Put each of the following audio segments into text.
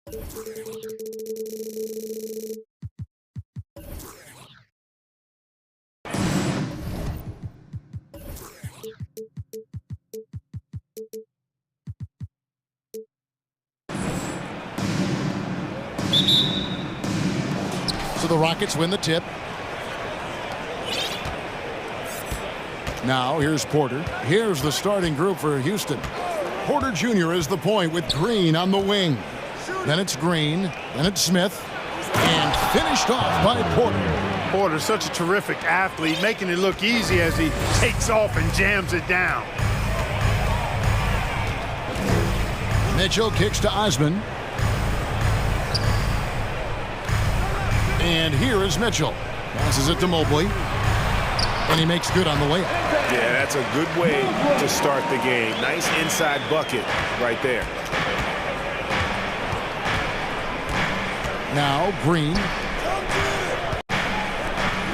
So the Rockets win the tip. Now here's Porter. Here's the starting group for Houston. Porter Jr. is the point with Green on the wing. Then it's Green. Then it's Smith. And finished off by Porter. Porter's such a terrific athlete, making it look easy as he takes off and jams it down. Mitchell kicks to Osman. And here is Mitchell. Passes it to Mobley. And he makes good on the layup. Yeah, that's a good way to start the game. Nice inside bucket right there. Now Green.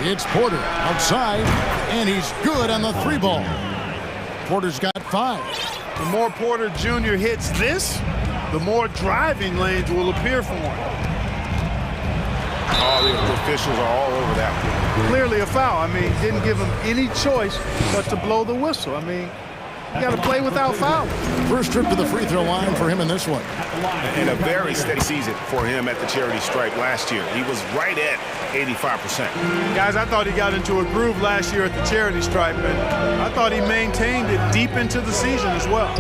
It's Porter outside, and he's good on the three ball. Porter's got 5. The more Porter Jr. hits this, the more driving lanes will appear for him. Oh, the officials are all over that one. Clearly a foul. I mean, didn't give him any choice but to blow the whistle. I mean, you got to play without foul. First trip to the free throw line for him in this one. And a very steady season for him at the charity stripe last year. He was right at 85%. Guys, I thought he got into a groove last year at the charity stripe, and I thought he maintained it deep into the season as well.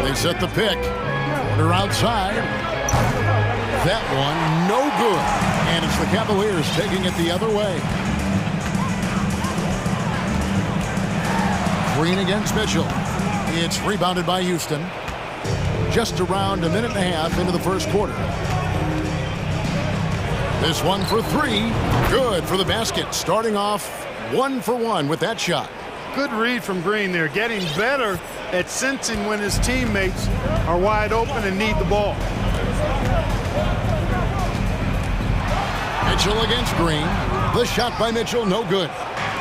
They set the pick. Porter outside. That one, no good. And it's the Cavaliers taking it the other way. Green against Mitchell. It's rebounded by Houston. Just around a minute and a half into the first quarter. This one for 3. Good for the basket. Starting off 1 for 1 with that shot. Good read from Green there. Getting better at sensing when his teammates are wide open and need the ball. Mitchell against Green. The shot by Mitchell, no good.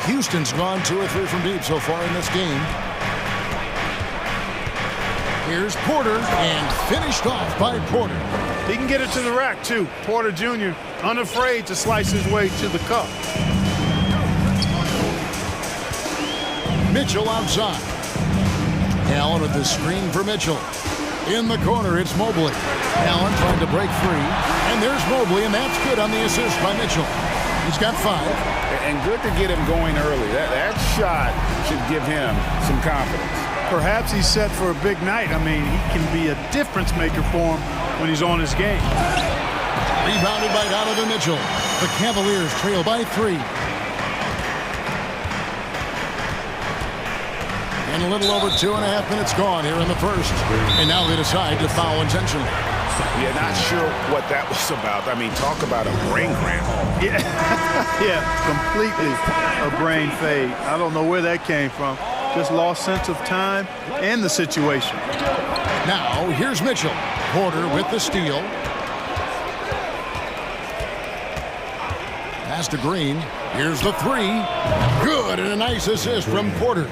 Houston's gone 2 or 3 from deep so far in this game. Here's Porter, and finished off by Porter. He can get it to the rack, too. Porter Jr. unafraid to slice his way to the cup. Mitchell outside. Allen with the screen for Mitchell. In the corner, it's Mobley. Allen trying to break free. And there's Mobley, and that's good on the assist by Mitchell. He's got 5. And good to get him going early. That shot should give him some confidence. Perhaps he's set for a big night. I mean, he can be a difference maker for him when he's on his game. Rebounded by Donovan Mitchell. The Cavaliers trail by 3. And a little over 2.5 minutes gone here in the first. And now they decide to foul intentionally. Yeah, not sure what that was about. I mean, talk about a brain cramp. Yeah, yeah, completely a brain fade. I don't know where that came from. Just lost sense of time and the situation. Now, here's Mitchell. Porter with the steal. Pass to Green. Here's the 3. Good, and a nice assist from Porter.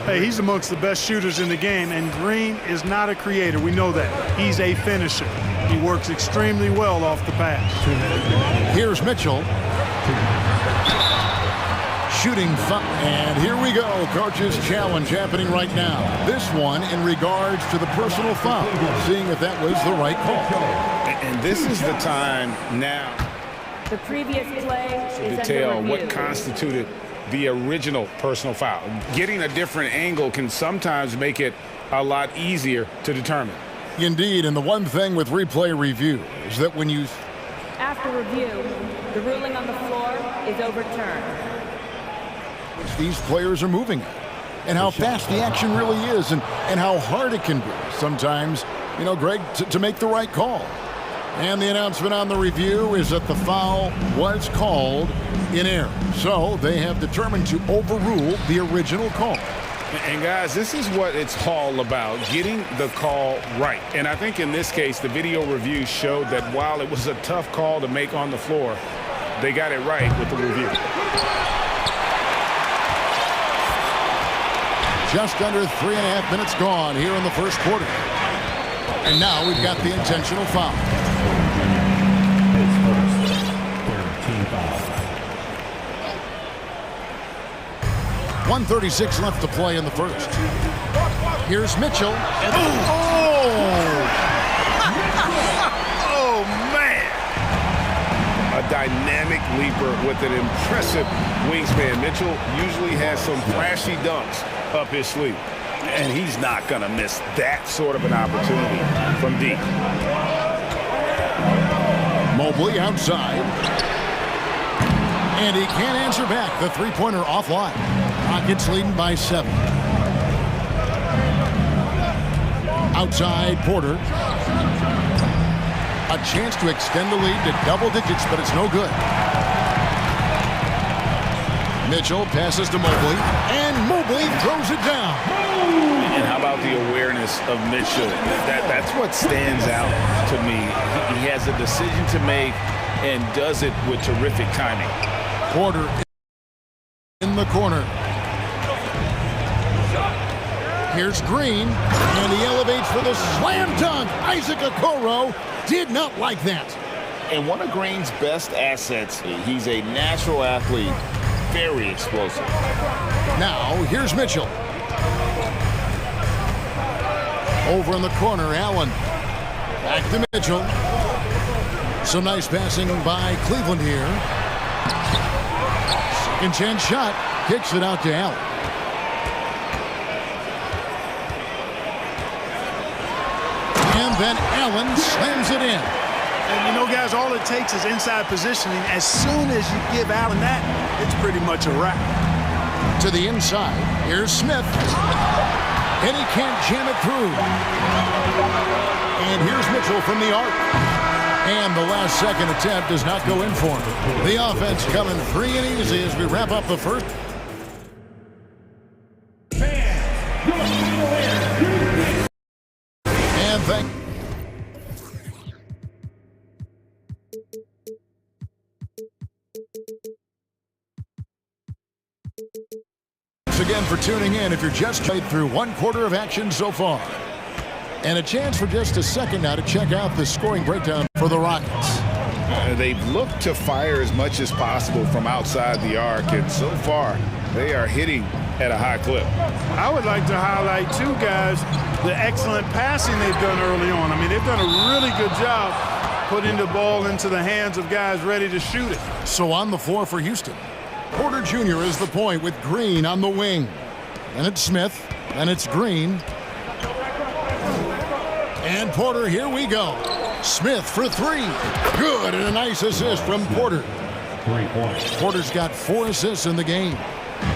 Hey, he's amongst the best shooters in the game, and Green is not a creator. We know that. He's a finisher. He works extremely well off the pass. Here's Mitchell. Shooting fun. And here we go. Coach's challenge happening right now. This one in regards to the personal foul. Seeing if that was the right call. And this is the time now The previous play to is detail under what review. constituted the original personal foul. Getting a different angle can sometimes make it a lot easier to determine. Indeed, and the one thing with replay review is that when you... After review, the ruling on the floor is overturned. These players are moving and how fast the action really is and how hard it can be sometimes, you know, Greg, to make the right call. And the announcement on the review is that the foul was called in error. So they have determined to overrule the original call. And guys, this is what it's all about, getting the call right. And I think in this case, the video review showed that while it was a tough call to make on the floor, they got it right with the review. Just under 3.5 minutes gone here in the first quarter. And now we've got the intentional foul. His first, third team foul. 1:36 left to play in the first. Here's Mitchell. And Oh, man! A dynamic leaper with an impressive wingspan. Mitchell usually has some flashy dunks up his sleeve, and he's not going to miss that sort of an opportunity from deep. Mobley outside. And he can't answer back. The three-pointer offline. Rockets leading by 7. Outside Porter. A chance to extend the lead to double digits, but it's no good. Mitchell passes to Mobley, and Mobley throws it down. And how about the awareness of Mitchell? That's what stands out to me. He has a decision to make and does it with terrific timing. Porter in the corner. Here's Green, and he elevates for the slam dunk. Isaac Okoro did not like that. And one of Green's best assets, he's a natural athlete, very explosive. Now, here's Mitchell. Over in the corner, Allen. Back to Mitchell. Some nice passing by Cleveland here. Second chance shot. Kicks it out to Allen. And then Allen slams it in. And you know, guys, all it takes is inside positioning. As soon as you give Allen that, it's pretty much a wrap. To the inside, here's Smith. And he can't jam it through. And here's Mitchell from the arc. And the last second attempt does not go in for him. The offense coming free and easy as we wrap up the first. And thank again for tuning in. If you're just played through one quarter of action so far, and a chance for just a second now to check out the scoring breakdown for the Rockets. They've looked to fire as much as possible from outside the arc, and so far they are hitting at a high clip. I would like to highlight, too, guys, the excellent passing they've done early on. I mean, they've done a really good job putting the ball into the hands of guys ready to shoot it. So on the floor for Houston, Porter Jr. is the point with Green on the wing. And it's Smith, and it's Green. And Porter, here we go. Smith for three. Good, and a nice assist from Porter. 3 points. Porter's got 4 assists in the game.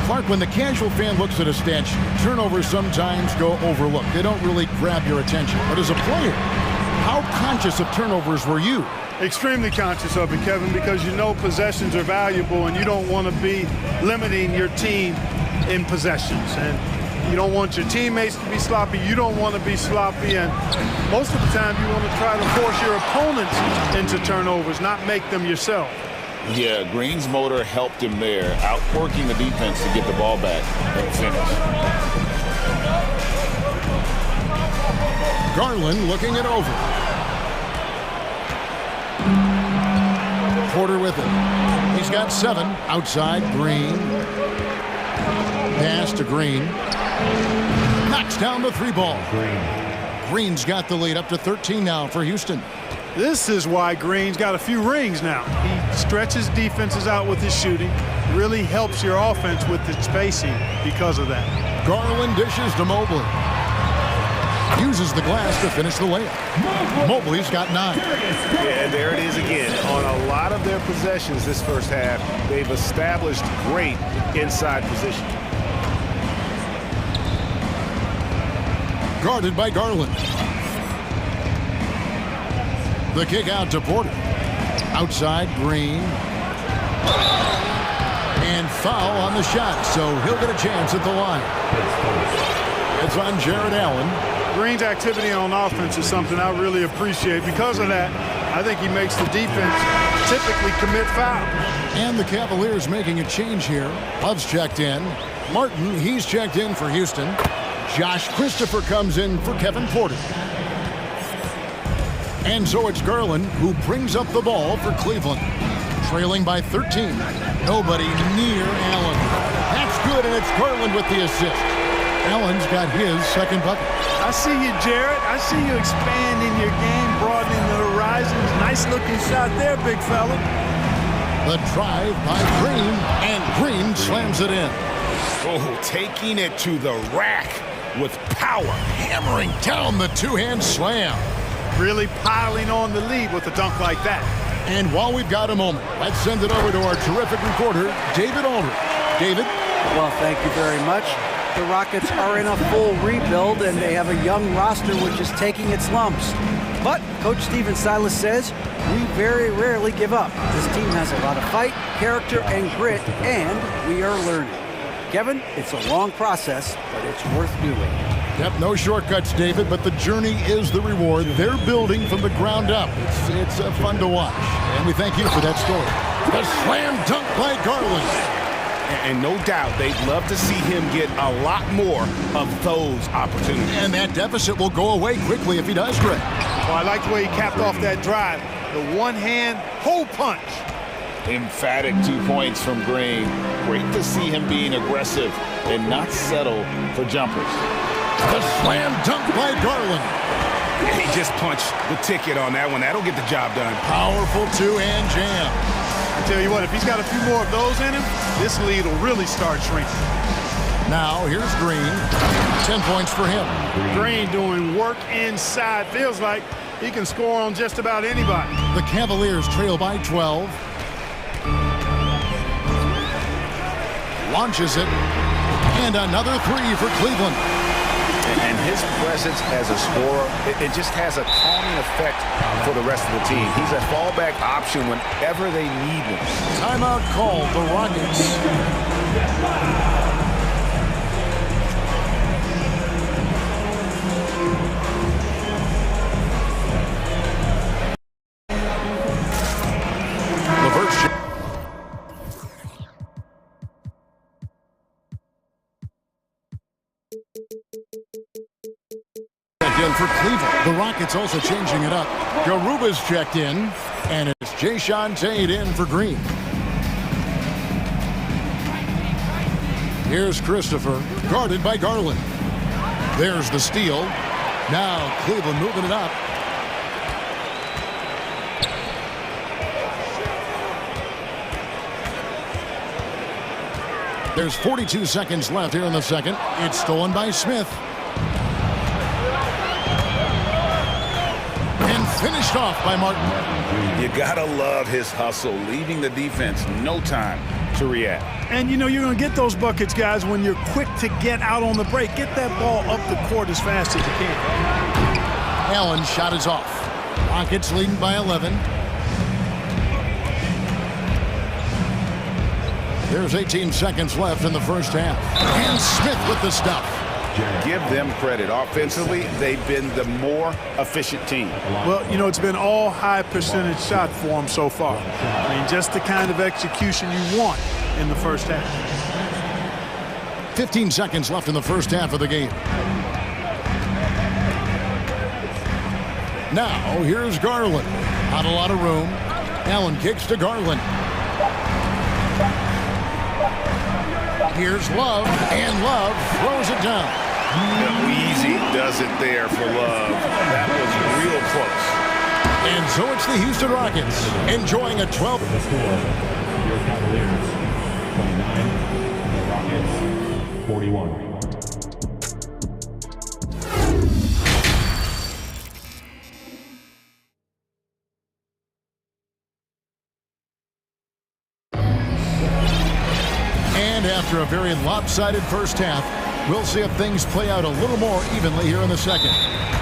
Clark, when the casual fan looks at a stat sheet, turnovers sometimes go overlooked. They don't really grab your attention. But as a player, how conscious of turnovers were you? Extremely conscious of it, Kevin, because you know possessions are valuable and you don't want to be limiting your team in possessions. And you don't want your teammates to be sloppy. You don't want to be sloppy. And most of the time you want to try to force your opponents into turnovers, not make them yourself. Yeah, Green's motor helped him there, outworking the defense to get the ball back and finish. Garland looking it over. Porter with it. He's got 7. Outside, Green. Pass to Green. Knocks down the 3 ball. Green's got the lead up to 13 now for Houston. This is why Green's got a few rings now. He stretches defenses out with his shooting, really helps your offense with its spacing because of that. Garland dishes to Mobley. Uses the glass to finish the layup. Mobley's got 9. Yeah, there it is again. On a lot of their possessions this first half, they've established great inside position. Guarded by Garland. The kick out to Porter. Outside, Green. And foul on the shot, so he'll get a chance at the line. It's on Jared Allen. Green's activity on offense is something I really appreciate. Because of that, I think he makes the defense typically commit fouls. And the Cavaliers making a change here. Love's checked in. Martin, he's checked in for Houston. Josh Christopher comes in for Kevin Porter. And so it's Garland who brings up the ball for Cleveland. Trailing by 13. Nobody near Allen. That's good, and it's Garland with the assist. Allen's got his second bucket. I see you, Jared. I see you expanding your game, broadening the horizons. Nice looking shot there, big fella. The drive by Green, and Green slams it in. Oh, taking it to the rack with power. Hammering down the two-hand slam. Really piling on the lead with a dunk like that. And while we've got a moment, let's send it over to our terrific reporter, David Aldridge. David? Well, thank you very much. The Rockets are in a full rebuild, and they have a young roster which is taking its lumps. But Coach Stephen Silas says, we very rarely give up. This team has a lot of fight, character, and grit, and we are learning. Kevin, it's a long process, but it's worth doing. Yep, no shortcuts, David, but the journey is the reward. They're building from the ground up. It's fun to watch, and we thank you for that story. The slam dunk by Garland. And no doubt they'd love to see him get a lot more of those opportunities. And that deficit will go away quickly if he does, Greg. Well, I like the way he capped off that drive. The one-hand hole punch. Emphatic 2 points from Green. Great to see him being aggressive and not settle for jumpers. The slam dunk by Garland. He just punched the ticket on that one. That'll get the job done. Powerful two-hand jam. I tell you what, if he's got a few more of those in him, this lead will really start shrinking. Now, here's Green. 10 points for him. Green doing work inside. Feels like he can score on just about anybody. The Cavaliers trail by 12. Launches it. And another three for Cleveland. And his presence as a scorer, it just has a calming effect for the rest of the team. He's a fallback option whenever they need him. Timeout called, the Rockets. In for Cleveland. The Rockets also changing it up. Garuba's checked in, and it's Jayshawn Tate in for Green. Here's Christopher, guarded by Garland. There's the steal. Now Cleveland moving it up. There's 42 seconds left here in the second. It's stolen by Smith. Finished off by Martin. You gotta love his hustle, leaving the defense no time to react. And you know you're going to get those buckets, guys, when you're quick to get out on the break. Get that ball up the court as fast as you can. Allen's shot is off. Rockets leading by 11. There's 18 seconds left in the first half. And Smith with the stuff. Give them credit. Offensively, they've been the more efficient team. Well, you know, it's been all high percentage shot for them so far. I mean, just the kind of execution you want in the first half. 15 seconds left in the first half of the game. Now, here's Garland. Not a lot of room. Allen kicks to Garland. Here's Love, and Love throws it down. Easy does it there for Love. That was real close. And so it's the Houston Rockets enjoying a 12. The score, your Cavaliers, 29, the Rockets, 41. After a very lopsided first half, we'll see if things play out a little more evenly here in the second.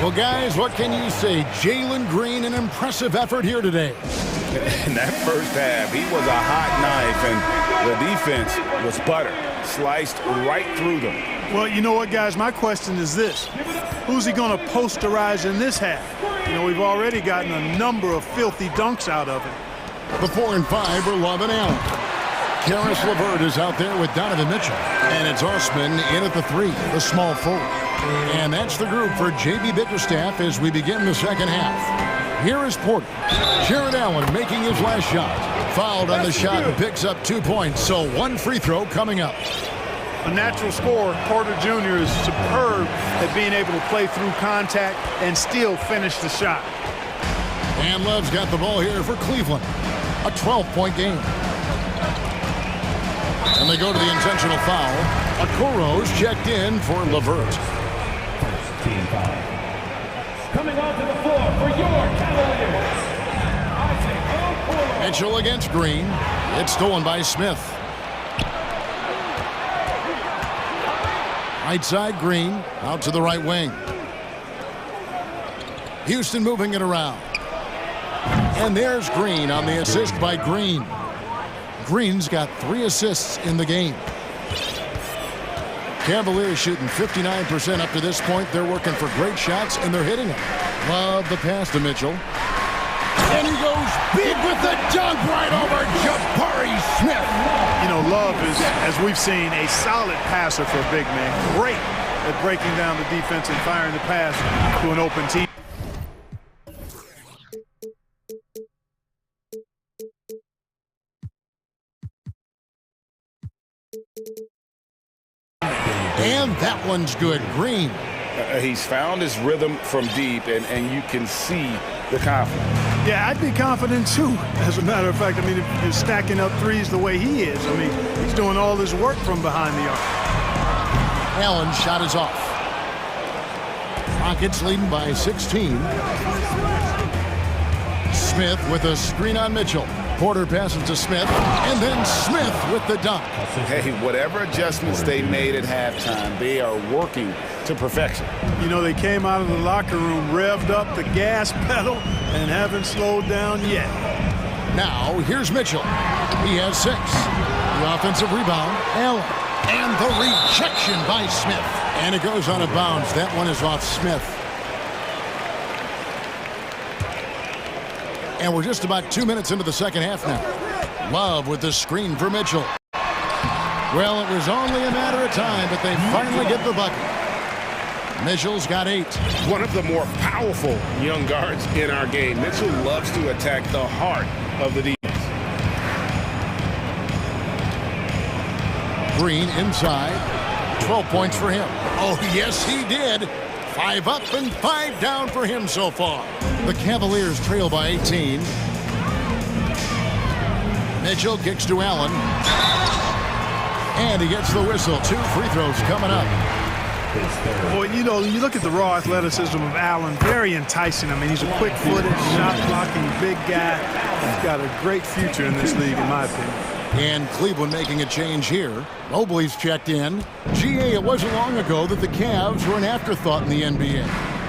Well, guys, what can you say? Jalen Green, an impressive effort here today. In that first half, he was a hot knife, and the defense was butter, sliced right through them. Well, you know what, guys? My question is this. Who's he going to posterize in this half? You know, we've already gotten a number of filthy dunks out of him. The 4 and 5 are Love and Allen. Karis LeVert is out there with Donovan Mitchell. And it's Osman in at the 3, the small forward. And that's the group for J.B. Bickerstaff as we begin the second half. Here is Porter. Jared Allen making his last shot. Fouled on the shot and picks up 2 points, so 1 free throw coming up. A natural scorer, Porter Jr. is superb at being able to play through contact and still finish the shot. And Love's got the ball here for Cleveland. A 12-point game. And they go to the intentional foul. Okoro's checked in for Levert. First team foul. Coming onto the floor for your Cavaliers. Mitchell against Green. It's stolen by Smith. Right side, Green. Out to the right wing. Houston moving it around. And there's Green on the assist by Green. Green's got 3 assists in the game. Cavaliers shooting 59% up to this point. They're working for great shots, and they're hitting them. Love the pass to Mitchell. And he goes big with the dunk right over Jabari Smith. You know, Love is, as we've seen, a solid passer for a big man. Great at breaking down the defense and firing the pass to an open team. And that one's good. Green. He's found his rhythm from deep, and you can see the confidence. Yeah, I'd be confident too. As a matter of fact, I mean, if you're stacking up threes the way he is, I mean, he's doing all this work from behind the arc. Allen's shot is off. Rockets leading by 16. Smith with a screen on Mitchell. Porter passes to Smith, and then Smith with the dunk. Hey, whatever adjustments they made at halftime, they are working to perfection. You know, they came out of the locker room, revved up the gas pedal, and haven't slowed down yet. Now, here's Mitchell. He has 6. The offensive rebound, Allen. And the rejection by Smith. And it goes out of bounds. That one is off Smith. And we're just about 2 minutes into the second half now. Love with the screen for Mitchell. Well, it was only a matter of time, but they finally get the bucket. Mitchell's got 8. One of the more powerful young guards in our game. Mitchell loves to attack the heart of the defense. Green inside. 12 points for him. Oh, yes, he did. 5 up and 5 down for him so far. The Cavaliers trail by 18. Mitchell kicks to Allen. And he gets the whistle. 2 free throws coming up. Boy, you know, you look at the raw athleticism of Allen, very enticing. I mean, he's a quick-footed, shot-blocking, big guy. He's got a great future in this league, in my opinion. And Cleveland making a change here. Mobley's checked in. GA, it wasn't long ago that the Cavs were an afterthought in the NBA.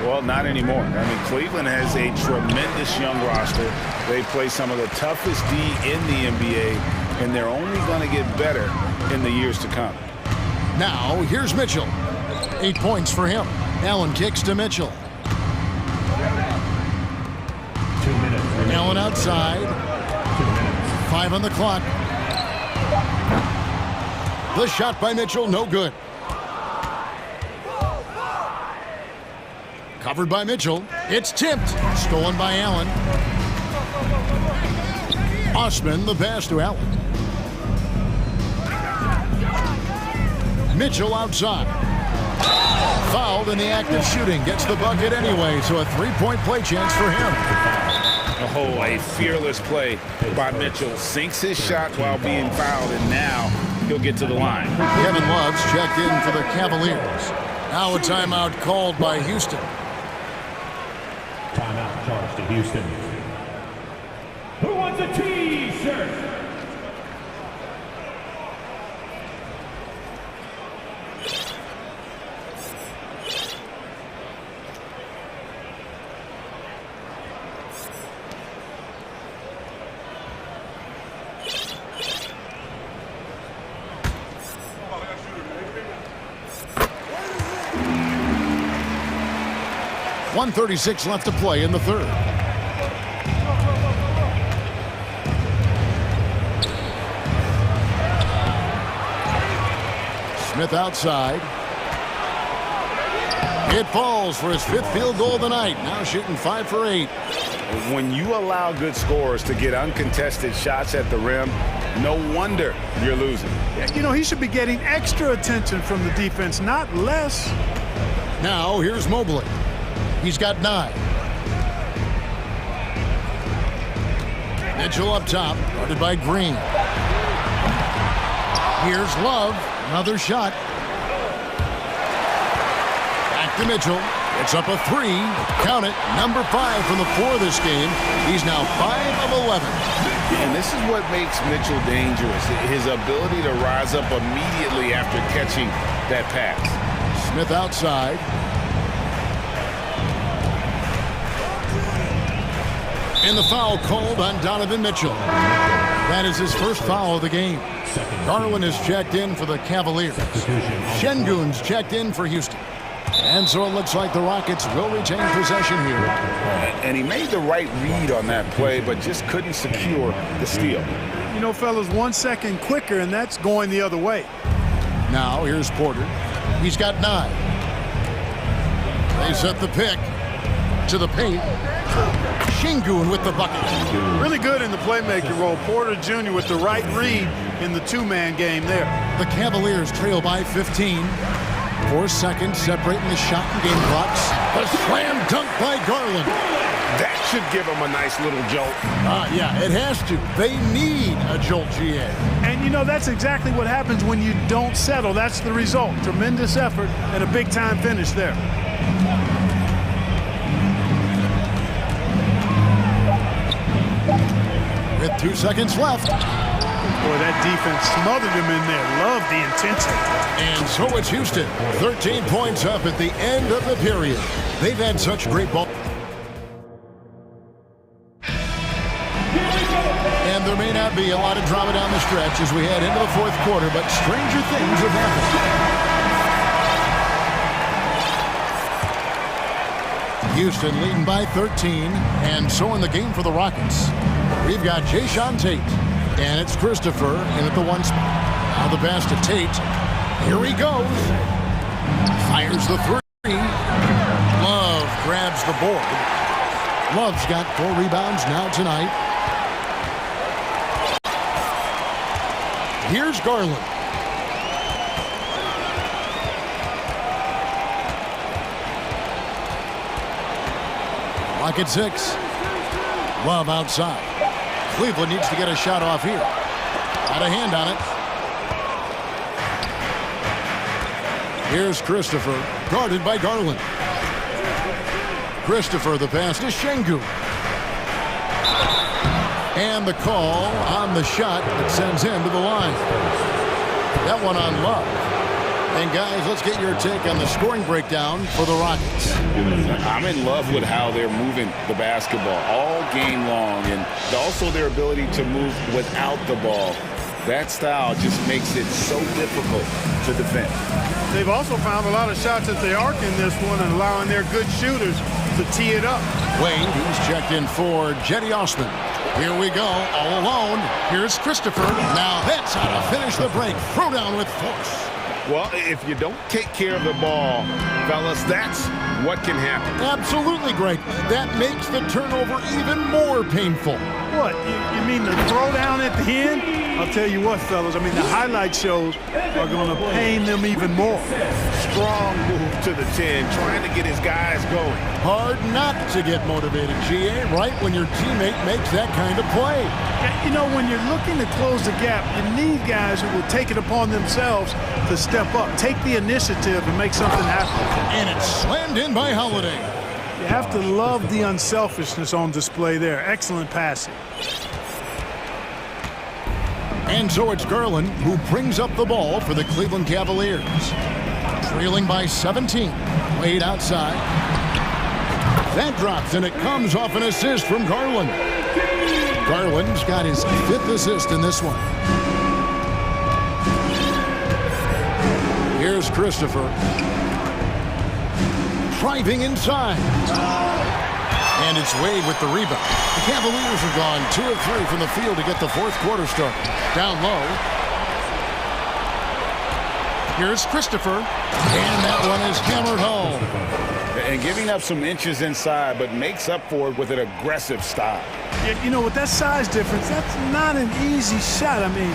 Well, not anymore. I mean, Cleveland has a tremendous young roster. They play some of the toughest D in the NBA, and they're only going to get better in the years to come. Now, here's Mitchell. 8 points for him. Allen kicks to Mitchell. 2 minutes. Allen outside. 2 minutes. 5 on the clock. The shot by Mitchell, no good. Covered by Mitchell. It's tipped. Stolen by Allen. Osman, the pass to Allen. Mitchell outside. Fouled in the act of shooting. Gets the bucket anyway, so a 3-point play chance for him. Oh, a fearless play by Mitchell. Sinks his shot while being fouled, and now he'll get to the line. Kevin Love's checked in for the Cavaliers. Now a timeout called by Houston. Timeout charged to Houston. Who wants a T-shirt? .136 left to play in the third. Smith outside. It falls for his 5th field goal of the night. Now shooting 5 for 8. When you allow good scorers to get uncontested shots at the rim, no wonder you're losing. You know, he should be getting extra attention from the defense, not less. Now here's Mobley. He's got 9. Mitchell up top, guarded by Green. Here's Love, another shot. Back to Mitchell. It's up a 3. Count it. Number 5 from the floor this game. He's now 5 of 11. And this is what makes Mitchell dangerous. His ability to rise up immediately after catching that pass. Smith outside. And the foul called on Donovan Mitchell. That is his first foul of the game. Garland is checked in for the Cavaliers. Şengün's checked in for Houston. And so it looks like the Rockets will retain possession here. And he made the right read on that play, but just couldn't secure the steal. You know, fellas, 1 second quicker, and that's going the other way. Now here's Porter. He's got 9. They set the pick to the paint. Şengün with the bucket. Really good in the playmaking role. Porter Jr. with the right read in the two-man game there. The Cavaliers trail by 15. 4 seconds separating the shot and game clocks. A slam dunk by Garland. That should give them a nice little jolt. Yeah, it has to. They need a jolt, GA. And, you know, that's exactly what happens when you don't settle. That's the result. Tremendous effort and a big-time finish there. With 2 seconds left. Boy, that defense smothered him in there. Love the intensity. And so it's Houston. 13 points up at the end of the period. They've had such great ball. And there may not be a lot of drama down the stretch as we head into the fourth quarter, but stranger things have happened. Houston leading by 13, and so in the game for the Rockets. We've got Jason Tate, and it's Christopher in at the 1 spot. Now the pass to Tate. Here he goes. Fires the 3. Love grabs the board. Love's got 4 rebounds now tonight. Here's Garland. Rocket 6. Love outside. Cleveland needs to get a shot off here. Got a hand on it. Here's Christopher, guarded by Garland. Christopher, the pass to Şengün. And the call on the shot that sends him to the line. That one on Love. And guys, let's get your take on the scoring breakdown for the Rockets. I'm in love with how they're moving the basketball all game long, and also their ability to move without the ball. That style just makes it so difficult to defend. They've also found a lot of shots at the arc in this one and allowing their good shooters to tee it up. Wade, he's checked in for Jetty Osman. Here we go, all alone. Here's Christopher. Now that's how to finish the break. Throw down with force. Well, if you don't take care of the ball, fellas, that's what can happen. Absolutely, Greg. That makes the turnover even more painful. What? You mean the throwdown at the end? I'll tell you what, fellas. I mean, the highlight shows are going to pain them even more. Strong move to the 10, trying to get his guys going. Hard not to get motivated, GA, right when your teammate makes that kind of play. You know, when you're looking to close the gap, you need guys who will take it upon themselves to step up, take the initiative, and make something happen. And it's slammed in by Holiday. You have to love the unselfishness on display there. Excellent passing. And so it's Garland who brings up the ball for the Cleveland Cavaliers. Trailing by 17. Wade outside. That drops, and it comes off an assist from Garland. Garland's got his 5th assist in this one. Here's Christopher. Driving inside. And it's Wade with the rebound. The Cavaliers have gone 2 of 3 from the field to get the fourth quarter started. Down low. Here's Christopher. And that one is hammered home. And giving up some inches inside, but makes up for it with an aggressive style. Yeah, you know, with that size difference, that's not an easy shot. I mean,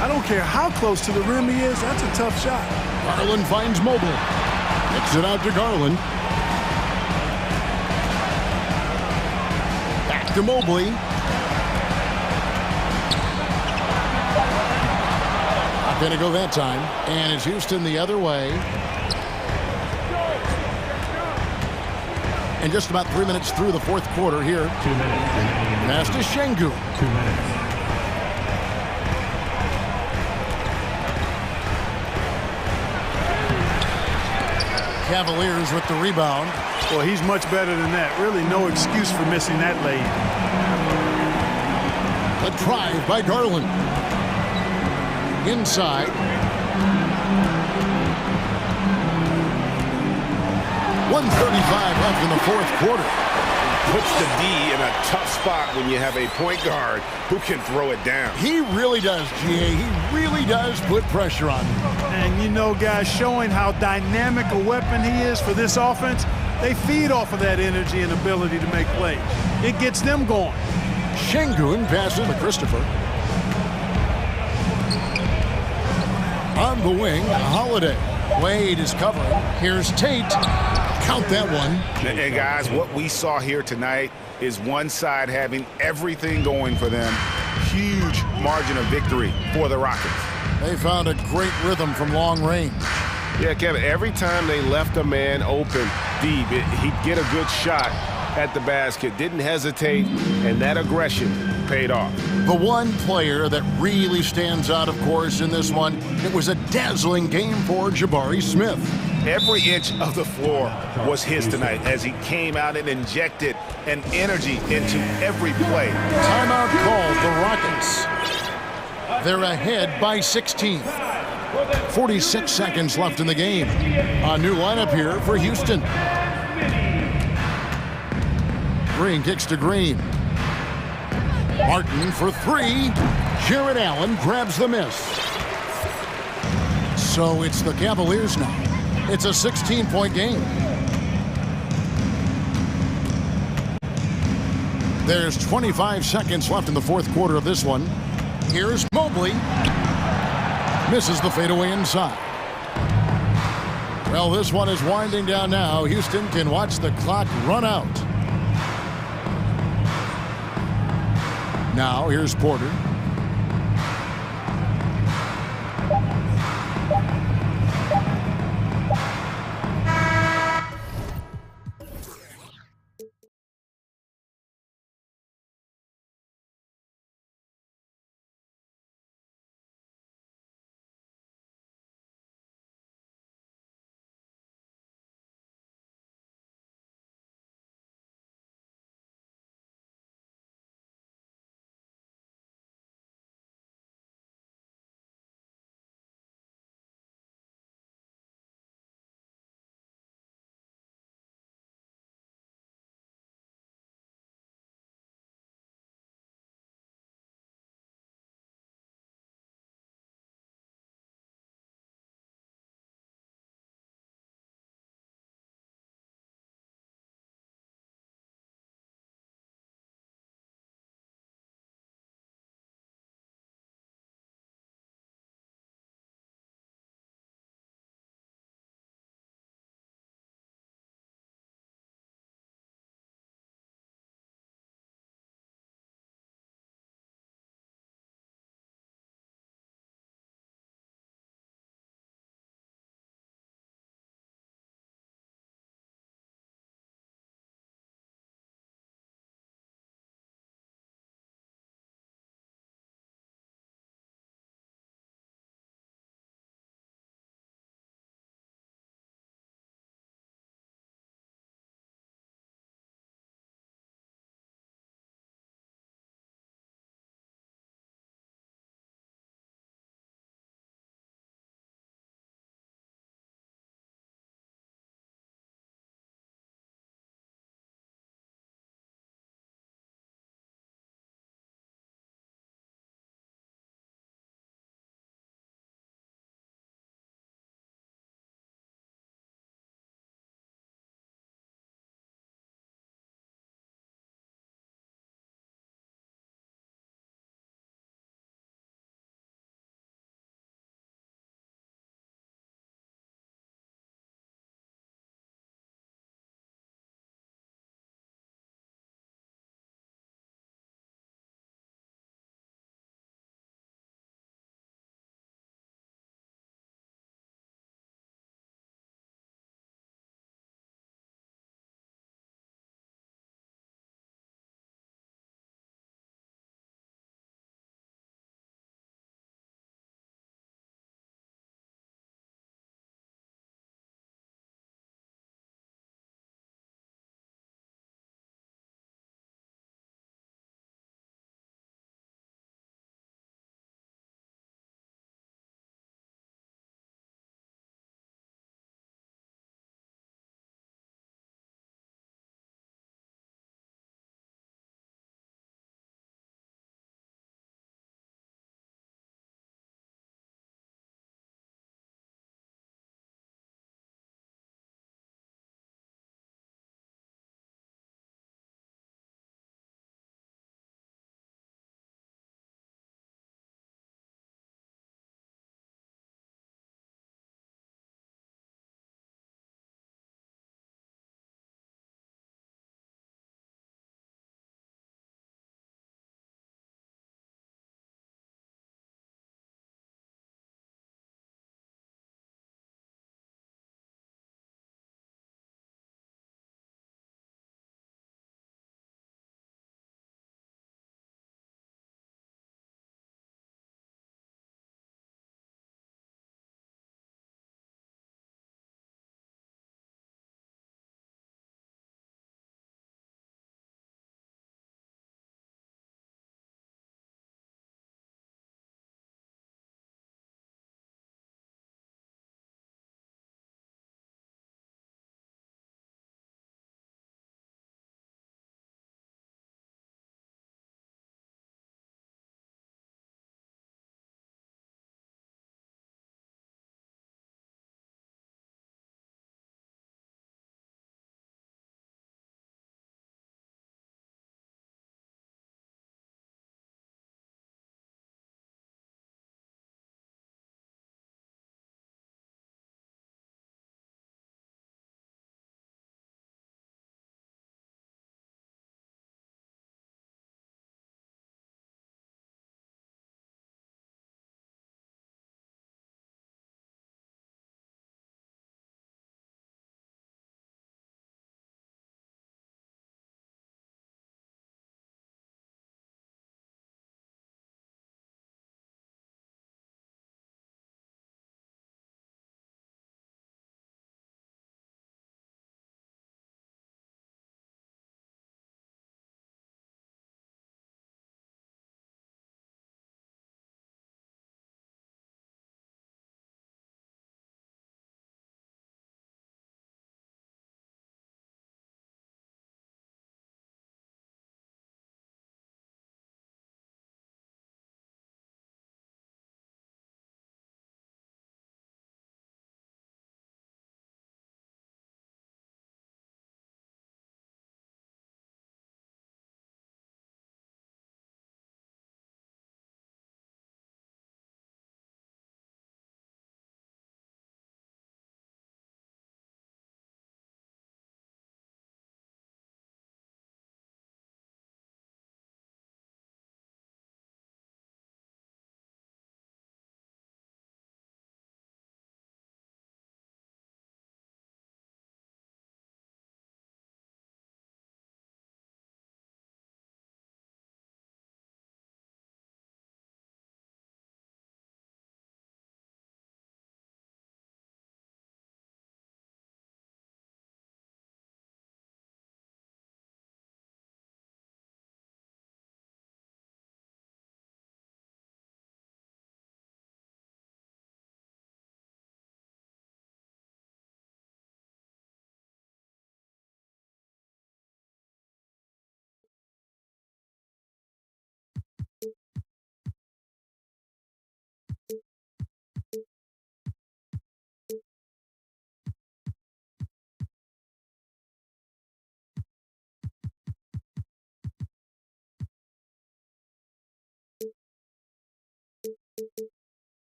I don't care how close to the rim he is, that's a tough shot. Garland finds Mobley. Kicks it out to Garland. Back to Mobley. Not going to go that time. And it's Houston the other way. And just about 3 minutes through the fourth quarter here. 2 minutes. Pass to Şengün. 2 minutes. Cavaliers with the rebound. Well, he's much better than that. Really no excuse for missing that lay. A drive by Garland. Inside. 1:35 left in the fourth quarter. Puts the D in a tough spot when you have a point guard who can throw it down. He really does, GA. He really does put pressure on him. And you know, guys, showing how dynamic a weapon he is for this offense, they feed off of that energy and ability to make plays. It gets them going. Şengün passes to Christopher. On the wing, Holiday. Wade is covering. Here's Tate. Count that one. And guys, what we saw here tonight is one side having everything going for them. Huge margin of victory for the Rockets. They found a great rhythm from long range. Yeah, Kevin, every time they left a man open deep, he'd get a good shot at the basket, didn't hesitate, and that aggression paid off. The one player that really stands out, of course, in this one, it was a dazzling game for Jabari Smith. Every inch of the floor was his tonight as he came out and injected an energy into every play. Timeout called the Rockets. They're ahead by 16. 46 seconds left in the game. A new lineup here for Houston. Green kicks to Green. Martin for three. Jared Allen grabs the miss. So it's the Cavaliers now. It's a 16-point game. There's 25 seconds left in the fourth quarter of this one. Here's Mobley. Misses the fadeaway inside. Well, this one is winding down now. Houston can watch the clock run out. Now, here's Porter.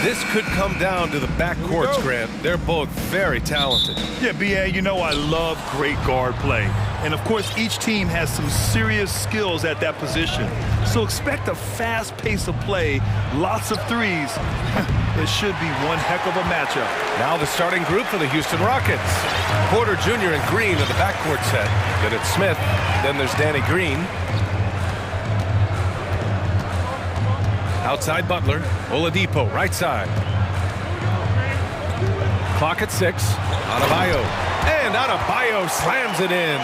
This could come down to the backcourts, Grant. They're both very talented. Yeah, B.A., you know I love great guard play. And, of course, each team has some serious skills at that position. So expect a fast pace of play, lots of threes. It should be one heck of a matchup. Now the starting group for the Houston Rockets. Porter Jr. and Green in the backcourt set. Then it's Smith. Then there's Danny Green. Outside Butler. Oladipo, right side. Clock at 6. Adebayo. And Adebayo slams it in.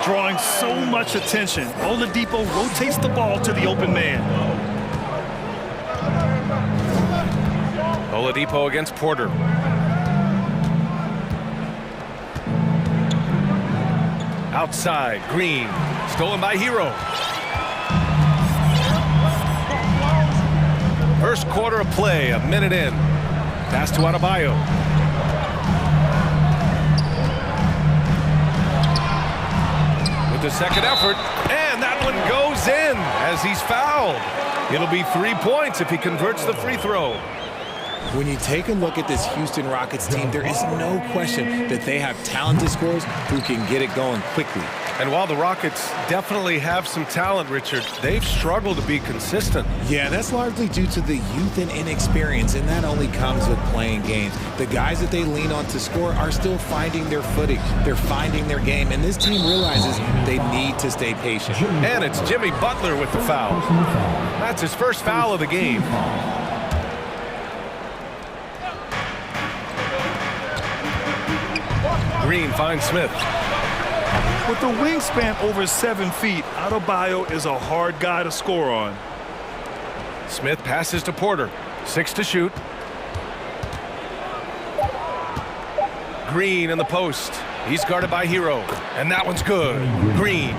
Drawing so much attention. Oladipo rotates the ball to the open man. Oladipo against Porter. Outside, Green. Stolen by Hero. First quarter of play, a minute in. Pass to Adebayo. With the second effort, and that one goes in as he's fouled. It'll be 3 points if he converts the free throw. When you take a look at this Houston Rockets team, there is no question that they have talented scorers who can get it going quickly. And while the Rockets definitely have some talent, Richard, they've struggled to be consistent. Yeah, that's largely due to the youth and inexperience, and that only comes with playing games. The guys that they lean on to score are still finding their footing. They're finding their game, and this team realizes they need to stay patient. And it's Jimmy Butler with the foul. That's his first foul of the game. Green finds Smith. With the wingspan over 7 feet, Adebayo is a hard guy to score on. Smith passes to Porter. 6 to shoot. Green in the post. He's guarded by Hero. And that one's good. Green.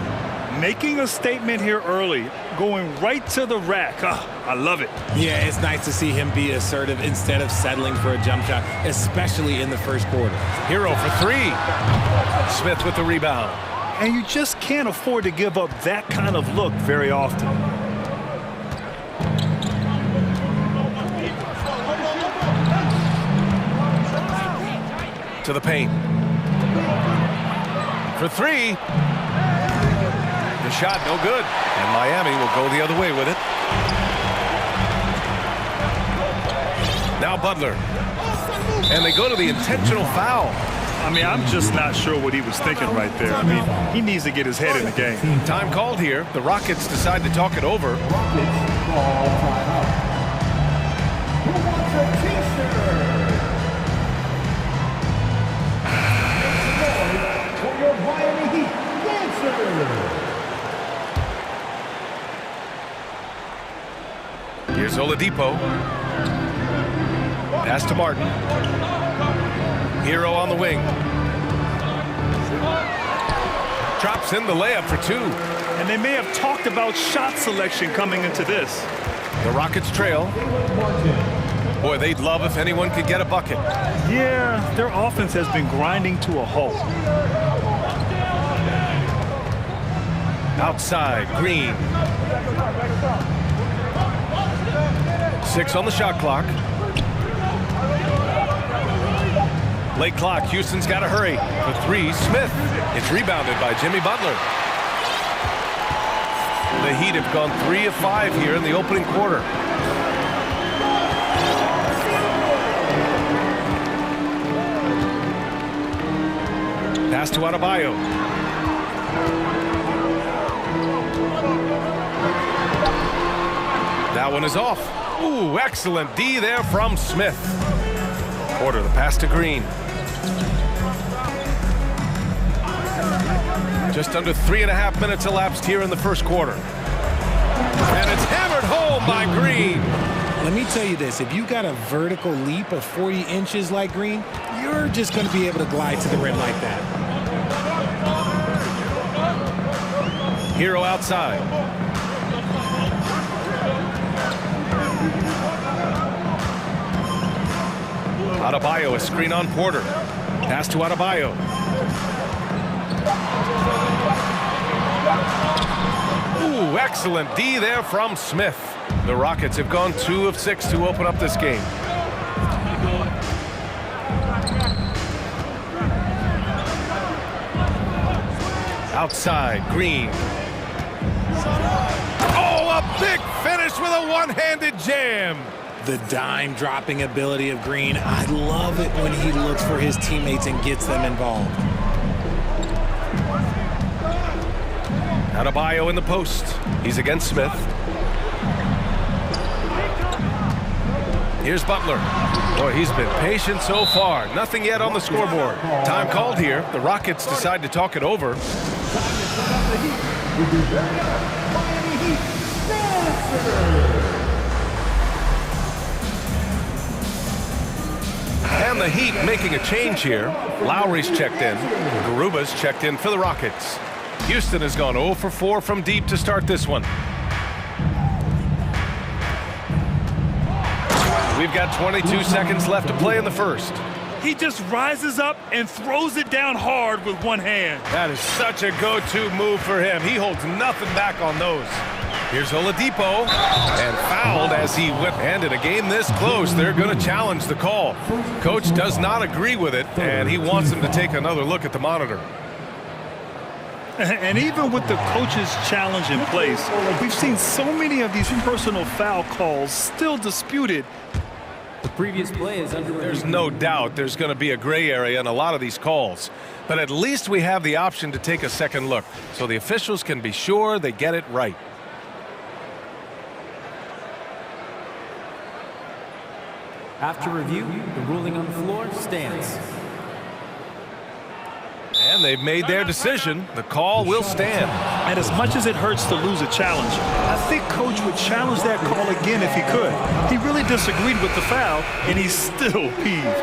Making a statement here early. Going right to the rack. I love it. Yeah, it's nice to see him be assertive instead of settling for a jump shot, especially in the first quarter. Hero for 3. Smith with the rebound. And you just can't afford to give up that kind of look very often. To the paint. For 3. The shot no good. And Miami will go the other way with it. Now Butler. And they go to the intentional foul. I mean, I'm just not sure what he was thinking right there. I mean, he needs to get his head in the game. Time called here. The Rockets decide to talk it over. Here's Oladipo. Pass to Martin. Hero on the wing. Drops in the layup for 2. And they may have talked about shot selection coming into this. The Rockets trail. Boy, they'd love if anyone could get a bucket. Yeah, their offense has been grinding to a halt. Outside, Green. 6 on the shot clock. Late clock, Houston's got to hurry. For 3, Smith. It's rebounded by Jimmy Butler. The Heat have gone 3 of 5 here in the opening quarter. Pass to Adebayo. That one is off. Ooh, excellent D there from Smith. Porter, the pass to Green. Just under 3.5 minutes elapsed here in the first quarter. And it's hammered home by Green. Let me tell you this, if you got a vertical leap of 40 inches like Green, you're just going to be able to glide to the rim like that. Hero outside. Adebayo, a screen on Porter. Pass to Adebayo. Ooh, Excellent D there from Smith. The Rockets have gone 2 of 6 to open up this game. Outside, Green. Oh, a big finish with a one-handed jam. The dime dropping ability of Green. I love it when he looks for his teammates and gets them involved. Adebayo in the post. He's against Smith. Here's Butler. Boy, he's been patient so far. Nothing yet on the scoreboard. Time called here. The Rockets decide to talk it over. And the Heat making a change here. Lowry's checked in. Garuba's checked in for the Rockets. Houston has gone 0 for 4 from deep to start this one. We've got 22 seconds left to play in the first. He just rises up and throws it down hard with one hand. That is such a go-to move for him. He holds nothing back on those. Here's Oladipo, and fouled as he went. And in a game this close, they're going to challenge the call. Coach does not agree with it, and he wants him to take another look at the monitor. And even with the coach's challenge in place, we've seen so many of these personal foul calls still disputed. The previous play is under. There's no doubt there's going to be a gray area in a lot of these calls. But at least we have the option to take a second look, so the officials can be sure they get it right. After review, the ruling on the floor stands. And they've made their decision. The call will stand. And as much as it hurts to lose a challenge, I think Coach would challenge that call again if he could. He really disagreed with the foul, and he's still peeved.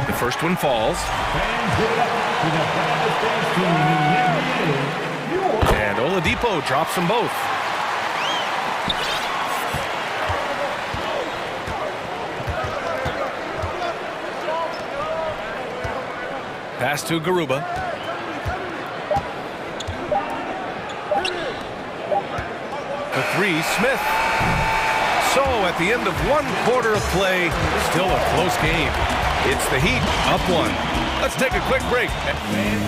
The first one falls. And Oladipo drops them both. Pass to Garuba. The three, Smith. So at the end of 1 quarter of play, still a close game. It's the Heat up 1. Let's take a quick break. And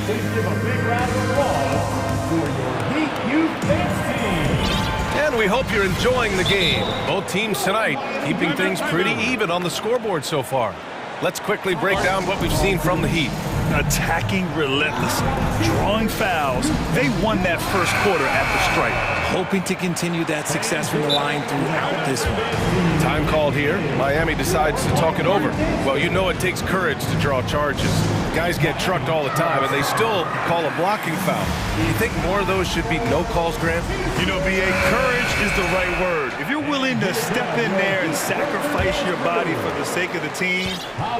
please give a big round of applause for your Heat Youth Dance Team. And we hope you're enjoying the game. Both teams tonight keeping things pretty even on the scoreboard so far. Let's quickly break down what we've seen from the Heat. Attacking relentlessly, drawing fouls. They won that first quarter at the stripe. Hoping to continue that success from the line throughout this one. Time called here. Miami decides to talk it over. Well, you know it takes courage to draw charges. Guys get trucked all the time, and they still call a blocking foul. You think more of those should be no calls, Grant? You know, B.A., courage is the right word. If you're willing to step in there and sacrifice your body for the sake of the team,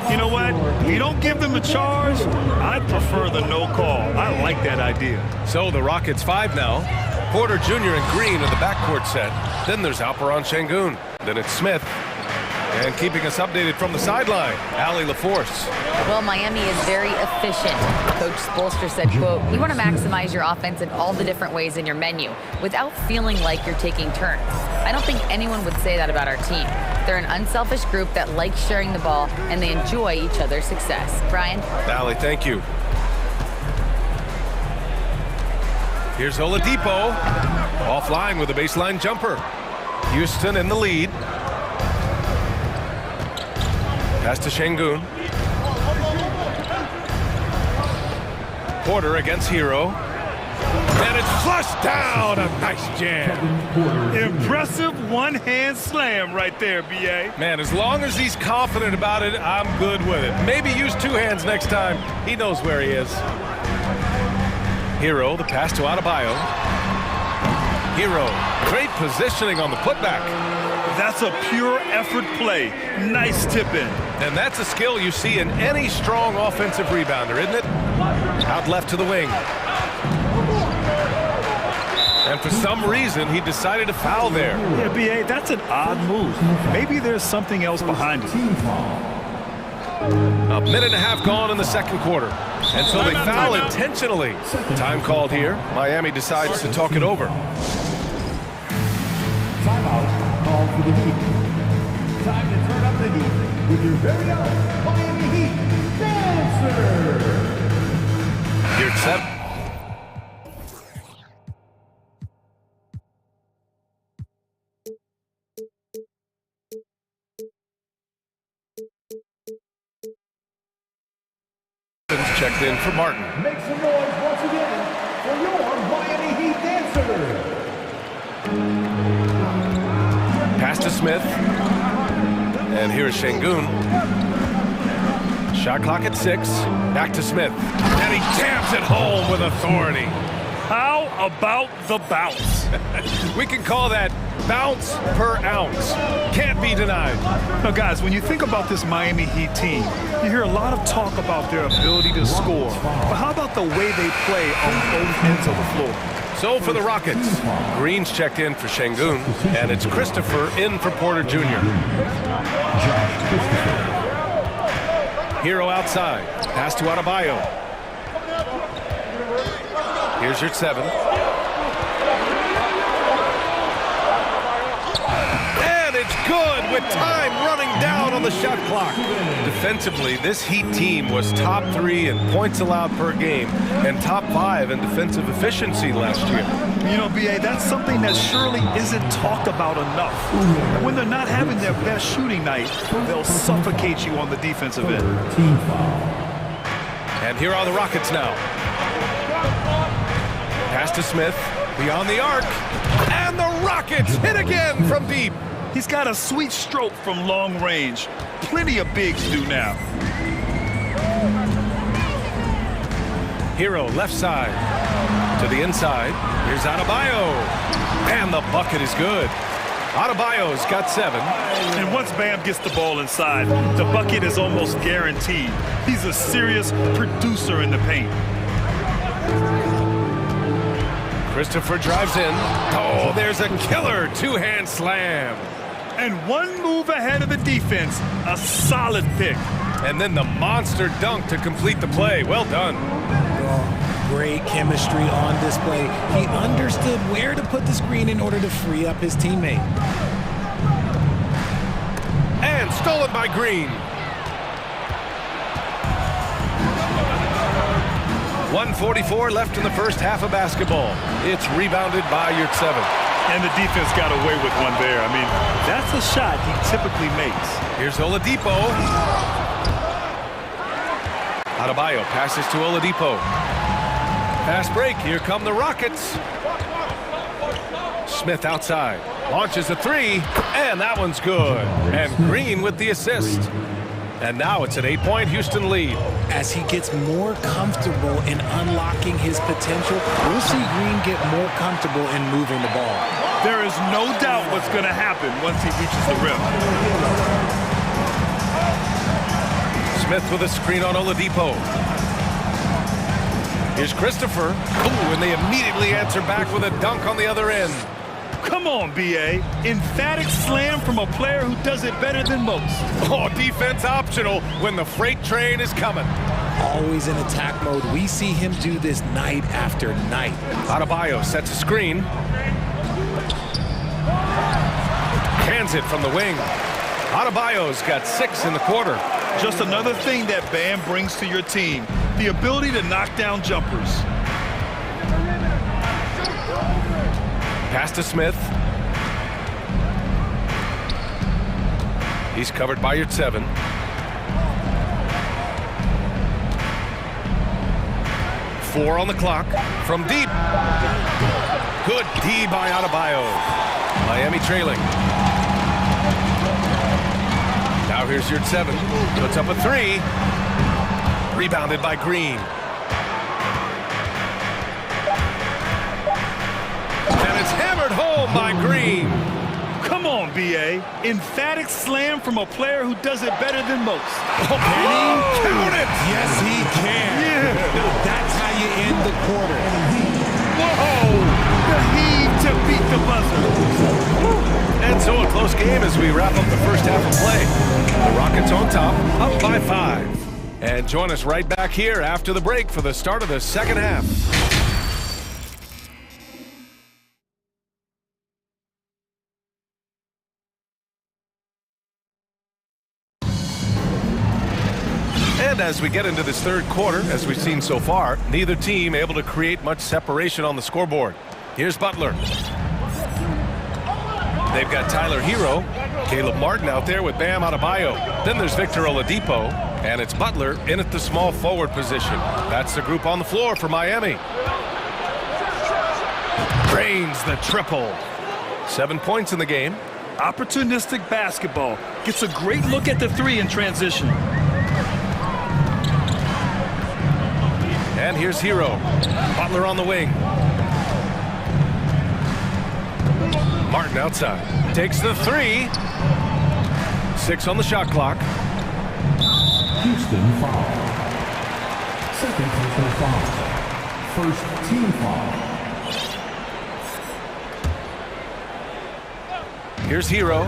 you know what? If you don't give them a charge, I'd prefer the no call. I like that idea. So the Rockets 5 now. Porter Jr. and Green in the backcourt set. Then there's Alperon Şengün. Then it's Smith. And keeping us updated from the sideline, Allie LaForce. Well, Miami is very efficient. Coach Spoelstra said, quote, you want to maximize your offense in all the different ways in your menu without feeling like you're taking turns. I don't think anyone would say that about our team. They're an unselfish group that likes sharing the ball, and they enjoy each other's success. Brian? Allie, thank you. Here's Oladipo. Offline with a baseline jumper. Houston in the lead. Pass to Şengün. Porter against Hero. And it's flushed down. A nice jam. Impressive one-hand slam right there, B.A. Man, as long as he's confident about it, I'm good with it. Maybe use 2 hands next time. He knows where he is. Hero, the pass to Adebayo. Hero, great positioning on the putback. That's a pure effort play. Nice tip-in. And that's a skill you see in any strong offensive rebounder, isn't it? Out left to the wing. And for some reason, he decided to foul there. Yeah, B.A., that's an odd move. Maybe there's something else behind it. A minute and a half gone in the second quarter. And so they foul intentionally. Time called here. Miami decides to talk it over. Timeout called for the Heat. Time to turn up the heat with your very own Miami Heat dancer. Here's 7. Checked in for Martin. Make some noise once again for your Miami Heat dancer. Pass to Smith. And here's Şengün. Shot clock at 6. Back to Smith. And he jams it home with authority. How about the bounce? We can call that bounce per ounce. Can't be denied. Now, guys, when you think about this Miami Heat team, you hear a lot of talk about their ability to score. But how about the way they play on both ends of the floor? So for the Rockets, Green's checked in for Şengün, and it's Christopher in for Porter Jr. Hero outside. Pass to Adebayo. Here's your 7. And it's good with time running down on the shot clock. Defensively, this Heat team was top 3 in points allowed per game and top 5 in defensive efficiency last year. You know, B.A., that's something that surely isn't talked about enough. When they're not having their best shooting night, they'll suffocate you on the defensive end. And here are the Rockets now. Pass to Smith, beyond the arc, and the Rockets hit again from deep. He's got a sweet stroke from long range. Plenty of bigs do now. Hero left side to the inside. Here's Adebayo, and the bucket is good. Adebayo's got 7. And once Bam gets the ball inside, the bucket is almost guaranteed. He's a serious producer in the paint. Christopher drives in. Oh, there's a killer two-hand slam. And one move ahead of the defense, a solid pick. And then the monster dunk to complete the play. Well done. Great chemistry on display. He understood where to put the screen in order to free up his teammate. And stolen by Green. 1:44 left in the first half of basketball. It's rebounded by your 7. And the defense got away with one there. I mean, that's a shot he typically makes. Here's Oladipo. Adebayo passes to Oladipo. Fast break. Here come the Rockets. Smith outside. Launches a 3. And that one's good. And Green with the assist. And now it's an 8-point Houston lead. As he gets more comfortable in unlocking his potential, we'll see Green get more comfortable in moving the ball. There is no doubt what's going to happen once he reaches the rim. Smith with a screen on Oladipo. Here's Christopher. Ooh, and they immediately answer back with a dunk on the other end. Come on, B.A. Emphatic slam from a player who does it better than most. Oh, defense optional when the freight train is coming. Always in attack mode. We see him do this night after night. Adebayo sets a screen. Cans it from the wing. Adebayo's got 6 in the quarter. Just another thing that Bam brings to your team, the ability to knock down jumpers. Pass to Smith. He's covered by your 7. Four on the clock from deep. Good D by Adebayo. Miami trailing. Now here's your 7. Puts up a 3. Rebounded by Green. It's hammered home by Green. Come on, B.A. Emphatic slam from a player who does it better than most. Oh, count it! Yes, he can. Yeah. That's how you end the quarter. Whoa! The heave to beat the buzzer. And so a close game as we wrap up the first half of play. The Rockets on top, up by 5. And join us right back here after the break for the start of the second half. And as we get into this third quarter, as we've seen so far, neither team able to create much separation on the scoreboard. Here's Butler. They've got Tyler Hero, Caleb Martin out there with Bam Adebayo. Then there's Victor Oladipo, and it's Butler in at the small forward position. That's the group on the floor for Miami. Drains the triple. 7 points in the game. Opportunistic basketball. Gets a great look at the three in transition. And here's Hero. Butler on the wing. Martin outside. Takes the three. 6 on the shot clock. Houston foul. Second personal foul. First team foul. Here's Hero.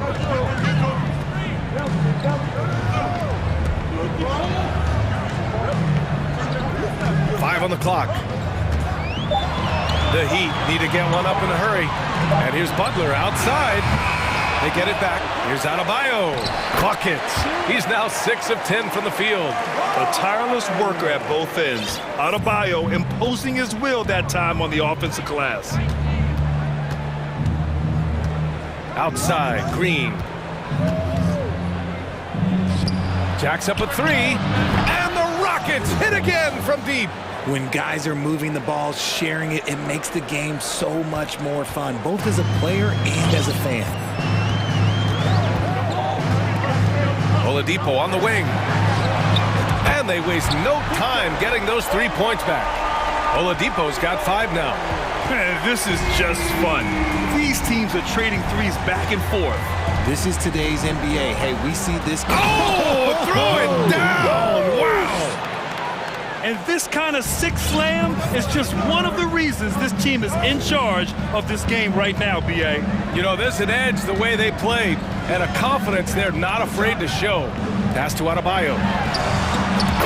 Five on the clock. The Heat need to get one up in a hurry. And here's Butler outside. They get it back. Here's Adebayo. Buckets. He's now 6 of 10 from the field. A tireless worker at both ends. Adebayo imposing his will that time on the offensive glass. Outside, Green. Jacks up a three. And the Rockets hit again from deep. When guys are moving the ball, sharing it, it makes the game so much more fun, both as a player and as a fan. Oladipo on the wing. And they waste no time getting those 3 points back. Oladipo's got 5 now. Man, this is just fun. These teams are trading threes back and forth. This is today's NBA. Hey, we see this. Oh, throw it down. Wow. And this kind of six slam is just one of the reasons this team is in charge of this game right now, B.A. You know, there's an edge the way they played and a confidence they're not afraid to show. Pass to Adebayo.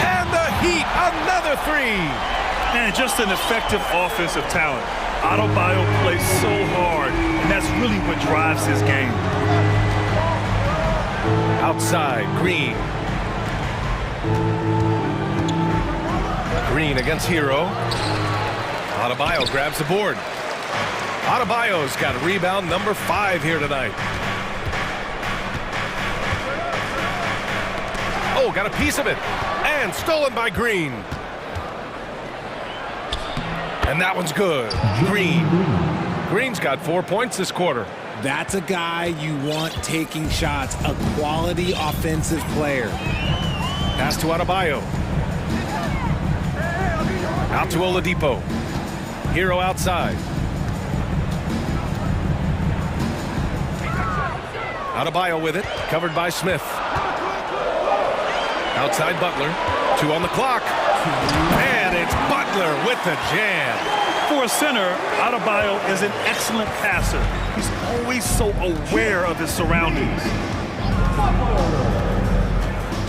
And the Heat, another three. And just an effective offensive talent. Adebayo plays so hard, and that's really what drives his game. Outside, Green. Green against Hero. Adebayo grabs the board. Adebayo's got rebound number 5 here tonight. Oh, got a piece of it. And stolen by Green. And that one's good. Green. Green's got 4 points this quarter. That's a guy you want taking shots, a quality offensive player. Pass to Adebayo. Out to Oladipo. Hero outside. Adebayo with it, covered by Smith. Outside Butler. 2 on the clock. And it's Butler with the jam. For a center, Adebayo is an excellent passer. He's always so aware of his surroundings.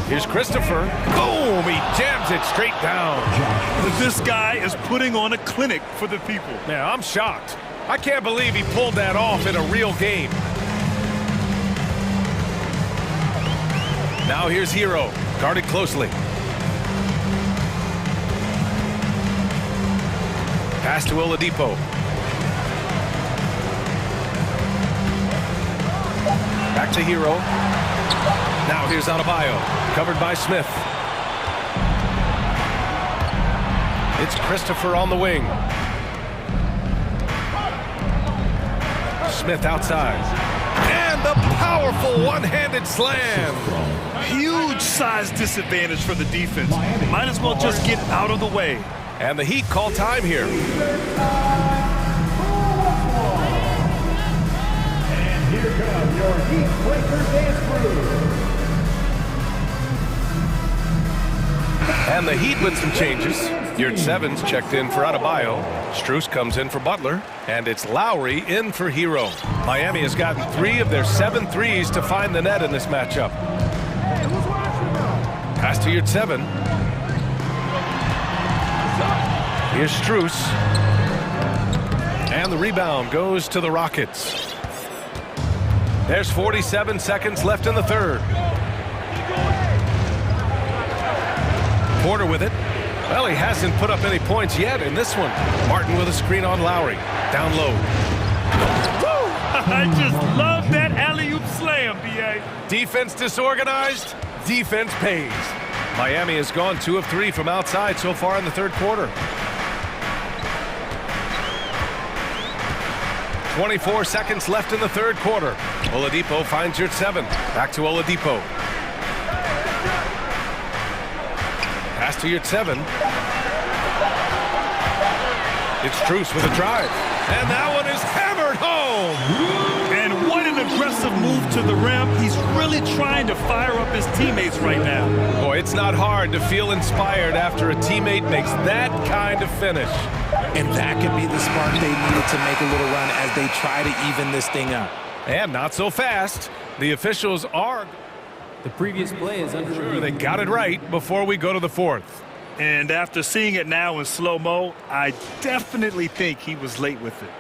Here's Christopher. Boom! He jams it straight down. This guy is putting on a clinic for the people. Yeah, I'm shocked. I can't believe he pulled that off in a real game. Now here's Hero. Guarded closely. Pass to Oladipo. Back to Hero. Now here's Adebayo, covered by Smith. It's Christopher on the wing. Smith outside. And the powerful one-handed slam. Huge size disadvantage for the defense. Might as well just get out of the way. And the Heat call time here. And here come your Heat Breaker dance crew. And the Heat with some changes. Yurt Sevens checked in for Adebayo. Strus comes in for Butler. And it's Lowry in for Hero. Miami has gotten 3 of their 7 threes to find the net in this matchup. Pass to Yurt Seven. Here's Strus. And the rebound goes to the Rockets. There's 47 seconds left in the third. Porter with it. Well, he hasn't put up any points yet in this one. Martin with a screen on Lowry. Down low. Woo! I just love that alley-oop slam, B.A. Defense disorganized. Defense pays. Miami has gone 2 of 3 from outside so far in the third quarter. 24 seconds left in the third quarter. Oladipo finds your 7. Back to Oladipo. Pass to your 7. It's Strus with a drive. And that one is hammered home. And what an aggressive move to the rim. He's really trying to fire up his teammates right now. Boy, it's not hard to feel inspired after a teammate makes that kind of finish. And that could be the spark they needed to make a little run as they try to even this thing up. And not so fast. The officials are... The previous play is under review. They got it right before we go to the fourth. And after seeing it now in slow-mo, I definitely think he was late with it.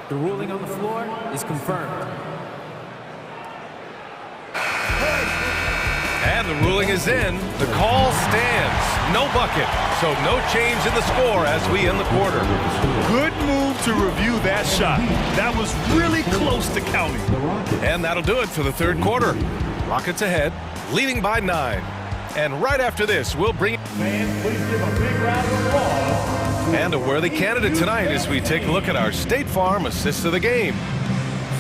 The ruling on the floor is confirmed. And the ruling is in. The call stands. No bucket. So no change in the score as we end the quarter. Good move to review that shot. That was really close to counting. And that'll do it for the third quarter. Rockets ahead, leading by 9. And right after this, we'll bring... Fans, please give a big round of applause. And a worthy candidate tonight as we take a look at our State Farm assist of the game.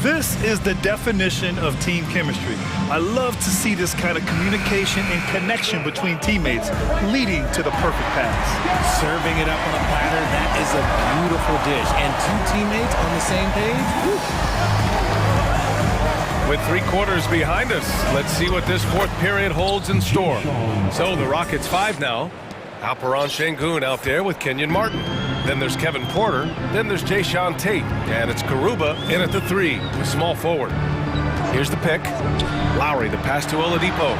This is the definition of team chemistry. I love to see this kind of communication and connection between teammates leading to the perfect pass. Serving it up on a platter, that is a beautiful dish. And 2 teammates on the same page. Woo. With 3 quarters behind us, let's see what this fourth period holds in store. So the Rockets 5 now. Alperon Şengün out there with Kenyon Martin. Then there's Kevin Porter. Then there's Jayshawn Tate. And it's Garuba in at the 3 with small forward. Here's the pick. Lowry, the pass to Oladipo.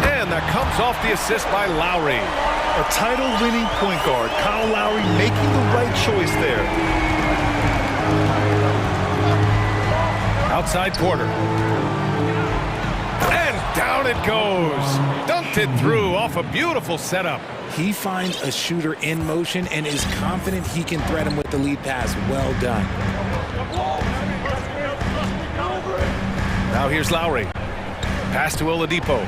And that comes off the assist by Lowry. A title-winning point guard, Kyle Lowry, making the right choice there. Outside Porter. And down it goes. Dunked it through off a beautiful setup. He finds a shooter in motion and is confident he can thread him with the lead pass. Well done. Now here's Lowry. Pass to Oladipo.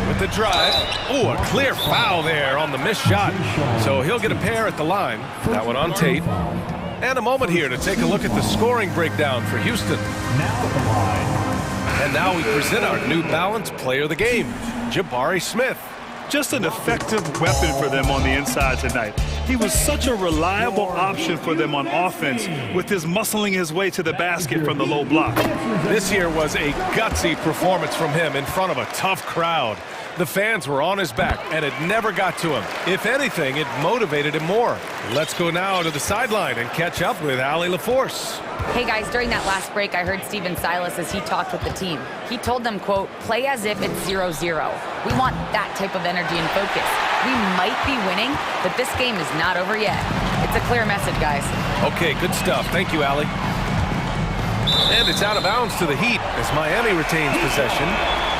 With the drive. Oh, a clear foul there on the missed shot. So he'll get a pair at the line. That one on Tate. And a moment here to take a look at the scoring breakdown for Houston. And now we present our New Balance player of the game, Jabari Smith. Just an effective weapon for them on the inside tonight. He was such a reliable option for them on offense with his muscling his way to the basket from the low block. This here was a gutsy performance from him in front of a tough crowd. The fans were on his back, and it never got to him. If anything, it motivated him more. Let's go now to the sideline and catch up with Allie LaForce. Hey guys, during that last break, I heard Stephen Silas as he talked with the team. He told them, quote, play as if it's 0-0. We want that type of energy and focus. We might be winning, but this game is not over yet. It's a clear message, guys. Okay, good stuff. Thank you, Allie. And it's out of bounds to the Heat as Miami retains possession.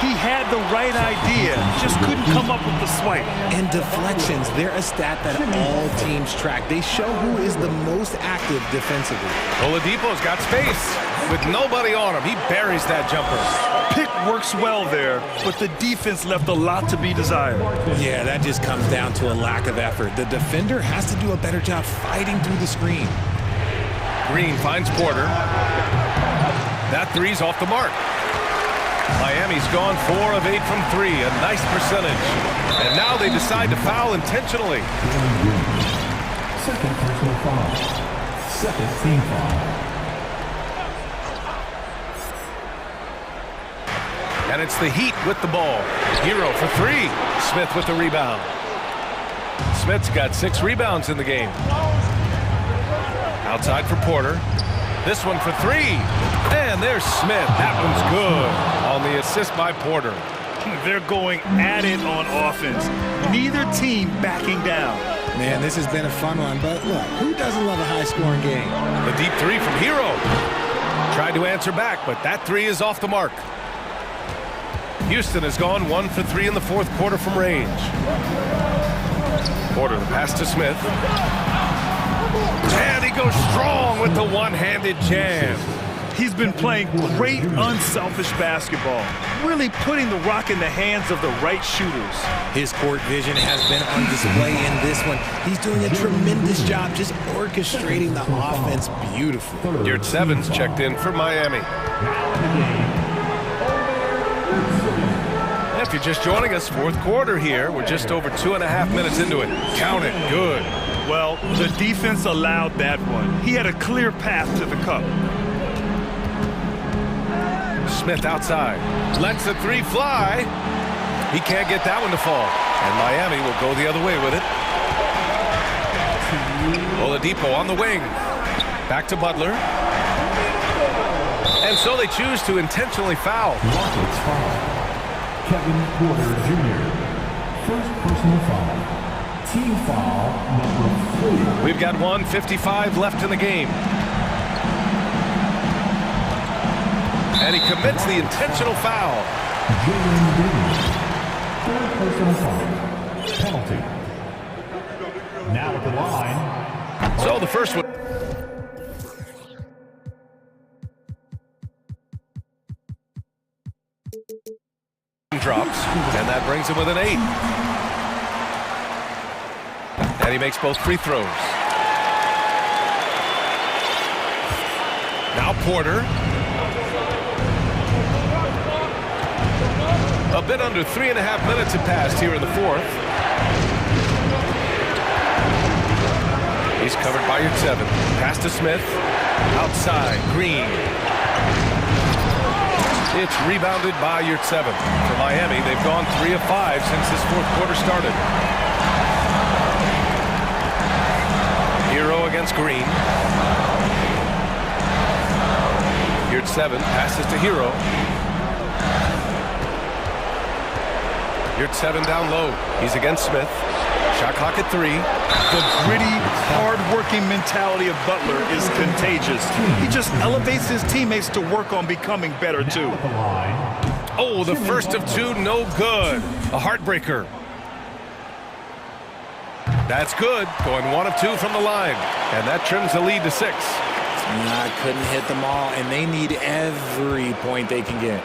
He had the right idea, just couldn't come up with the swipe. And deflections, they're a stat that all teams track. They show who is the most active defensively. Oladipo's got space. With nobody on him, he buries that jumper. Pick works well there, but the defense left a lot to be desired. Yeah, that just comes down to a lack of effort. The defender has to do a better job fighting through the screen. Green finds Porter. That three's off the mark. Miami's gone 4 of 8 from 3, a nice percentage. And now they decide to foul intentionally. Second personal foul. Second team foul. And it's the Heat with the ball. Hero for 3. Smith with the rebound. Smith's got 6 rebounds in the game. Outside for Porter. This one for three. And there's Smith. That one's good on the assist by Porter. They're going at it on offense. Neither team backing down. Man, this has been a fun one, but look, who doesn't love a high-scoring game? The deep three from Hero. Tried to answer back, but that three is off the mark. Houston has gone 1 for 3 in the fourth quarter from range. Porter, the pass to Smith. And he goes strong with the one-handed jam. He's been playing great, unselfish basketball, really putting the rock in the hands of the right shooters. His court vision has been on display in this one. He's doing a tremendous job just orchestrating the offense beautifully. Yurt Sevens checked in for Miami. If you're just joining us, fourth quarter here. We're just over 2.5 minutes into it. Count it. Good. Well, the defense allowed that one. He had a clear path to the cup. Smith outside. Lets the three fly. He can't get that one to fall. And Miami will go the other way with it. Oladipo on the wing. Back to Butler. And so they choose to intentionally foul. Rockets foul. Kevin Porter Jr. First personal foul. Team foul number 4. We've got 1:55 left in the game. And he commits the intentional foul. Jalen Green. Third personal foul. Penalty. Now at the line. So the first one. Drops, and that brings him with an 8. And he makes both free throws. Now Porter. A bit under 3.5 minutes have passed here in the fourth. He's covered by Yurt Seven. Pass to Smith. Outside, Green. It's rebounded by Yurt Seven. For Miami, they've gone 3 of 5 since this fourth quarter started. Hero against Green. Yurt Seven passes to Hero. Yurt Seven down low. He's against Smith. Shot clock at 3. The gritty, hard-working mentality of Butler is contagious. He just elevates his teammates to work on becoming better, too. Oh, the first of 2, no good. A heartbreaker. That's good. Going 1 of 2 from the line. And that trims the lead to 6. Nah, couldn't hit them all, and they need every point they can get.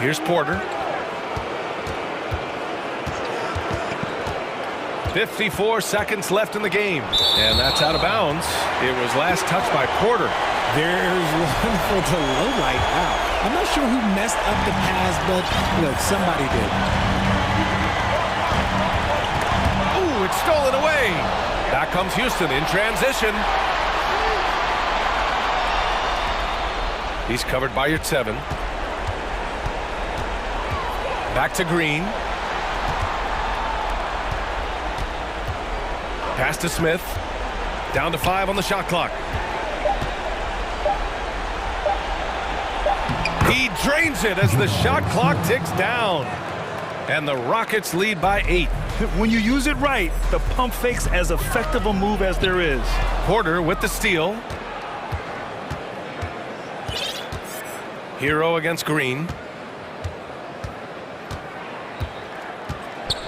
Here's Porter. 54 seconds left in the game. And that's out of bounds. It was last touched by Porter. There's one for the low light out. I'm not sure who messed up the pass, but look, somebody did. Ooh, it's stolen away. Back comes Houston in transition. He's covered by Yurt Seven. Back to Green. Pass to Smith. Down to 5 on the shot clock. He drains it as the shot clock ticks down. And the Rockets lead by 8. When you use it right, the pump fake's as effective a move as there is. Porter with the steal. Hero against Green.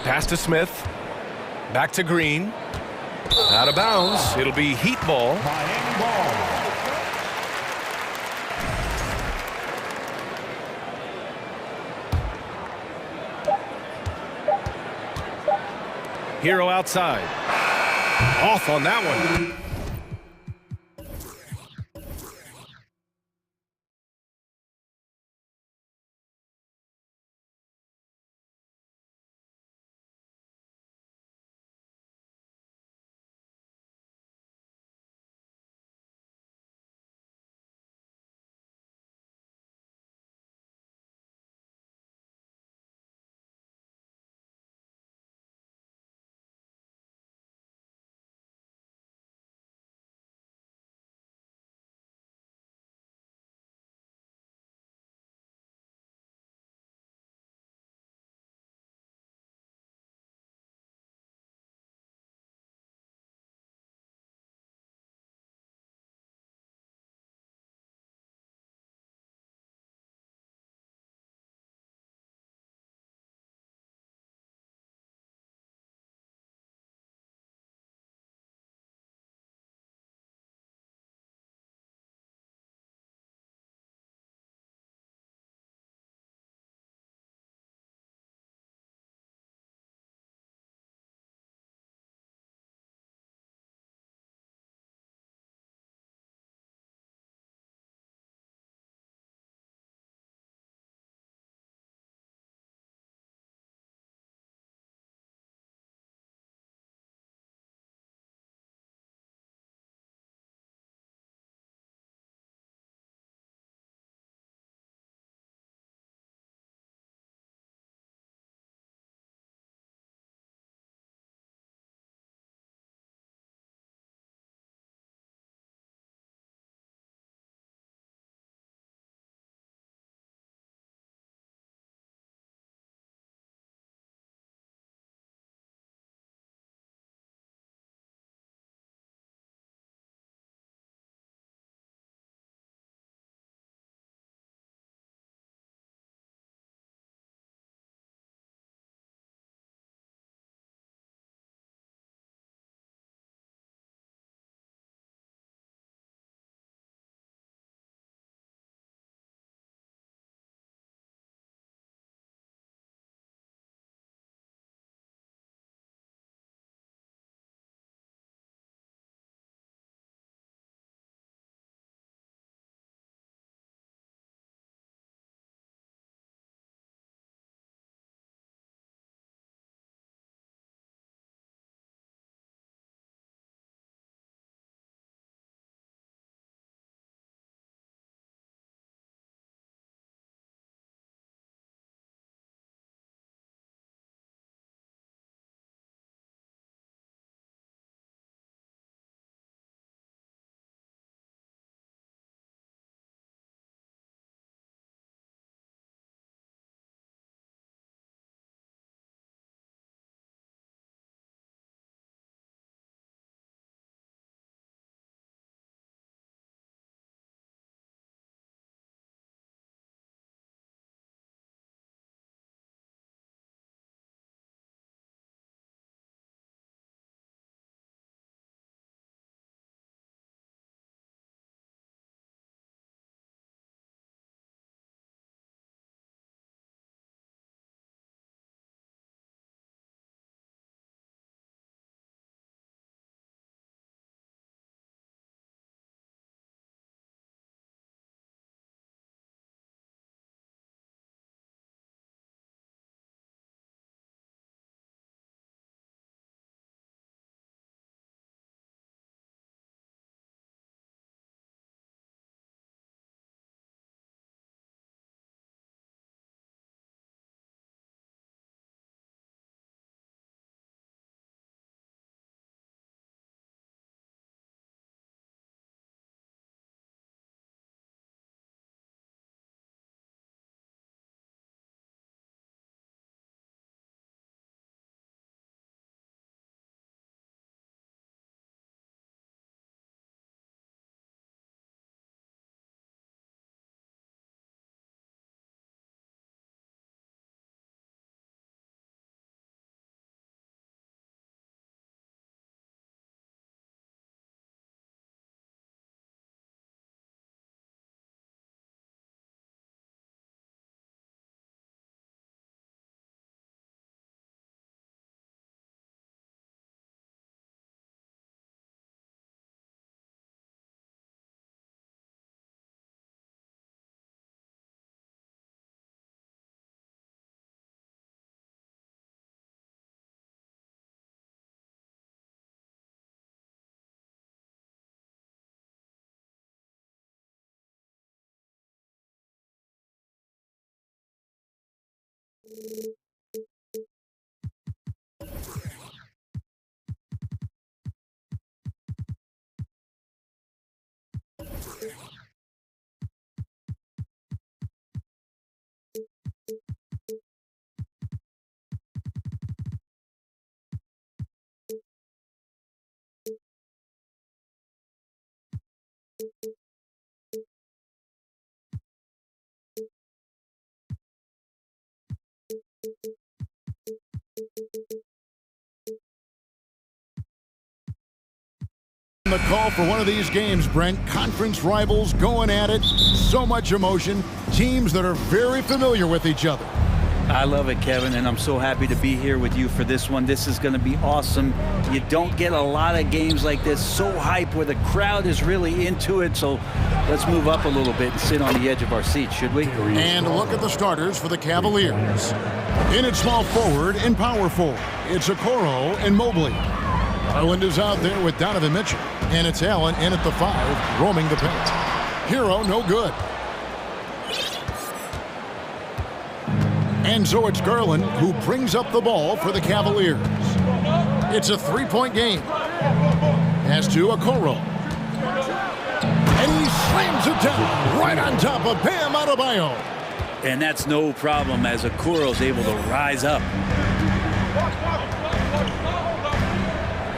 Pass to Smith. Back to Green. Out of bounds. It'll be Heat ball. Miami ball. Hero outside. Off on that one. The call for one of these games, Brent. Conference rivals going at it. So much emotion. Teams that are very familiar with each other. I love it, Kevin, and I'm so happy to be here with you for this one. This is going to be awesome. You don't get a lot of games like this, so hype, where the crowd is really into it. So let's move up a little bit and sit on the edge of our seats, should we? And look at the starters for the Cavaliers. In at small forward and power forward, it's Okoro and Mobley. Garland is out there with Donovan Mitchell. And it's Allen in at the 5, roaming the paint. Hero, no good. And so it's Garland who brings up the ball for the Cavaliers. It's a 3-point game. Pass to Okoro. And he slams it down right on top of Bam Adebayo. And that's no problem as Okoro's able to rise up.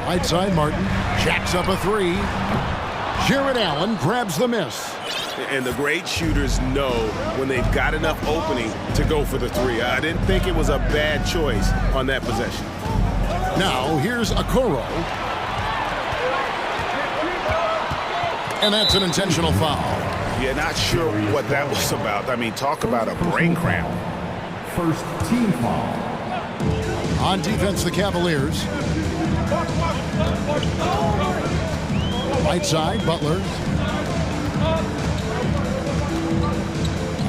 Right side, Martin jacks up a 3. Jared Allen grabs the miss. And the great shooters know when they've got enough opening to go for the 3. I didn't think it was a bad choice on that possession. Now, here's Okoro. And that's an intentional foul. Yeah, not sure what that was about. I mean, talk about a brain cramp. First team foul. On defense, the Cavaliers. Right side, Butler.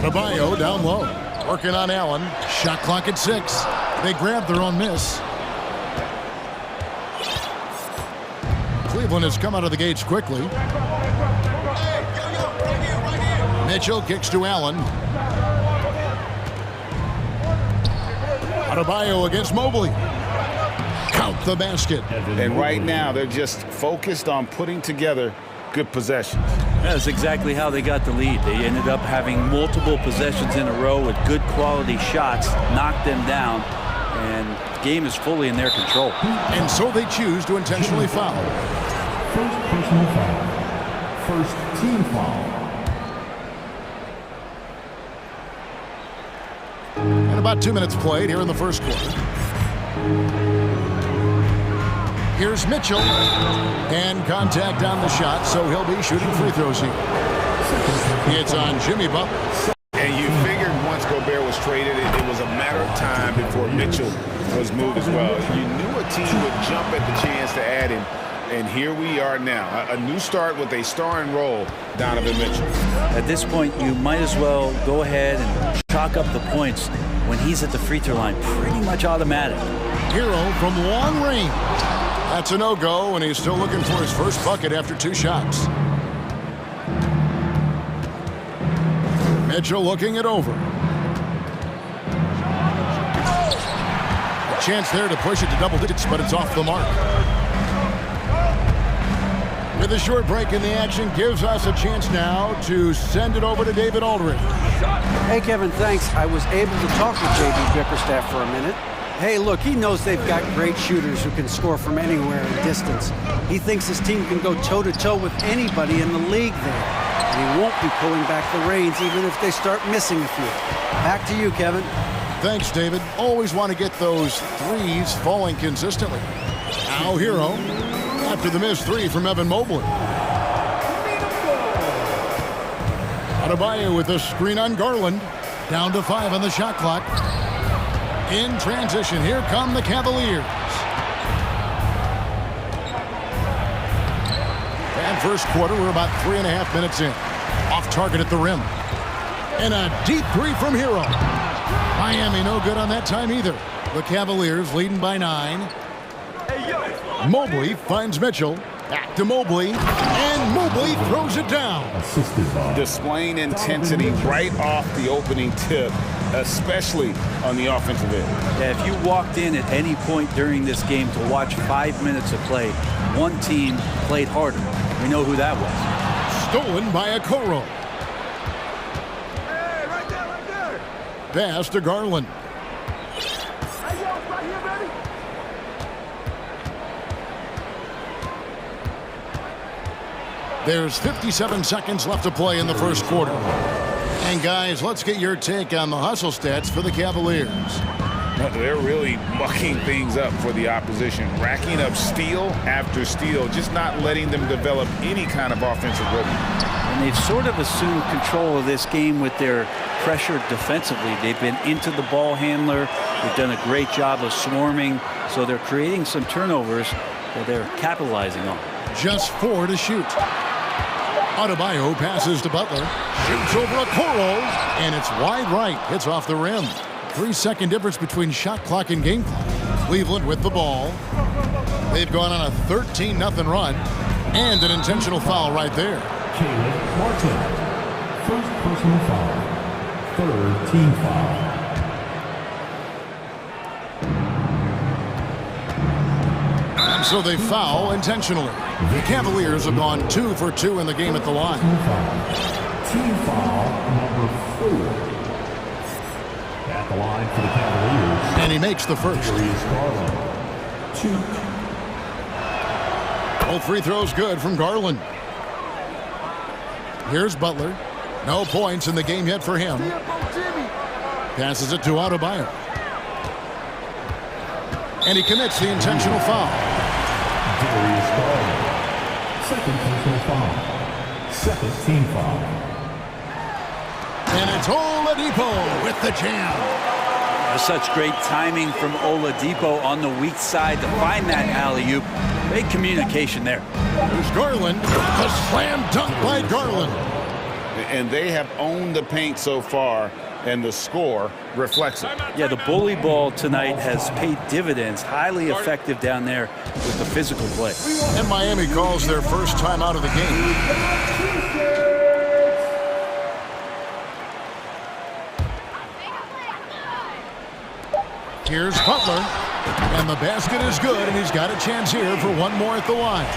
Adebayo down low. Working on Allen. Shot clock at 6. They grab their own miss. Cleveland has come out of the gates quickly. Mitchell kicks to Allen. Adebayo against Mobley. Count the basket. And right now, they're just focused on putting together good possessions. That's exactly how they got the lead. They ended up having multiple possessions in a row with good quality shots, knocked them down, and the game is fully in their control. And so they choose to intentionally foul. First personal foul. First team foul. And about 2 minutes played here in the first quarter. Here's Mitchell. And contact on the shot, so he'll be shooting free throws here. It's on Jimmy Butler. And you figured once Gobert was traded, it was a matter of time before Mitchell was moved as well. You knew a team would jump at the chance to add him. And here we are now. A new start with a starring role, Donovan Mitchell. At this point, you might as well go ahead and chalk up the points when he's at the free throw line. Pretty much automatic. Hero from long range. That's a no-go, and he's still looking for his first bucket after 2 shots. Mitchell looking it over. A chance there to push it to double digits, but it's off the mark. With a short break in the action, gives us a chance now to send it over to David Aldridge. Hey, Kevin, thanks. I was able to talk with J.B. Bickerstaff for a minute. Hey, look, he knows they've got great shooters who can score from anywhere in distance. He thinks his team can go toe-to-toe with anybody in the league there. And he won't be pulling back the reins even if they start missing a few. Back to you, Kevin. Thanks, David. Always want to get those threes falling consistently. Now Hero after the missed 3 from Evan Mobley. Adebayo with the screen on Garland. Down to 5 on the shot clock. In transition, here come the Cavaliers. And first quarter, we're about 3.5 minutes in. Off target at the rim. And a deep 3 from Hero. Miami no good on that time either. The Cavaliers leading by 9. Mobley finds Mitchell. Back to Mobley. And Mobley throws it down. Displaying intensity right off the opening tip. especially on the offensive end. Yeah, if you walked in at any point during this game to watch 5 minutes of play, one team played harder. We know who that was. Stolen by a Okoro. Hey, right there. Pass to Garland. Hey, yo, right here, baby. There's 57 seconds left to play in the first quarter. And guys, let's get your take on the hustle stats for the Cavaliers. They're really mucking things up for the opposition, racking up steal after steal, just not letting them develop any kind of offensive rhythm. And they've sort of assumed control of this game with their pressure defensively. They've been into the ball handler. They've done a great job of swarming. So they're creating some turnovers that they're capitalizing on. Just 4 to shoot. Adebayo passes to Butler. Shoots over Okoro, and it's wide right. Hits off the rim. 3-second difference between shot clock and game clock. Cleveland with the ball. They've gone on a 13-0 run, and an intentional foul right there. Martin. First personal foul. Third team foul. So they foul intentionally. The Cavaliers have gone 2 for 2 in the game at the line. Team foul number 4. At the line for the Cavaliers. And he makes the first. Garland. 2. Both free throws good from Garland. Here's Butler. No points in the game yet for him. Passes it to Adebayo. And he commits the intentional foul. Darius Garland. Second personal foul. Second team foul. And it's Oladipo with the jam. Such great timing from Oladipo on the weak side to find that alley-oop. Great communication there. There's Garland. A slam dunk by Garland. And they have owned the paint so far, and the score reflects it. Yeah, the bully ball tonight has paid dividends. Highly effective down there with the physical play. And Miami calls their first time out of the game. Here's Butler, and the basket is good, and he's got a chance here for one more at the line.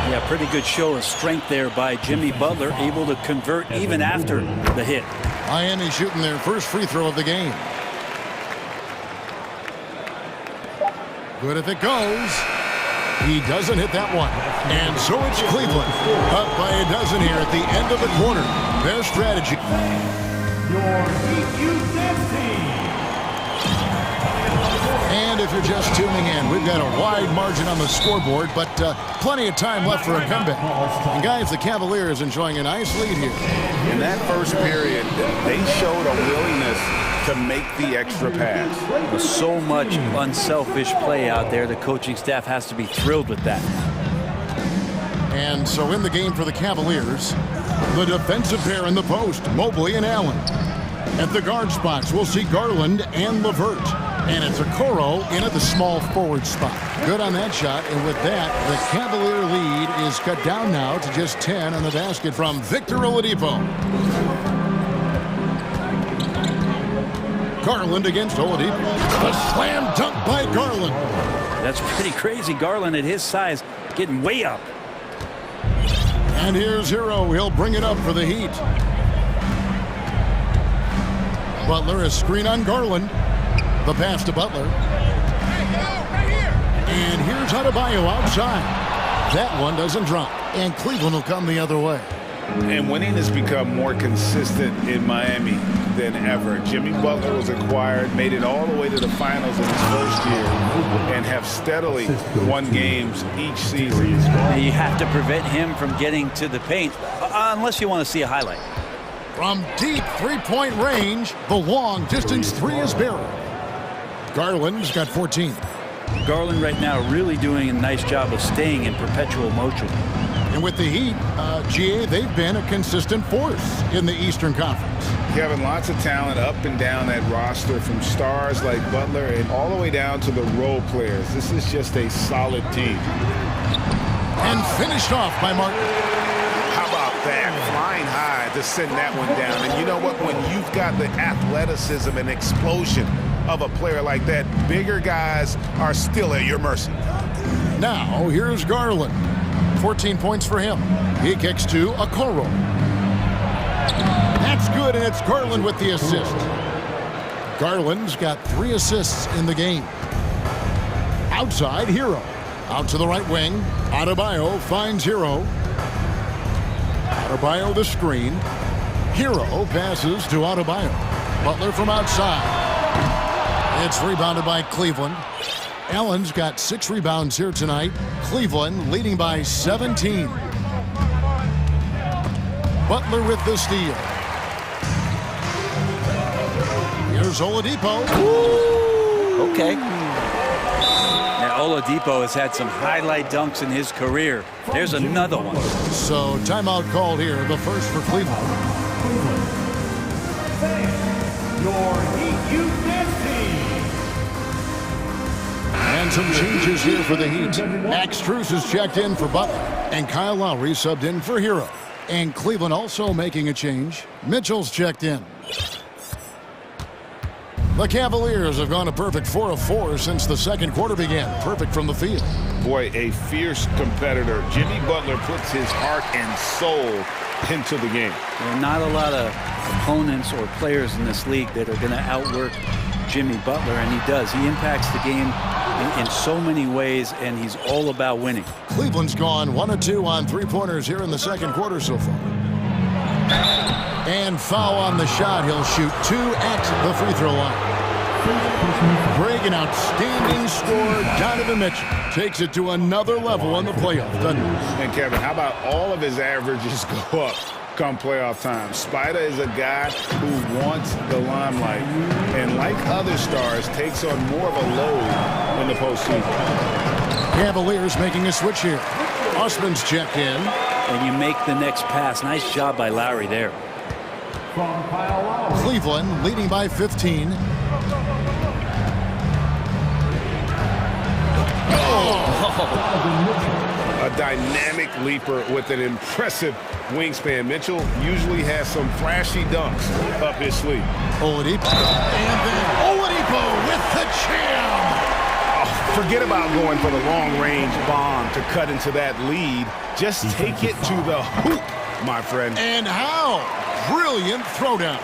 Yeah, pretty good show of strength there by Jimmy Butler, able to convert even after the hit. Miami shooting their first free throw of the game. Good if it goes. He doesn't hit that one. And so it's Cleveland, up by a dozen here at the end of the quarter. Their strategy. Your EQ dance team. And if you're just tuning in, we've got a wide margin on the scoreboard, but plenty of time left for a comeback. And guys, the Cavaliers enjoying a nice lead here. In that first period, they showed a willingness to make the extra pass. With so much unselfish play out there, the coaching staff has to be thrilled with that. And so in the game for the Cavaliers, the defensive pair in the post, Mobley and Allen. At the guard spots, we'll see Garland and LeVert. And it's Okoro in at the small forward spot. Good on that shot, and with that, the Cavalier lead is cut down now to just 10 on the basket from Victor Oladipo. Garland against Oladipo. A slam dunk by Garland. That's pretty crazy. Garland at his size getting way up. And here's Hero. He'll bring it up for the Heat. Butler, a screen on Garland. The pass to Butler. And here's Adebayo outside. That one doesn't drop. And Cleveland will come the other way. And winning has become more consistent in Miami than ever. Jimmy Butler was acquired, made it all the way to the finals in his first year, and have steadily won games each season. You have to prevent him from getting to the paint, unless you want to see a highlight. From deep three-point range, the long-distance three is buried. Garland's got 14. Garland right now really doing a nice job of staying in perpetual motion. And with the Heat, GA, they've been a consistent force in the Eastern Conference. Kevin, lots of talent up and down that roster, from stars like Butler and all the way down to the role players. This is just a solid team. And finished off by Martin. How about that? Flying high. The to send that one down. And you know what? When you've got the athleticism and explosion of a player like that, bigger guys are still at your mercy. Now, here's Garland. 14 points for him. He kicks to Okoro. That's good, and it's Garland with the assist. Garland's got 3 assists in the game. Outside, Hero. Out to the right wing. Adebayo finds Hero. Adebayo the screen. Hero passes to Adebayo. Butler from outside. It's rebounded by Cleveland. Allen's got 6 rebounds here tonight. Cleveland leading by 17. Butler with the steal. Here's Oladipo. Ooh, okay. Now Oladipo has had some highlight dunks in his career. There's another one. So timeout called here, the first for Cleveland. Your Heat Youth Dance Team. And some changes here for the Heat. Max Strus is checked in for Butler, and Kyle Lowry subbed in for Hero. And Cleveland also making a change. Mitchell's checked in. The Cavaliers have gone a perfect 4 of 4 since the second quarter began. Perfect from the field. Boy, a fierce competitor. Jimmy Butler puts his heart and soul into the game. There are not a lot of opponents or players in this league that are going to outwork Jimmy Butler, and he does. He impacts the game in so many ways, and he's all about winning. Cleveland's gone 1 of 2 on 3-pointers here in the second quarter so far. And foul on the shot. He'll shoot 2 at the free throw line. Greg, an outstanding scorer. Donovan Mitchell takes it to another level in the playoff, doesn't he? And Kevin, how about all of his averages go up come playoff time? Spider is a guy who wants the limelight, and like other stars, takes on more of a load in the postseason. Cavaliers making a switch here. Osman's checked in. And you make the next pass. Nice job by Lowry there. Cleveland leading by 15. A dynamic leaper with an impressive wingspan. Mitchell usually has some flashy dunks up his sleeve. Oladipo. And then Oladipo with the jam. Oh, forget about going for the long-range bomb to cut into that lead. Just take it to the hoop, my friend. And how? Brilliant throwdown.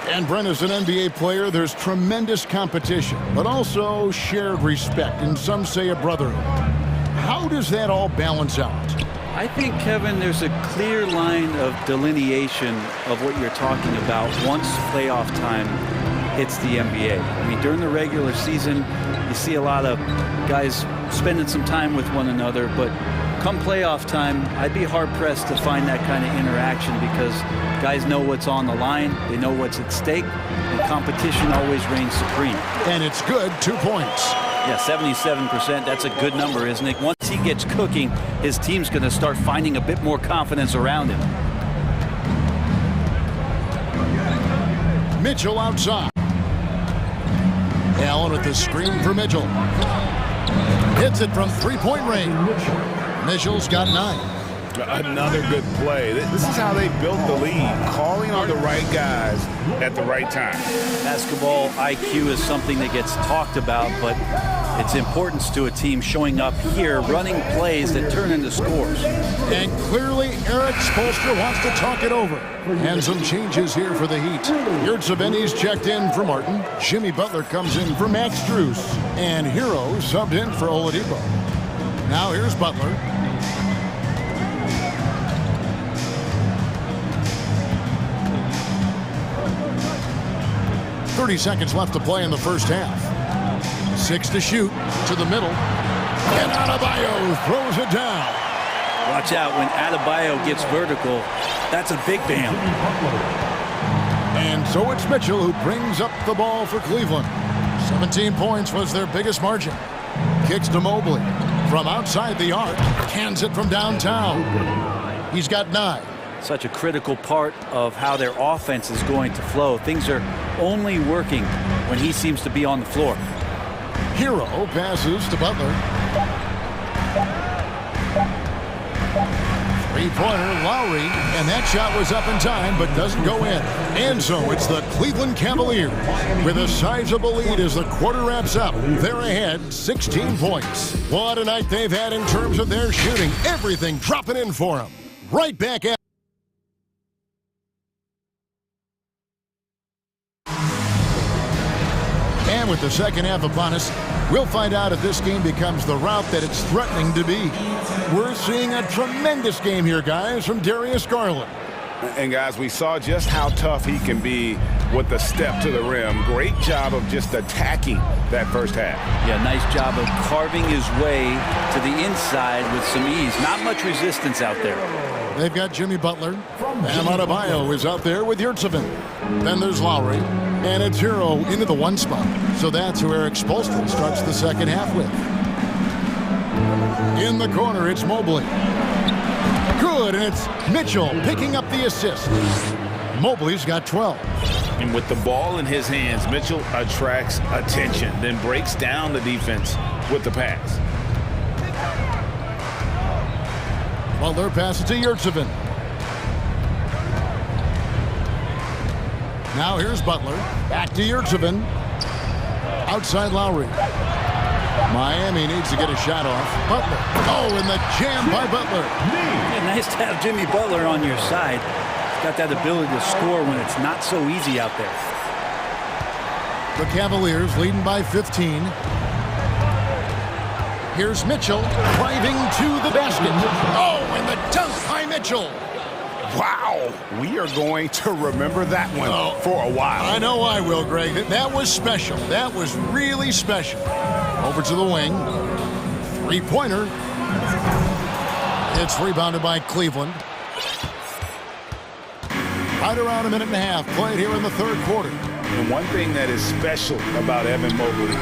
And Brent, as an NBA player, there's tremendous competition, but also shared respect, and some say a brotherhood. How does that all balance out? I think, Kevin, there's a clear line of delineation of what you're talking about once playoff time hits the NBA. I mean, during the regular season, you see a lot of guys spending some time with one another, but come playoff time, I'd be hard-pressed to find that kind of interaction because guys know what's on the line, they know what's at stake, and competition always reigns supreme. And it's good, 2 points. Yeah, 77%, that's a good number, isn't it? Once he gets cooking, his team's going to start finding a bit more confidence around him. Mitchell outside. Allen with the screen for Mitchell. Hits it from 3-point range. Mitchell's got 9. Another good play. This is how they built the lead, calling on the right guys at the right time. Basketball IQ is something that gets talked about, but its importance to a team showing up here, running plays that turn into scores. And clearly Eric Spoelstra wants to talk it over. And some changes here for the Heat. Yurtseven's checked in for Martin. Jimmy Butler comes in for Max Strus. And Hero subbed in for Oladipo. Now here's Butler. 30 seconds left to play in the first half. 6 to shoot, to the middle. And Adebayo throws it down. Watch out, when Adebayo gets vertical, that's a big bam. And so it's Mitchell who brings up the ball for Cleveland. 17 points was their biggest margin. Kicks to Mobley. From outside the arc, cans it from downtown. He's got 9. Such a critical part of how their offense is going to flow. Things are only working when he seems to be on the floor. Hero passes to Butler. Three-pointer, Lowry, and that shot was up in time, but doesn't go in. And so it's the Cleveland Cavaliers with a sizable lead as the quarter wraps up. They're ahead 16 points. What a night they've had in terms of their shooting. Everything dropping in for them. Right back at And with the second half upon us, we'll find out if this game becomes the route that it's threatening to be. We're seeing a tremendous game here, guys, from Darius Garland. And guys, we saw just how tough he can be with the step to the rim. Great job of just attacking that first half. Yeah, nice job of carving his way to the inside with some ease. Not much resistance out there. They've got Jimmy Butler. Bam Adebayo is out there with Yurtsevin. Then there's Lowry. And it's Hero into the one spot. So that's who Eric Spoelstra starts the second half with. In the corner, it's Mobley. Good, and it's Mitchell picking up the assist. Mobley's got 12. And with the ball in his hands, Mitchell attracts attention, then breaks down the defense with the pass. Butler passes to Yurtsevin. Now here's Butler. Back to Yurtsevin. Outside Lowry. Miami needs to get a shot off. Butler. Oh, and the jam by Butler. Yeah, nice to have Jimmy Butler on your side. He's got that ability to score when it's not so easy out there. The Cavaliers leading by 15. Here's Mitchell driving to the basket. Oh, and the dunk by Mitchell. Wow, we are going to remember that one for a while. I know I will, Greg. That was special. That was really special. Over to the wing. Three-pointer. It's rebounded by Cleveland. Right around a minute and a half played here in the third quarter. And one thing that is special about Evan Mobley,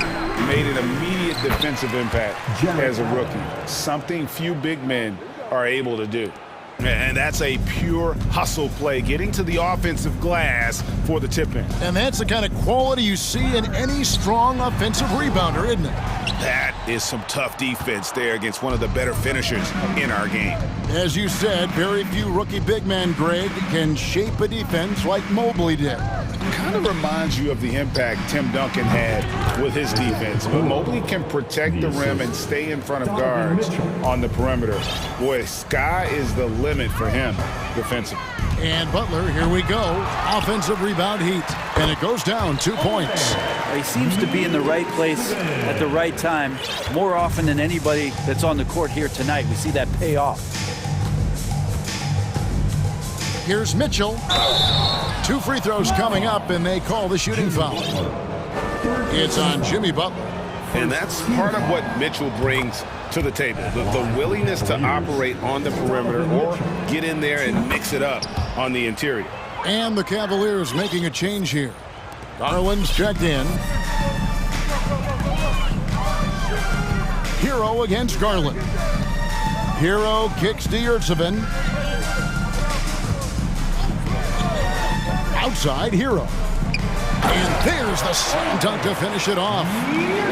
made an immediate defensive impact as a rookie. Something few big men are able to do. And that's a pure hustle play, getting to the offensive glass for the tip-in. And that's the kind of quality you see in any strong offensive rebounder, isn't it? That is some tough defense there against one of the better finishers in our game. As you said, very few rookie big men, Greg, can shape a defense like Mobley did. Kind of reminds you of the impact Tim Duncan had with his defense. But Mobley can protect the rim and stay in front of guards on the perimeter. Boy, sky is the limit for him defensively. And Butler, here we go. Offensive rebound heat. And it goes down 2 points. He seems to be in the right place at the right time more often than anybody that's on the court here tonight. We see that pay off. Here's Mitchell. 2 free throws coming up, and they call the shooting foul. It's on Jimmy Butler. And that's part of what Mitchell brings to the table, the willingness to operate on the perimeter or get in there and mix it up on the interior. And the Cavaliers making a change here. Garland's checked in. Hero against Garland. Hero kicks to Yurtsevin. Outside Hero. And there's the slam dunk to finish it off.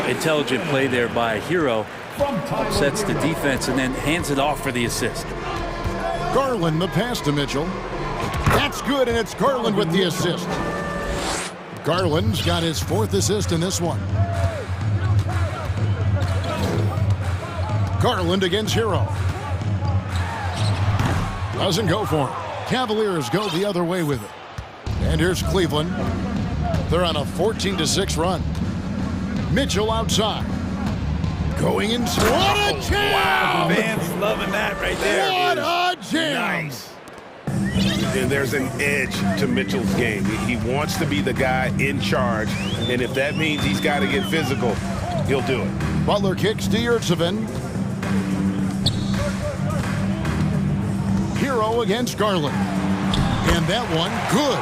Intelligent play there by Hero. Sets the defense and then hands it off for the assist. Garland the pass to Mitchell. That's good, and it's Garland with the assist. Garland's got his 4th assist in this one. Garland against Hero. Doesn't go for him. Cavaliers go the other way with it. And here's Cleveland. They're on a 14-6 run. Mitchell outside. Going in. What a jam! Wow, fans loving that right there. What a jam! Nice. And there's an edge to Mitchell's game. He wants to be the guy in charge, and if that means he's got to get physical, he'll do it. Butler kicks to Yurtsevin. Hero against Garland. And that one, good.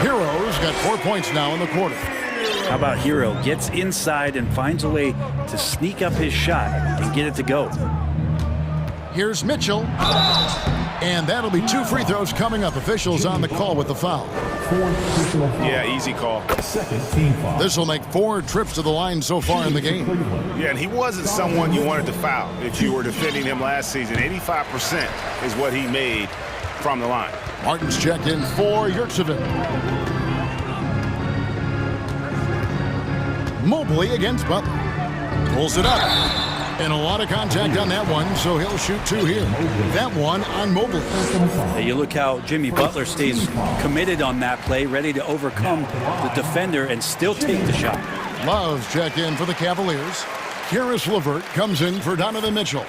Hero's got 4 points now in the quarter. How about Hero? Gets inside and finds a way to sneak up his shot and get it to go. Here's Mitchell. And that'll be 2 free throws coming up. Officials on the call with the foul. Yeah, easy call. This will make 4 trips to the line so far in the game. Yeah, and he wasn't someone you wanted to foul if you were defending him last season. 85% is what he made from the line. Martin's checked in for Yurtsevin. Mobley against Butler. Pulls it up. And a lot of contact on that one, so he'll shoot 2 here. That one on Mobley. Hey, you look how Jimmy Butler stays committed on that play, ready to overcome the defender and still take the shot. Love's checked in for the Cavaliers. Karis LeVert comes in for Donovan Mitchell.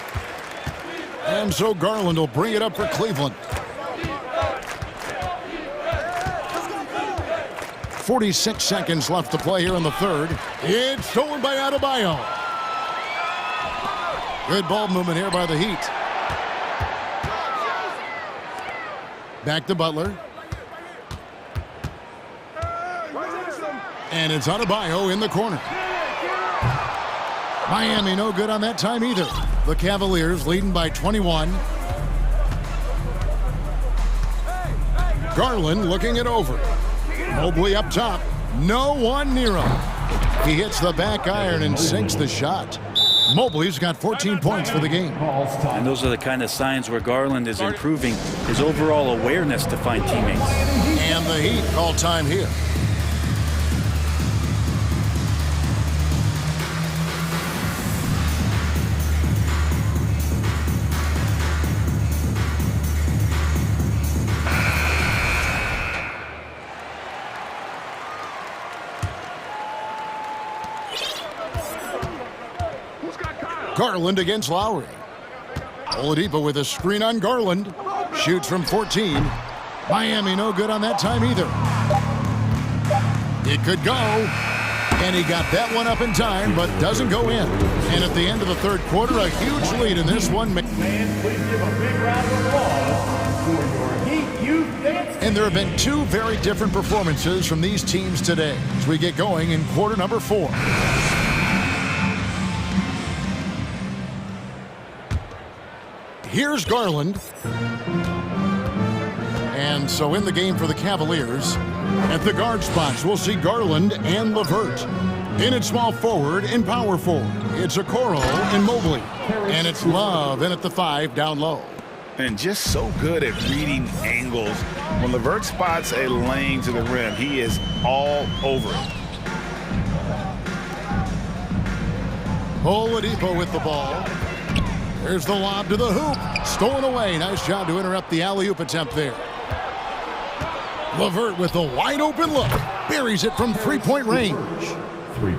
And so Garland will bring it up for Cleveland. 46 seconds left to play here in the third. It's stolen by Adebayo. Good ball movement here by the Heat. Back to Butler. And it's Adebayo in the corner. Miami no good on that time either. The Cavaliers leading by 21. Garland looking it over. Mobley up top. No one near him. He hits the back iron and sinks the shot. Mobley's got 14 points for the game. And those are the kind of signs where Garland is improving his overall awareness to find teammates. And the Heat call time here. Garland against Lowry. Oladipo with a screen on Garland. Shoots from 14. Miami no good on that time either. It could go. And he got that one up in time, but doesn't go in. And at the end of the third quarter, a huge lead in this one. Please give a big round of applause for your Heat Youth Dance. And there have been 2 very different performances from these teams today as we get going in quarter number 4. Here's Garland. And so in the game for the Cavaliers, at the guard spots, we'll see Garland and LeVert. In at small forward and power forward, it's Okoro and Mobley. And it's Love in at the 5 down low. And just so good at reading angles. When LeVert spots a lane to the rim, he is all over it. Oladipo with the ball. There's the lob to the hoop. Stolen away. Nice job to interrupt the alley-oop attempt there. LeVert with a wide-open look. Buries it from three-point range.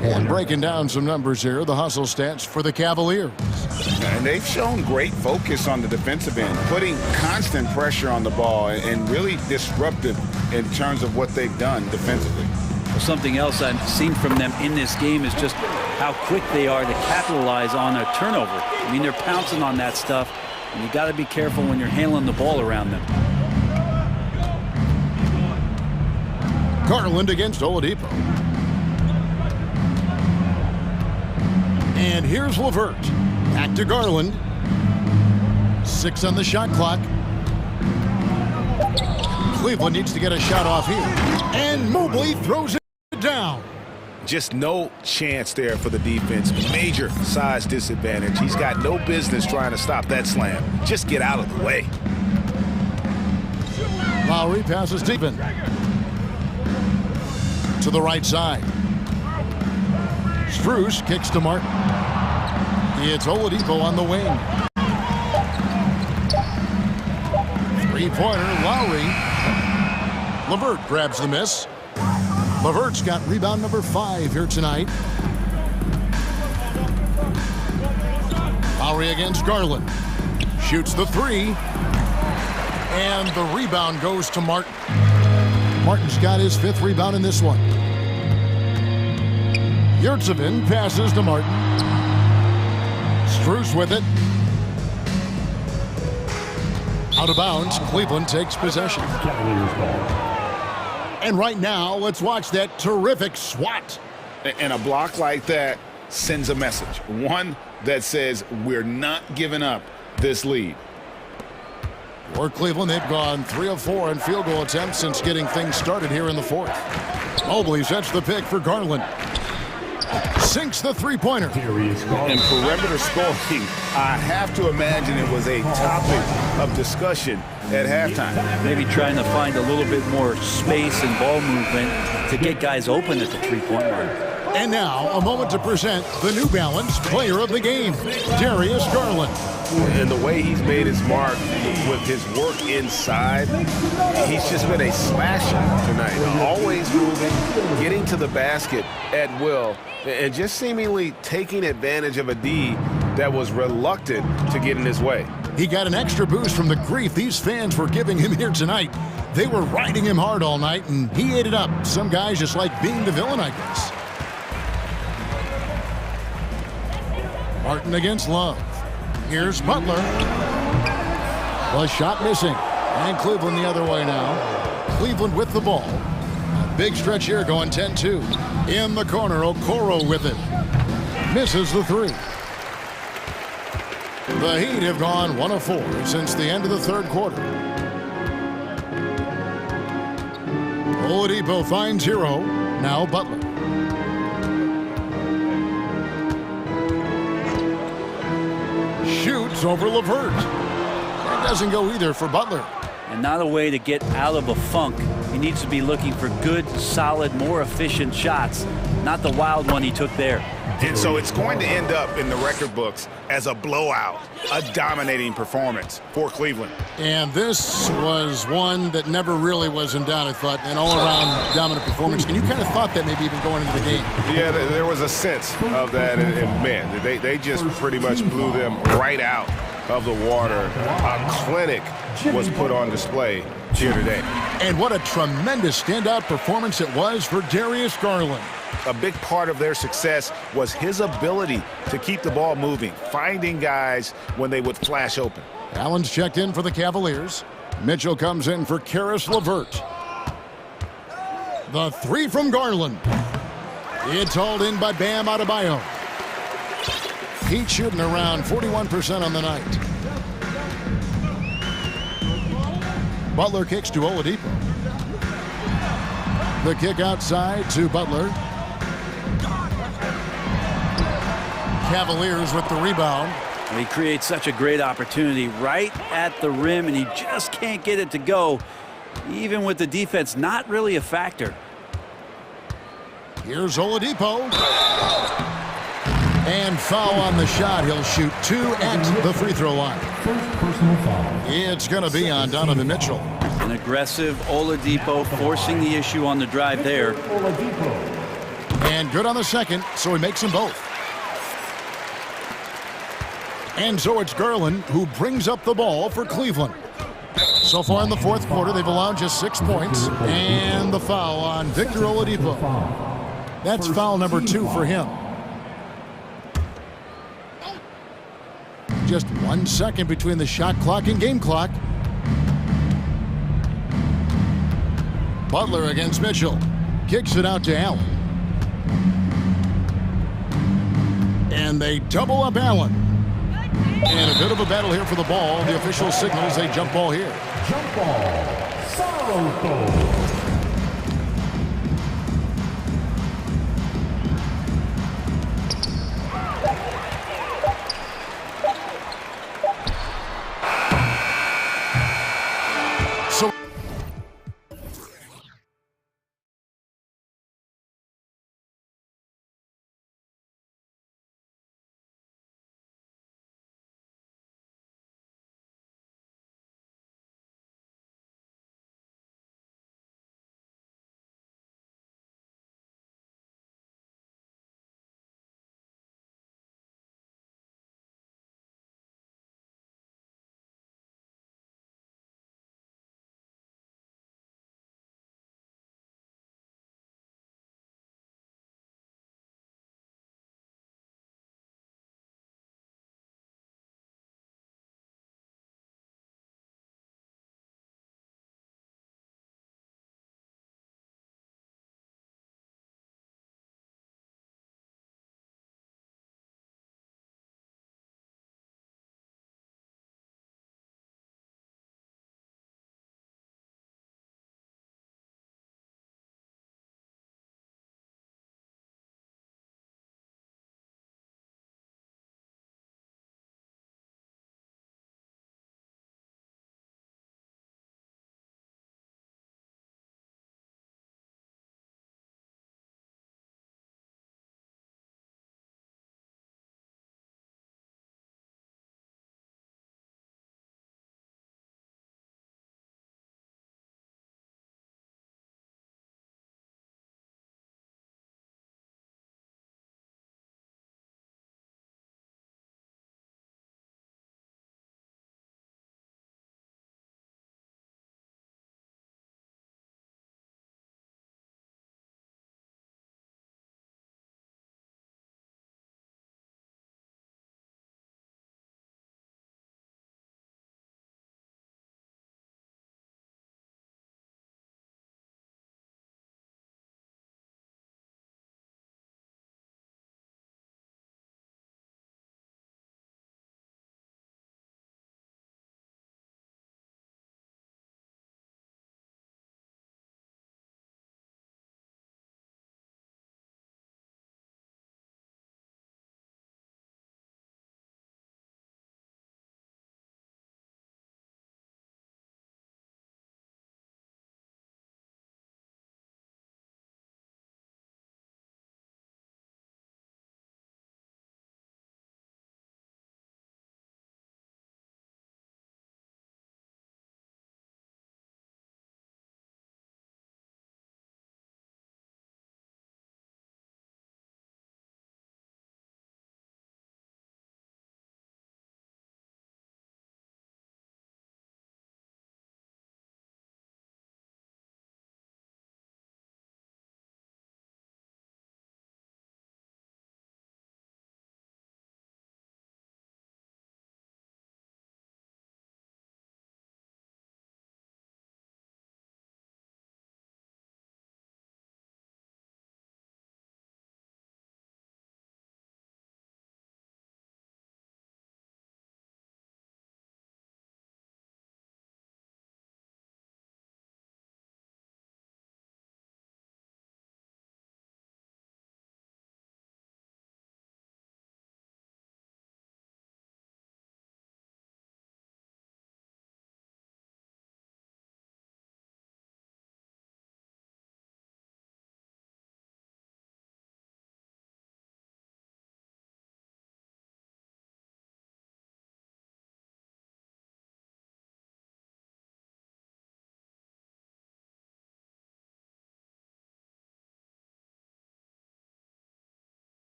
And breaking down some numbers here, the hustle stats for the Cavaliers. And they've shown great focus on the defensive end, putting constant pressure on the ball and really disruptive in terms of what they've done defensively. Well, something else I've seen from them in this game is just how quick they are to capitalize on a turnover. I mean, they're pouncing on that stuff, and you got to be careful when you're handling the ball around them. Garland against Oladipo. And here's LeVert. Back to Garland. 6 on the shot clock. Cleveland needs to get a shot off here. And Mobley throws it down. Just no chance there for the defense. Major size disadvantage. He's got no business trying to stop that slam. Just get out of the way. Lowry passes deep in. To the right side. Strus kicks to Martin. It's Oladipo on the wing. Three-pointer, Lowry. LeVert grabs the miss. LeVert's got rebound number 5 here tonight. Lowry against Garland. Shoots the 3. And the rebound goes to Martin. Martin's got his 5th rebound in this one. Yurtsevin passes to Martin. Strus with it. Out of bounds, Cleveland takes possession. And right now, let's watch that terrific swat. And a block like that sends a message. One that says we're not giving up this lead. For Cleveland, they've gone 3 of 4 in field goal attempts since getting things started here in the fourth. Mobley sets the pick for Garland. Sinks the three-pointer. And perimeter scoring, I have to imagine it was a topic of discussion at halftime. Maybe trying to find a little bit more space and ball movement to get guys open at the three-point line. And now, a moment to present the New Balance Player of the Game, Darius Garland. And the way he's made his mark with his work inside, he's just been a slasher tonight. Always moving, getting to the basket at will, and just seemingly taking advantage of a D that was reluctant to get in his way. He got an extra boost from the grief these fans were giving him here tonight. They were riding him hard all night, and he ate it up. Some guys just like being the villain, I guess. Martin against Love. Here's Butler. The shot missing. And Cleveland the other way now. Cleveland with the ball. A big stretch here going 10-2. In the corner, Okoro with it. Misses the three. The Heat have gone 1 of 4 since the end of the third quarter. Oladipo finds Hero. Now Butler. Shoots over LeVert. That doesn't go either for Butler. And not a way to get out of a funk. He needs to be looking for good, solid, more efficient shots, not the wild one he took there. And so it's going to end up in the record books as a blowout, a dominating performance for Cleveland. And this was one that never really was in doubt, I thought, an all-around dominant performance. And you kind of thought that maybe even going into the game. Yeah, there was a sense of that, and man, they just pretty much blew them right out of the water. A clinic was put on display here today. And what a tremendous standout performance it was for Darius Garland. A big part of their success was his ability to keep the ball moving, finding guys when they would flash open. Allen's checked in for the Cavaliers. Mitchell comes in for Karis LeVert. The three from Garland. It's hauled in by Bam Adebayo. Heat shooting around 41% on the night. Butler kicks to Oladipo. The kick outside to Butler. Cavaliers with the rebound. He creates such a great opportunity right at the rim, and he just can't get it to go. Even with the defense not really a factor. Here's Oladipo. And foul on the shot. He'll shoot 2 at the free throw line. It's going to be on Donovan Mitchell. An aggressive Oladipo forcing the issue on the drive there. And good on the second, so he makes them both. And so it's Garland who brings up the ball for Cleveland. So far in the fourth quarter, they've allowed just 6 points. And the foul on Victor Oladipo. That's foul number 2 for him. Just 1 second between the shot clock and game clock. Butler against Mitchell. Kicks it out to Allen. And they double up Allen. And a bit of a battle here for the ball. The official signals a jump ball here. Jump ball.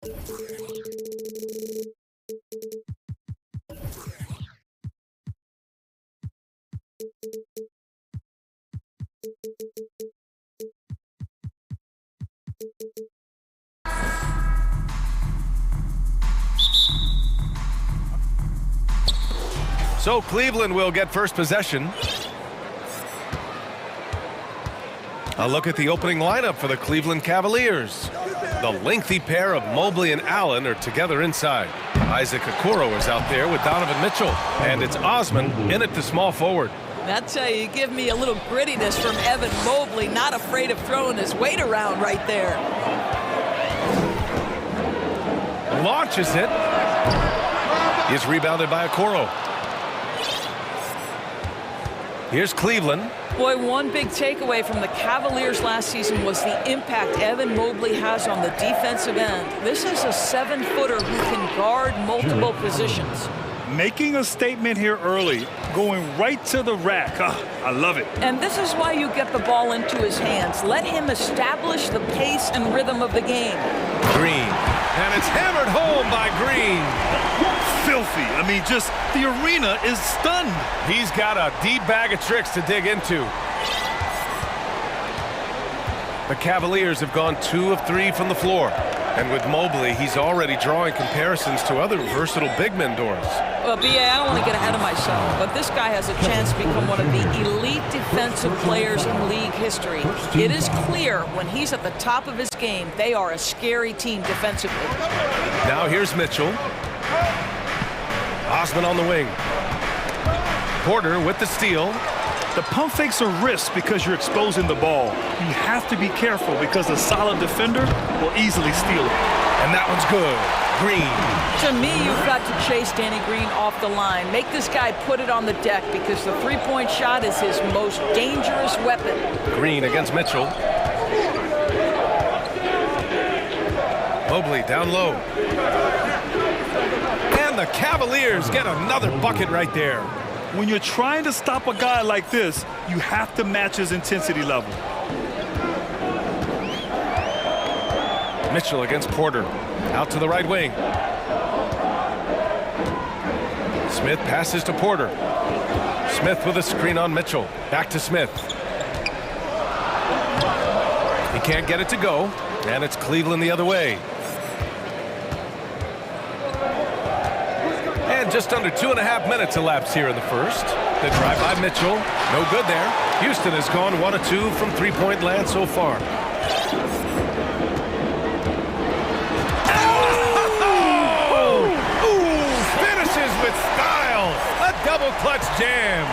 So Cleveland will get first possession. A look at the opening lineup for the Cleveland Cavaliers. The lengthy pair of Mobley and Allen are together inside. Isaac Okoro is out there with Donovan Mitchell. And it's Osman in at the small forward. That's how you give me a little grittiness from Evan Mobley, not afraid of throwing his weight around right there. Launches it. Is rebounded by Okoro. Here's Cleveland. Boy, one big takeaway from the Cavaliers last season was the impact Evan Mobley has on the defensive end. This is a 7-footer who can guard multiple positions. Making a statement here early, going right to the rack. I love it. And this is why you get the ball into his hands. Let him establish the pace and rhythm of the game. Green. And it's hammered home by Green. Filthy. I mean, just the arena is stunned. He's got a deep bag of tricks to dig into. The Cavaliers have gone 2 of 3 from the floor. And with Mobley, he's already drawing comparisons to other versatile big men, Doris. Well, B.A., I don't want to get ahead of myself, but this guy has a chance to become one of the elite defensive players in league history. It is clear when he's at the top of his game, they are a scary team defensively. Now here's Mitchell. Osman on the wing. Porter with the steal. The pump fakes are risks because you're exposing the ball. You have to be careful because a solid defender will easily steal it. And that one's good. Green. To me, you've got to chase Danny Green off the line. Make this guy put it on the deck because the three-point shot is his most dangerous weapon. Green against Mitchell. Mobley down low. And the Cavaliers get another bucket right there. When you're trying to stop a guy like this, you have to match his intensity level. Mitchell against Porter. Out to the right wing. Smith passes to Porter. Smith with a screen on Mitchell. Back to Smith. He can't get it to go, and it's Cleveland the other way. And just under 2.5 minutes elapsed here in the first. The drive by Mitchell. No good there. Houston has gone 1 of 2 from three-point land so far. With style, a double clutch jam.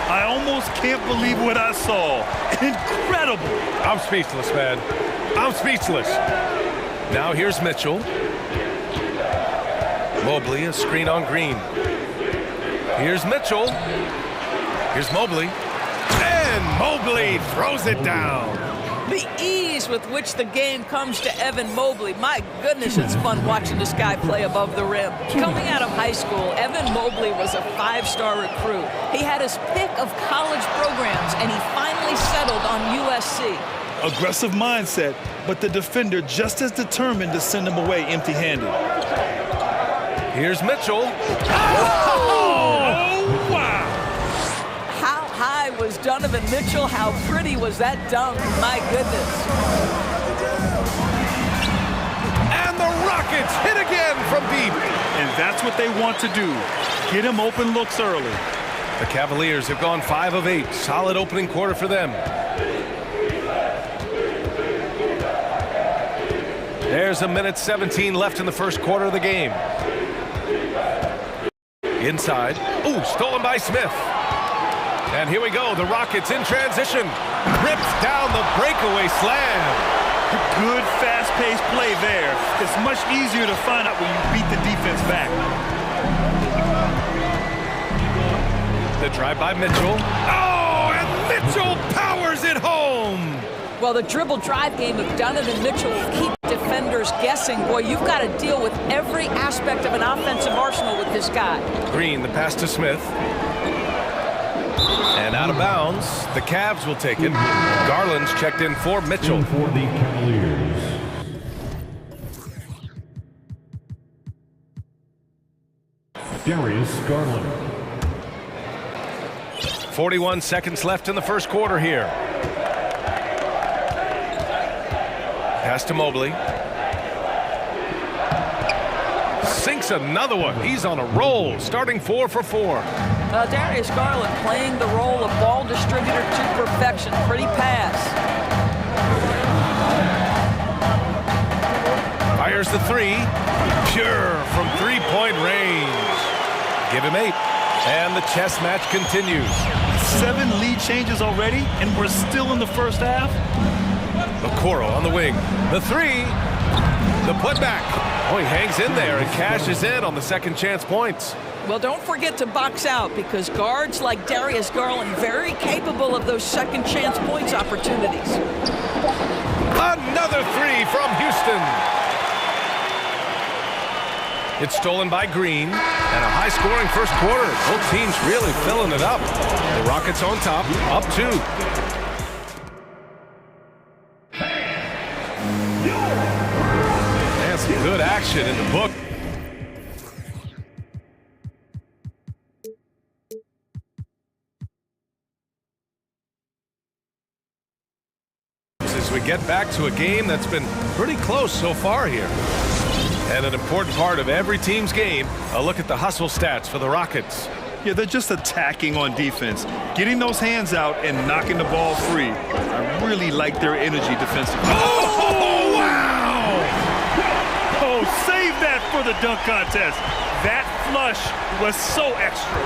I almost can't believe what I saw. Incredible. I'm speechless, man. I'm speechless. Now here's Mitchell. Mobley, a screen on Green. Here's Mitchell. Here's Mobley. And Mobley throws it down. The ease with which the game comes to Evan Mobley. My goodness, it's fun watching this guy play above the rim. Coming out of high school, Evan Mobley was a 5-star recruit. He had his pick of college programs, and he finally settled on USC. Aggressive mindset, but the defender just as determined to send him away empty-handed. Here's Mitchell. Oh, wow. How high was Donovan Mitchell? How pretty was that dunk? My goodness. And the Rockets hit again from deep. And that's what they want to do. Get him open looks early. The Cavaliers have gone 5 of 8. Solid opening quarter for them. There's 1:17 left in the first quarter of the game. Inside. Ooh, stolen by Smith. And here we go, the Rockets in transition. Rips down the breakaway slam. Good fast-paced play there. It's much easier to find out when you beat the defense back. The drive by Mitchell. Oh, and Mitchell powers it home. Well, the dribble drive game of Donovan Mitchell will keep defenders guessing. Boy, you've got to deal with every aspect of an offensive arsenal with this guy. Green, the pass to Smith. And out of bounds, the Cavs will take it. Garland's checked in for Mitchell. For the Cavaliers. Darius Garland. 41 seconds left in the first quarter here. Pass to Mobley. Sinks another one. He's on a roll, starting 4 for 4. Darius Garland playing the role of ball distributor to perfection. Pretty pass. Fires the three. Pure from three-point range. Give him 8. And the chess match continues. 7 lead changes already, and we're still in the first half. Okoro on the wing. The three. The putback. Oh, he hangs in there and cashes in on the second chance points. Well, don't forget to box out, because guards like Darius Garland very capable of those second chance points opportunities. Another three from Houston. It's stolen by Green, and a high-scoring first quarter. Both teams really filling it up. The Rockets on top, up 2. And some good action in the book. As we get back to a game that's been pretty close so far here. And an important part of every team's game, a look at the hustle stats for the Rockets. Yeah, they're just attacking on defense, getting those hands out and knocking the ball free. I really like their energy defensively. Oh, wow! Oh, save that for the dunk contest. That flush was so extra.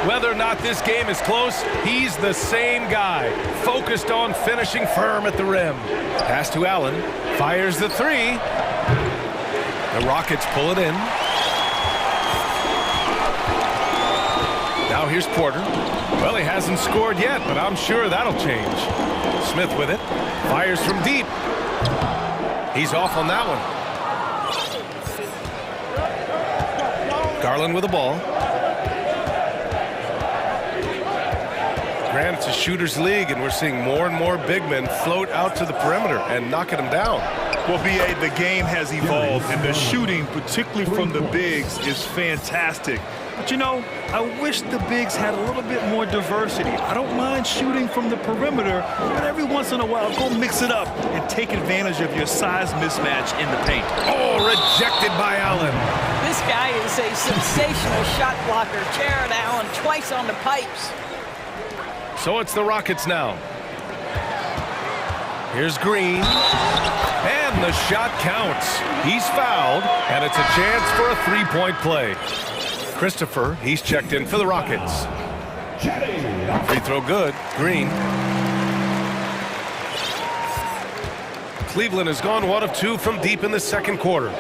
Whether or not this game is close, he's the same guy, focused on finishing firm at the rim. Pass to Allen, fires the three. The Rockets pull it in. Now here's Porter. Well, he hasn't scored yet, but I'm sure that'll change. Smith with it. Fires from deep. He's off on that one. Garland with the ball. Granted, it's a shooter's league, and we're seeing more and more big men float out to the perimeter and knocking them down. Well, B.A., the game has evolved, and the shooting, particularly from the bigs, is fantastic. But, you know, I wish the bigs had a little bit more diversity. I don't mind shooting from the perimeter, but every once in a while, go mix it up and take advantage of your size mismatch in the paint. Oh, rejected by Allen. This guy is a sensational shot blocker. Jared Allen twice on the pipes. So it's the Rockets now. Here's Green. And the shot counts. He's fouled, and it's a chance for a three-point play. Christopher, he's checked in for the Rockets. Free throw good. Green. Cleveland has gone 1 of 2 from deep in the second quarter.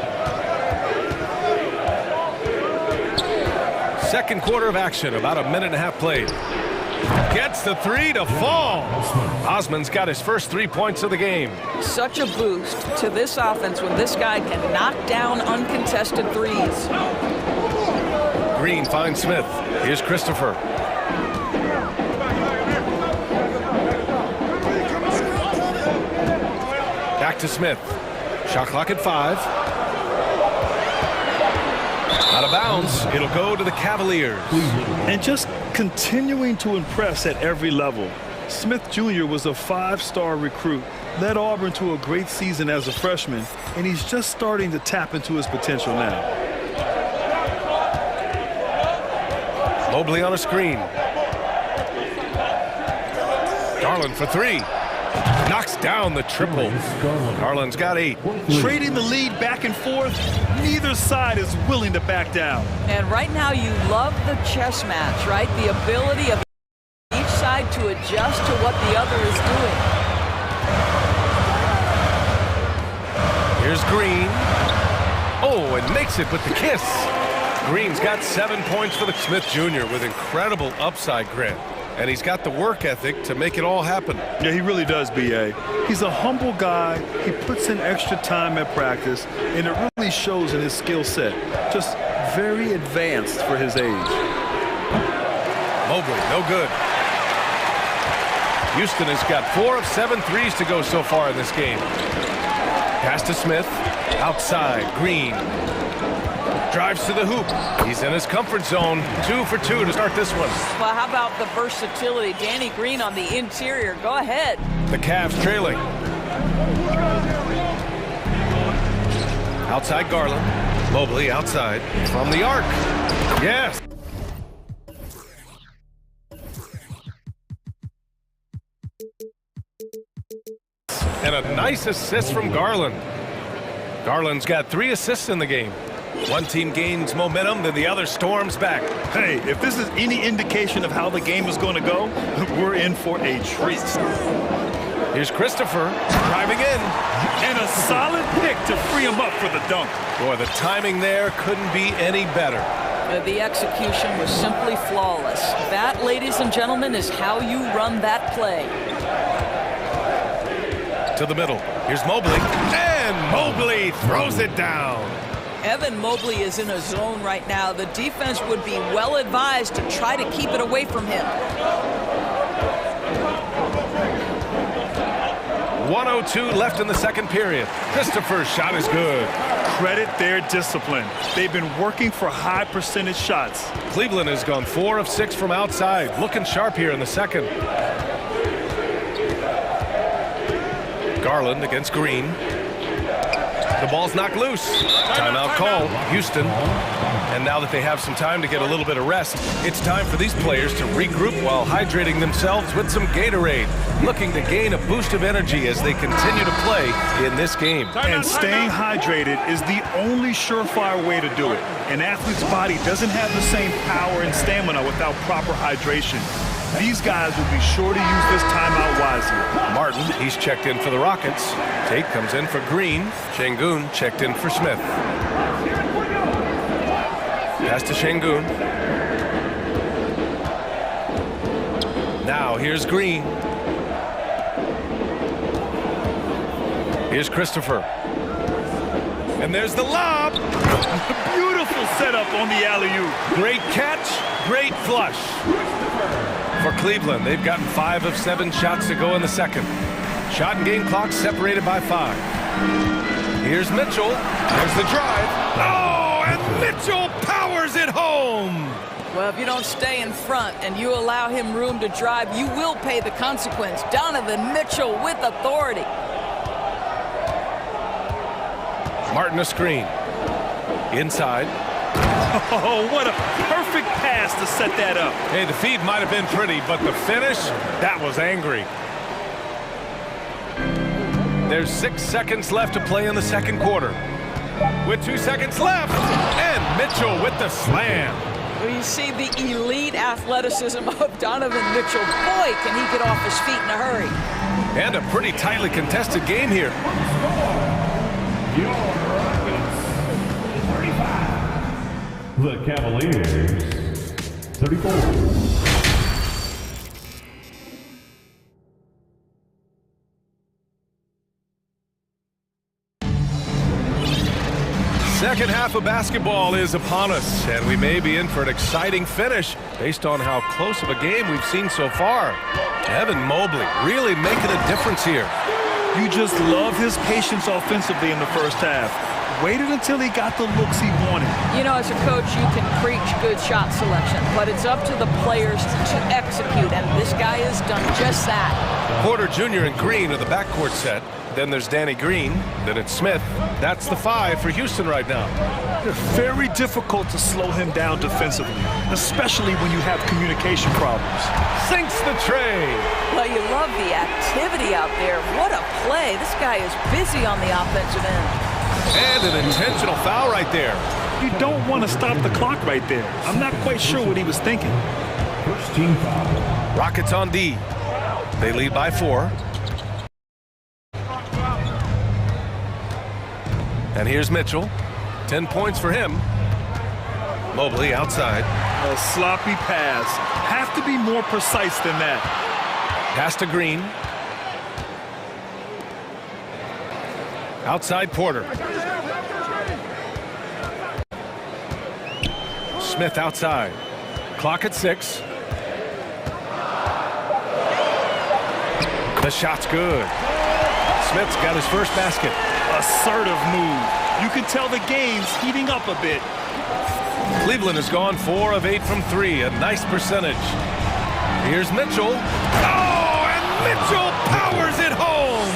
Second quarter of action, about a minute and a half played. Gets the three to fall. Osman's got his first 3 points of the game. Such a boost to this offense when this guy can knock down uncontested threes. Green finds Smith. Here's Christopher. Back to Smith. Shot clock at 5. Out of bounds. It'll go to the Cavaliers. And just continuing to impress at every level. Smith Jr. was a 5-star recruit, led Auburn to a great season as a freshman, and he's just starting to tap into his potential now. Mobley on a screen. Garland for 3. Knocks down the triple. Garland's got 8. Trading the lead back and forth, neither side is willing to back down. And right now you love the chess match, right? The ability of each side to adjust to what the other is doing. Here's Green. Oh, and makes it with the kiss. Green's got 7 points for the Smith Jr. with incredible upside grit. And he's got the work ethic to make it all happen. Yeah, he really does, B.A. He's a humble guy. He puts in extra time at practice, and it really shows in his skill set. Just very advanced for his age. Mobley, no good. Houston has got 4 of 7 threes to go so far in this game. Pass to Smith. Outside, Green. Drives to the hoop. He's in his comfort zone. 2 for 2 to start this one. Well, how about the versatility? Danny Green on the interior. Go ahead. The Cavs trailing. Outside Garland. Mobley outside. From the arc. Yes. And a nice assist from Garland. Garland's got 3 assists in the game. One team gains momentum, then the other storms back. Hey, if this is any indication of how the game is going to go, we're in for a treat. Here's Christopher driving in. And a solid pick to free him up for the dunk. Boy, the timing there couldn't be any better. The execution was simply flawless. That, ladies and gentlemen, is how you run that play. To the middle. Here's Mobley. And Mobley throws it down. Evan Mobley is in a zone right now. The defense would be well advised to try to keep it away from him. 1:02 left in the second period. Christopher's shot is good. Credit their discipline. They've been working for high percentage shots. Cleveland has gone 4 of 6 from outside. Looking sharp here in the second. Garland against Green. The ball's knocked loose. Timeout call, Houston. And now that they have some time to get a little bit of rest, it's time for these players to regroup while hydrating themselves with some Gatorade, looking to gain a boost of energy as they continue to play in this game. And staying hydrated is the only surefire way to do it. An athlete's body doesn't have the same power and stamina without proper hydration. These guys will be sure to use this timeout wisely. Martin, he's checked in for the Rockets. Tate comes in for Green. Şengün checked in for Smith. Pass to Şengün. Now here's Green. Here's Christopher. And there's the lob. Beautiful setup on the alley-oop. Great catch, great flush. For Cleveland, they've gotten 5 of 7 shots to go in the second. Shot and game clock separated by 5. Here's Mitchell. There's the drive. Oh, and Mitchell powers it home. Well, if you don't stay in front and you allow him room to drive, you will pay the consequence. Donovan Mitchell with authority. Martin a screen. Inside. Oh, what a perfect pass to set that up. Hey, the feed might have been pretty, but the finish, that was angry. There's 6 seconds left to play in the second quarter. With 2 seconds left, and Mitchell with the slam. Well, you see the elite athleticism of Donovan Mitchell. Boy, can he get off his feet in a hurry. And a pretty tightly contested game here. The Cavaliers, 34. Second half of basketball is upon us, and we may be in for an exciting finish based on how close of a game we've seen so far. Evan Mobley really making a difference here. You just love his patience offensively in the first half. Waited until he got the looks he wanted. You know, as a coach, you can preach good shot selection, but it's up to the players to execute, and this guy has done just that. Porter Jr. and Green are the backcourt set. Then there's Danny Green. Then it's Smith. That's the 5 for Houston right now. Very difficult to slow him down defensively, especially when you have communication problems. Sinks the tray. Well, you love the activity out there. What a play. This guy is busy on the offensive end. And an intentional foul right there. You don't want to stop the clock right there. I'm not quite sure what he was thinking. First team foul. Rockets on D. They lead by 4. And here's Mitchell. 10 points for him. Mobley outside. A sloppy pass. Have to be more precise than that. Pass to Green. Outside Porter. Smith outside. Clock at 6. The shot's good. Smith's got his first basket. assertive move. You can tell the game's heating up a bit. Cleveland has gone 4 of 8 from 3, a nice percentage. Here's Mitchell. Oh, and Mitchell powers it home!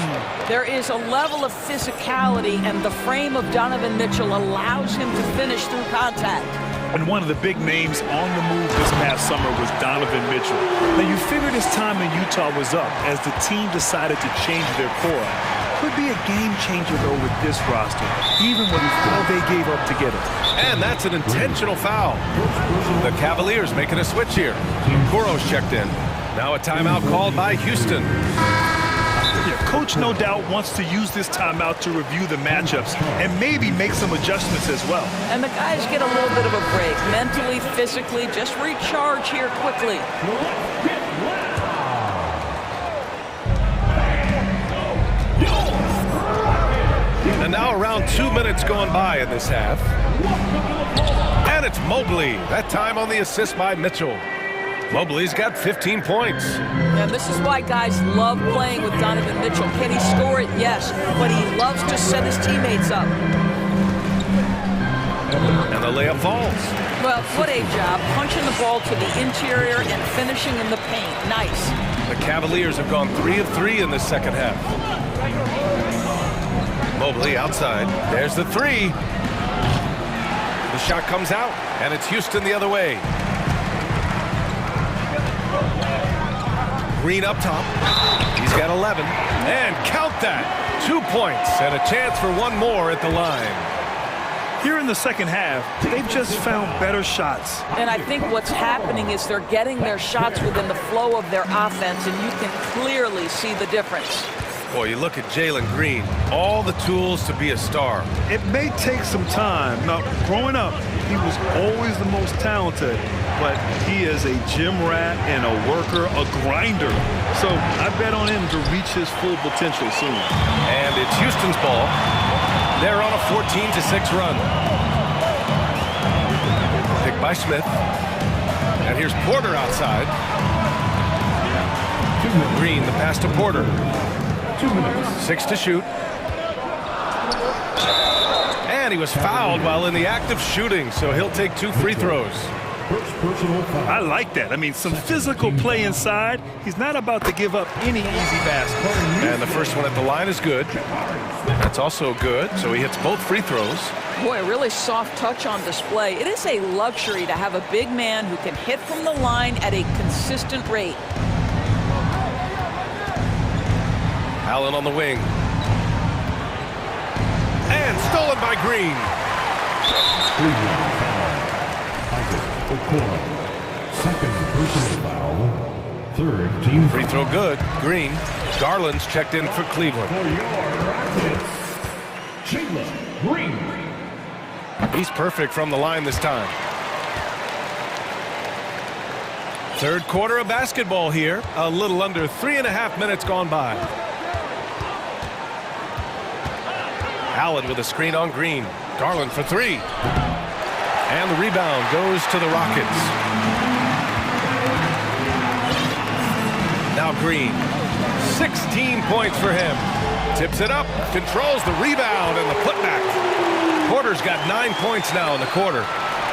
There is a level of physicality, and the frame of Donovan Mitchell allows him to finish through contact. And one of the big names on the move this past summer was Donovan Mitchell. Now, you figured his time in Utah was up as the team decided to change their core. Could be a game changer, though, with this roster, even with all they gave up to get it. And that's an intentional foul. The Cavaliers making a switch here. Kuro's checked in. Now a timeout called by Houston. Yeah, Coach no doubt wants to use this timeout to review the matchups and maybe make some adjustments as well. And the guys get a little bit of a break, mentally, physically, just recharge here quickly. And now around 2 minutes gone by in this half. And it's Mobley, that time on the assist by Mitchell. Mobley's got 15 points. And this is why guys love playing with Donovan Mitchell. Can he score it? Yes. But he loves to set his teammates up. And the layup falls. Well, what a job. Punching the ball to the interior and finishing in the paint. Nice. The Cavaliers have gone 3 of 3 in the second half. Mobley outside. There's the 3. The shot comes out, and it's Houston the other way. Green up top. He's got 11. And count that. 2 points and a chance for one more at the line. Here in the second half, they've just found better shots. And I think what's happening is they're getting their shots within the flow of their offense, and you can clearly see the difference. Boy, you look at Jalen Green, all the tools to be a star. It may take some time. Now, growing up, he was always the most talented, but he is a gym rat and a worker, a grinder. So I bet on him to reach his full potential soon. And it's Houston's ball. They're on a 14-6 run. Picked by Smith. And here's Porter outside. Green, the pass to Porter. 6 to shoot. And he was fouled while in the act of shooting, so he'll take 2 free throws. I like that. I mean, some physical play inside. He's not about to give up any easy baskets. And the first one at the line is good. That's also good, so he hits both free throws. Boy, a really soft touch on display. It is a luxury to have a big man who can hit from the line at a consistent rate. Allen on the wing. And stolen by Green. Second personal foul. Third team. Free throw good. Green. Garland's checked in for Cleveland. Green. He's perfect from the line this time. Third quarter of basketball here. A little under 3.5 minutes gone by. Allen with a screen on Green. Garland for 3. And the rebound goes to the Rockets. Now Green. 16 points for him. Tips it up. Controls the rebound and the putback. Porter's got 9 points now in the quarter.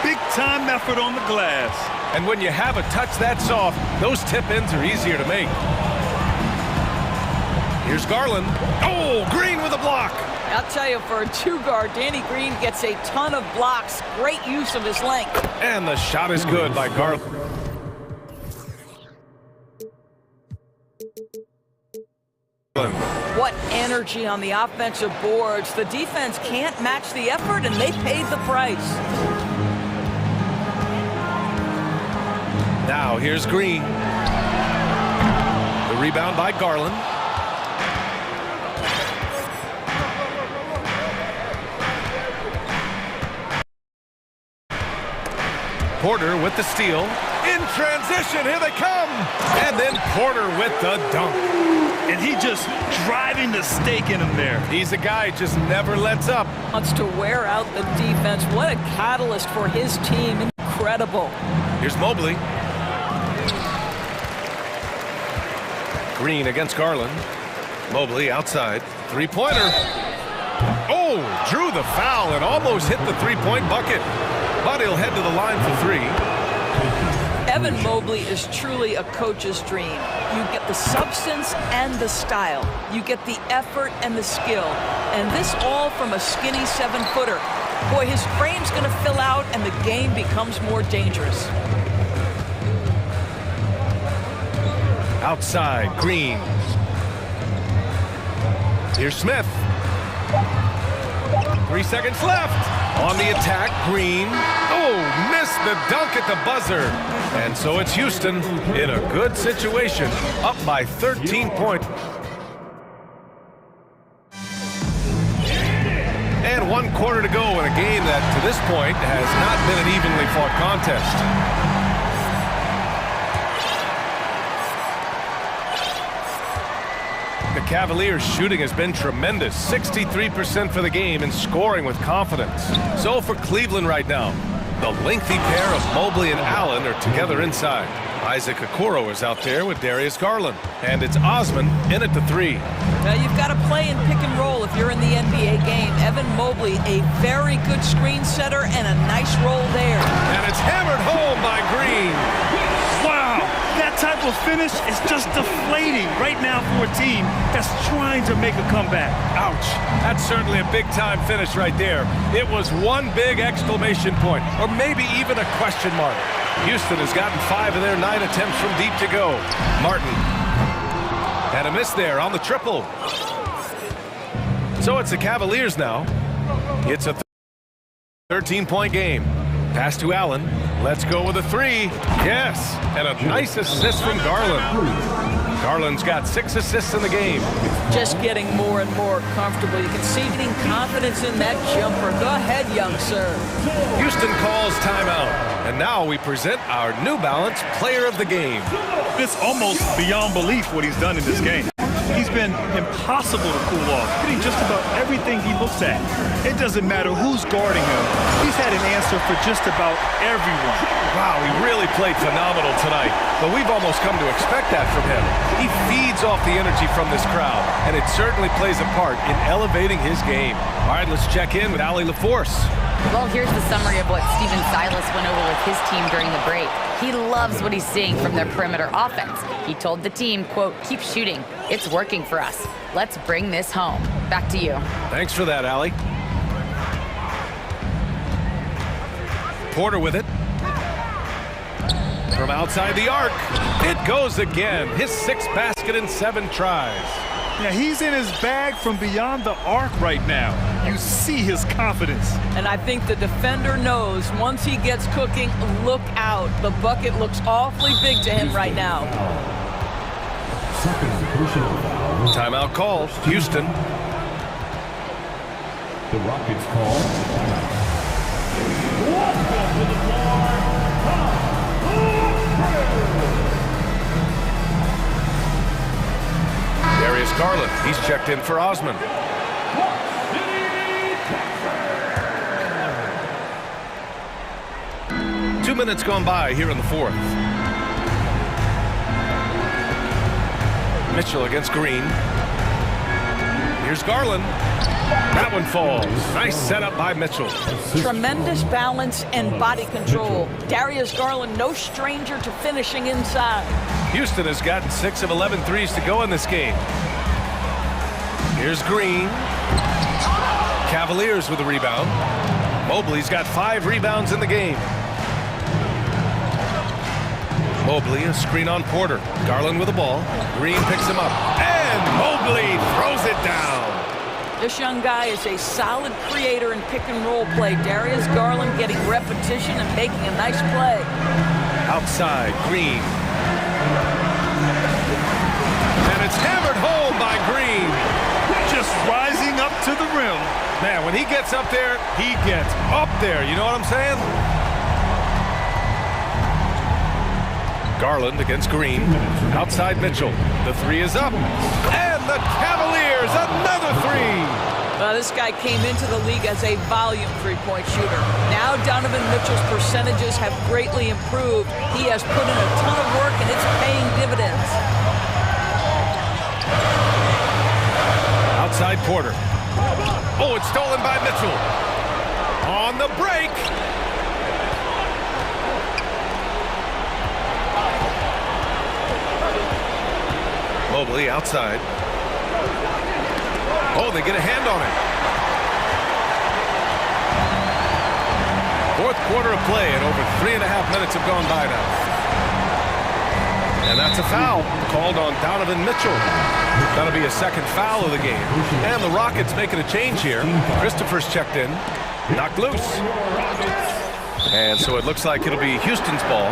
Big time effort on the glass. And when you have a touch that soft, those tip-ins are easier to make. Here's Garland. Oh, Green with a block. I'll tell you, for a 2-guard, Danny Green gets a ton of blocks. Great use of his length. And the shot is good by Garland. What energy on the offensive boards. The defense can't match the effort, and they paid the price. Now here's Green. The rebound by Garland. Porter with the steal. In transition, here they come. And then Porter with the dunk. And he just driving the stake in him there. He's a guy who just never lets up. Wants to wear out the defense. What a catalyst for his team. Incredible. Here's Mobley. Green against Garland. Mobley outside. 3-pointer. Oh, drew the foul and almost hit the three-point bucket. But he'll head to the line for three. Evan Mobley is truly a coach's dream. You get the substance and the style. You get the effort and the skill. And this all from a skinny 7-footer. Boy, his frame's going to fill out and the game becomes more dangerous. Outside, Green. Here's Smith. 3 seconds left. On the attack, Green. Oh, missed the dunk at the buzzer. And so it's Houston in a good situation, up by 13 points. And 1 quarter to go in a game that, to this point, has not been an evenly fought contest. The Cavaliers' shooting has been tremendous. 63% for the game and scoring with confidence. So for Cleveland right now, the lengthy pair of Mobley and Allen are together inside. Isaac Okoro is out there with Darius Garland. And it's Osman in at the 3. Now you've got to play in pick and roll if you're in the NBA game. Evan Mobley, a very good screen setter and a nice roll there. And it's hammered home by Green. Wow, that type of finish is just deflating right now for a team that's trying to make a comeback. Ouch. That's certainly a big-time finish right there. It was one big exclamation point, or maybe even a question mark. Houston has gotten 5 of their 9 attempts from deep to go. Martin had a miss there on the triple. So it's the Cavaliers now. It's a 13-point game. Pass to Allen. Let's go with a 3. Yes, and a nice assist from Garland. Garland's got 6 assists in the game. Just getting more and more comfortable. You can see getting confidence in that jumper. Go ahead, young sir. Houston calls timeout. And now we present our New Balance Player of the Game. It's almost beyond belief what he's done in this game. He's been impossible to cool off, hitting just about everything he looks at. It doesn't matter who's guarding him. He's had an answer for just about everyone. Wow, he really played phenomenal tonight. But we've almost come to expect that from him. He feeds off the energy from this crowd, and it certainly plays a part in elevating his game. All right, let's check in with Ali LaForce. Well, here's the summary of what Stephen Silas went over with his team during the break. He loves what he's seeing from their perimeter offense. He told the team, quote, "Keep shooting. It's working for us. Let's bring this home." Back to you. Thanks for that, Ali. Porter with it. From outside the arc, it goes again. His 6th basket in 7 tries. Yeah, he's in his bag from beyond the arc right now. You see his confidence. And I think the defender knows once he gets cooking, look out. The bucket looks awfully big to him right now. Timeout called. Houston. The Rockets call. Darius Garland, he's checked in for Osman. Two minutes gone by here in the 4th. Mitchell against Green. Here's Garland. That one falls. Nice setup by Mitchell. Tremendous balance and body control. Darius Garland, no stranger to finishing inside. Houston has gotten 6 of 11 threes to go in this game. Here's Green. Cavaliers with a rebound. Mobley's got 5 rebounds in the game. Mobley, a screen on Porter. Garland with the ball. Green picks him up. And Mobley throws it down. This young guy is a solid creator in pick and roll play. Darius Garland getting repetition and making a nice play. Outside, Green. And it's hammered home by Green. Just rising up to the rim. Man, when he gets up there, he gets up there. You know what I'm saying? Garland against Green. Outside Mitchell. The 3 is up. And the Cavaliers, another 3. This guy came into the league as a volume three-point shooter. Now Donovan Mitchell's percentages have greatly improved. He has put in a ton of work, and it's paying dividends. Outside Porter. Oh, it's stolen by Mitchell. On the break. Mobley outside. Oh, they get a hand on it. Fourth quarter of play, and over 3.5 minutes have gone by now. And that's a foul called on Donovan Mitchell. That'll be a second foul of the game. And the Rockets making a change here. Christopher's checked in. Knocked loose. And so it looks like it'll be Houston's ball.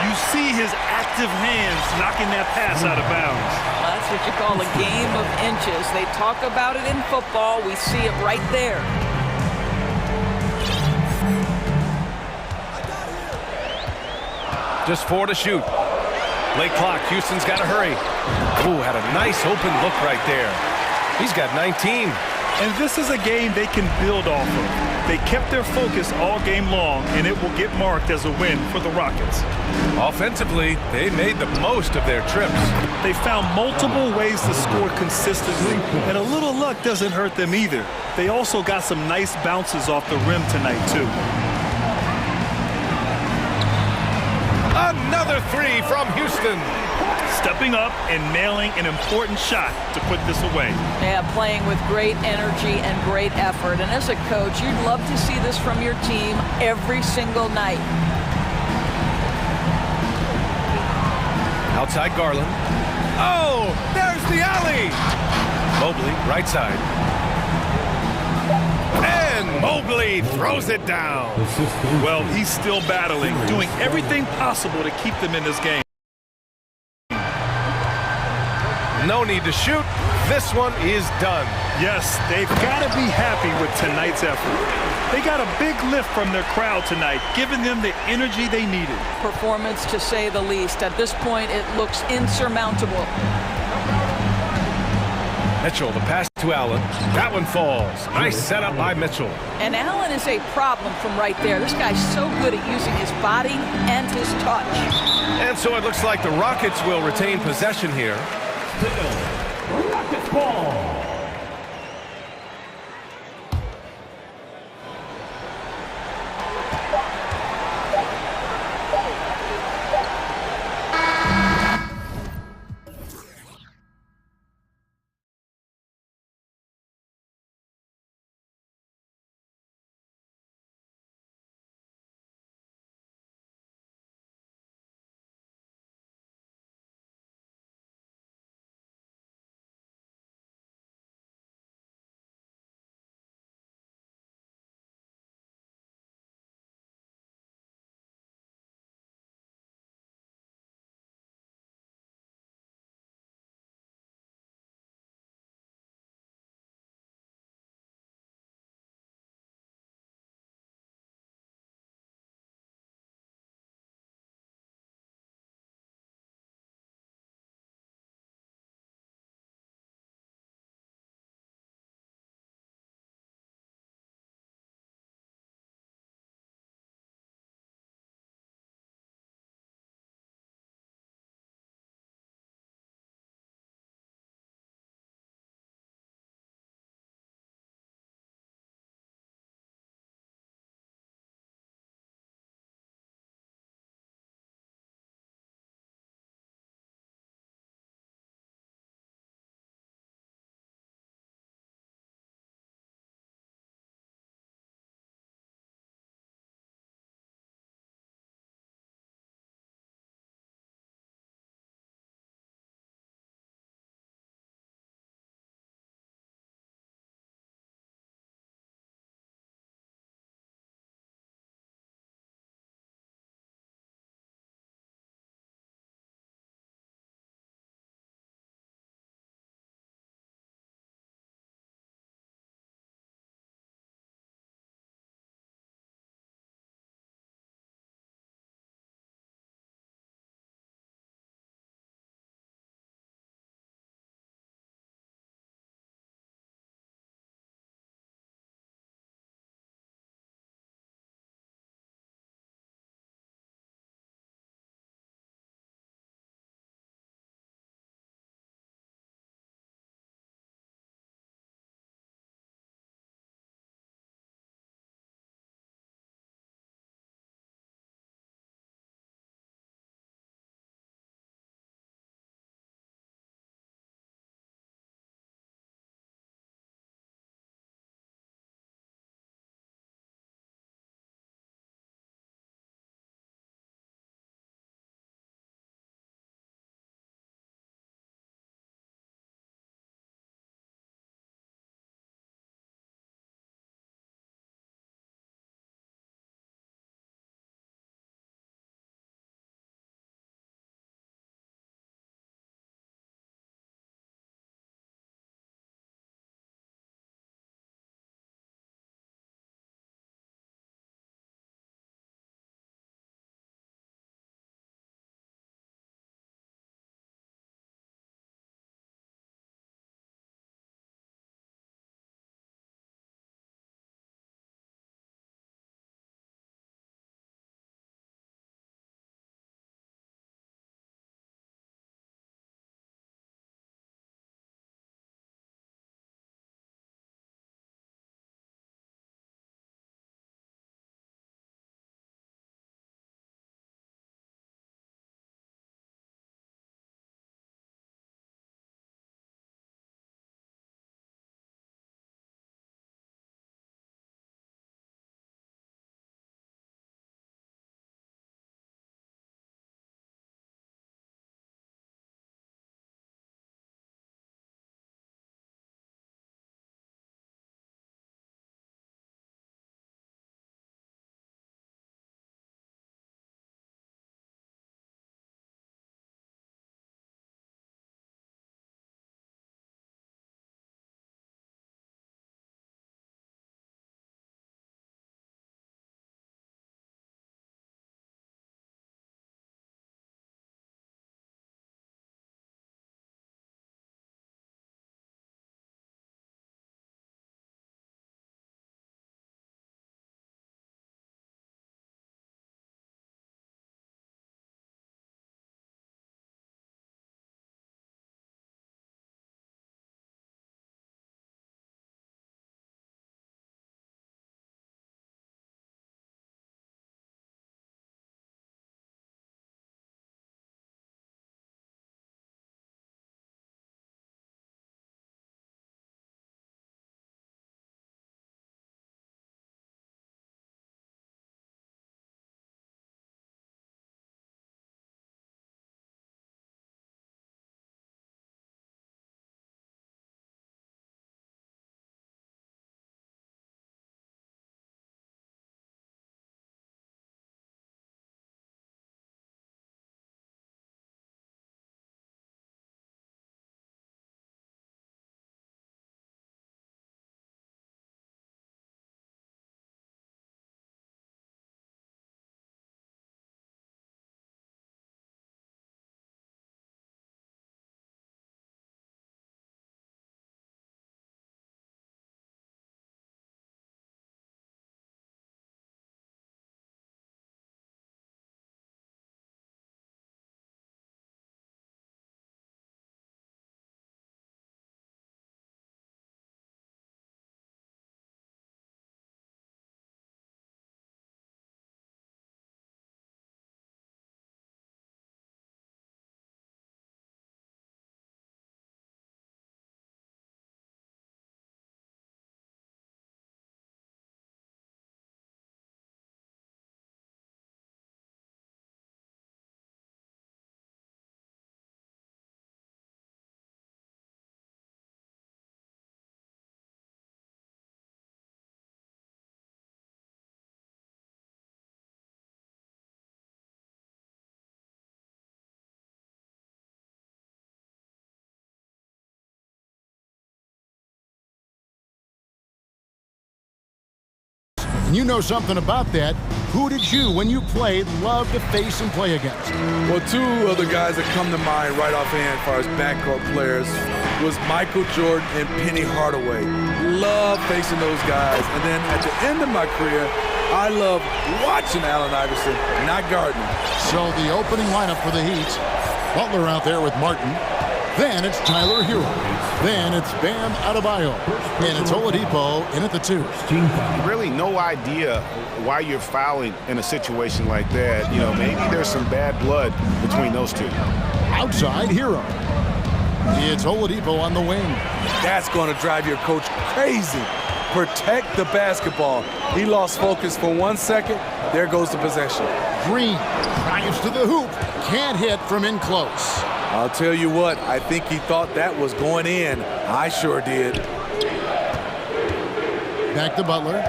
You see his active hands knocking that pass out of bounds. Well, that's what you call a game of inches. They talk about it in football. We see it right there. Just 4 to shoot. Late clock. Houston's got to hurry. Ooh, had a nice open look right there. He's got 19. And this is a game they can build off of. They kept their focus all game long, and it will get marked as a win for the Rockets. Offensively, they made the most of their trips. They found multiple ways to score consistently, and a little luck doesn't hurt them either. They also got some nice bounces off the rim tonight, too. Another three from Houston. Stepping up and nailing an important shot to put this away. Yeah, playing with great energy and great effort. And as a coach, you'd love to see this from your team every single night. Outside Garland. Oh, there's the alley. Mobley, right side. And Mobley throws it down. Well, he's still battling, doing everything possible to keep them in this game. No need to shoot. This one is done. Yes, they've got to be happy with tonight's effort. They got a big lift from their crowd tonight, giving them the energy they needed. Performance, to say the least. At this point, it looks insurmountable. Mitchell, the pass to Allen. That one falls. Nice setup by Mitchell. And Allen is a problem from right there. This guy's so good at using his body and his touch. And so it looks like the Rockets will retain possession here. Rockets ball. And you know something about that. Who did you, when you played, love to face and play against? Well, two of the guys that come to mind right offhand as far as backcourt players was Michael Jordan and Penny Hardaway. Love facing those guys. And then at the end of my career, I love watching Allen Iverson, not guarding him. So the opening lineup for the Heat, Butler out there with Martin. Then it's Tyler Hero. Then it's Bam Adebayo. And it's Oladipo in at the 2. Really no idea why you're fouling in a situation like that. You know, maybe there's some bad blood between those two. Outside Hero. It's Oladipo on the wing. That's going to drive your coach crazy. Protect the basketball. He lost focus for 1 second. There goes the possession. Green drives to the hoop. Can't hit from in close. I'll tell you what, I think he thought that was going in. I sure did. Back to Butler.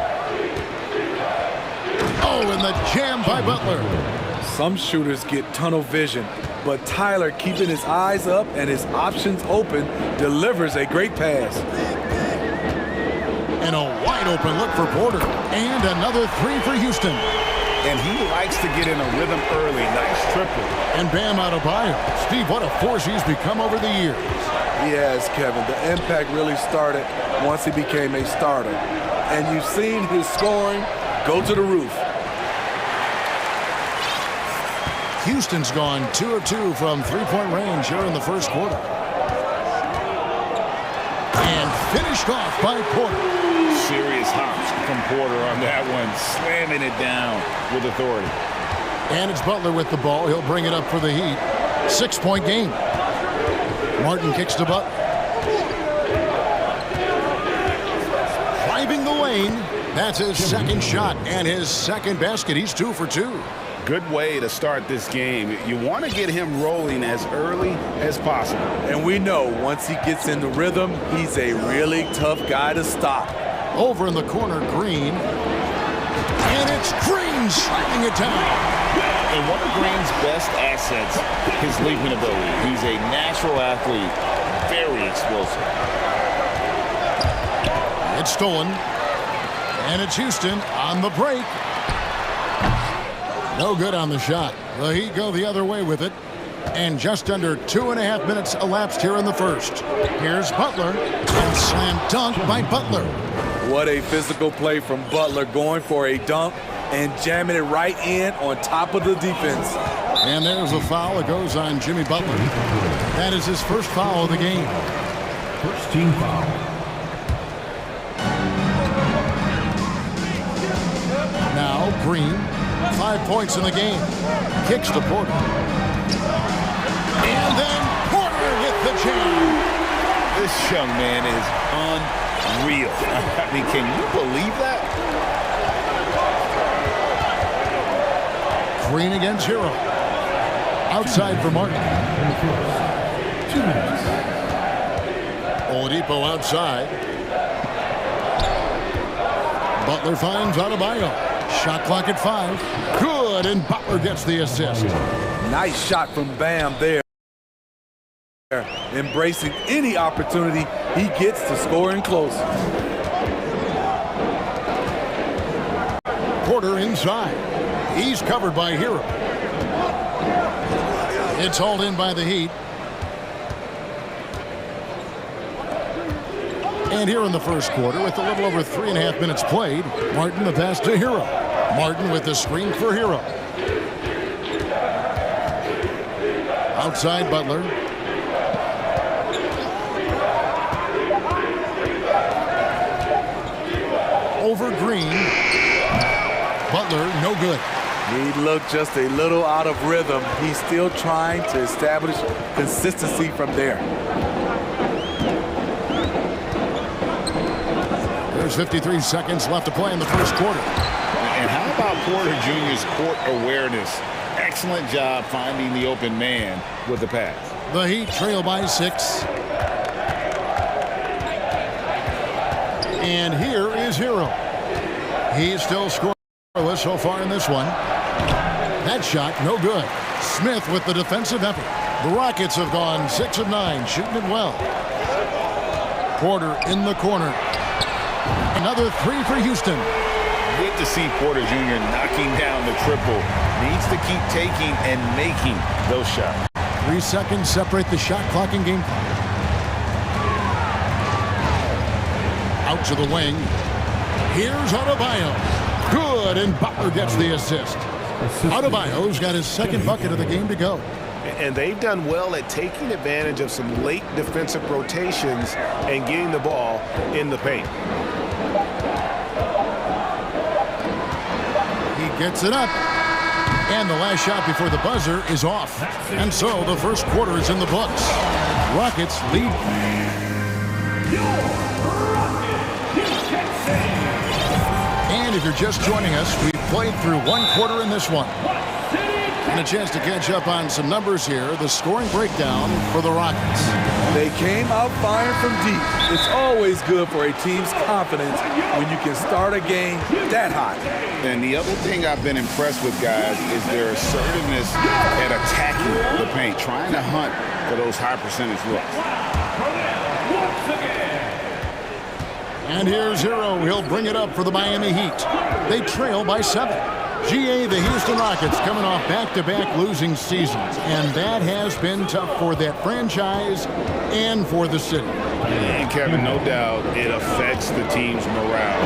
Oh, and the jam by Butler. Some shooters get tunnel vision, but Tyler, keeping his eyes up and his options open, delivers a great pass. And a wide open look for Porter. And another 3 for Houston. And he likes to get in a rhythm early. Nice triple. And Bam Adebayo. Steve, what a force he's become over the years. He has, Kevin. The impact really started once he became a starter. And you've seen his scoring go to the roof. Houston's gone 2 of 2 from three-point range here in the first quarter. And finished off by Porter. Serious hops from Porter on that one, slamming it down with authority. And it's Butler with the ball. He'll bring it up for the Heat. 6-point game. Martin kicks to Butler. Driving the lane. That's his second shot and his second basket. He's 2 for 2. Good way to start this game. You want to get him rolling as early as possible. And we know once he gets in the rhythm, he's a really tough guy to stop. Over in the corner, Green. And it's Green slamming it down. And one of Green's best assets, his leaping ability. He's a natural athlete, very explosive. It's stolen. And it's Houston on the break. No good on the shot. The Heat go the other way with it. And just under 2.5 minutes elapsed here in the first. Here's Butler. And slam dunk by Butler. What a physical play from Butler, going for a dunk and jamming it right in on top of the defense. And there's a foul. It goes on Jimmy Butler. That is his first foul of the game. First team foul. Now Green. 5 points in the game. Kicks to Porter. And then Porter with the jam. This young man is unreal. I mean, can you believe that? Green against Hero. Outside for Martin. 2 minutes. Oladipo outside. Butler finds Adebayo. Shot clock at 5. Good, and Butler gets the assist. Nice shot from Bam there. Embracing any opportunity he gets to score in close. Porter inside. He's covered by Hero. It's hauled in by the Heat. And here in the first quarter, with a little over 3.5 minutes played, Martin the pass to Hero. Martin with the screen for Hero. Outside Butler. Over Green. Butler, no good. He looked just a little out of rhythm. He's still trying to establish consistency from there. There's 53 seconds left to play in the first quarter. And how about Porter Jr.'s court awareness? Excellent job finding the open man with the pass. The Heat trail by 6. And here is Hero. He's still scoreless so far in this one. That shot, no good. Smith with the defensive effort. The Rockets have gone 6 of 9, shooting it well. Porter in the corner. Another 3 for Houston. Good to see Porter Jr. knocking down the triple. Needs to keep taking and making those shots. 3 seconds separate the shot clock and game clock. Out to the wing. Here's Adebayo. Good, and Butler gets the assist. Adebayo's got his second bucket of the game to go. And they've done well at taking advantage of some late defensive rotations and getting the ball in the paint. He gets it up. And the last shot before the buzzer is off. And so the first quarter is in the books. Rockets lead. And if you're just joining us, we've played through one quarter in this one. And a chance to catch up on some numbers here. The scoring breakdown for the Rockets. They came out firing from deep. It's always good for a team's confidence when you can start a game that hot. And the other thing I've been impressed with, guys, is their assertiveness at attacking the paint, trying to hunt for those high percentage looks. And here's Hero. He'll bring it up for the Miami Heat. They trail by 7. GA, the Houston Rockets, coming off back-to-back losing seasons. And that has been tough for that franchise and for the city. And Kevin, no doubt it affects the team's morale.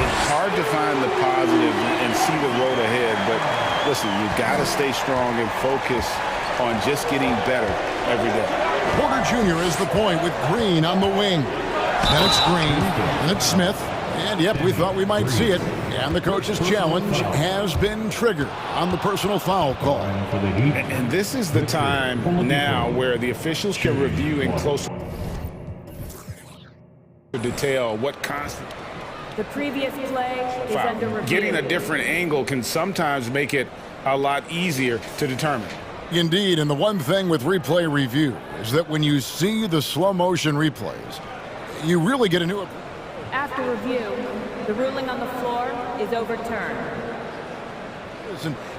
It's hard to find the positive and see the road ahead, but listen, you've got to stay strong and focus on just getting better every day. Porter Jr. is the point with Green on the wing. Then it's Green, and it's Smith. And yep, we thought we might see it. And the coach's challenge has been triggered on the personal foul call. And this is the time now where the officials can review in close detail what constitutes. The previous play is under review. Getting a different angle can sometimes make it a lot easier to determine. Indeed, and the one thing with replay review is that when you see the slow motion replays, you really get a new. After review, the ruling on the floor is overturned.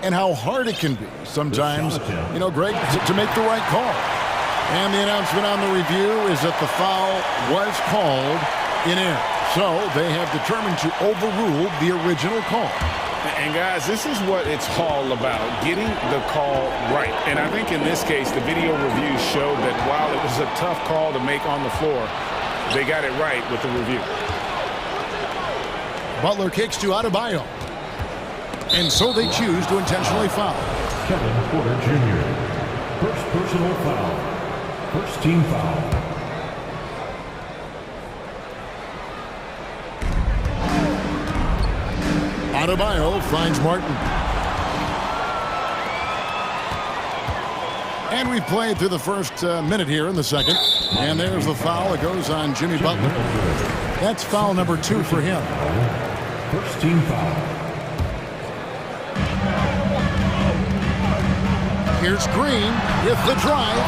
And how hard it can be sometimes, you know, Greg, to make the right call. And the announcement on the review is that the foul was called in error. So they have determined to overrule the original call. And guys, this is what it's all about, getting the call right. And I think in this case, the video review showed that while it was a tough call to make on the floor, they got it right with the review. Butler kicks to Adebayo. And so they choose to intentionally foul. Kevin Porter Jr. First personal foul. First team foul. Adebayo finds Martin. And we've played through the first minute here in the second. And there's the foul. It goes on Jimmy Butler. That's foul number 2 for him. First team foul. Here's Green with the drive.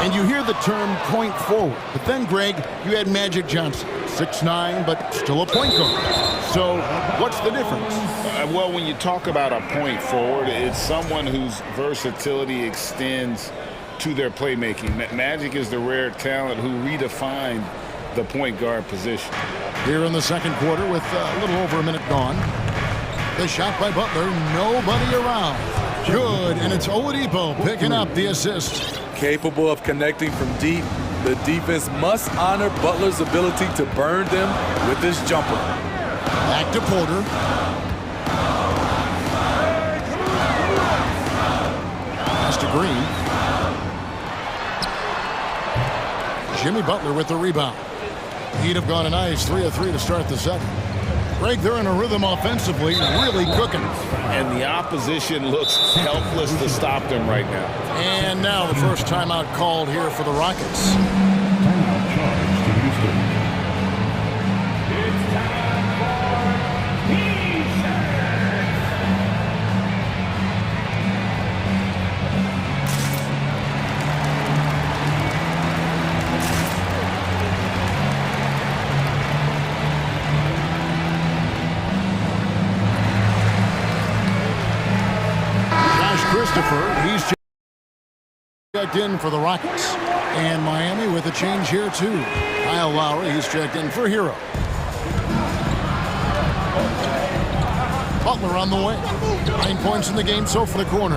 And you hear the term point forward. But then, Greg, you had Magic Johnson. 6'9", but still a point guard. So what's the difference? Well, when you talk about a point forward, it's someone whose versatility extends to their playmaking. Magic is the rare talent who redefined the point guard position. Here in the second quarter with a little over a minute gone. The shot by Butler, nobody around. Good, and it's Oladipo picking up the assist. Capable of connecting from deep, the defense must honor Butler's ability to burn them with this jumper. Back to Porter. Pass to Green. Jimmy Butler with the rebound. He'd have gone a nice 3 of 3 to start the second. Greg, they're in a rhythm offensively, really cooking. And the opposition looks helpless to stop them right now. And now the first timeout called here for the Rockets. Timeout charge to Houston. It's time for He's checked in for the Rockets. And Miami with a change here, too. Kyle Lowry, he's checked in for Hero. Butler on the way. 9 points in the game so far. The corner.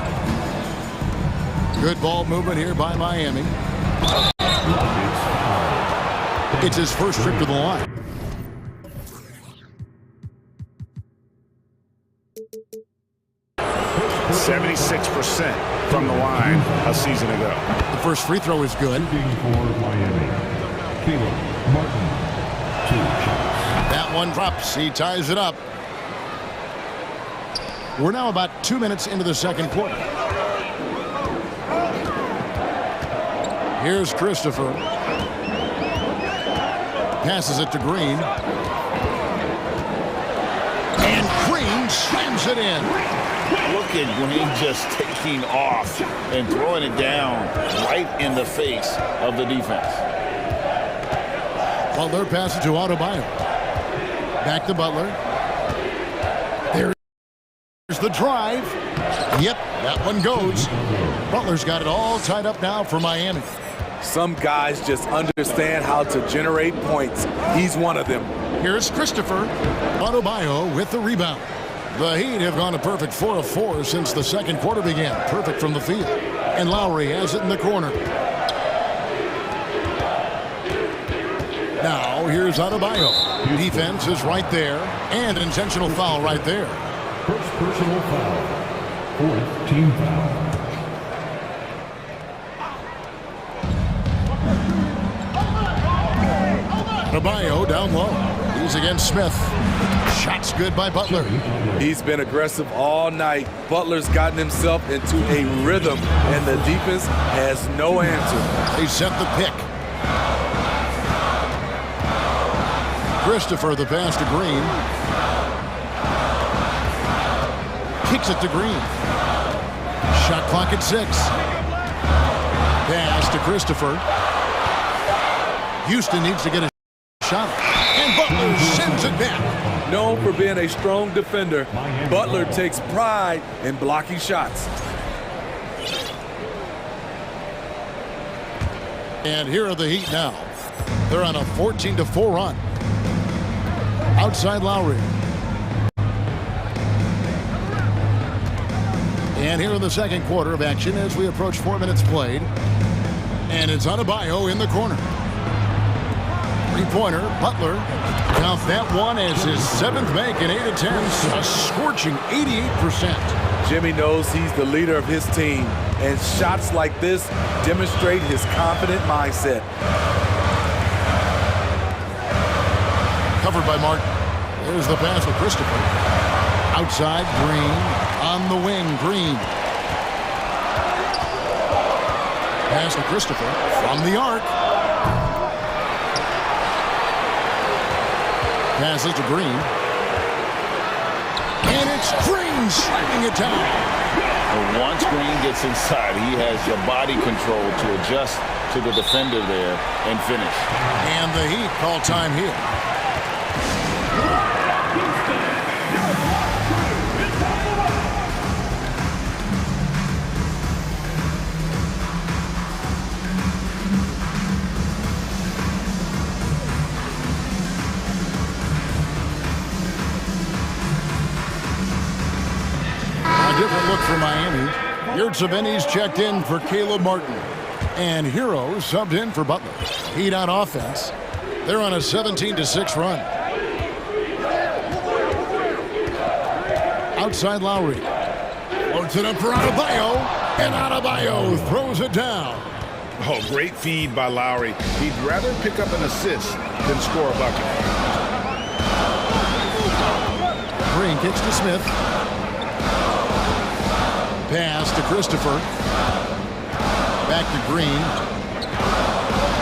Good ball movement here by Miami. It's his first trip to the line. .76% from the line a season ago. The first free throw is good. That one drops. He ties it up. We're now about 2 minutes into the second quarter. Here's Christopher. Passes it to Green. And Green slams it in. Look at Green just taking off and throwing it down right in the face of the defense. Butler passes to Adebayo. Back to Butler. There's the drive. Yep, that one goes. Butler's got it all tied up now for Miami. Some guys just understand how to generate points. He's one of them. Here's Christopher. Adebayo with the rebound. The Heat have gone a perfect 4 of 4 since the second quarter began. Perfect from the field. And Lowry has it in the corner. Now, here's Adebayo. Defense is right there. And intentional foul right there. First personal foul. Fourth team foul. Adebayo down low. He's against Smith. Shot's good by Butler. He's been aggressive all night. Butler's gotten himself into a rhythm, and the defense has no answer. They set the pick. Christopher, the pass to Green. Kicks it to Green. Shot clock at 6. Pass to Christopher. Houston needs to get a shot. And Butler sends it back. Known for being a strong defender, Butler takes pride in blocking shots. And here are the Heat now. They're on a 14-4 run. Outside Lowry. And here in the second quarter of action as we approach 4 minutes played. And it's Adebayo in the corner. Three-pointer, Butler. Count that one as his 7th make in 8 attempts. A scorching 88%. Jimmy knows he's the leader of his team, and shots like this demonstrate his confident mindset. Covered by Martin. There's the pass for Christopher. Outside, Green. On the wing, Green. Pass to Christopher from the arc. Passes to Green. And it's Green slamming it down. Once Green gets inside, he has the body control to adjust to the defender there and finish. And the Heat call time here. Different look for Miami. Yurtseven's checked in for Caleb Martin. And Hero subbed in for Butler. Heat on offense. They're on a 17-6 run. Outside Lowry. Floats it up for Adebayo. And Adebayo throws it down. Oh, great feed by Lowry. He'd rather pick up an assist than score a bucket. Green kicks to Smith. Pass to Christopher. Back to Green.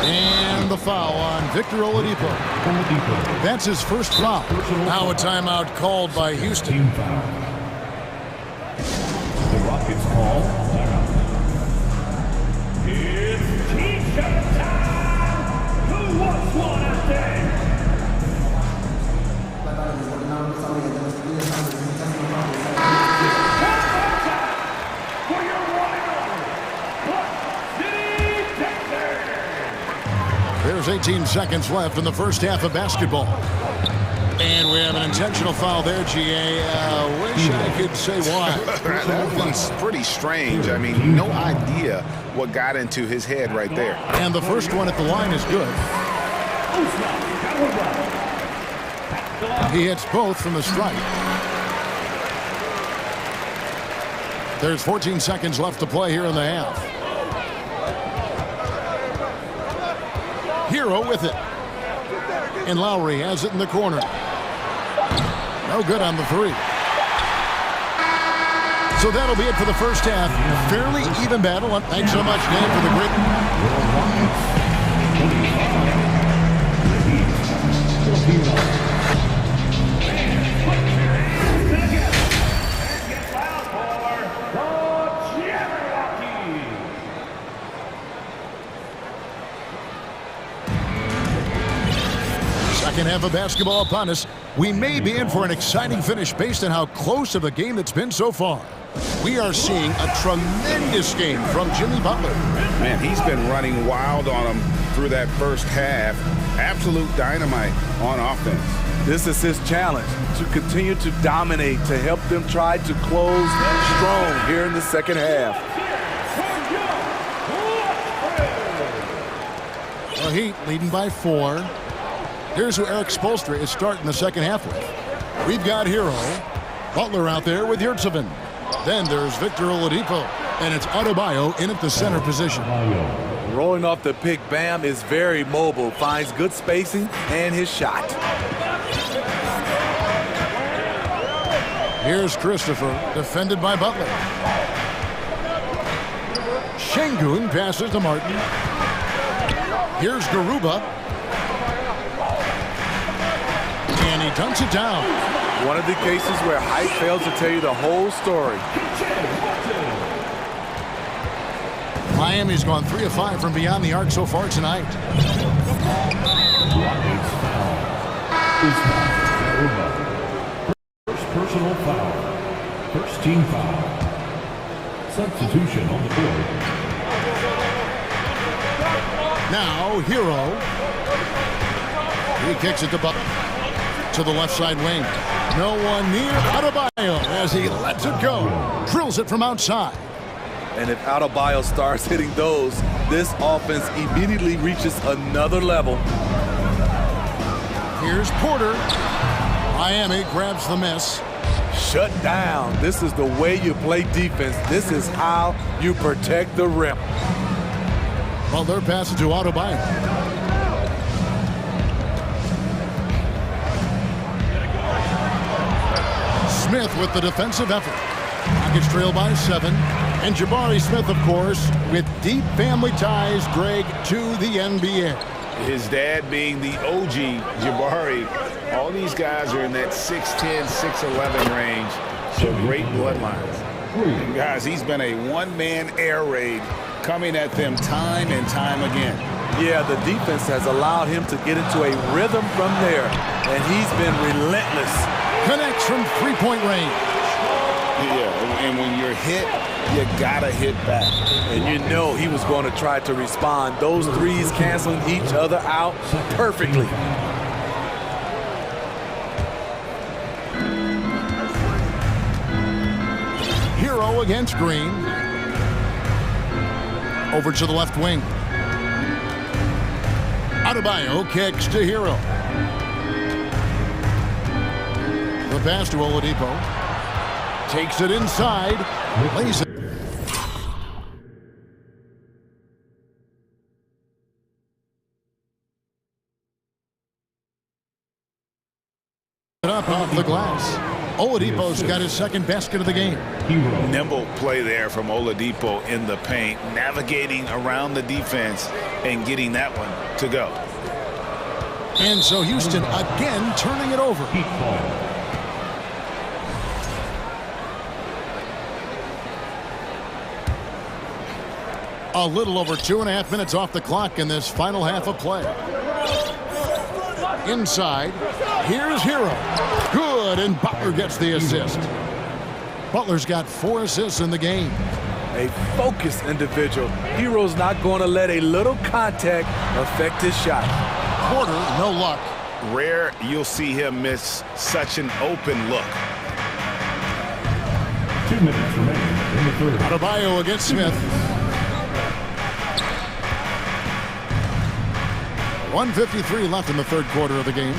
And the foul on Victor Oladipo. That's his first foul. Now a timeout called by Houston. The Rockets call timeout. It's T-shirt time! Who wants one out there? There's 18 seconds left in the first half of basketball. And we have an intentional foul there, GA. Wish I could say why. That one's pretty strange. I mean, no idea what got into his head right there. And the first one at the line is good. He hits both from the strike. There's 14 seconds left to play here in the half. Hero with it. And Lowry has it in the corner. No good on the three. So that'll be it for the first half. Fairly even battle. Thanks so much, Dan, for the great. Second half of basketball upon us. We may be in for an exciting finish based on how close of a game it's been so far. We are seeing a tremendous game from Jimmy Butler. Man, he's been running wild on them through that first half. Absolute dynamite on offense. This is his challenge, to continue to dominate, to help them try to close strong here in the second half. The Heat leading by 4. Here's who Eric Spoelstra is starting the second half with. We've got Hero. Butler out there with Yurtseven. Then there's Victor Oladipo. And it's Adebayo in at the center position. Rolling off the pick, Bam is very mobile, finds good spacing and his shot. Here's Christopher, defended by Butler. Şengün passes to Martin. Here's Garuba. And he dunks it down. One of the cases where height fails to tell you the whole story. Miami's gone 3 of 5 from beyond the arc so far tonight. First personal foul. First team foul. Substitution on the board. Now, Hero. He kicks it to Butler. To the left side wing. No one near Adebayo as he lets it go. Drills it from outside. And if Adebayo starts hitting those, this offense immediately reaches another level. Here's Porter. Miami grabs the miss. Shut down. This is the way you play defense. This is how you protect the rim. Well, they're passing to Adebayo. Smith with the defensive effort. Rockets trail by 7. And Jabari Smith, of course, with deep family ties, Greg, to the NBA. His dad being the OG Jabari. All these guys are in that 6'10", 6'11" range. So great bloodlines. And guys, he's been a one-man air raid coming at them time and time again. Yeah, the defense has allowed him to get into a rhythm from there. And he's been relentless. Connects from three-point range. Yeah, and when you're hit, you gotta hit back. And you know he was going to try to respond. Those threes canceling each other out perfectly. Hero against Green. Over to the left wing. Adebayo kicks to Hero. The pass to Oladipo. Takes it inside. Lays it. Up off the glass. Oladipo's got his second basket of the game. Nimble play there from Oladipo in the paint, navigating around the defense and getting that one to go. And so Houston again turning it over. A little over 2.5 minutes off the clock in this final half of play. Inside, here's Hero. Good, and Butler gets the assist. Butler's got 4 assists in the game. A focused individual. Hero's not going to let a little contact affect his shot. Porter, no luck. rare you'll see him miss such an open look. 2 minutes remaining in the third. Adebayo against Smith. 1:53 left in the third quarter of the game.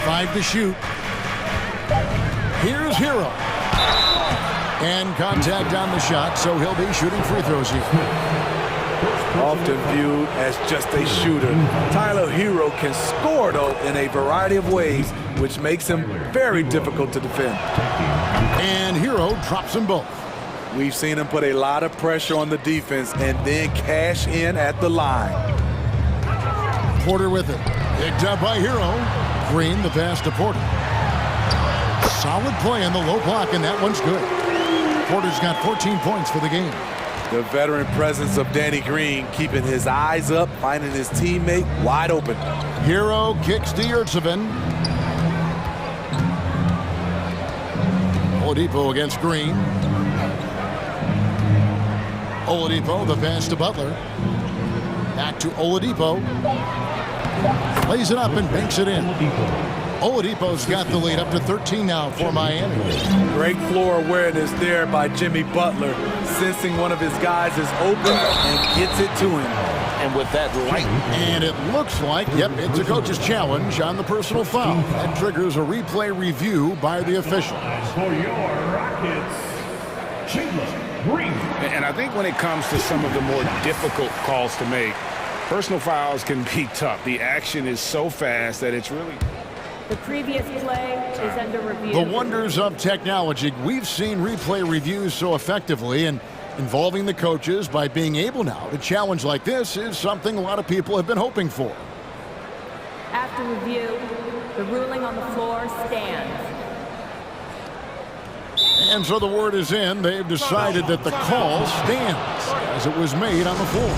5 to shoot. Here's Hero. And contact on the shot, so he'll be shooting free throws here. Often viewed as just a shooter, Tyler Hero can score, though, in a variety of ways, which makes him very difficult to defend. And Hero drops them both. We've seen him put a lot of pressure on the defense and then cash in at the line. Porter with it. Picked up by Hero. Green, the pass to Porter. Solid play in the low block, and that one's good. Porter's got 14 points for the game. The veteran presence of Danny Green keeping his eyes up, finding his teammate wide open. Hero kicks to Yurtsevin. Oladipo against Green. Oladipo, the pass to Butler. Back to Oladipo. Plays it up and banks it in. Oladipo's got the lead up to 13 now for Miami. Great floor awareness there by Jimmy Butler, sensing one of his guys is open and gets it to him. And with that light. And it looks like, yep, it's a coach's challenge on the personal foul. That triggers a replay review by the official. For your Rockets, Green. And I think when it comes to some of the more difficult calls to make, personal fouls can be tough. The action is so fast that it's really... The previous play is under review. The wonders of technology. We've seen replay reviews so effectively, and involving the coaches by being able now to challenge like this is something a lot of people have been hoping for. After review, the ruling on the floor stands. And so the word is in. They've decided that the call stands as it was made on the floor.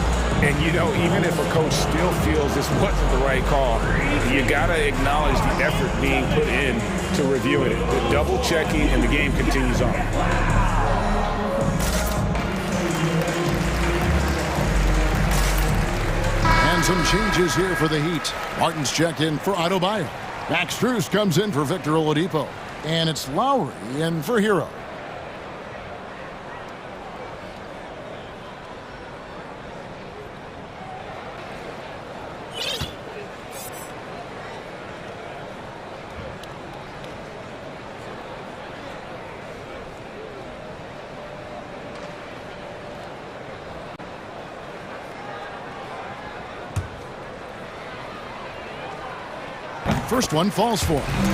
And, you know, even if a coach still feels this wasn't the right call, you got to acknowledge the effort being put in to reviewing it. The double checking, and the game continues on. And some changes here for the Heat. Martin's checked in for Adebayo. Max Strus comes in for Victor Oladipo. And it's Lowry in for Hero. First one falls for him.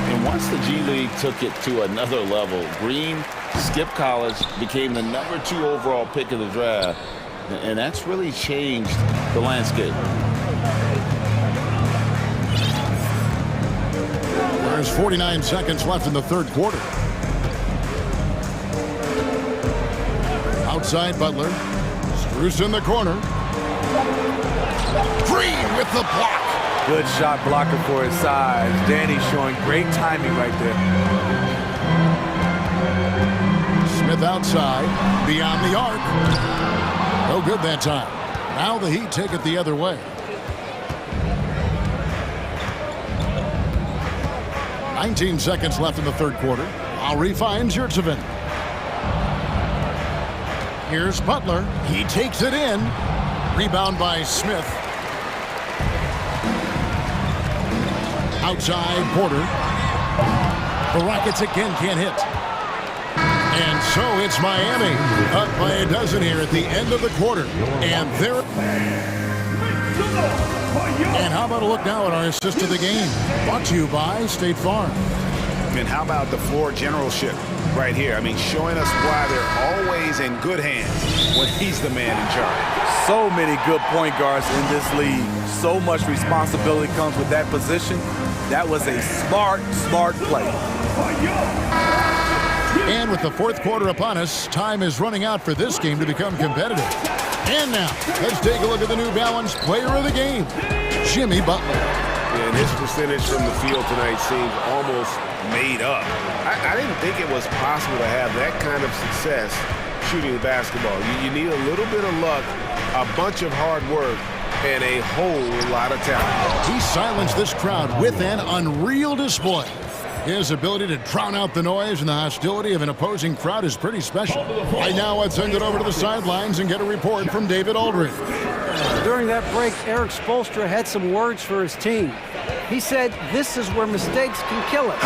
And once the G League took it to another level, Green skipped college, became the #2 overall pick of the draft, and that's really changed the landscape. There's 49 seconds left in the third quarter. Outside Butler. Strus in the corner. Green with the block. Good shot blocker for his size. Danny showing great timing right there. Smith outside, beyond the arc. No good that time. Now the Heat take it the other way. 19 seconds left in the third quarter. Lowry finds Yurtsevin. Here's Butler. He takes it in. Rebound by Smith. Outside Porter. The Rockets again can't hit. And so it's Miami up by a dozen here at the end of the quarter. And they're... And how about a look now at our assist to the game? Brought to you by State Farm. And how about the floor generalship right here? I mean, showing us why they're always in good hands when he's the man in charge. So many good point guards in this league. So much responsibility comes with that position. That was a smart play. And with the fourth quarter upon us, time is running out for this game to become competitive. And now, let's take a look at the New Balance player of the game, Jimmy Butler. And his percentage from the field tonight seems almost made up. I didn't think it was possible to have that kind of success shooting the basketball. You need a little bit of luck, a bunch of hard work, and a whole lot of talent. He silenced this crowd with an unreal display. His ability to drown out the noise and the hostility of an opposing crowd is pretty special. Right now, let's send it over to the sidelines and get a report from David Aldridge. During that break, Eric Spoelstra had some words for his team. He said, "This is where mistakes can kill us.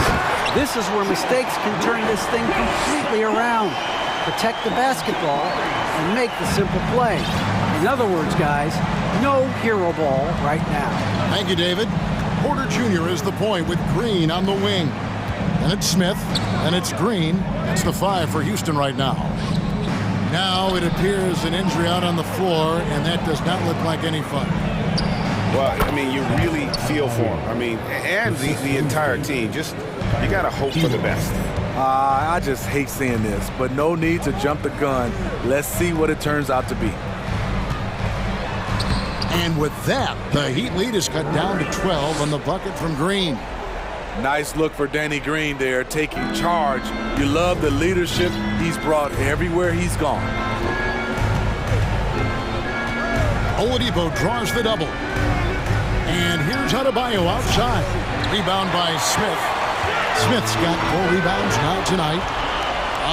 This is where mistakes can turn this thing completely around. Protect the basketball and make the simple play." In other words, guys, no hero ball right now. Thank you, David. Porter Jr. is the point with Green on the wing. And it's Smith, and it's Green. It's the 5 for Houston right now. Now it appears an injury out on the floor, and that does not look like any fun. Well, I mean, you really feel for him. I mean, and the entire team. Just, you got to hope for the best. I just hate seeing this, but no need to jump the gun. Let's see what it turns out to be. And with that, the Heat lead is cut down to 12 on the bucket from Green. Nice look for Danny Green there, taking charge. You love the leadership he's brought everywhere he's gone. Oladipo draws the double. And here's Adebayo outside. Rebound by Smith. Smith's got 4 rebounds now tonight.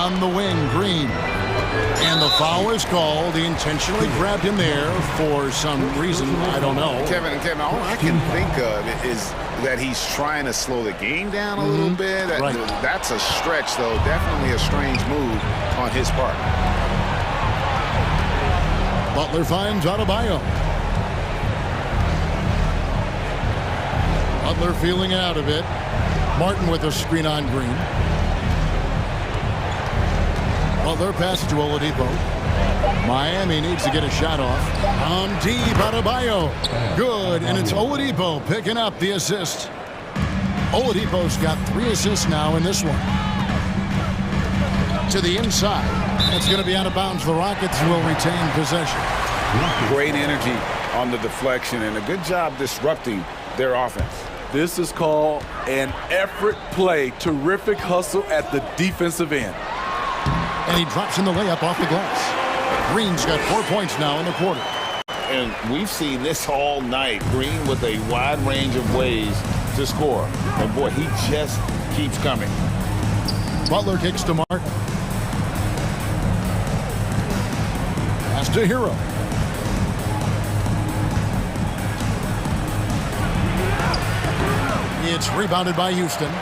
On the wing, Green. And the foul is called. He intentionally grabbed him there for some reason. I don't know. Kevin, all I can think of is that he's trying to slow the game down a little bit. Right. That's a stretch, though. Definitely a strange move on his part. Butler finds Adebayo. Butler feeling out of it. Martin with a screen on Green. Butler passes to Oladipo. Miami needs to get a shot off. On deep, Adebayo. Good, and it's Oladipo picking up the assist. Oladipo's got 3 assists now in this one. To the inside. It's going to be out of bounds. The Rockets will retain possession. Great energy on the deflection and a good job disrupting their offense. This is called an effort play. Terrific hustle at the defensive end. And he drops in the layup off the glass. Green's got 4 points now in the quarter. And we've seen this all night. Green with a wide range of ways to score. And boy, he just keeps coming. Butler kicks to Martin. Pass to Hero. It's rebounded by Houston.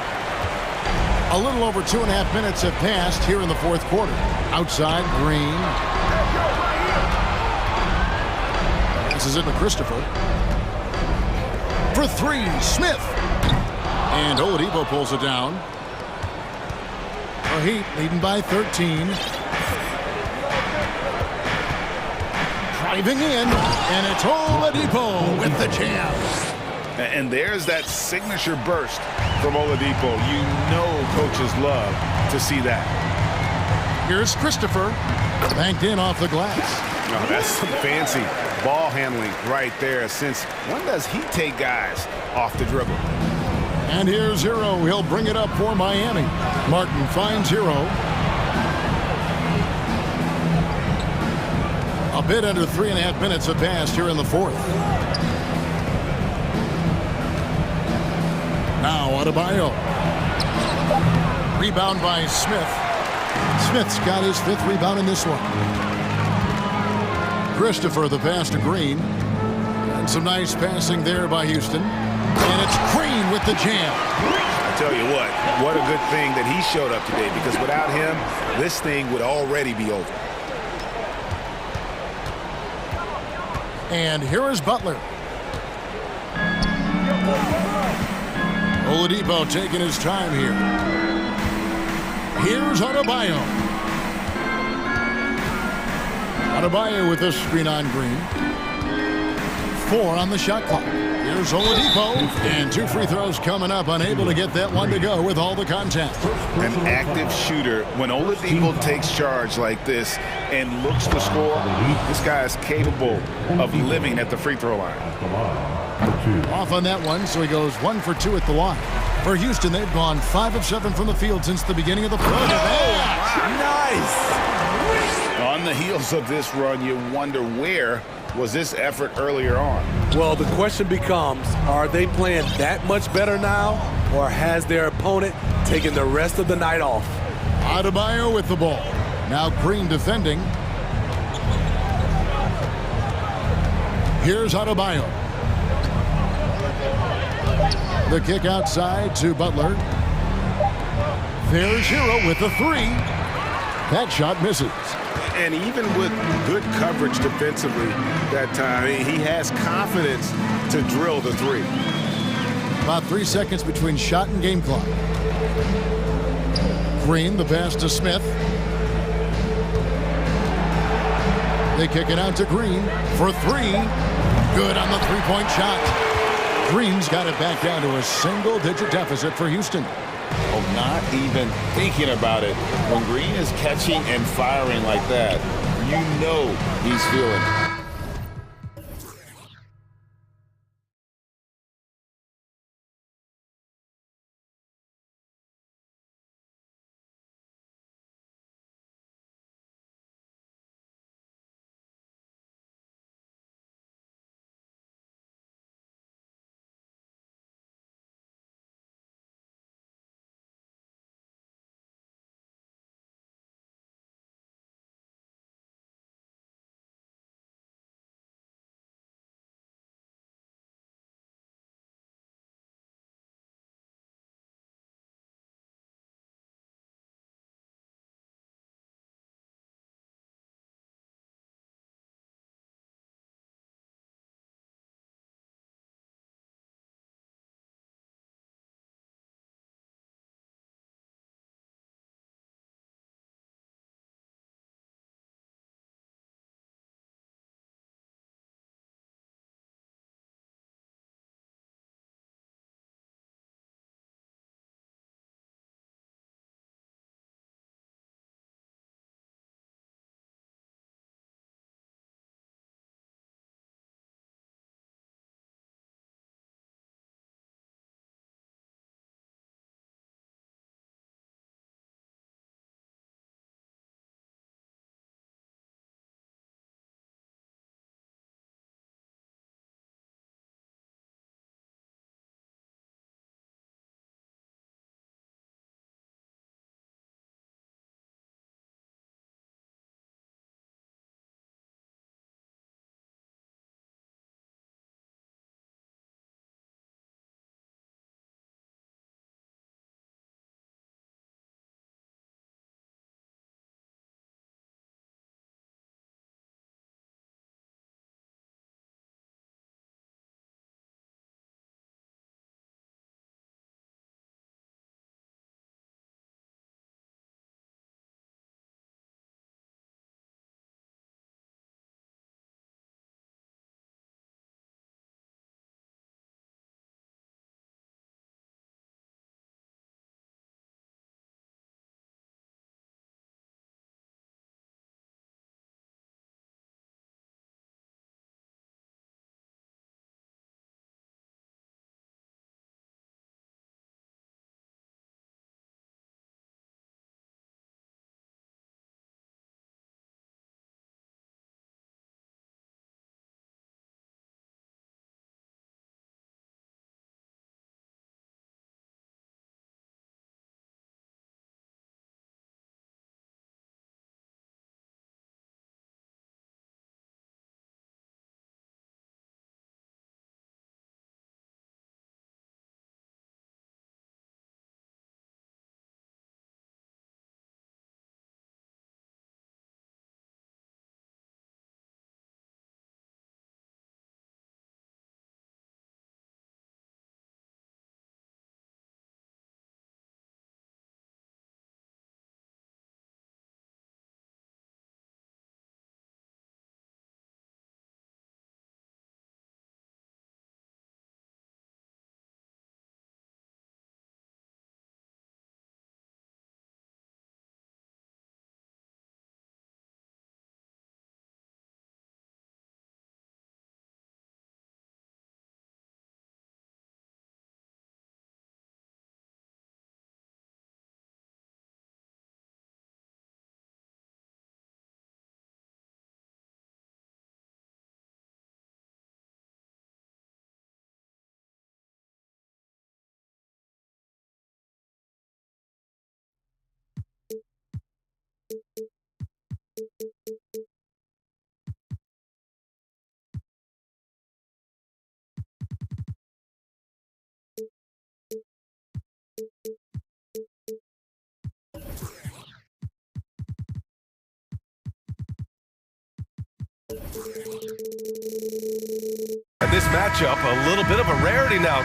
A little over 2.5 minutes have passed here in the fourth quarter. Outside, Green. This is it to Christopher. For 3, Smith. And Oladipo pulls it down. The Heat leading by 13. Driving in, and it's Oladipo with the jam. And there's that signature burst from Oladipo. You know coaches love to see that. Here's Christopher. Banked in off the glass. No, that's some fancy ball handling right there. Since when does he take guys off the dribble? And here's Hero. He'll bring it up for Miami. Martin finds Hero. A bit under 3.5 minutes have passed here in the fourth. Now Adebayo. Rebound by Smith. Smith's got his 5th rebound in this one. Christopher the pass to Green. And some nice passing there by Houston. And it's Green with the jam. I tell you what a good thing that he showed up today, because without him, this thing would already be over. And here is Butler. Oladipo taking his time here. Here's Adebayo. Adebayo with this screen on Green. 4 on the shot clock. Here's Oladipo. And 2 free throws coming up. Unable to get that one to go with all the contact. An active shooter. When Oladipo takes charge like this and looks to score, this guy is capable of living at the free throw line. Off on that one, so he goes 1 for 2 at the line. For Houston, they've gone 5 of 7 from the field since the beginning of the play. Nice! On the heels of this run, you wonder where was this effort earlier on? Well, the question becomes, are they playing that much better now, or has their opponent taken the rest of the night off? Adebayo with the ball. Now Green defending. Here's Adebayo. The kick outside to Butler. There's Hero with the three. That shot misses. And even with good coverage defensively that time, he has confidence to drill the three. About 3 seconds between shot and game clock. Green, the pass to Smith. They kick it out to Green for three. Good on the three-point shot. Green's got it back down to a single-digit deficit for Houston. Oh, not even thinking about it. When Green is catching and firing like that, you know he's feeling it. And this matchup, a little bit of a rarity now.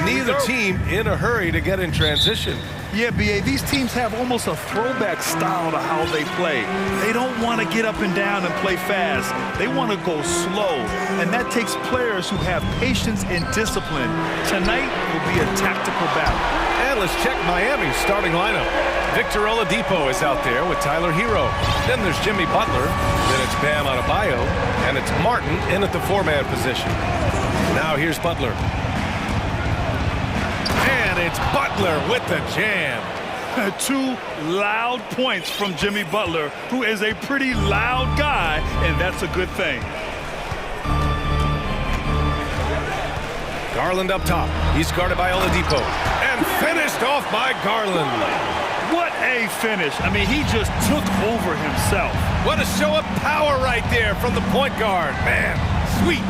Neither team in a hurry to get in transition. Yeah, B.A., these teams have almost a throwback style to how they play. They don't want to get up and down and play fast. They want to go slow, and that takes players who have patience and discipline. Tonight will be a tactical battle. And let's check Miami's starting lineup. Victor Oladipo is out there with Tyler Hero. Then there's Jimmy Butler. Then it's Bam Adebayo. And it's Martin in at the four-man position. Now here's Butler. And it's Butler with the jam. 2 loud points from Jimmy Butler, who is a pretty loud guy, and that's a good thing. Garland up top. He's guarded by Oladipo. And finished off by Garland. What a finish. I mean, he just took over himself. What a show of power right there from the point guard. Man, sweet.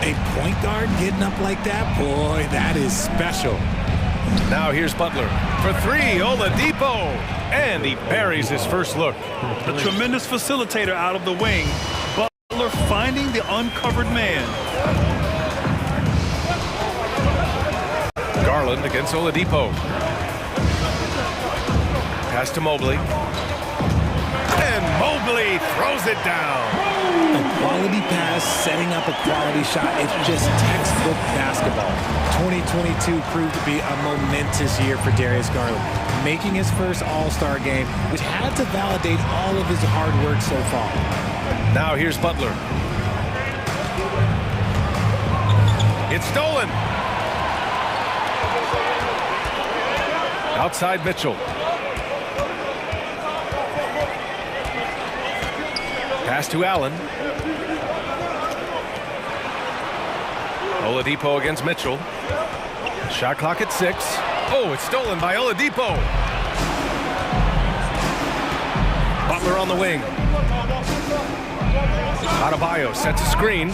A point guard getting up like that? Boy, that is special. Now here's Butler for 3, Oladipo, and he buries his first look. A tremendous facilitator out of the wing. Butler finding the uncovered man. Garland against Oladipo. Pass to Mobley. And Mobley throws it down. A quality pass, setting up a quality shot. It's just textbook basketball. 2022 proved to be a momentous year for Darius Garland, making his first All-Star game, which had to validate all of his hard work so far. Now here's Butler. It's stolen. Outside Mitchell. Pass to Allen. Oladipo against Mitchell. Shot clock at 6. Oh, it's stolen by Oladipo. Butler on the wing. Adebayo sets a screen.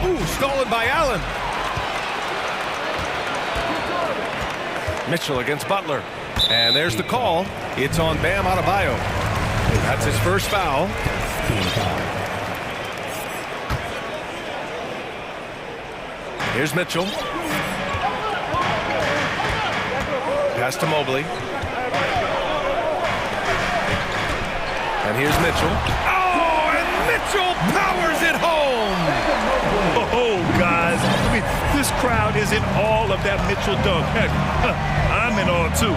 Ooh, stolen by Allen. Mitchell against Butler. And there's the call. It's on Bam Adebayo. That's his first foul. Here's Mitchell. Pass to Mobley. And here's Mitchell. Oh, and Mitchell powers it home. Oh, guys. I mean, this crowd is in awe of that Mitchell dunk. Heck, I'm in awe, too.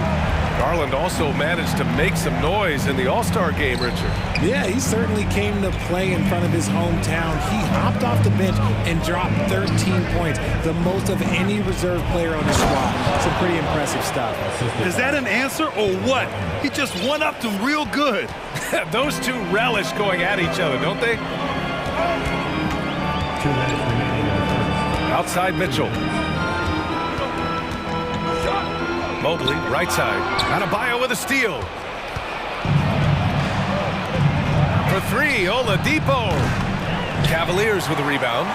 Garland also managed to make some noise in the All-Star game, Richard. Yeah, he certainly came to play in front of his hometown. He hopped off the bench and dropped 13 points, the most of any reserve player on the squad. Some pretty impressive stuff. Is that an answer or what? He just one-upped him real good. Those two relish going at each other, don't they? 2 minutes remaining in the first. Outside Mitchell. Mobley, right side. Adebayo with a steal. For 3, Oladipo. Cavaliers with a rebound.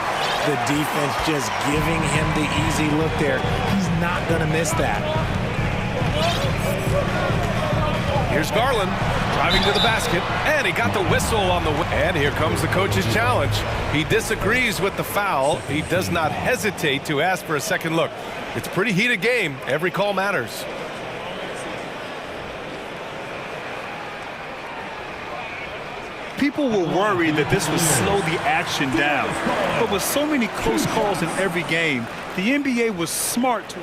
The defense just giving him the easy look there. He's not going to miss that. Here's Garland driving to the basket, and he got the whistle on the way. And here comes the coach's challenge. He disagrees with the foul. He does not hesitate to ask for a second look. It's a pretty heated game. Every call matters. People were worried that this would slow the action down. But with so many close calls in every game, the NBA was smart to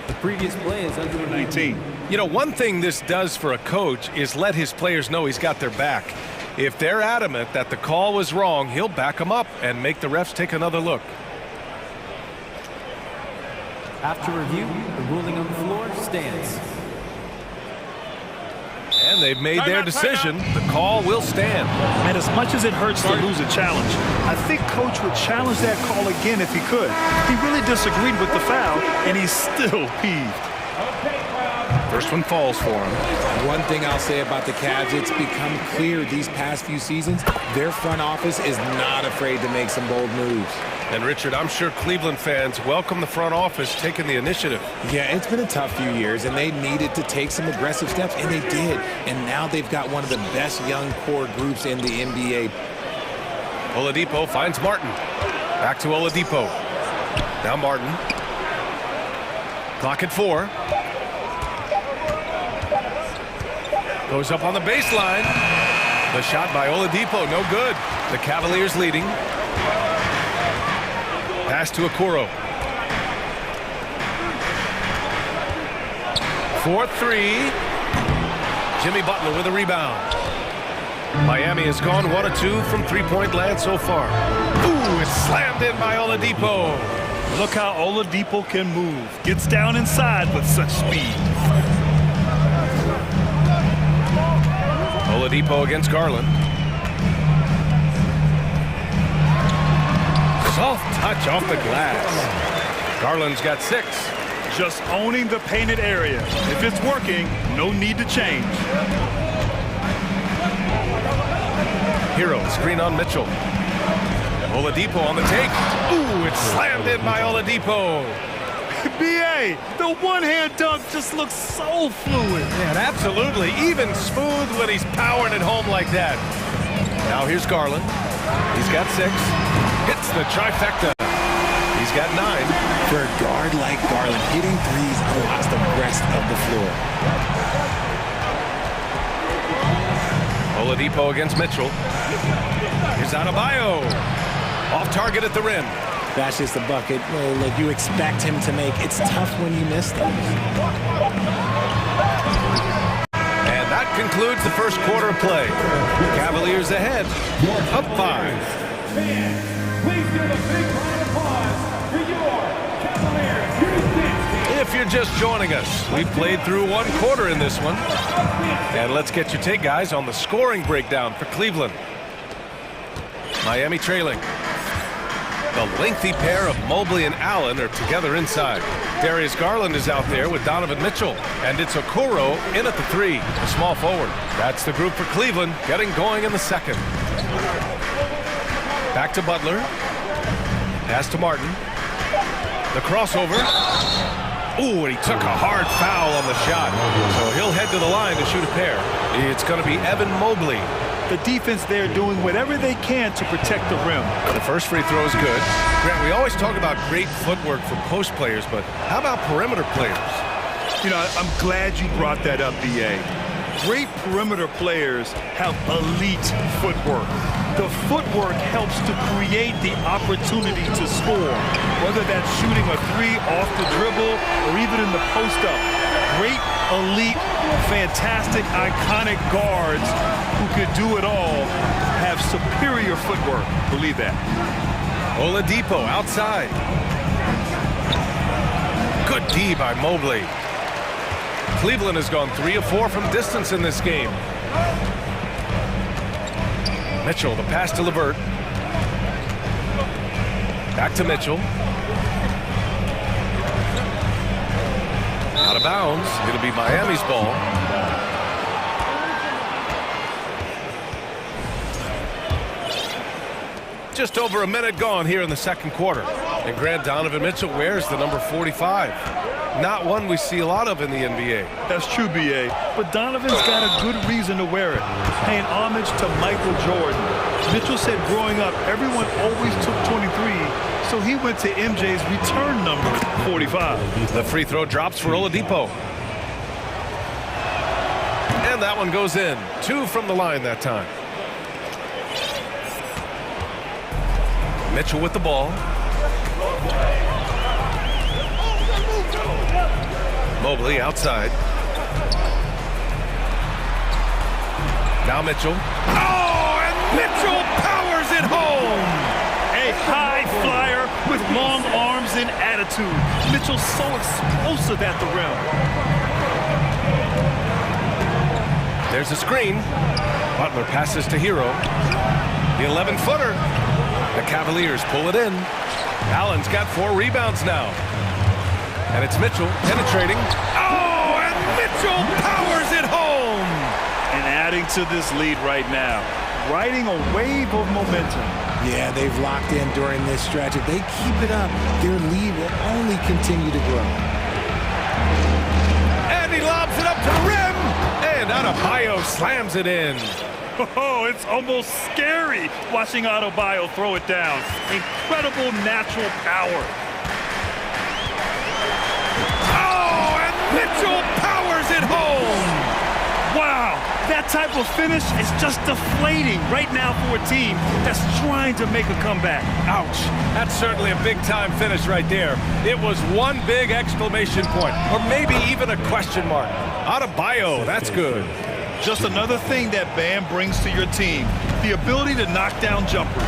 The previous play is under 19. You know, one thing this does for a coach is let his players know he's got their back. If they're adamant that the call was wrong, he'll back them up and make the refs take another look. After review, the ruling on the floor stands. And they've made their decision. The call will stand. And as much as it hurts to lose a challenge, I think Coach would challenge that call again if he could. He really disagreed with the foul, and he's still peeved. First one falls for him. One thing I'll say about the Cavs, it's become clear these past few seasons, their front office is not afraid to make some bold moves. And Richard, I'm sure Cleveland fans welcome the front office taking the initiative. Yeah, it's been a tough few years, and they needed to take some aggressive steps, and they did. And now they've got one of the best young core groups in the NBA. Oladipo finds Martin. Back to Oladipo. Now Martin. Clock at 4. Goes up on the baseline. The shot by Oladipo, no good. The Cavaliers leading. Pass to Okoro. 4-3. Jimmy Butler with a rebound. Miami has gone 1 of 2 from three-point land so far. Ooh, it's slammed in by Oladipo. Look how Oladipo can move. Gets down inside with such speed. Oladipo against Garland. Soft touch off the glass. Garland's got 6. Just owning the painted area. If it's working, no need to change. Hero, screen on Mitchell. Oladipo on the take. Ooh, it's slammed in by Oladipo. B.A., the one-hand dunk just looks so fluid. Yeah, absolutely. Even smooth when he's powering it home like that. Now here's Garland. He's got 6. Hits the trifecta. He's got 9. For a guard like Garland, hitting threes unlocks the rest of the floor. Oladipo against Mitchell. Here's Adebayo. Off target at the rim. That's just a bucket. Well, look, you expect him to make. It's tough when you miss them. And that concludes the first quarter of play. Cavaliers ahead, up 5. Please give a big round of applause for your Cavaliers. If you're just joining us, we've played through 1 quarter in this one. And let's get your take, guys, on the scoring breakdown for Cleveland. Miami trailing. The lengthy pair of Mobley and Allen are together inside. Darius Garland is out there with Donovan Mitchell. And it's Okoro in at the 3, a small forward. That's the group for Cleveland, getting going in the second. Back to Butler. Pass to Martin. The crossover. Ooh, and he took a hard foul on the shot. So he'll head to the line to shoot a pair. It's going to be Evan Mobley. The defense there doing whatever they can to protect the rim. The first free throw is good. Grant, we always talk about great footwork for post players, but how about perimeter players? You know, I'm glad you brought that up, B.A. Great perimeter players have elite footwork. The footwork helps to create the opportunity to score, whether that's shooting a 3 off the dribble or even in the post-up. Great, elite, fantastic, iconic guards who could do it all have superior footwork. Believe that. Oladipo outside. Good D by Mobley. Cleveland has gone 3 of 4 from distance in this game. Mitchell, the pass to LeVert. Back to Mitchell. Out of bounds. It'll be Miami's ball. Just over a minute gone here in the second quarter. And Grant, Donovan Mitchell wears the number 45. Not one we see a lot of in the NBA. That's true, B.A. But Donovan's got a good reason to wear it. Paying homage to Michael Jordan. Mitchell said growing up, everyone always took 23, so he went to MJ's return number, 45. The free throw drops for Oladipo. And that one goes in. 2 from the line that time. Mitchell with the ball. Mobley outside. Now Mitchell. Oh, and Mitchell powers it home! A high flyer with long arms and attitude. Mitchell's so explosive at the rim. There's a screen. Butler passes to Hero. The 11-footer. The Cavaliers pull it in. Allen's got 4 rebounds now. And it's Mitchell penetrating. Oh, and Mitchell powers it home! And adding to this lead right now, riding a wave of momentum. Yeah, they've locked in during this stretch. If they keep it up, their lead will only continue to grow. And he lobs it up to the rim. And Adebayo slams it in. Oh, it's almost scary watching Adebayo throw it down. Incredible natural power. Oh, and Mitchell powers it home. Wow, that type of finish is just deflating right now for a team that's trying to make a comeback. Ouch. That's certainly a big-time finish right there. It was one big exclamation point, or maybe even a question mark. Adebayo, that's good. Just another thing that Bam brings to your team, the ability to knock down jumpers.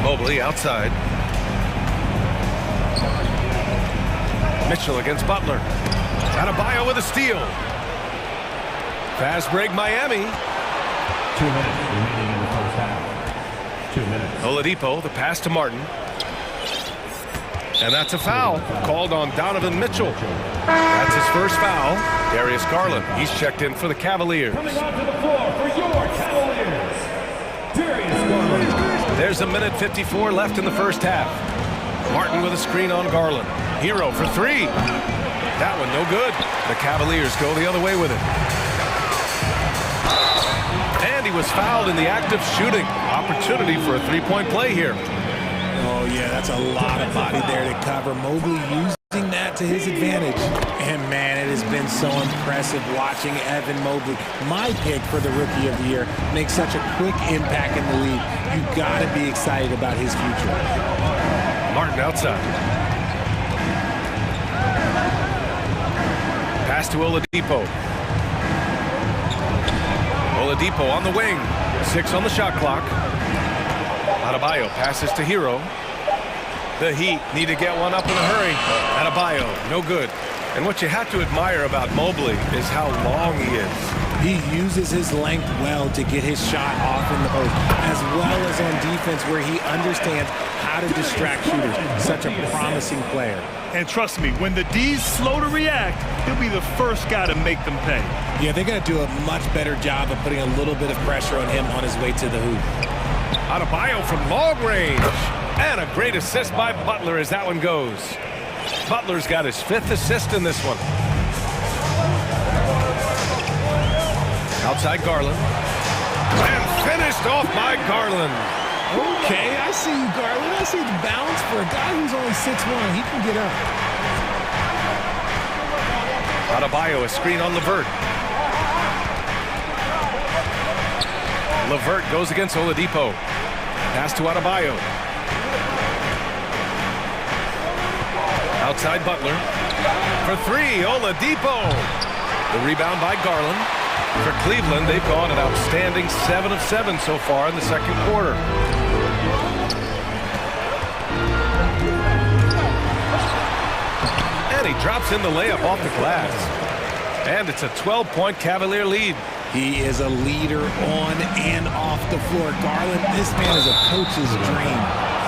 Mobley outside. Mitchell against Butler. Adebayo with a steal. Fast break Miami. 2 minutes remaining in the first half. 2 minutes. Oladipo, the pass to Martin. And that's a foul called on Donovan Mitchell. That's his first foul. Darius Garland, he's checked in for the Cavaliers. Coming onto the floor for your Cavaliers, Darius Garland. There's 1:54 left in the first half. Martin with a screen on Garland. Hero for 3. That one no good. The Cavaliers go the other way with it. And he was fouled in the act of shooting. Opportunity for a 3-point play here. Oh, yeah, that's a lot of body there to cover. Mobley using that to his advantage. And, man, it has been so impressive watching Evan Mobley, my pick for the Rookie of the Year, make such a quick impact in the league. You've got to be excited about his future. Martin outside. Pass to Oladipo. Oladipo on the wing. 6 on the shot clock. Adebayo passes to Hero. The Heat need to get one up in a hurry. Adebayo, no good. And what you have to admire about Mobley is how long he is. He uses his length well to get his shot off in the post, as well as on defense where he understands how to distract shooters. Such a promising player. And trust me, when the D's slow to react, he'll be the first guy to make them pay. Yeah, they're going to do a much better job of putting a little bit of pressure on him on his way to the hoop. Adebayo from long range. And a great assist by Butler as that one goes. Butler's got his 5th assist in this one. Outside Garland. And finished off by Garland. Okay, I see you, Garland. I see the balance for a guy who's only 6'1". He can get up. Adebayo, a screen on LeVert. LeVert goes against Oladipo. Pass to Adebayo. Outside Butler. For 3, Oladipo. The rebound by Garland. For Cleveland, they've gone an outstanding 7 of 7 so far in the second quarter. And he drops in the layup off the glass. And it's a 12-point Cavalier lead. He is a leader on and off the floor. Garland, this man is a coach's dream.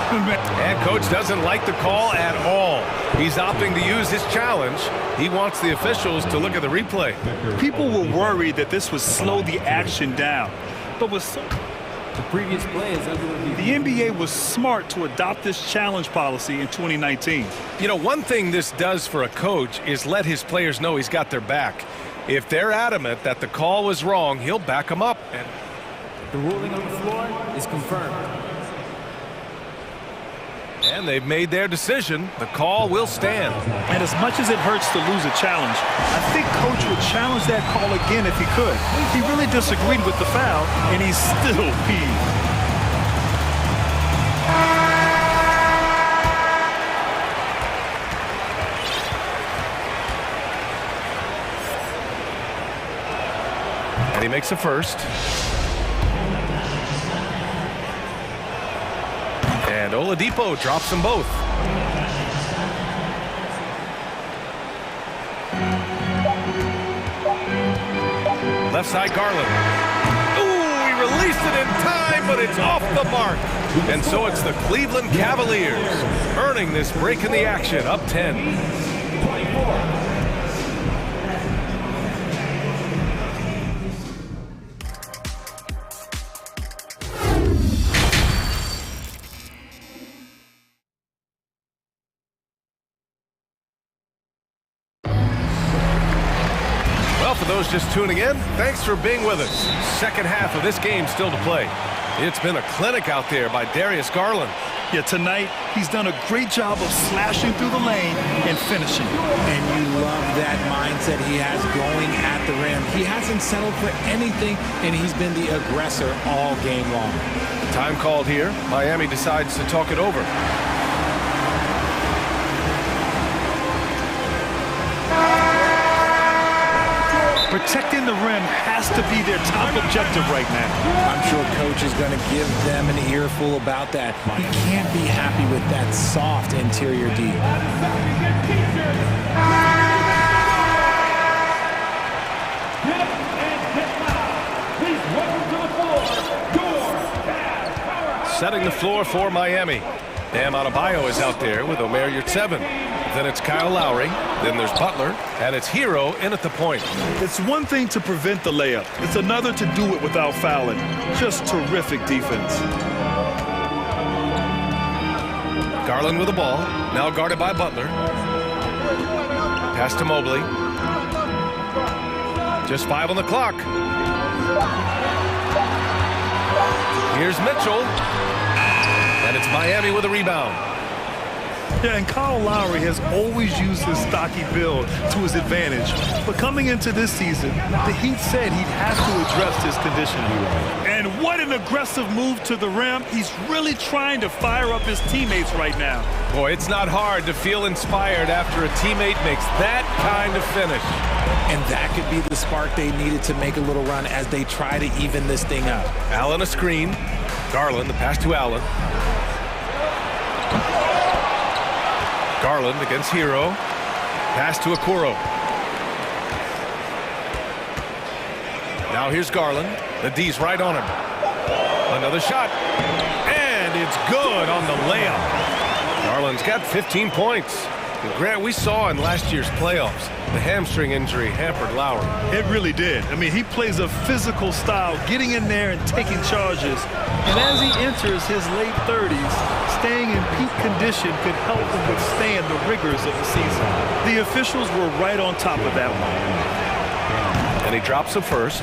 And coach doesn't like the call at all. He's opting to use his challenge. He wants the officials to look at the replay. People were worried that this would slow the action down. But with the previous play is under review. The NBA was smart to adopt this challenge policy in 2019. You know, one thing this does for a coach is let his players know he's got their back. If they're adamant that the call was wrong, he'll back them up. And the ruling on the floor is confirmed. And they've made their decision. The call will stand. And as much as it hurts to lose a challenge, I think coach would challenge that call again if he could. He really disagreed with the foul, and he's still peeved. He makes a first. And Oladipo drops them both. Left side, Garland. Ooh, he released it in time, but it's off the mark. And so it's the Cleveland Cavaliers earning this break in the action, up 10. For those just tuning in, thanks for being with us. Second half of this game still to play. It's been a clinic out there by Darius Garland. Yeah, tonight he's done a great job of slashing through the lane and finishing. And you love that mindset he has going at the rim. He hasn't settled for anything, and he's been the aggressor all game long. Time called here. Miami decides to talk it over. Protecting the rim has to be their top objective right now. I'm sure coach is going to give them an earful about that. He can't be happy with that soft interior D. Setting the floor for Miami. Bam Adebayo is out there with Omer Yurtseven. Then it's Kyle Lowry. Then there's Butler. And it's Hero in at the point. It's one thing to prevent the layup. It's another to do it without fouling. Just terrific defense. Garland with the ball. Now guarded by Butler. Pass to Mobley. Just 5 on the clock. Here's Mitchell. And it's Miami with a rebound. Yeah, and Kyle Lowry has always used his stocky build to his advantage. But coming into this season, the Heat said he'd have to address his conditioning. And what an aggressive move to the rim. He's really trying to fire up his teammates right now. Boy, it's not hard to feel inspired after a teammate makes that kind of finish. And that could be the spark they needed to make a little run as they try to even this thing up. Allen a screen. Garland, the pass to Allen. Garland against Hero. Pass to Okoro. Now here's Garland. The D's right on him. Another shot. And it's good on the layup. Garland's got 15 points. And Grant, we saw in last year's playoffs, the hamstring injury hampered Lowry. It really did. I mean, he plays a physical style, getting in there and taking charges. And as he enters his late 30s, staying in peak condition could help him withstand the rigors of the season. The officials were right on top of that one. And he drops the first.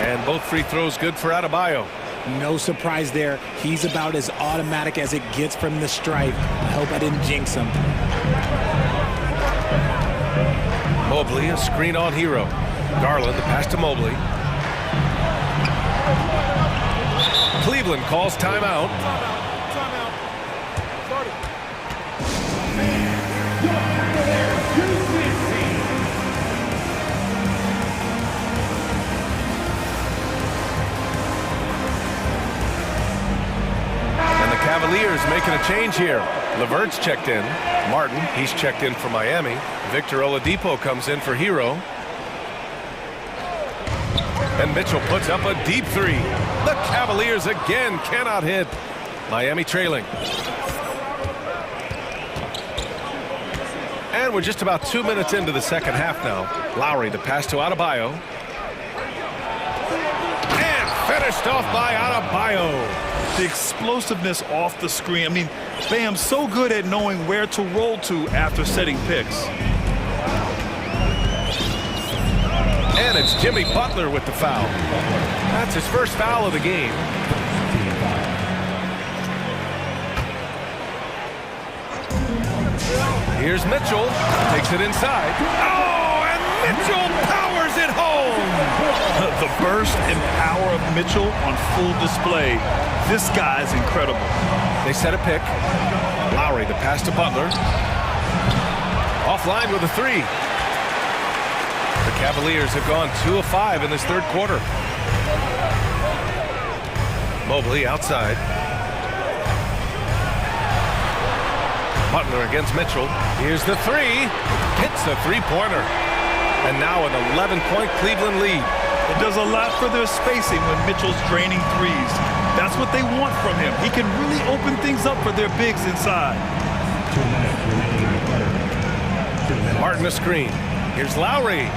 And both free throws good for Adebayo. No surprise there. He's about as automatic as it gets from the stripe. I hope I didn't jinx him. Mobley, a screen on Hero. Garland, the pass to Mobley. Cleveland calls timeout. And the Cavaliers making a change here. LeVert's checked in. Martin, he's checked in for Miami. Victor Oladipo comes in for Hero. And Mitchell puts up a deep three. The Cavaliers again cannot hit. Miami trailing. And we're just about 2 minutes into the second half now. Lowry, the pass to Adebayo. And finished off by Adebayo. The explosiveness off the screen. I mean, Bam's so good at knowing where to roll to after setting picks. And it's Jimmy Butler with the foul. That's his first foul of the game. Here's Mitchell. Takes it inside. Oh, and Mitchell powers it home. The burst and power of Mitchell on full display. This guy's incredible. They set a pick. Lowry, the pass to Butler. Offline with a three. The Cavaliers have gone 2 of 5 in this third quarter. Mobley outside. Butler against Mitchell. Here's the three. Hits the three-pointer. And now an 11-point Cleveland lead. It does a lot for their spacing when Mitchell's draining threes. That's what they want from him. He can really open things up for their bigs inside. Martin a screen. Here's Lowry.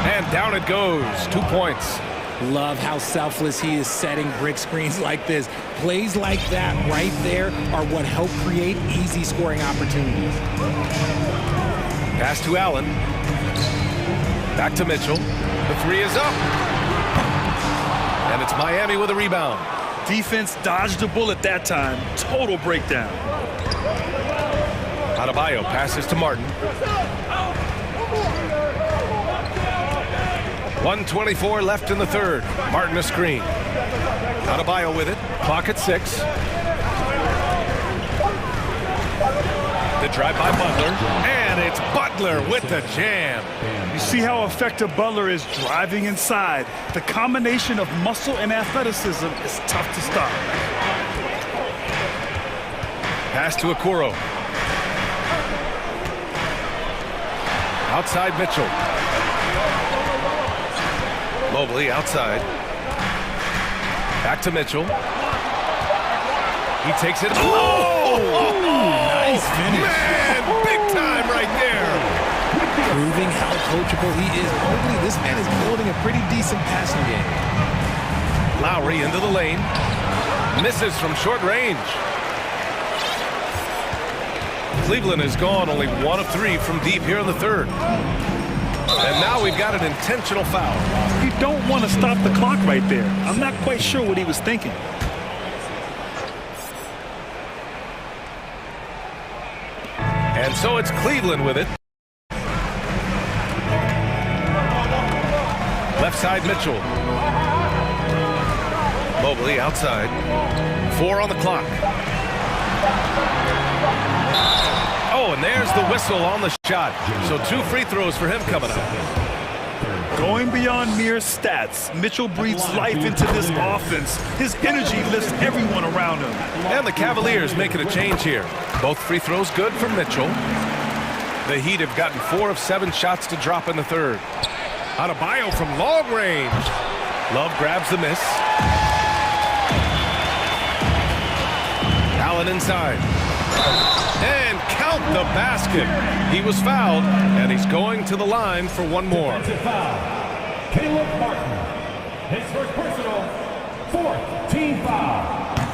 And down it goes. 2 points. Love how selfless he is setting brick screens like this. Plays like that right there are what help create easy scoring opportunities. Pass to Allen. Back to Mitchell. The three is up. And it's Miami with a rebound. Defense dodged a bullet that time. Total breakdown. Adebayo passes to Martin. 1:24 left in the third. Martin a screen. Adebayo with it. Clock at 6. The drive by Butler. And it's Butler with the jam. You see how effective Butler is driving inside. The combination of muscle and athleticism is tough to stop. Pass to Okoro. Outside Mitchell. Mobley outside. Back to Mitchell. He takes it. Oh! Nice finish. Man, big time right there. Proving how coachable he is. Mobley, this man is building a pretty decent passing game. Lowry into the lane. Misses from short range. Cleveland has gone only 1 of 3 from deep here in the third. And now we've got an intentional foul. You don't want to stop the clock right there. I'm not quite sure what he was thinking. And so it's Cleveland with it. Left side Mitchell. Mobley outside. 4 on the clock. Oh, and there's the whistle on the shot. So 2 free throws for him coming up. Going beyond mere stats, Mitchell breathes life into this offense. His energy lifts everyone around him. And the Cavaliers making a change here. Both free throws good for Mitchell. The Heat have gotten 4 of 7 shots to drop in the third. Adebayo from long range. Love grabs the miss. Allen inside. And count the basket. He was fouled, and he's going to the line for one more. Caleb Martin, his first personal, 4th team foul.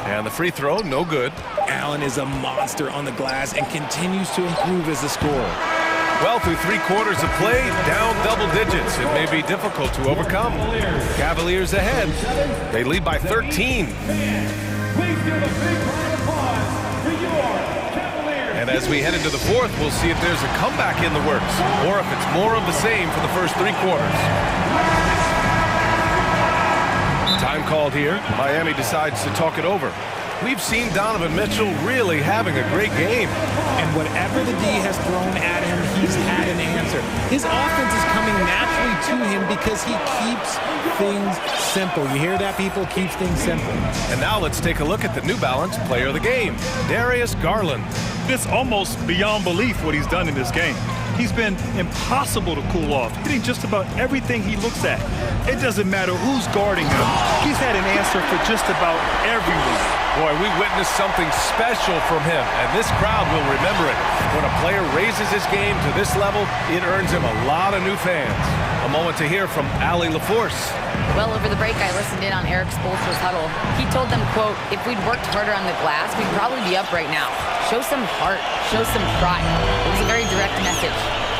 And the free throw, no good. Allen is a monster on the glass and continues to improve as a scorer. Well, through 3 quarters of play, down double digits. It may be difficult to overcome. Cavaliers ahead. They lead by 13. Please give a big round of applause for your Cavaliers. And as we head into the fourth, we'll see if there's a comeback in the works, or if it's more of the same for the first 3 quarters. Time called here. Miami decides to talk it over. We've seen Donovan Mitchell really having a great game. And whatever the D has thrown at him, he's had an answer. His offense is coming naturally to him because he keeps things simple. You hear that, people? Keeps things simple. And now let's take a look at the New Balance player of the game, Darius Garland. It's almost beyond belief what he's done in this game. He's been impossible to cool off, hitting just about everything he looks at. It doesn't matter who's guarding him. He's had an answer for just about everyone. Boy, we witnessed something special from him, and this crowd will remember it. When a player raises his game to this level, it earns him a lot of new fans. A moment to hear from Allie LaForce. Well, over the break, I listened in on Eric Spoelstra's huddle. He told them, quote, if we'd worked harder on the glass, we'd probably be up right now. Show some heart, show some pride. It was a very direct message.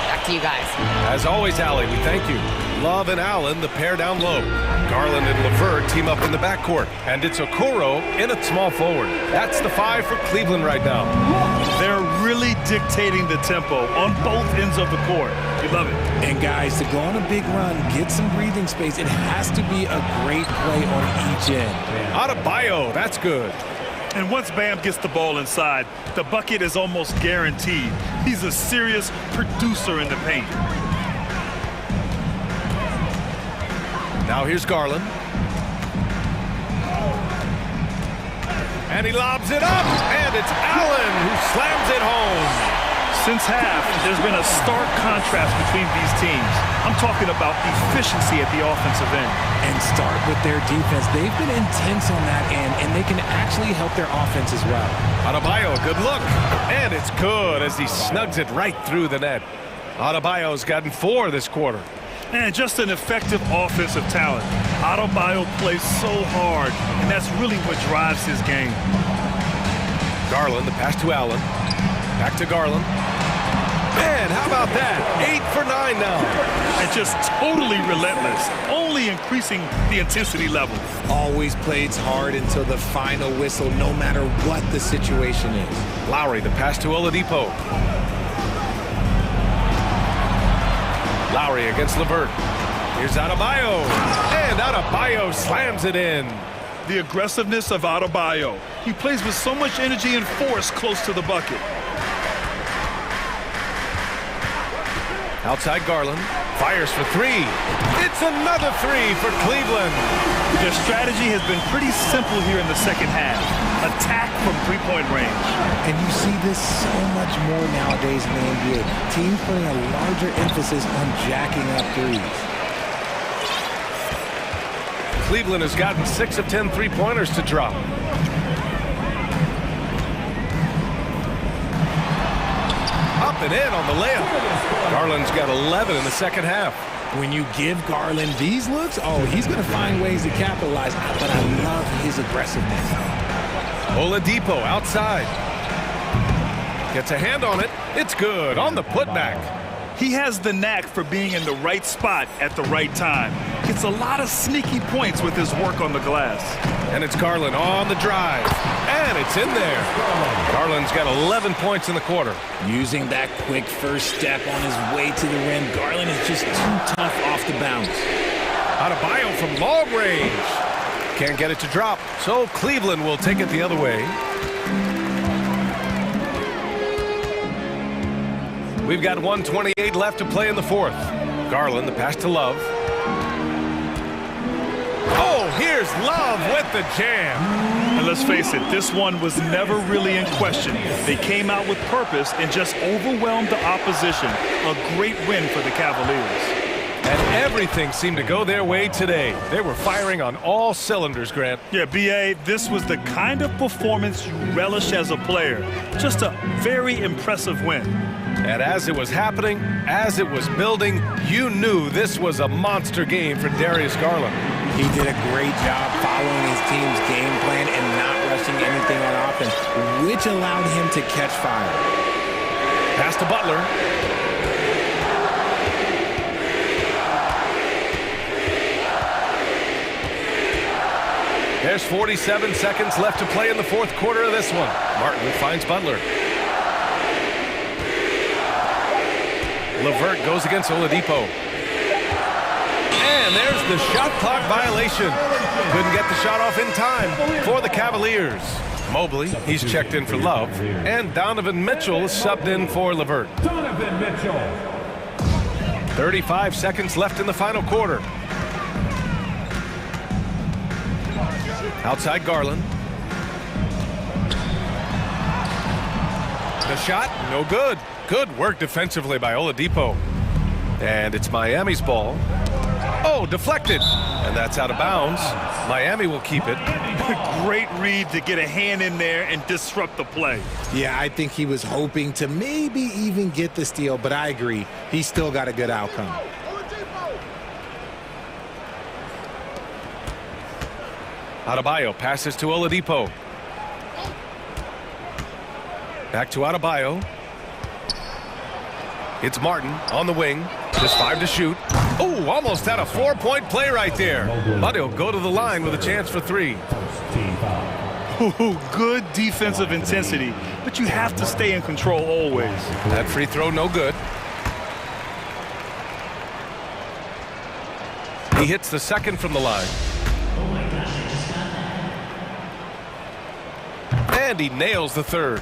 Back to you guys. As always, Allie, we thank you. Love and Allen, the pair down low. Garland and LeVert team up in the backcourt. And it's Okoro in at small forward. That's the 5 for Cleveland right now. They're really dictating the tempo on both ends of the court. You love it. And guys, to go on a big run, get some breathing space, it has to be a great play on each end. Adebayo, that's good. And once Bam gets the ball inside, the bucket is almost guaranteed. He's a serious producer in the paint. Now here's Garland. And he lobs it up, and it's Allen who slams it home. Since half, there's been a stark contrast between these teams. I'm talking about efficiency at the offensive end. And start with their defense. They've been intense on that end, and they can actually help their offense as well. Adebayo, good look. And it's good as he snugs it right through the net. Adebayo's gotten 4 this quarter. And just an effective offensive talent. Adebayo plays so hard, and that's really what drives his game. Garland, the pass to Allen. Back to Garland. Man, how about that? 8 for 9 now. And just totally relentless, only increasing the intensity level. Always plays hard until the final whistle, no matter what the situation is. Lowry, the pass to Oladipo. Lowry against LeVert. Here's Adebayo. And Adebayo slams it in. The aggressiveness of Adebayo. He plays with so much energy and force close to the bucket. Outside Garland, fires for 3. It's another 3 for Cleveland. Their strategy has been pretty simple here in the second half. Attack from three-point range. And you see this so much more nowadays in the NBA. Teams putting a larger emphasis on jacking up threes. Cleveland has gotten 6 of 10 three-pointers to drop. Up and in on the layup. Garland's got 11 in the second half. When you give Garland these looks, oh, he's going to find ways to capitalize. But I love his aggressiveness. Oladipo outside. Gets a hand on it. It's good on the putback. He has the knack for being in the right spot at the right time. Gets a lot of sneaky points with his work on the glass. And it's Garland on the drive. And it's in there. Garland's got 11 points in the quarter. Using that quick first step on his way to the rim. Garland is just too tough off the bounce. Adebayo from long range. Can't get it to drop. So Cleveland will take it the other way. We've got 1:28 left to play in the fourth. Garland, the pass to Love. Oh, here's Love with the jam. And let's face it, this one was never really in question. They came out with purpose and just overwhelmed the opposition. A great win for the Cavaliers. And everything seemed to go their way today. They were firing on all cylinders, Grant. Yeah, B.A., this was the kind of performance you relish as a player. Just a very impressive win. And as it was happening, as it was building, you knew this was a monster game for Darius Garland. He did a great job following his team's game plan and not rushing anything on offense, which allowed him to catch fire. Pass to Butler. There's 47 seconds left to play in the fourth quarter of this one. Martin finds Butler. LeVert goes against Oladipo. And there's the shot clock violation. Couldn't get the shot off in time for the Cavaliers. Mobley, he's checked in for Love. And Donovan Mitchell is subbed in for LeVert. Donovan Mitchell. 35 seconds left in the final quarter. Outside Garland. The shot, no good. Good work defensively by Oladipo. And it's Miami's ball. Oh, deflected. And that's out of bounds. Miami will keep it. Great read to get a hand in there and disrupt the play. Yeah, I think he was hoping to maybe even get the steal, but I agree. He still got a good outcome. Adebayo passes to Oladipo. Back to Adebayo. It's Martin on the wing. Just 5 to shoot. Oh, almost had a 4-point play right there. But he'll go to the line with a chance for 3. Ooh, good defensive intensity, but you have to stay in control always. That free throw, no good. He hits the second from the line. and he nails the third.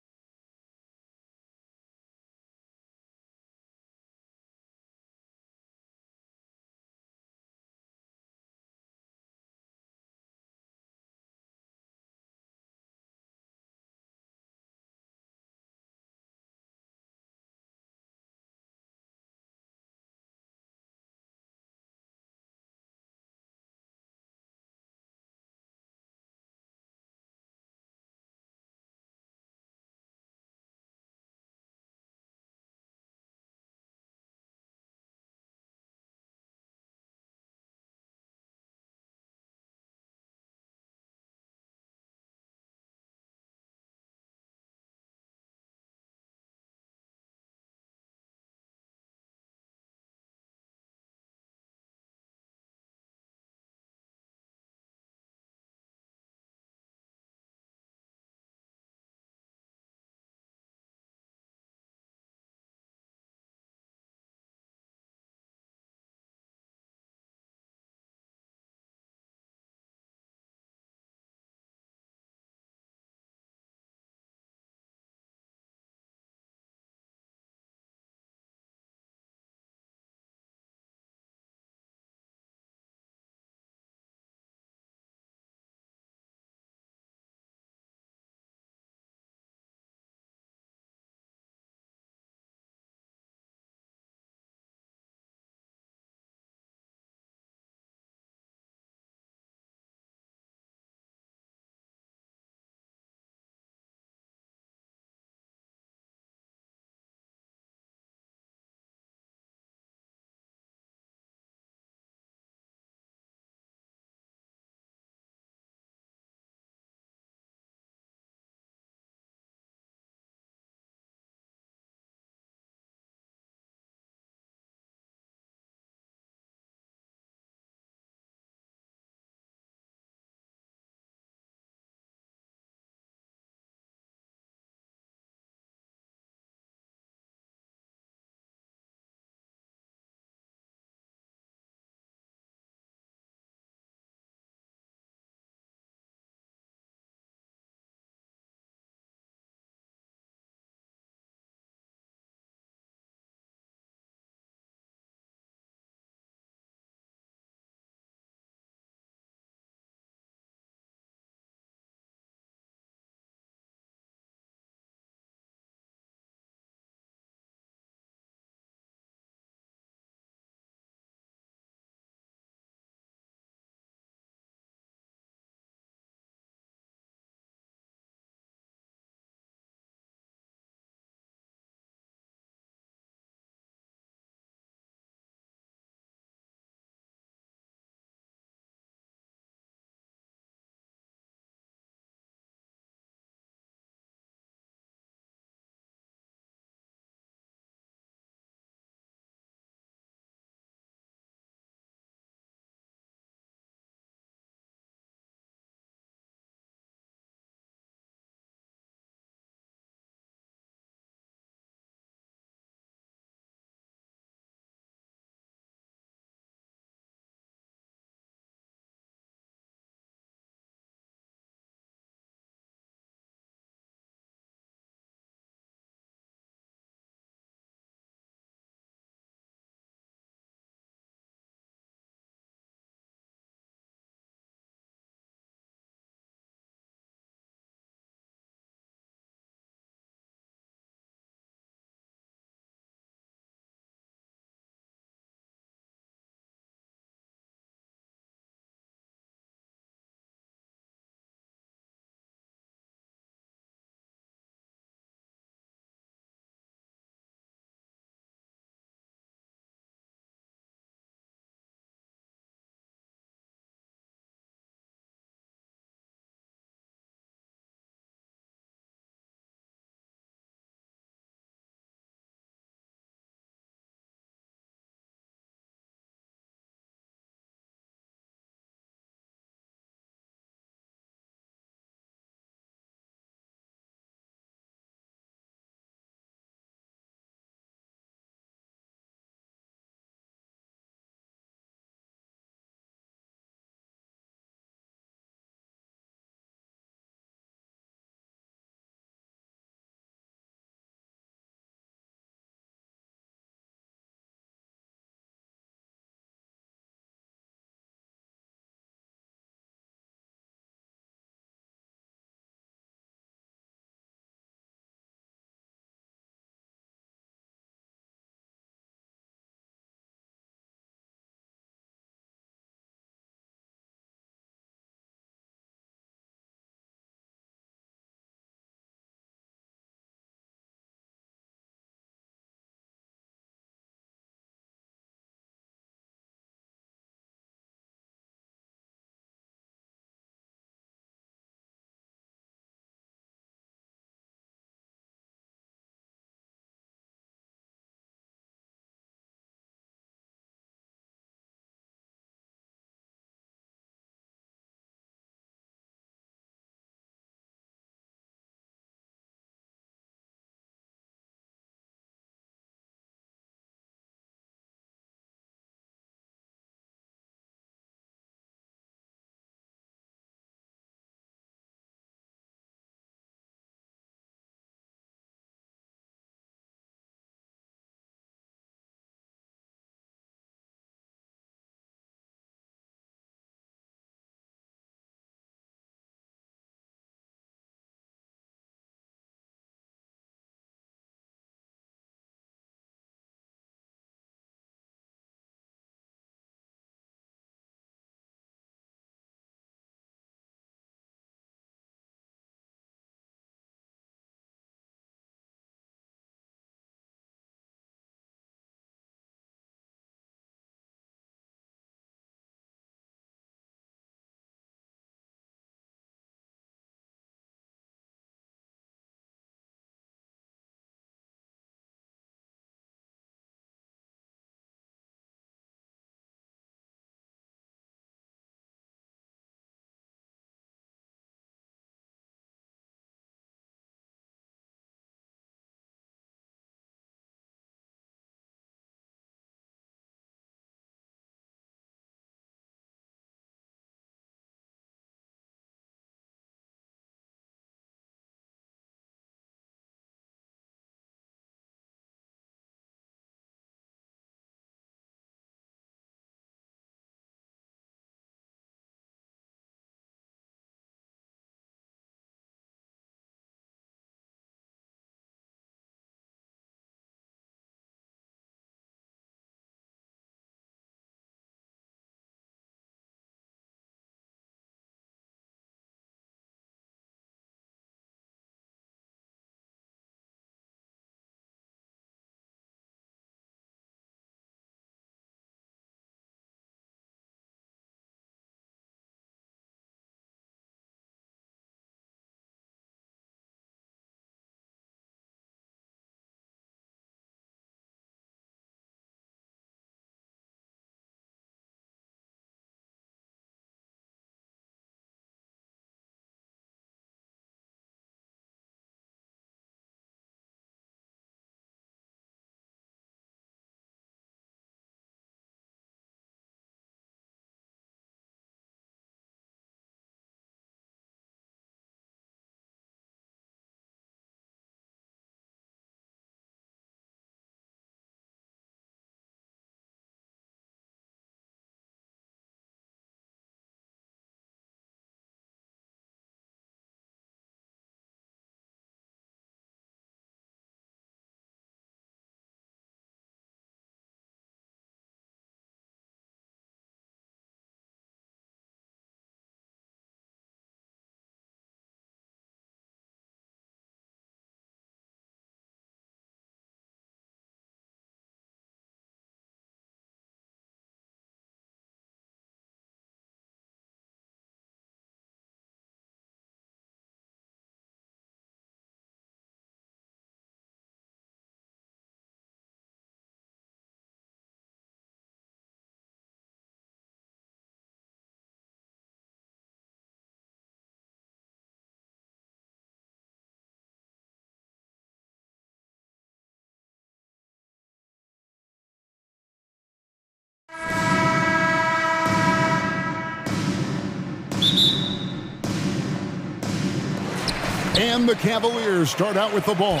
And the Cavaliers start out with the ball.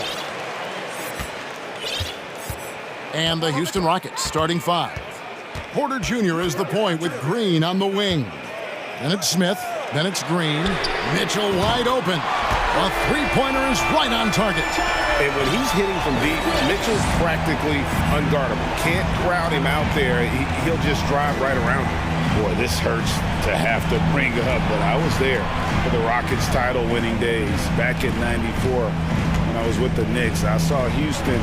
And the Houston Rockets starting 5. Porter Jr. is the point with Green on the wing. Then it's Smith. Then it's Green. Mitchell wide open. A three-pointer is right on target. And when he's hitting from deep, Mitchell's practically unguardable. Can't crowd him out there. He'll just drive right around him. Boy, this hurts to have to bring up, but I was there for the Rockets title-winning days back in '94 when I was with the Knicks. I saw Houston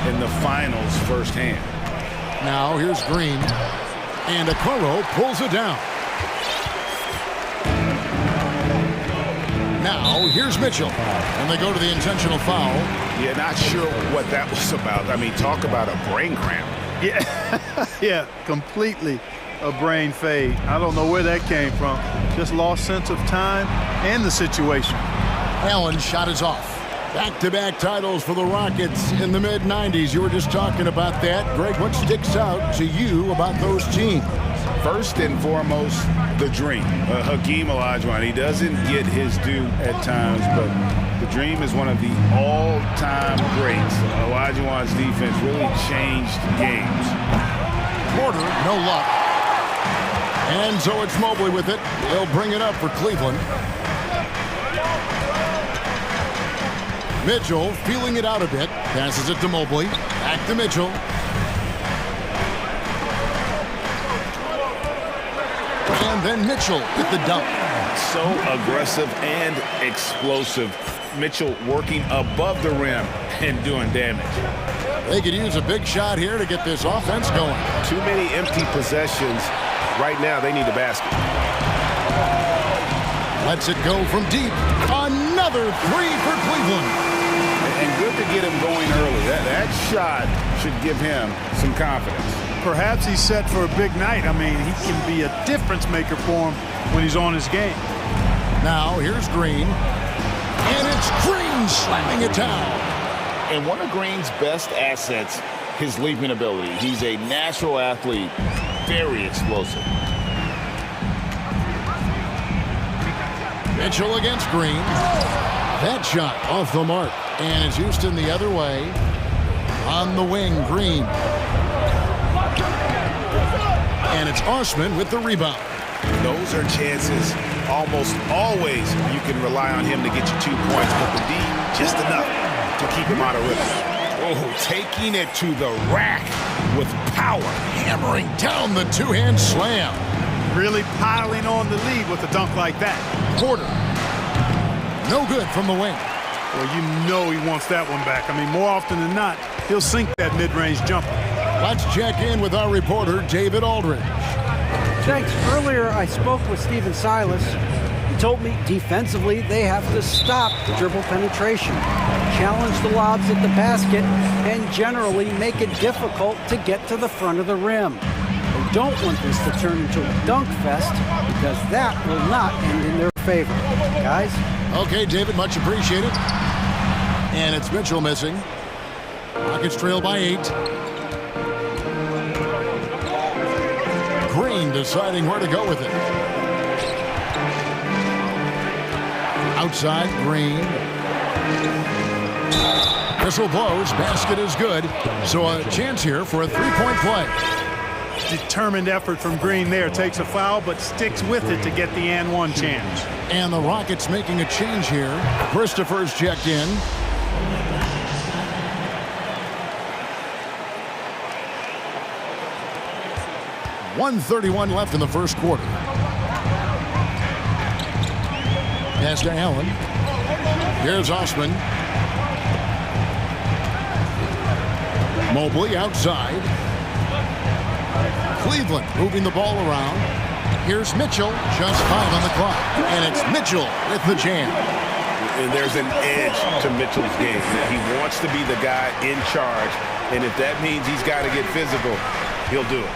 in the finals firsthand. Now here's Green. And Okoro pulls it down. Now, here's Mitchell. And they go to the intentional foul. Yeah, not sure what that was about. I mean, talk about a brain cramp. Yeah, yeah, completely a brain fade. I don't know where that came from. Just lost sense of time and the situation. Allen's shot is off. Back-to-back titles for the Rockets in the mid-90s. You were just talking about that. Greg, what sticks out to you about those teams? First and foremost, the dream. Hakeem Olajuwon, he doesn't get his due at times, but the dream is one of the all-time greats. Olajuwon's defense really changed games. Porter, no luck. And so it's Mobley with it. They'll bring it up for Cleveland. Mitchell feeling it out a bit. Passes it to Mobley. Back to Mitchell. And then Mitchell with the dunk. So aggressive and explosive. Mitchell working above the rim and doing damage. They could use a big shot here to get this offense going. Too many empty possessions. Right now, they need a basket. Lets it go from deep. Another three for Cleveland. And good to get him going early. That shot should give him some confidence. Perhaps he's set for a big night. I mean, he can be a difference maker for him when he's on his game. Now, here's Green. And it's Green slamming it down. And one of Green's best assets, his leaping ability. He's a natural athlete, very explosive. Mitchell against Green. That shot off the mark. And it's Houston the other way. On the wing, Green. And it's Osman with the rebound. Those are chances almost always you can rely on him to get you 2 points, but the D, just enough to keep him out of rhythm. Oh, taking it to the rack with power. Hammering down the two-hand slam. Really piling on the lead with a dunk like that. Porter. No good from the wing. Well, you know he wants that one back. I mean, more often than not, he'll sink that mid-range jumper. Let's check in with our reporter, David Aldridge. Thanks. Earlier, I spoke with Stephen Silas. He told me defensively they have to stop dribble penetration, challenge the lobs at the basket, and generally make it difficult to get to the front of the rim. They don't want this to turn into a dunk fest because that will not end in their favor. Guys? Okay, David, much appreciated. And it's Mitchell missing. Rockets trail by 8. Green deciding where to go with it. Outside, Green. Whistle blows. Basket is good. So a chance here for a three-point play. Determined effort from Green there. Takes a foul, but sticks with it to get the and-one chance. And the Rockets making a change here. Christopher's checked in. .131 left in the first quarter. Pass to Allen. Here's Osman. Mobley outside. Cleveland moving the ball around. Here's Mitchell, just 5 on the clock. And it's Mitchell with the jam. And there's an edge to Mitchell's game. He wants to be the guy in charge. And if that means he's got to get physical, he'll do it.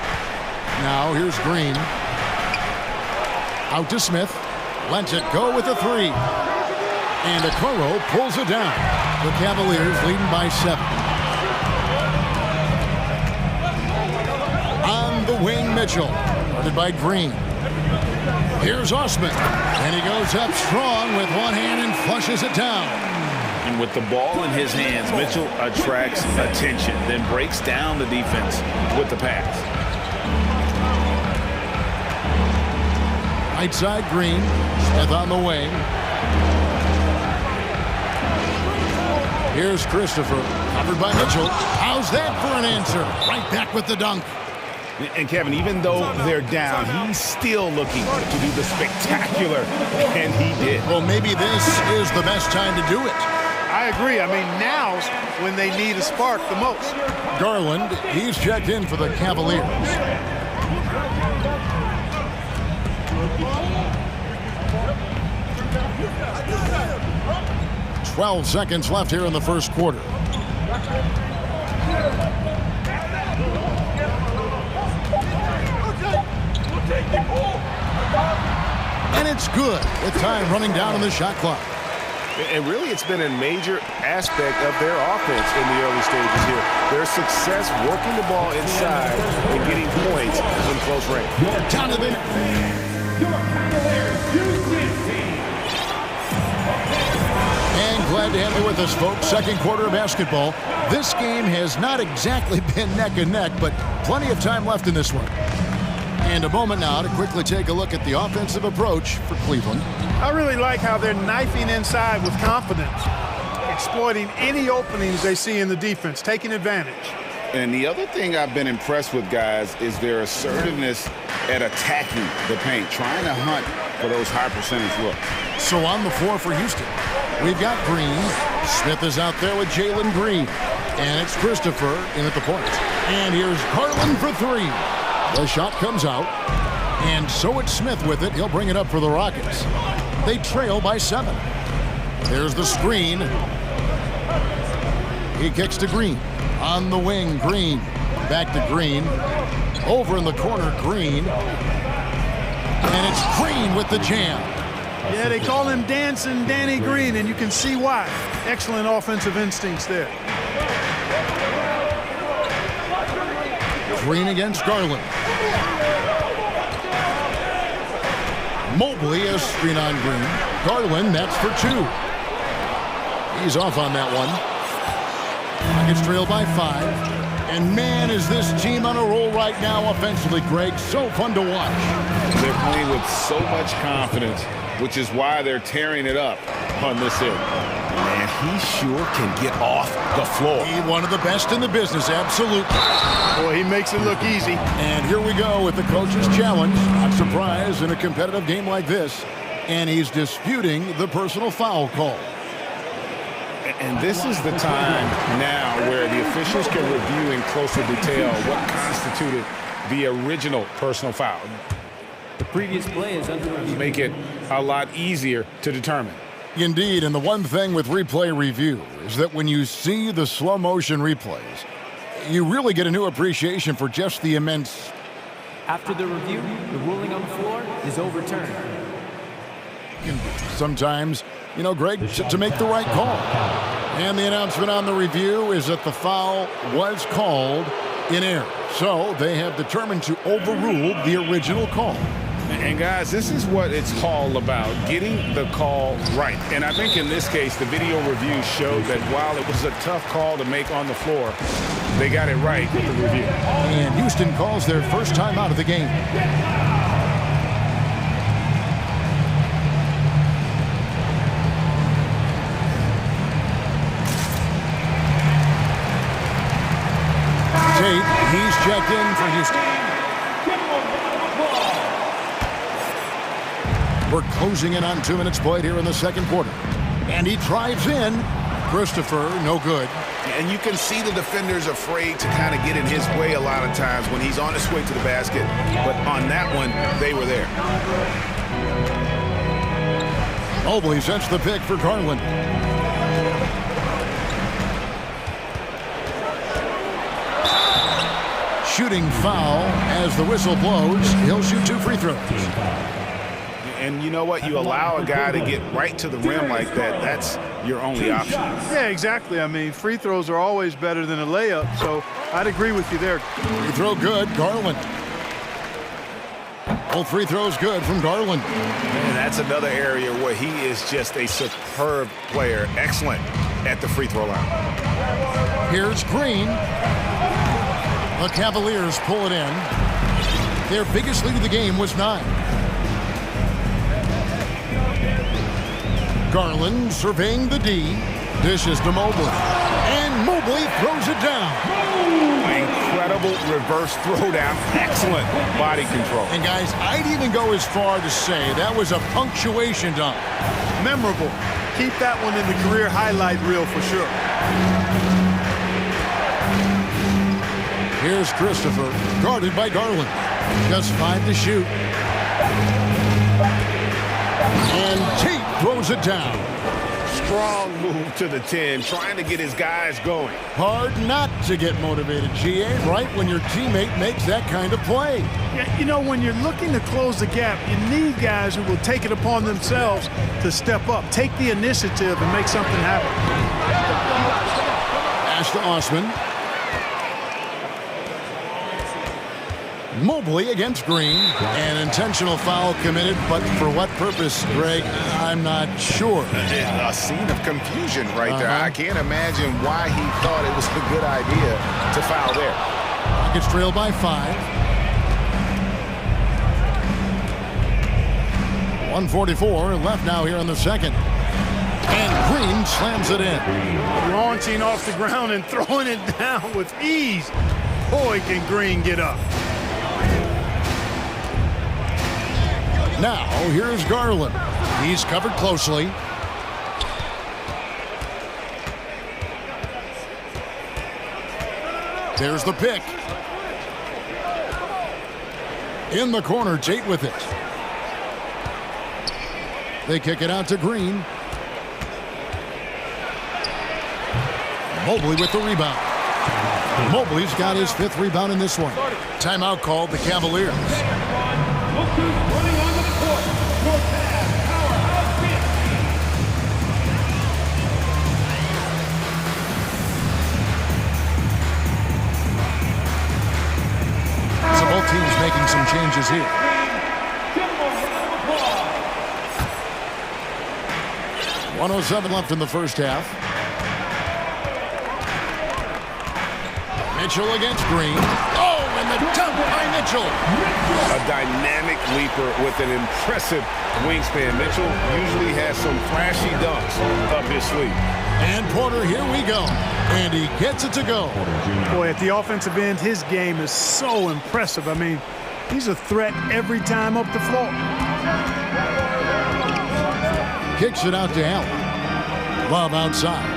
Now here's Green. Out to Smith. Lets it go with a three. And Okoro pulls it down. The Cavaliers leading by 7. On the wing, Mitchell. Guarded by Green. Here's Osman. And he goes up strong with one hand and flushes it down. And with the ball in his hands, Mitchell attracts attention, then breaks down the defense with the pass. Right side, Green. Smith on the wing. Here's Christopher, covered by Mitchell. How's that for an answer? Right back with the dunk. And Kevin, even though they're down, he's still looking to do the spectacular, and he did. Well, maybe this is the best time to do it. I agree. I mean, now's when they need a spark the most. Garland, he's checked in for the Cavaliers. 12 seconds left here in the first quarter. And it's good with time running down on the shot clock. And really, it's been a major aspect of their offense in the early stages here. Their success working the ball inside and getting points in close range. Donovan. And glad to have you with us, folks. Second quarter of basketball. This game has not exactly been neck and neck, but plenty of time left in this one. And a moment now to quickly take a look at the offensive approach for Cleveland. I really like how they're knifing inside with confidence, exploiting any openings they see in the defense, taking advantage. And the other thing I've been impressed with, guys, is their assertiveness at attacking the paint, trying to hunt for those high percentage looks. So on the floor for Houston, we've got Green. Smith is out there with Jalen Green. And it's Christopher in at the point. And here's Garland for three. The shot comes out. And so it's Smith with it. He'll bring it up for the Rockets. They trail by 7. There's the screen. He kicks to Green. On the wing, Green. Back to Green. Over in the corner, Green. And it's Green with the jam. Yeah, they call him Dancing Danny Green, and you can see why. Excellent offensive instincts there. Green against Garland. Mobley is screen on Green. Garland, that's for 2. He's off on that one. Rockets trail by 5. And man, is this team on a roll right now offensively, Greg. So fun to watch. They're playing with so much confidence, which is why they're tearing it up on this end. And he sure can get off the floor. He's one of the best in the business, absolutely. Boy, he makes it look easy. And here we go with the coach's challenge. Not surprised in a competitive game like this. And he's disputing the personal foul call. And this is the time now where the officials can review in closer detail what constituted the original personal foul. The previous play is under review. Make it a lot easier to determine. Indeed, and the one thing with replay review is that when you see the slow motion replays, you really get a new appreciation for just the immense. After the review, the ruling on the floor is overturned. Sometimes, you know, Greg, to make the right call. And the announcement on the review is that the foul was called in error. So they have determined to overrule the original call. And guys, this is what it's all about, getting the call right. And I think in this case, the video review showed that while it was a tough call to make on the floor, they got it right with the review. And Houston calls their first time out of the game. Tate, he's checked in for Houston. We're closing in on 2 minutes played here in the second quarter. And he drives in. Christopher, no good. And you can see the defenders afraid to kind of get in his way a lot of times when he's on his way to the basket. But on that one, they were there. Mobley sets the pick for Garland. Shooting foul as the whistle blows. He'll shoot 2 free throws. And you know what? You allow a guy to get right to the rim like that. That's your only option. Yeah, exactly. I mean, free throws are always better than a layup, so I'd agree with you there. Free throw good, Garland. Both free throws good from Garland. And that's another area where he is just a superb player. Excellent at the free throw line. Here's Green. The Cavaliers pull it in. Their biggest lead of the game was 9. Garland surveying the D. Dishes to Mobley. And Mobley throws it down. Incredible reverse throwdown. Excellent body control. And guys, I'd even go as far to say that was a punctuation dunk. Memorable. Keep that one in the career highlight reel for sure. Here's Christopher, guarded by Garland. Just 5 to shoot. And Tate throws it down. Strong move to the 10, trying to get his guys going. Hard not to get motivated, GA, right when your teammate makes that kind of play. Yeah, you know, when you're looking to close the gap, you need guys who will take it upon themselves to step up, take the initiative, and make something happen. Pass to Osman. Mobley against Green. An intentional foul committed, but for what purpose, Greg? I'm not sure. A scene of confusion right there. I can't imagine why he thought it was a good idea to foul there. Rockets trailed by 5. 1:44 left now here in the second. And Green slams it in. Launching off the ground and throwing it down with ease. Boy, can Green get up. Now, here's Garland. He's covered closely. There's the pick. In the corner, Tate with it. They kick it out to Green. Mobley with the rebound. Mobley's got his 5th rebound in this one. Timeout called the Cavaliers. So both teams making some changes here. .107 left in the first half. Mitchell against Green. Oh, and the dunk by Mitchell. A dynamic leaper with an impressive wingspan. Mitchell usually has some flashy dunks up his sleeve. And Porter, here we go. And he gets it to go. Boy, at the offensive end, his game is so impressive. I mean, he's a threat every time up the floor. Kicks it out to Allen. Love outside.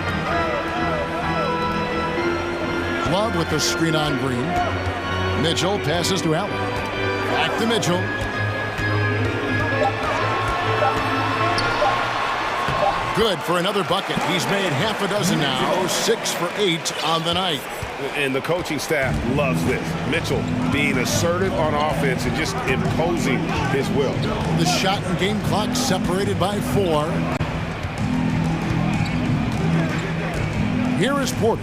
Love with the screen on Green. Mitchell passes to Allen. Back to Mitchell. Good for another bucket. He's made half a dozen now. 6 for 8 on the night. And the coaching staff loves this. Mitchell being assertive on offense and just imposing his will. The shot and game clock separated by 4. Here is Porter.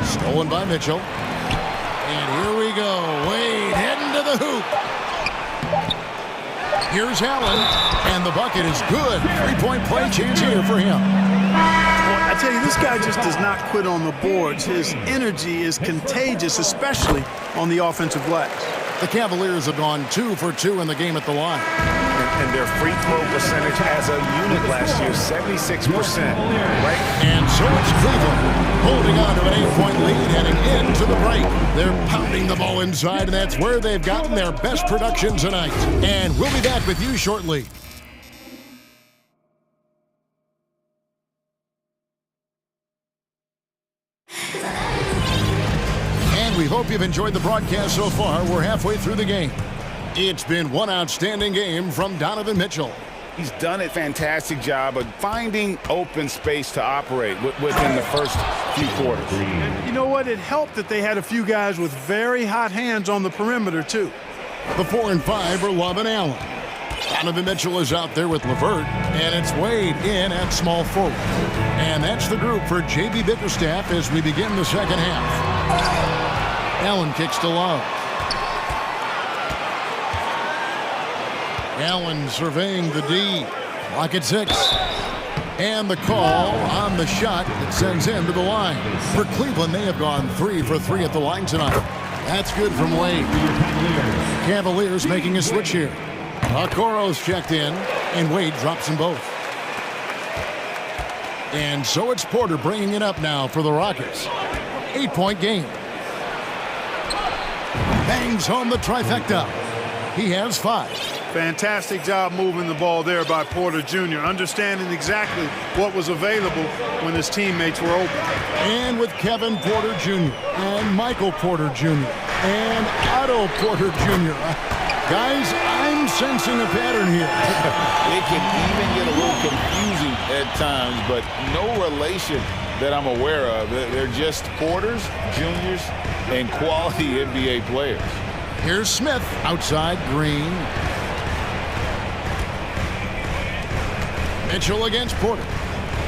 Stolen by Mitchell. And here we go. Wade heading to the hoop. Here's Allen. And the bucket is good. 3-point play chance here for him. Well, I tell you, this guy just does not quit on the boards. His energy is contagious, especially on the offensive glass. The Cavaliers have gone 2 for 2 in the game at the line. And their free throw percentage as a unit last year, 76%, right? And so it's Cleveland holding on to an 8-point lead heading into the break. They're pounding the ball inside, and that's where they've gotten their best production tonight. And we'll be back with you shortly. And we hope you've enjoyed the broadcast so far. We're halfway through the game. It's been one outstanding game from Donovan Mitchell. He's done a fantastic job of finding open space to operate within the first few quarters. And you know what? It helped that they had a few guys with very hot hands on the perimeter, too. The 4 and 5 are Love and Allen. Donovan Mitchell is out there with LeVert, and it's Wade in at small forward. And that's the group for J.B. Bickerstaff as we begin the second half. Allen kicks to Love. Allen surveying the D. Clock at 6. And the call on the shot that sends him to the line. For Cleveland, they have gone 3 for 3 at the line tonight. That's good from Wade. Cavaliers making a switch here. Okoro's checked in, and Wade drops them both. And so it's Porter bringing it up now for the Rockets. 8-point game. Bangs home the trifecta. He has 5. Fantastic job moving the ball there by Porter Jr., understanding exactly what was available when his teammates were open. And with Kevin Porter Jr. and Michael Porter Jr. and Otto Porter Jr. Guys, I'm sensing a pattern here. It can even get a little confusing at times, but no relation that I'm aware of. They're just Porters, Juniors, and quality NBA players. Here's Smith outside Green. Mitchell against Porter.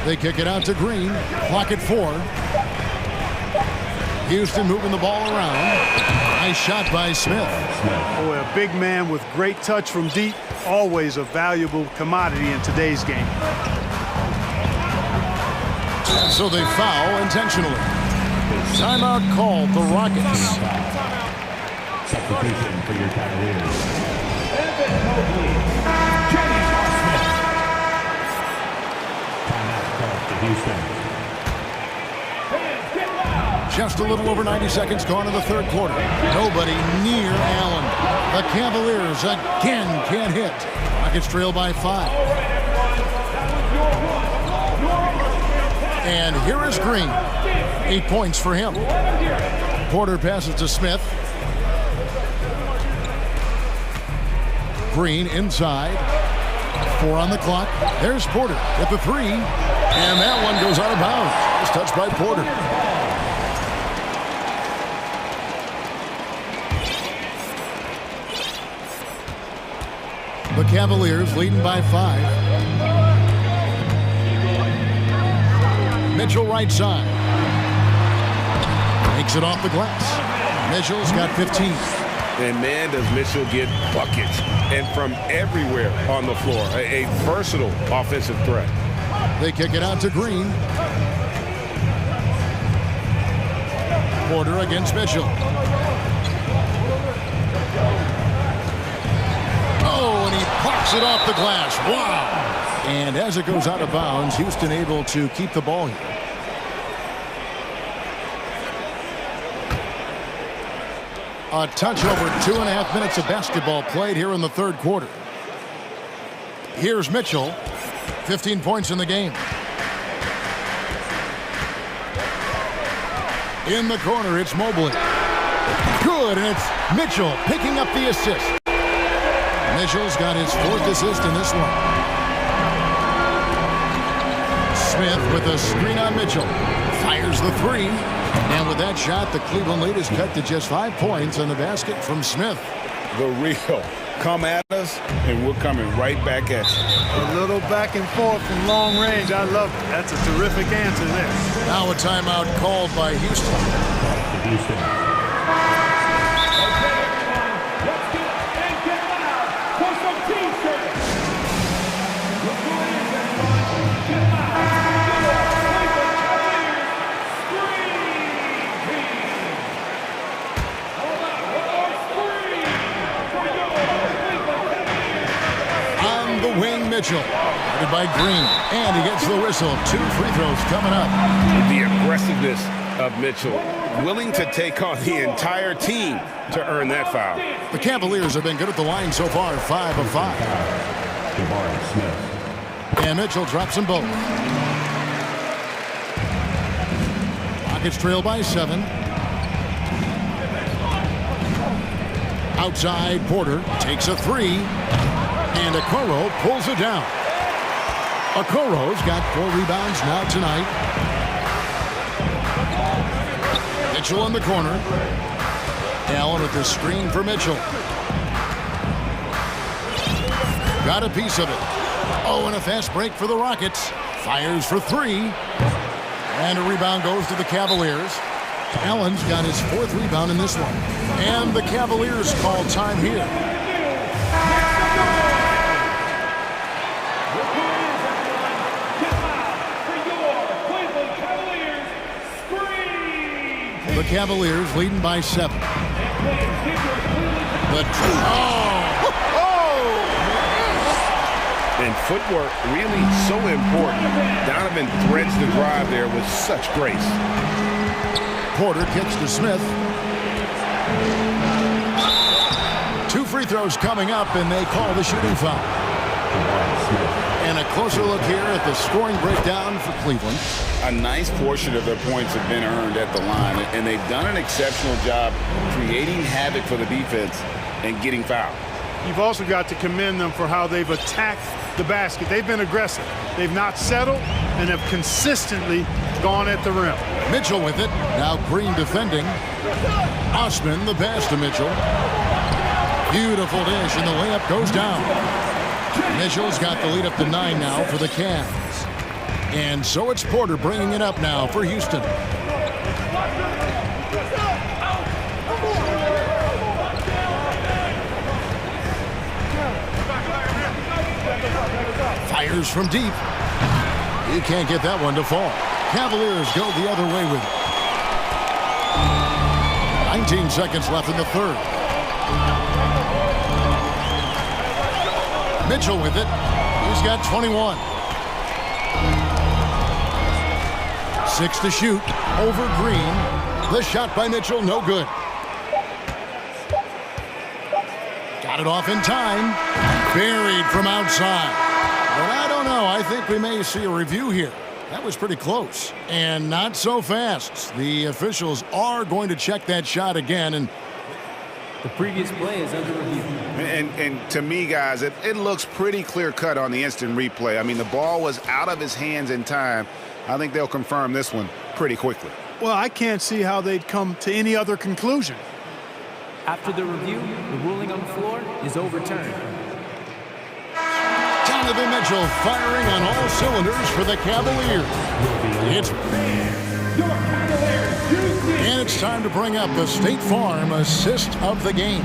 They kick it out to Green. Clock at 4. Houston moving the ball around. Nice shot by Smith. Boy, a big man with great touch from deep. Always a valuable commodity in today's game. And so they foul intentionally. Timeout called the Rockets. Substitution for your Cavaliers. Evan Mobley. Jenny Smith. Timeout called to Houston. Just a little over 90 seconds gone in the third quarter. Nobody near Allen. The Cavaliers again can't hit. Rockets trail by 5. And here is Green. 8 points for him. Porter passes to Smith. Green inside. 4 on the clock. There's Porter with the 3. And that one goes out of bounds. It's touched by Porter. The Cavaliers leading by 5. Mitchell right side. Takes it off the glass. Mitchell's got 15. And man, does Mitchell get buckets. And from everywhere on the floor. A versatile offensive threat. They kick it out to Green. Porter against Mitchell. Oh, and he pops it off the glass. Wow. And as it goes out of bounds, Houston able to keep the ball here. A touch over 2.5 minutes of basketball played here in the third quarter. Here's Mitchell. 15 points in the game. In the corner, it's Mobley. Good, and it's Mitchell picking up the assist. Mitchell's got his 4th assist in this one. Smith with a screen on Mitchell. Fires the 3. And with that shot, the Cleveland lead is cut to just 5 points on the basket from Smith. The real. Come at us, and we're coming right back at you. A little back and forth from long range. I love it. That's a terrific answer there. Now a timeout called by Houston. Mitchell, headed by Green, and he gets the whistle. 2 free throws coming up. The aggressiveness of Mitchell, willing to take on the entire team to earn that foul. The Cavaliers have been good at the line so far, 5 of 5. And Mitchell drops them both. Rockets trail by 7. Outside, Porter takes a 3. And Okoro pulls it down. Okoro's got 4 rebounds now tonight. Mitchell in the corner. Allen with the screen for Mitchell. Got a piece of it. Oh, and a fast break for the Rockets. Fires for 3. And a rebound goes to the Cavaliers. Allen's got his 4th rebound in this one. And the Cavaliers call time here. The Cavaliers leading by 7. And footwork really so important. Donovan threads the drive there with such grace. Porter kicks to Smith. 2 free throws coming up, and they call the shooting foul. And a closer look here at the scoring breakdown for Cleveland. A nice portion of their points have been earned at the line, and they've done an exceptional job creating havoc for the defense and getting fouled. You've also got to commend them for how they've attacked the basket. They've been aggressive. They've not settled and have consistently gone at the rim. Mitchell with it. Now Green defending. Osman the pass to Mitchell. Beautiful dish, and the layup goes down. Mitchell's got the lead up to 9 now for the Cavs. And so it's Porter bringing it up now for Houston. Fires from deep. He can't get that one to fall. Cavaliers go the other way with it. 19 seconds left in the third. Mitchell with it. He's got 21. 6 to shoot. Over Green. The shot by Mitchell, no good. Got it off in time. Buried from outside. But I don't know. I think we may see a review here. That was pretty close. And not so fast. The officials are going to check that shot again. And the previous play is under review. And to me, guys, it looks pretty clear-cut on the instant replay. I mean, the ball was out of his hands in time. I think they'll confirm this one pretty quickly. Well, I can't see how they'd come to any other conclusion. After the review, the ruling on the floor is overturned. Donovan Mitchell firing on all cylinders for the Cavaliers. And it's time to bring up the State Farm assist of the game.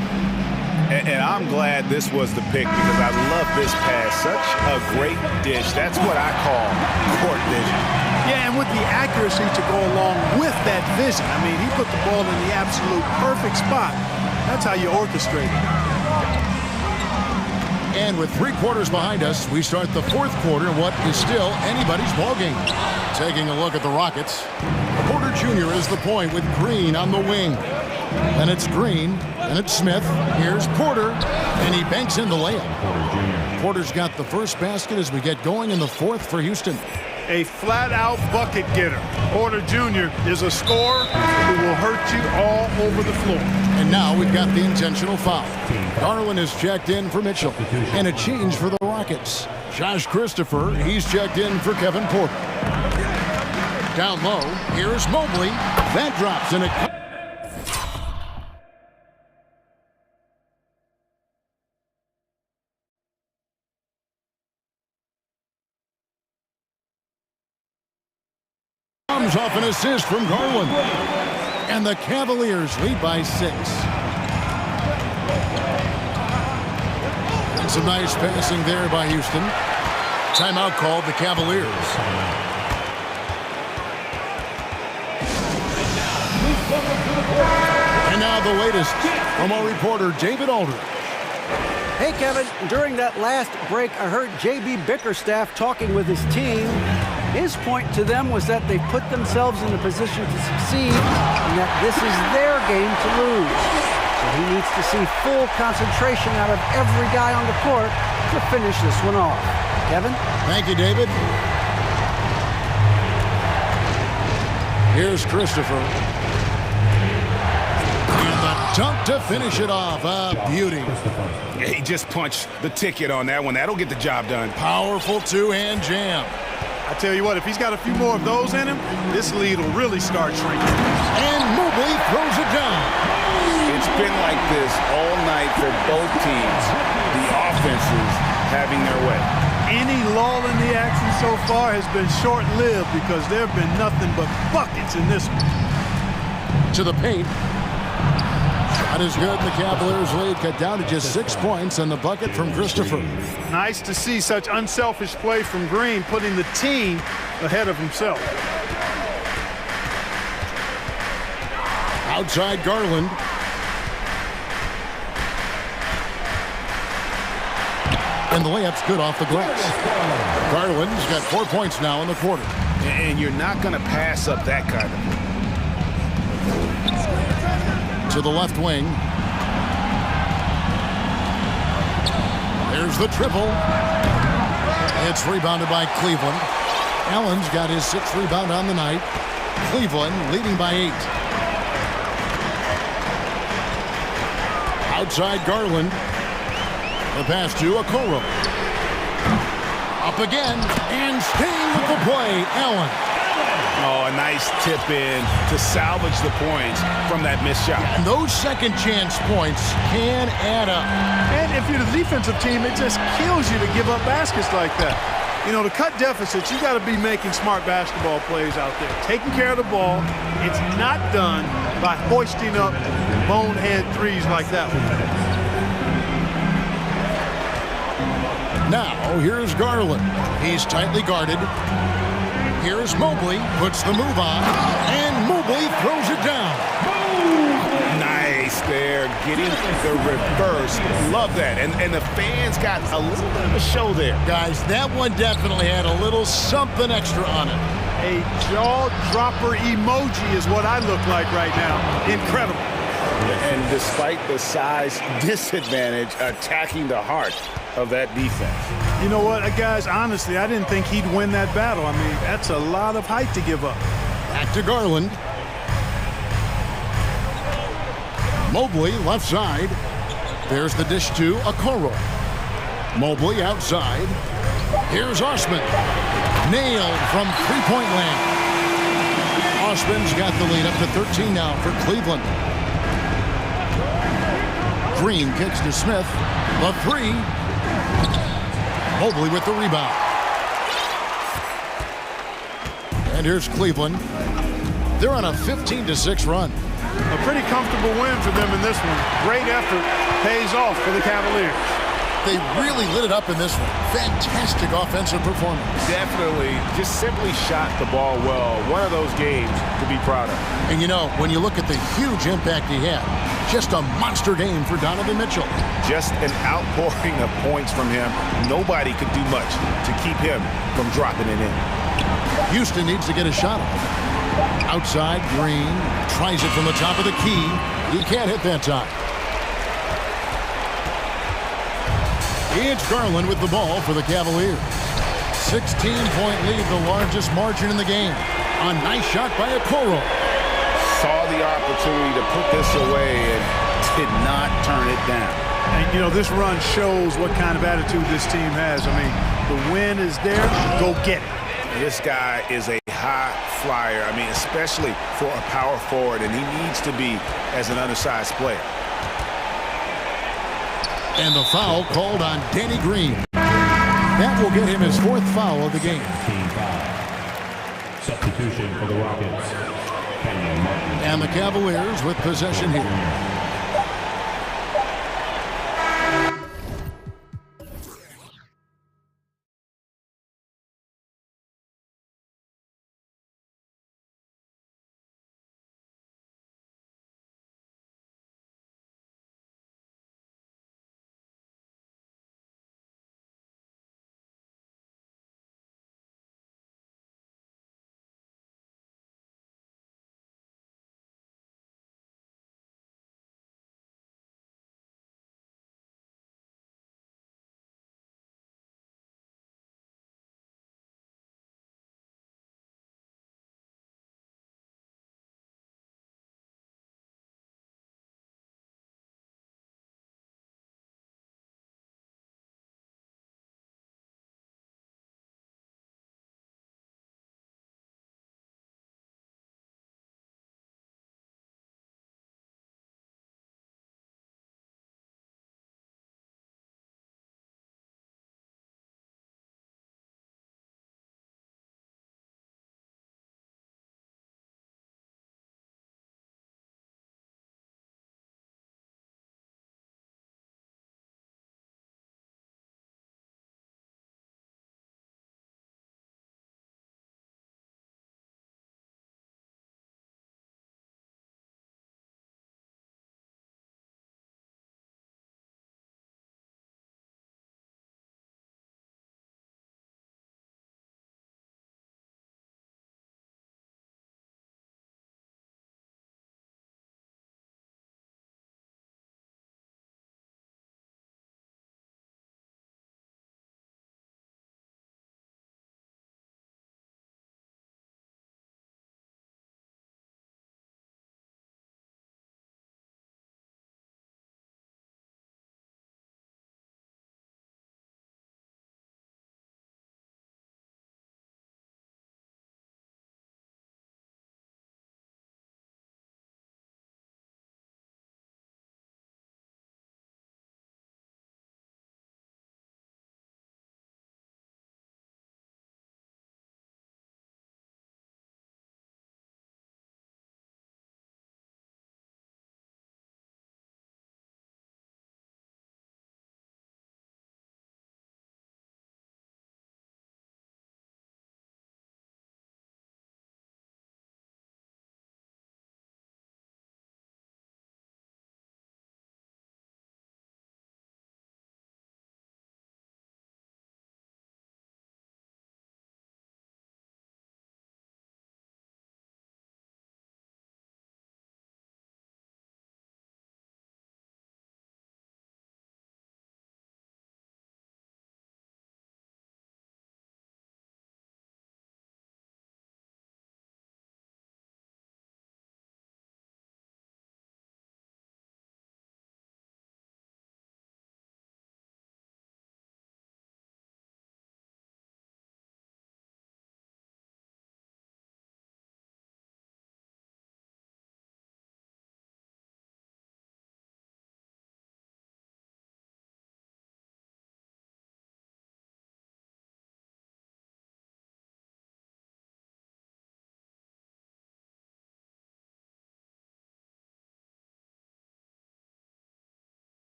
And I'm glad this was the pick because I love this pass. Such a great dish. That's what I call court vision. Yeah, and with the accuracy to go along with that vision. I mean, he put the ball in the absolute perfect spot. That's how you orchestrate it. And with 3 quarters behind us, we start the 4th quarter in what is still anybody's ballgame. Taking a look at the Rockets. Porter Jr. is the point with Green on the wing. Then it's Green, and it's Smith. Here's Porter, and he banks in the layup. Porter's got the first basket as we get going in the 4th for Houston. A flat-out bucket getter. Porter Jr. is a scorer who will hurt you all over the floor. And now we've got the intentional foul. Garland is checked in for Mitchell. And a change for the Rockets. Josh Christopher, he's checked in for Kevin Porter. Down low, here's Mobley. That drops, and it comes off an assist from Garland. And the Cavaliers lead by 6. And some nice passing there by Houston. Timeout called the Cavaliers. And now the latest from our reporter, David Aldridge. Hey, Kevin, during that last break, I heard J.B. Bickerstaff talking with his team. His point to them was that they put themselves in a position to succeed and that this is their game to lose. So he needs to see full concentration out of every guy on the court to finish this one off. Kevin? Thank you, David. Here's Christopher. And the dunk to finish it off. A beauty. Yeah, he just punched the ticket on that one. That'll get the job done. Powerful two-hand jam. I tell you what, if he's got a few more of those in him, this lead will really start shrinking. And Mobley throws it down. It's been like this all night for both teams. The offenses having their way. Any lull in the action so far has been short-lived because there have been nothing but buckets in this one. To the paint. Shot is good. The Cavaliers lead cut down to just 6 points, and the bucket from Christopher. Nice to see such unselfish play from Green, putting the team ahead of himself. Outside Garland. And the layup's good off the glass. Garland's got 4 points now in the quarter. And you're not going to pass up that kind of. To the left wing. There's the triple. It's rebounded by Cleveland. Allen's got his 6th rebound on the night. Cleveland leading by 8. Outside Garland. The pass to Okoro. Up again, and staying with the play, Allen. Oh, a nice tip in to salvage the points from that missed shot. And those second chance points can add up. And if you're the defensive team, it just kills you to give up baskets like that. You know, to cut deficits, you got to be making smart basketball plays out there. Taking care of the ball. It's not done by hoisting up bonehead threes like that one. Now, here's Garland. He's tightly guarded. Here's Mobley, puts the move on, and Mobley throws it down. Nice there, getting the reverse. Love that. And the fans got a little bit of a show there. Guys, that one definitely had a little something extra on it. A jaw-dropper emoji is what I look like right now. Incredible. And despite the size disadvantage, attacking the heart of that defense. You know what, guys, honestly, I didn't think he'd win that battle. I mean, that's a lot of height to give up. Back to Garland. Mobley left side. There's the dish to Okoro. Mobley outside. Here's Osman. Nailed from three-point land. Osman's got the lead up to 13 now for Cleveland. Green kicks to Smith. The three. Mobley with the rebound. And here's Cleveland. They're on a 15-6 run. A pretty comfortable win for them in this one. Great effort pays off for the Cavaliers. They really lit it up in this one. Fantastic offensive performance. Definitely just simply shot the ball well. One of those games to be proud of. And you know, when you look at the huge impact he had, just a monster game for Donovan Mitchell. Just an outpouring of points from him. Nobody could do much to keep him from dropping it in. Houston needs to get a shot off. Outside, Green tries it from the top of the key. He can't hit that time. It's Garland with the ball for the Cavaliers. 16-point lead, the largest margin in the game. A nice shot by Okoro. Saw the opportunity to put this away and did not turn it down. And, you know, this run shows what kind of attitude this team has. I mean, the win is there. Go get it. This guy is a high flyer. I mean, especially for a power forward, and he needs to be as an undersized player. And the foul called on Danny Green. That will get him his 4th foul of the game. Substitution for the Rockets. And the Cavaliers with possession here.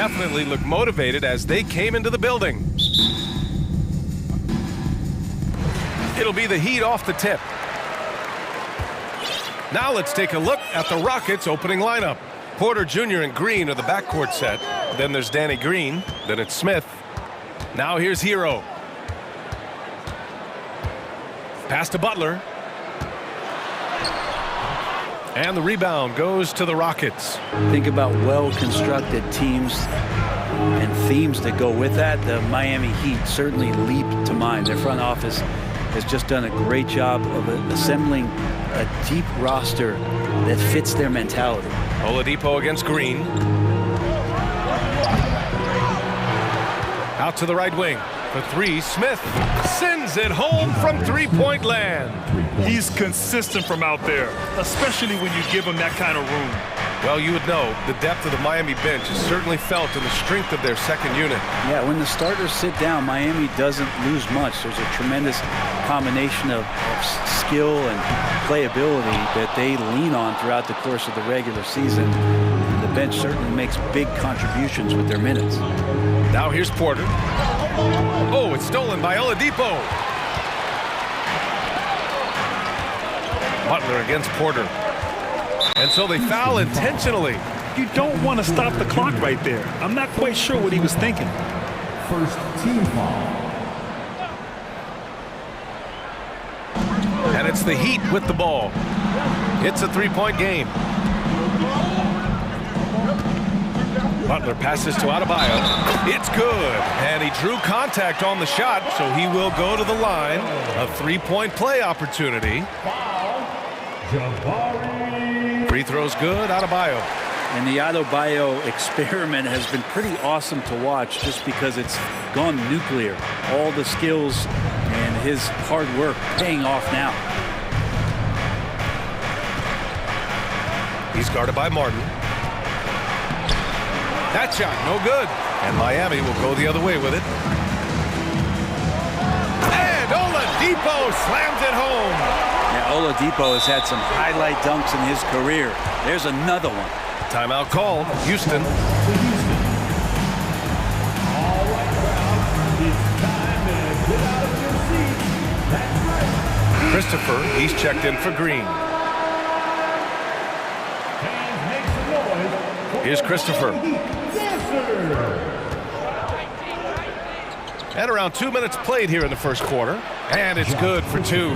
definitely looked motivated as they came into the building. It'll be the Heat off the tip. Now let's take a look at the Rockets' opening lineup. Porter Jr. and Green are the backcourt set. Then there's Danny Green. Then it's Smith. Now here's Hero. Pass to Butler. And the rebound goes to the Rockets. Think about well-constructed teams and themes that go with that. The Miami Heat certainly leap to mind. Their front office has just done a great job of assembling a deep roster that fits their mentality. Oladipo against Green. Out to the right wing. For three, Smith sends it home from three-point land. He's consistent from out there, especially when you give him that kind of room. Well, you would know the depth of the Miami bench is certainly felt in the strength of their second unit. Yeah, when the starters sit down, Miami doesn't lose much. There's a tremendous combination of skill and playability that they lean on throughout the course of the regular season. And the bench certainly makes big contributions with their minutes. Now here's Porter. Oh, it's stolen by Oladipo. Butler against Porter. And so they foul intentionally. You don't want to stop the clock right there. I'm not quite sure what he was thinking. First team foul. And it's the Heat with the ball. It's a three-point game. Butler passes to Adebayo. It's good. And he drew contact on the shot, so he will go to the line. A three-point play opportunity. Free throws good, Adebayo. And the Adebayo experiment has been pretty awesome to watch just because it's gone nuclear. All the skills and his hard work paying off now. He's guarded by Martin. That shot, no good. And Miami will go the other way with it. And Oladipo slams it home. Yeah, Oladipo has had some highlight dunks in his career. There's another one. Timeout called. Houston. All right, crowd, it's time to get out of your seats. That's right. Christopher, he's checked in for Green. Fans, make some noise. Here's Christopher. And around 2 minutes played here in the first quarter. And it's good for two.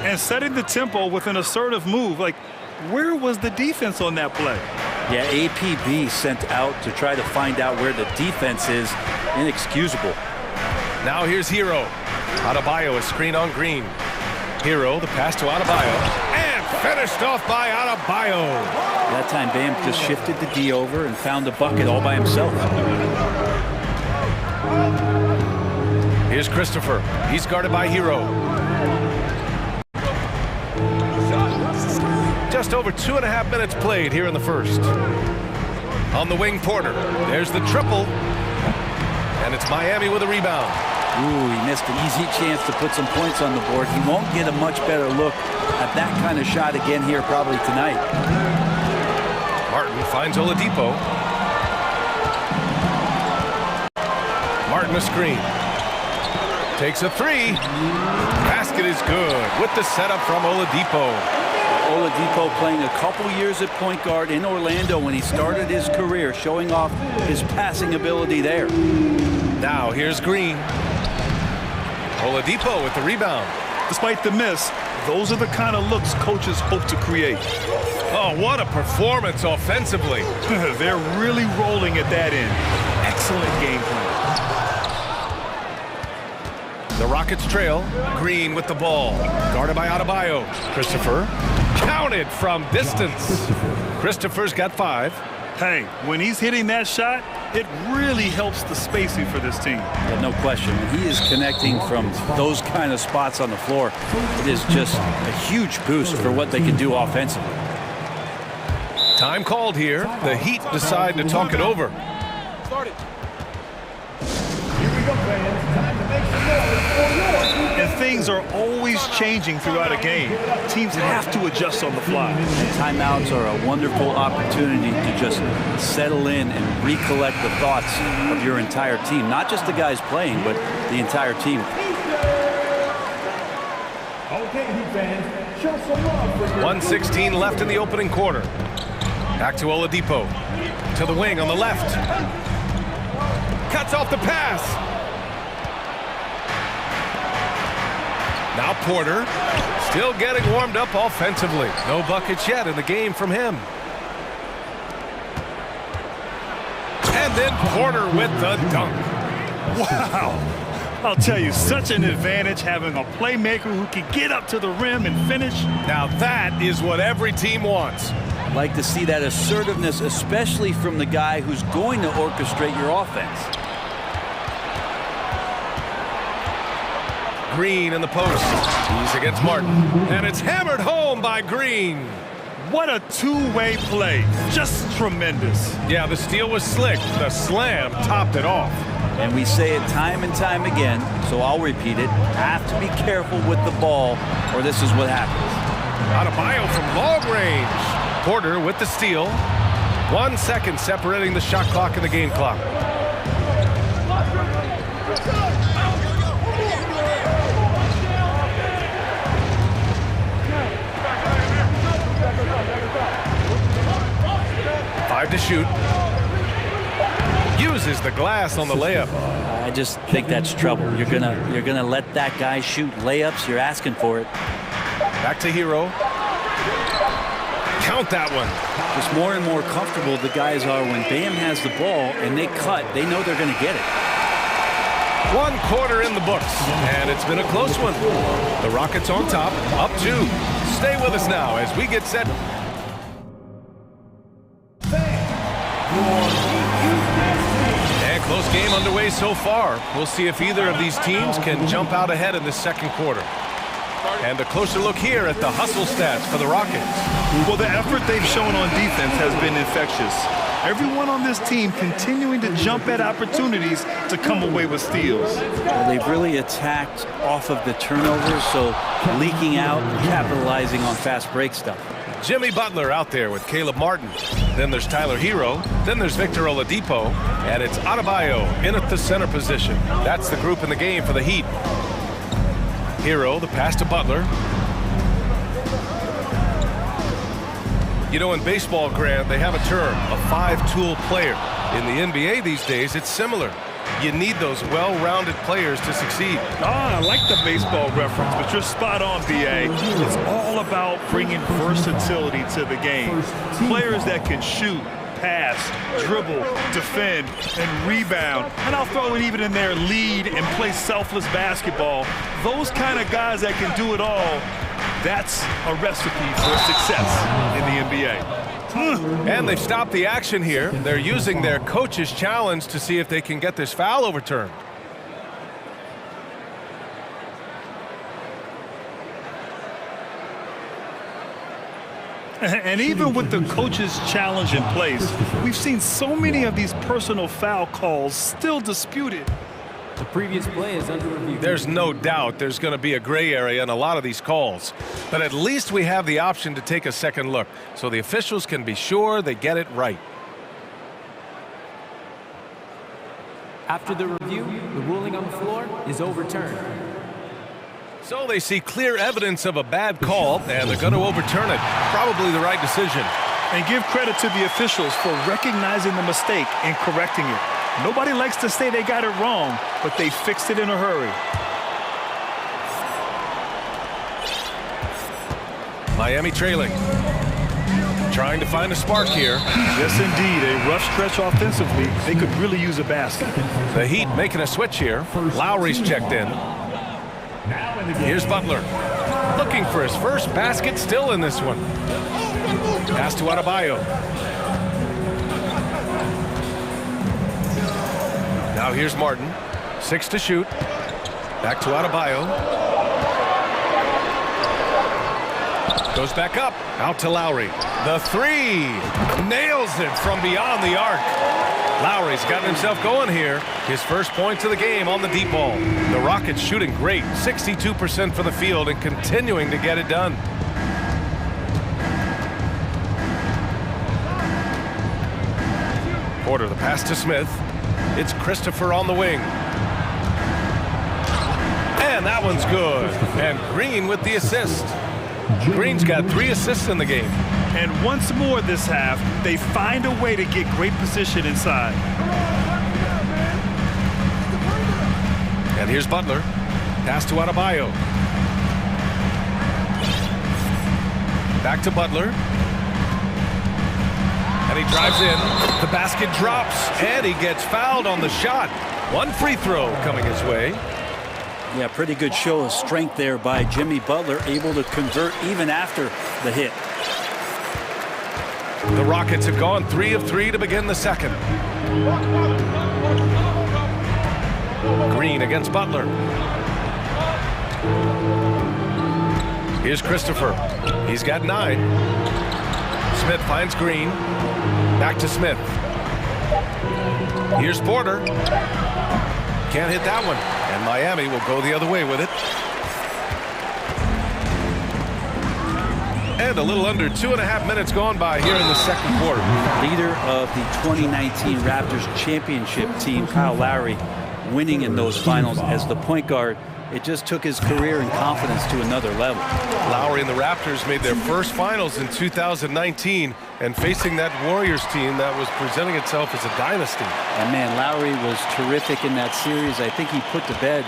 And setting the tempo with an assertive move. Like, where was the defense on that play? Yeah, APB sent out to try to find out where the defense is. Inexcusable. Now here's Hero. Adebayo, a screen on Green. Hero, the pass to Adebayo. And finished off by Adebayo. That time Bam just shifted the D over and found the bucket all by himself. Here's Christopher. He's guarded by Hero. Just over 2.5 minutes played here in the first. On the wing, Porter. There's the triple. And it's Miami with a rebound. Ooh, he missed an easy chance to put some points on the board. He won't get a much better look at that kind of shot again here probably tonight. Martin finds Oladipo. Martin a screen. Takes a three. Basket is good with the setup from Oladipo. Oladipo playing a couple years at point guard in Orlando when he started his career, showing off his passing ability there. Now here's Green. Oladipo with the rebound. Despite the miss, those are the kind of looks coaches hope to create. Oh, what a performance offensively. They're really rolling at that end. Excellent game plan. The Rockets trail. Green with the ball. Guarded by Adebayo. Christopher. Counted from distance. Christopher's got 5. Hey, when he's hitting that shot, it really helps the spacing for this team. Yeah, no question. When he is connecting from those kind of spots on the floor, it is just a huge boost for what they can do offensively. Time called here. The Heat decide to talk it over. Here we go, fans. Time to make some noise for your And things are always changing throughout a game. Teams have to adjust on the fly. And timeouts are a wonderful opportunity to just settle in and recollect the thoughts of your entire team. Not just the guys playing, but the entire team. Okay, Heat fans, show some love for your 1:16 left in the opening quarter. Back to Oladipo. To the wing on the left. Cuts off the pass. Now Porter, still getting warmed up offensively. No buckets yet in the game from him. And then Porter with the dunk. Wow. I'll tell you, such an advantage having a playmaker who can get up to the rim and finish. Now that is what every team wants. I'd like to see that assertiveness, especially from the guy who's going to orchestrate your offense. Green in the post. He's against Martin. And it's hammered home by Green. What a two-way play. Just tremendous. Yeah, the steal was slick. The slam topped it off. And we say it time and time again, so I'll repeat it. Have to be careful with the ball, or this is what happens. Adebayo from long range. Porter with the steal. 1 second separating the shot clock and the game clock. Five to shoot. Uses the glass on the layup. I just think that's trouble. You're gonna let that guy shoot layups. You're asking for it. Back to Hero. Count that one. Just more and more comfortable the guys are when Bam has the ball and they cut. They know they're going to get it. 1 quarter in the books, and it's been a close one. The Rockets on top, up 2. Stay with us now as we get set. And close game underway so far. We'll see if either of these teams can jump out ahead in the second quarter. And a closer look here at the hustle stats for the Rockets. Well, the effort they've shown on defense has been infectious. Everyone on this team continuing to jump at opportunities to come away with steals. Well, they've really attacked off of the turnovers, so leaking out and capitalizing on fast break stuff. Jimmy Butler out there with Caleb Martin. Then there's Tyler Hero. Then there's Victor Oladipo. And it's Adebayo in at the center position. That's the group in the game for the Heat. Hero, the pass to Butler. You know, in baseball, Grant, they have a term, a 5-tool player. In the NBA these days, it's similar. You need those well-rounded players to succeed. I like the baseball reference, but you're spot on, B.A. It's all about bringing versatility to the game. Players that can shoot, pass, dribble, defend, and rebound. And I'll throw it even in there, lead and play selfless basketball. Those kind of guys that can do it all, that's a recipe for success in the NBA. And they've stopped the action here. They're using their coach's challenge to see if they can get this foul overturned. And even with the coach's challenge in place, we've seen so many of these personal foul calls still disputed. The previous play is under review. There's no doubt there's going to be a gray area in a lot of these calls. But at least we have the option to take a second look, so the officials can be sure they get it right. After the review, the ruling on the floor is overturned. So they see clear evidence of a bad call, and they're going to overturn it. Probably the right decision. And give credit to the officials for recognizing the mistake and correcting it. Nobody likes to say they got it wrong, but they fixed it in a hurry. Miami trailing. Trying to find a spark here. Yes, indeed. A rough stretch offensively. They could really use a basket. The Heat making a switch here. Lowry's checked in. Here's Butler. Looking for his first basket, still in this one. Pass to Adebayo. Now here's Martin. 6 to shoot. Back to Adebayo. Goes back up. Out to Lowry. The three. Nails it from beyond the arc. Lowry's gotten himself going here. His first points of the game on the deep ball. The Rockets shooting great. 62% for the field and continuing to get it done. Porter, the pass to Smith. It's Christopher on the wing. And that one's good. And Green with the assist. Green's got 3 assists in the game. And once more this half, they find a way to get great position inside. And here's Butler. Pass to Adebayo. Back to Butler. And he drives in. The basket drops, and he gets fouled on the shot. 1 free throw coming his way. Yeah, pretty good show of strength there by Jimmy Butler, able to convert even after the hit. The Rockets have gone 3 of 3 to begin the second. Green against Butler. Here's Christopher. He's got 9. Smith finds Green. Back to Smith. Here's Porter. Can't hit that one. And Miami will go the other way with it. And a little under 2.5 minutes gone by here in the second quarter. Leader of the 2019 Raptors championship team, Kyle Lowry, winning in those finals as the point guard. It just took his career and confidence to another level. Lowry and the Raptors made their first finals in 2019 and facing that Warriors team that was presenting itself as a dynasty. And man, Lowry was terrific in that series. I think he put to bed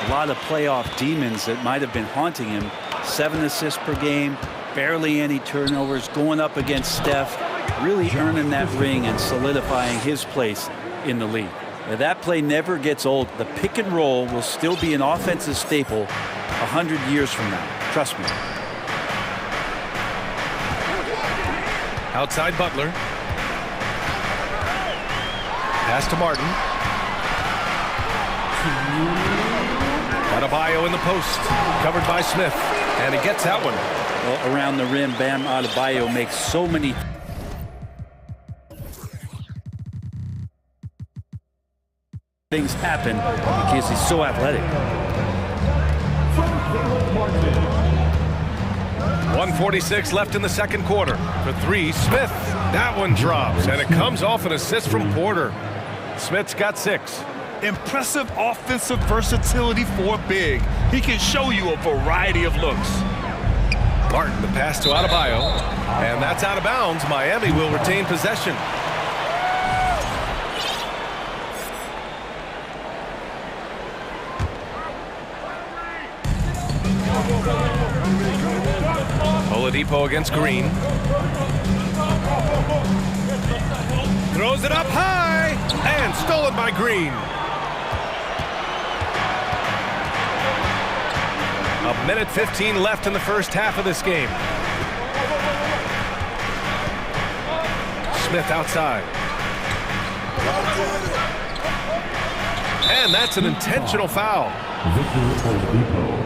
a lot of playoff demons that might have been haunting him. 7 assists per game, barely any turnovers, going up against Steph, really earning that ring and solidifying his place in the league. Now, that play never gets old. The pick and roll will still be an offensive staple 100 years from now. Trust me. Outside Butler. Pass to Martin. Adebayo in the post. Covered by Smith. And he gets that one. Well, around the rim, Bam Adebayo makes so many things happen because he's so athletic. 1:46 left in the second quarter. For 3, Smith. That one drops, and it comes off an assist from Porter. Smith's got 6. Impressive offensive versatility for a big. He can show you a variety of looks. Martin, the pass to Adebayo, and that's out of bounds. Miami will retain possession. Oladipo against Green. Throws it up high, and stolen by Green. 1:15 left in the first half of this game. Smith outside. And that's an intentional foul. Victor Oladipo.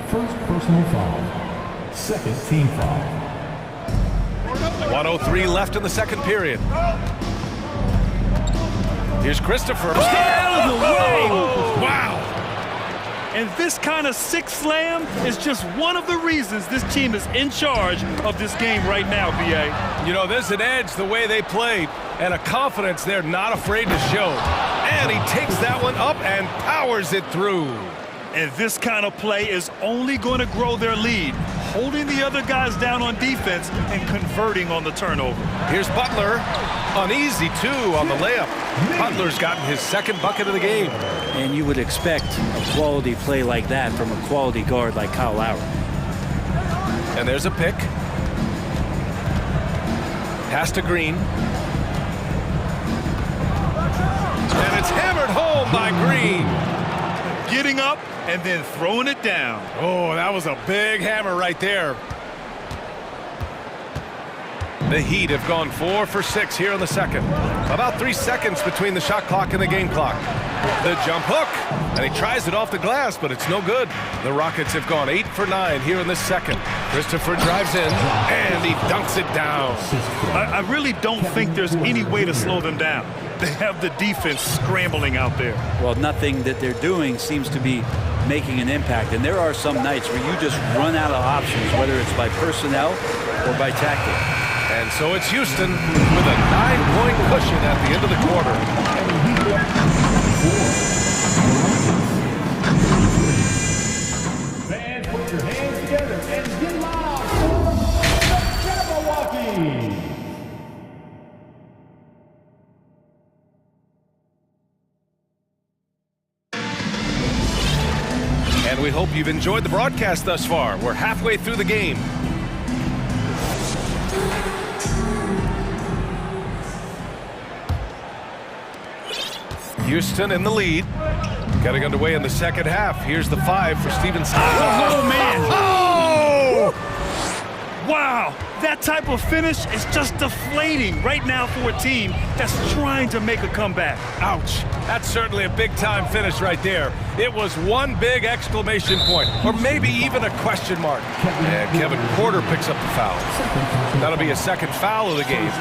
First personal foul. Second team foul. 1:03 left in the second period. Here's Christopher. Get out of the way! Wow! And this kind of sick slam is just one of the reasons this team is in charge of this game right now, B.A. You know, there's an edge the way they played and a confidence they're not afraid to show. And he takes that one up and powers it through. And this kind of play is only going to grow their lead, holding the other guys down on defense and converting on the turnover. Here's Butler. Uneasy, too, on the layup. Butler's gotten his second bucket of the game. And you would expect a quality play like that from a quality guard like Kyle Lowry. And there's a pick. Pass to Green. And it's hammered home by Green. Getting up and then throwing it down. Oh, that was a big hammer right there. The Heat have gone 4 for 6 here in the second. About 3 seconds between the shot clock and the game clock. The jump hook, and he tries it off the glass, but it's no good. The Rockets have gone 8 for 9 here in the second. Christopher drives in, and he dunks it down. I really don't think there's any way to slow them down. They have the defense scrambling out there. Well, nothing that they're doing seems to be making an impact. And there are some nights where you just run out of options, whether it's by personnel or by tactic. And so it's Houston with a 9-point cushion at the end of the quarter. Fans, put your hands together and get loud for the Jabberwocky! And we hope you've enjoyed the broadcast thus far. We're halfway through the game. Houston in the lead. Getting underway in the second half. Here's the 5 for Steven Silas. Oh, man! Oh! Wow! That type of finish is just deflating right now for a team that's trying to make a comeback. Ouch. That's certainly a big-time finish right there. It was one big exclamation point, or maybe even a question mark. And Kevin Porter picks up the foul. That'll be a second foul of the game.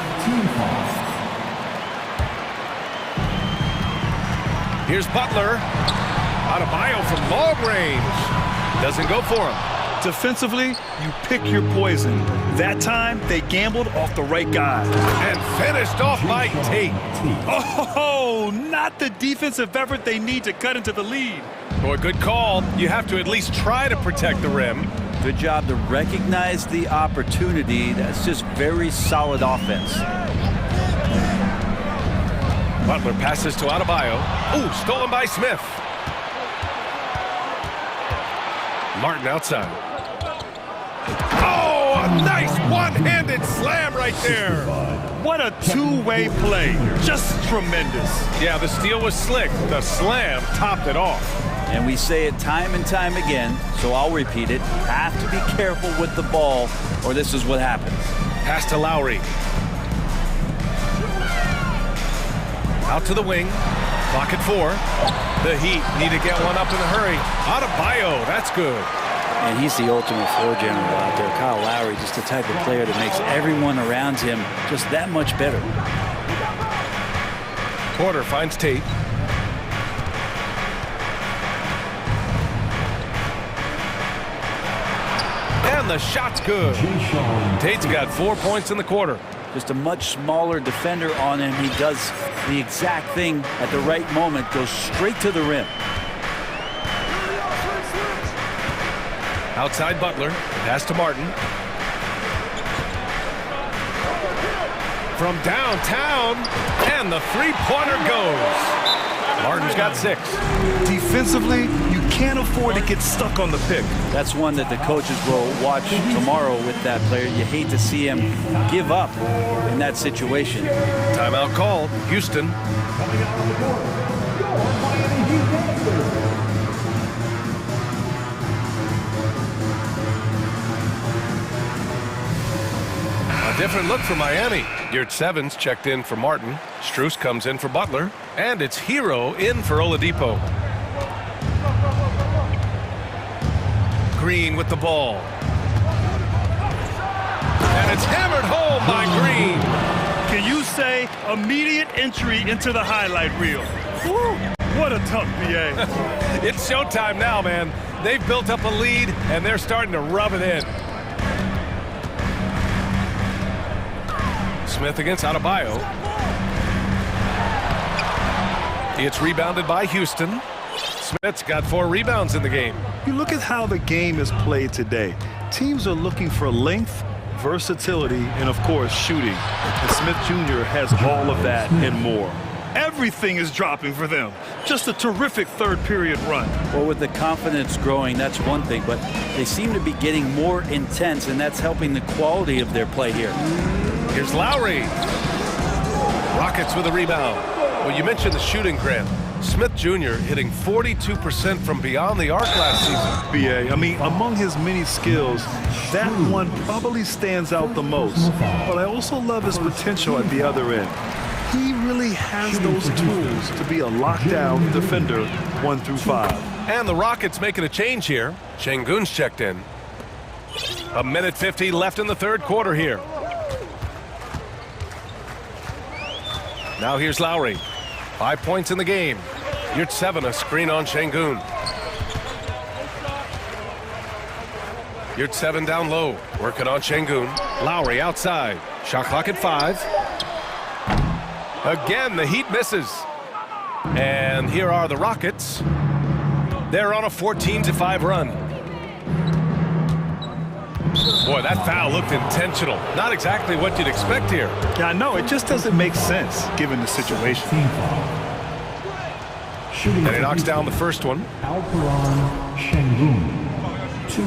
Here's Butler. Adebayo from long range. Doesn't go for him. Defensively, you pick your poison. That time, they gambled off the right guy. And finished off by Tate. Oh, not the defensive effort they need to cut into the lead. Boy, good call. You have to at least try to protect the rim. Good job to recognize the opportunity. That's just very solid offense. Butler passes to Adebayo. Ooh, stolen by Smith. Martin outside. Oh, a nice one-handed slam right there. What a two-way play. Just tremendous. Yeah, the steal was slick. The slam topped it off. And we say it time and time again, so I'll repeat it. Have to be careful with the ball, or this is what happens. Pass to Lowry. Out to the wing. Clock at 4. The Heat need to get one up in a hurry. Adebayo, that's good. And he's the ultimate floor general out there. Kyle Lowry, just the type of player that makes everyone around him just that much better. Porter finds Tate. And the shot's good. Tate's got 4 points in the quarter. Just a much smaller defender on him. He does the exact thing at the right moment, goes straight to the rim. Outside Butler, pass to Martin. From downtown, and the three-pointer goes. Martin's got 6. Defensively, you can't afford to get stuck on the pick. That's one that the coaches will watch tomorrow with that player. You hate to see him give up in that situation. Timeout called. Houston. A different look for Miami. Geert Sevens checked in for Martin. Strus comes in for Butler. And it's Hero in for Oladipo. Green with the ball. And it's hammered home by Green. Can you say immediate entry into the highlight reel? Woo, what a tough BA. It's showtime now, man. They've built up a lead, and they're starting to rub it in. Smith against Adebayo. It's rebounded by Houston. Smith's got 4 rebounds in the game. You look at how the game is played today. Teams are looking for length, versatility, and of course shooting. And Smith Jr. has all of that and more. Everything is dropping for them. Just a terrific third period run. Well, with the confidence growing, that's one thing, but they seem to be getting more intense, and that's helping the quality of their play here. Here's Lowry. Rockets with a rebound. Well, you mentioned the shooting, Grant. Smith Jr. hitting 42% from beyond the arc last season. BA, I mean, among his many skills, that one probably stands out the most. But I also love his potential at the other end. He really has those tools to be a lockdown defender 1 through 5. And the Rockets making a change here. Şengün's checked in. 1:50 left in the third quarter here. Now here's Lowry. 5 points in the game. Yurtseven, a screen on Şengün. Yurtseven down low, working on Şengün. Lowry outside. Shot clock at 5. Again, the Heat misses. And here are the Rockets. They're on a 14-5 run. Boy, that foul looked intentional. Not exactly what you'd expect here. Yeah, I know. It just doesn't make sense given the situation. And he knocks down the first one. Alperon Şengün. 2.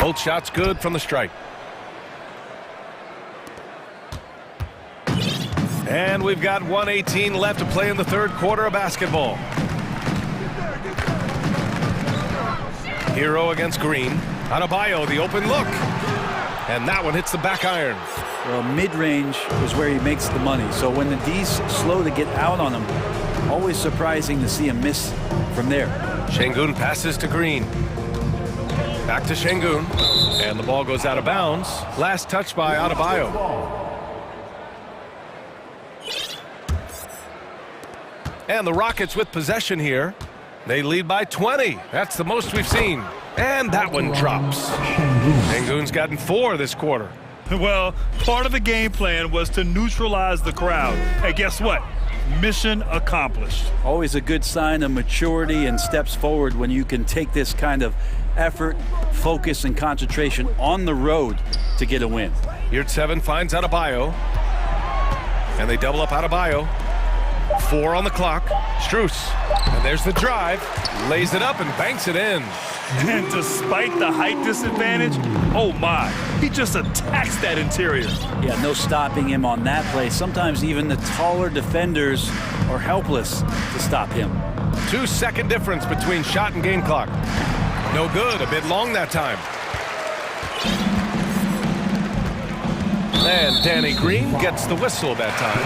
Both shots good from the strike. And we've got 1:18 left to play in the third quarter of basketball. Hero against Green. Adebayo, the open look. And that one hits the back iron. Well, mid-range is where he makes the money. So when the D's slow to get out on him, always surprising to see him miss from there. Şengün passes to Green. Back to Şengün. And the ball goes out of bounds. Last touch by Adebayo. And the Rockets with possession here. They lead by 20. That's the most we've seen. And that one drops. Şengün's gotten 4 this quarter. Well, part of the game plan was to neutralize the crowd. And guess what? Mission accomplished. Always a good sign of maturity and steps forward when you can take this kind of effort, focus, and concentration on the road to get a win. Yurtseven finds Adebayo. And they double up Adebayo. 4 on the clock. Strus. And there's the drive. Lays it up and banks it in. And despite the height disadvantage, oh my, he just attacks that interior. Yeah, no stopping him on that play. Sometimes even the taller defenders are helpless to stop him. 2-second difference between shot and game clock. No good, a bit long that time. And Danny Green gets the whistle that time.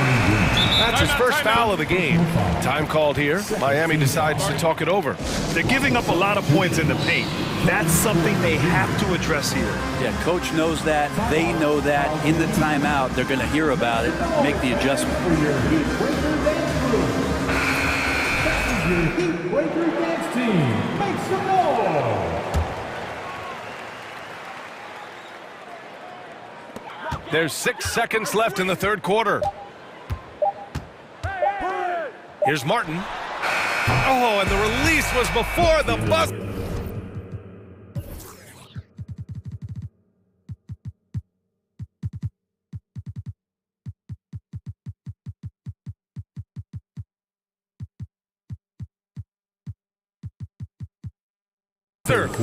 That's his first foul of the game. Time called here. Miami decides to talk it over. They're giving up a lot of points in the paint. That's something they have to address here. Yeah, coach knows that. They know that. In the timeout, they're going to hear about it, make the adjustment. Your Heat Breaker Dance Team, make some noise! There's 6 seconds left in the third quarter. Here's Martin. Oh, and the release was before the buzzer.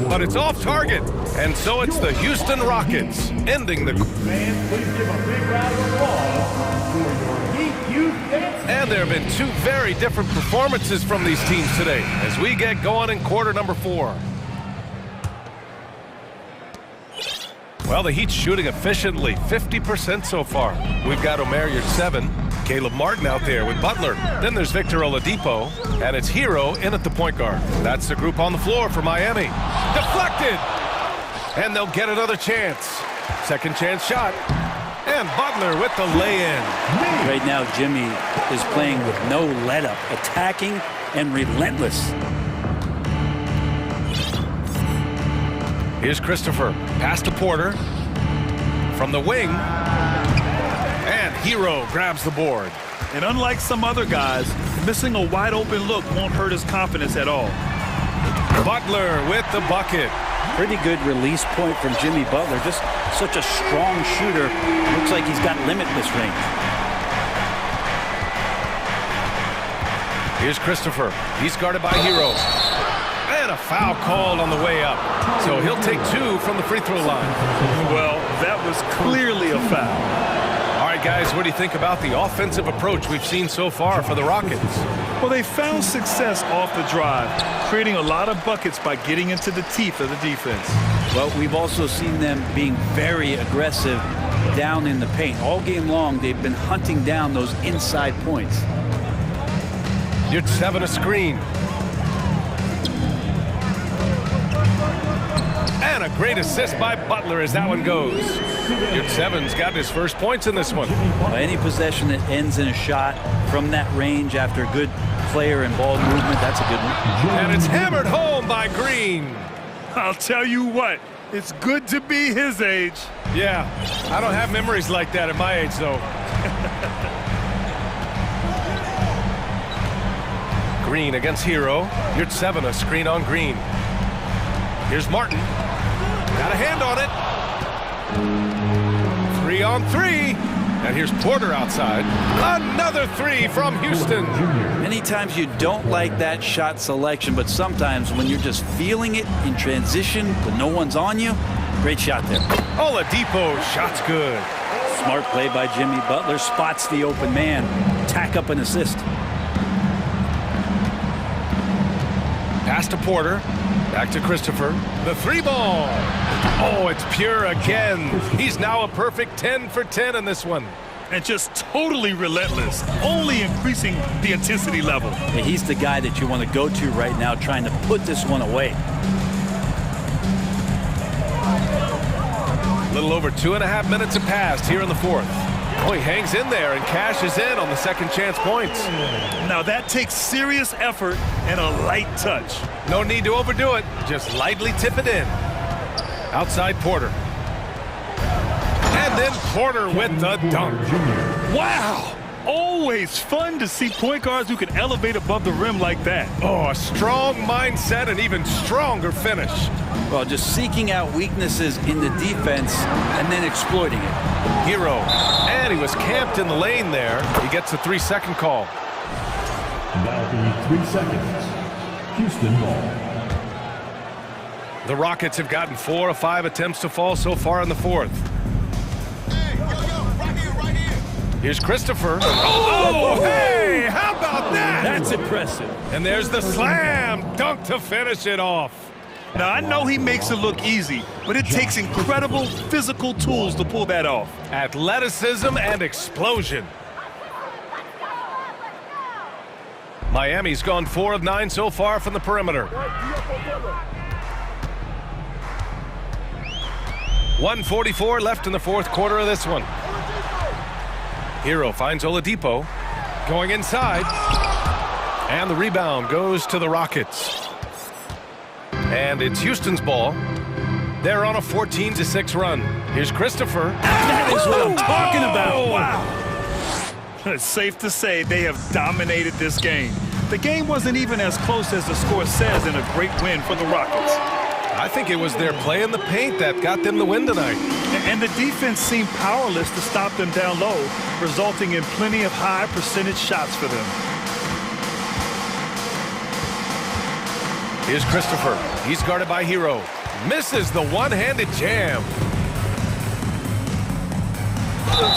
But it's off target, and so it's the Houston Rockets ending the. Fans, please give a big round of applause for your Heat Youth Dance. And there have been 2 very different performances from these teams today as we get going in quarter number 4. Well, the Heat's shooting efficiently, 50% so far. We've got Omer Yurtseven, Caleb Martin out there with Butler. Then there's Victor Oladipo, and it's Hero in at the point guard. That's the group on the floor for Miami. Deflected! And they'll get another chance. Second chance shot. And Butler with the lay-in. Right now, Jimmy is playing with no let-up, attacking and relentless. Here's Christopher. Pass to Porter. From the wing. And Hero grabs the board. And unlike some other guys, missing a wide-open look won't hurt his confidence at all. Butler with the bucket. Pretty good release point from Jimmy Butler. Just such a strong shooter. Looks like he's got limitless range. Here's Christopher. He's guarded by Hero. And a foul called on the way up. So he'll take 2 from the free throw line. Well, that was clearly a foul. All right, guys, what do you think about the offensive approach we've seen so far for the Rockets? Well, they found success off the drive, creating a lot of buckets by getting into the teeth of the defense. Well, we've also seen them being very aggressive down in the paint. All game long, they've been hunting down those inside points. You're 7 a screen. And a great assist by Butler as that one goes. Your 7's got his first points in this one. Well, any possession that ends in a shot from that range after a good player and ball movement, that's a good one. And it's hammered home by Green. I'll tell you what, it's good to be his age. Yeah, I don't have memories like that at my age, though. Green against Hero. You're 7 a screen on Green. Here's Martin. Got a hand on it. 3 on 3. And here's Porter outside. Another 3 from Houston. Many times you don't like that shot selection, but sometimes when you're just feeling it in transition, when no one's on you, great shot there. Oladipo, shot's good. Smart play by Jimmy Butler. Spots the open man. Tack up an assist. Pass to Porter. Back to Christopher. The 3 ball. Oh, it's pure again. He's now a perfect 10 for 10 in this one. And just totally relentless, only increasing the intensity level. Yeah, he's the guy that you want to go to right now, trying to put this one away. A little over 2.5 minutes have passed here in the 4th. Oh, he hangs in there and cashes in on the second chance points. Now that takes serious effort and a light touch. No need to overdo it. Just lightly tip it in. Outside Porter. And then Porter with the dunk. Wow! Always fun to see point guards who can elevate above the rim like that. Oh, a strong mindset and even stronger finish. Well, just seeking out weaknesses in the defense and then exploiting it. Hero. And he was camped in the lane there. He gets a 3-second call. That'll be 3 seconds. Houston ball. The Rockets have gotten 4 of 5 attempts to fall so far in the 4th. Here's Christopher. Oh, hey, how about that? That's impressive. And there's the slam dunk to finish it off. Now, I know he makes it look easy, but it takes incredible physical tools to pull that off. Athleticism and explosion. Miami's gone 4 of 9 so far from the perimeter. 1:44 left in the 4th quarter of this one. Hero finds Oladipo going inside. And the rebound goes to the Rockets. And it's Houston's ball. They're on a 14-6 run. Here's Christopher. That is what I'm talking about. Wow. It's safe to say they have dominated this game. The game wasn't even as close as the score says in a great win for the Rockets. I think it was their play in the paint that got them the win tonight. And the defense seemed powerless to stop them down low, resulting in plenty of high percentage shots for them. Here's Christopher. He's guarded by Hero. Misses the one-handed jam.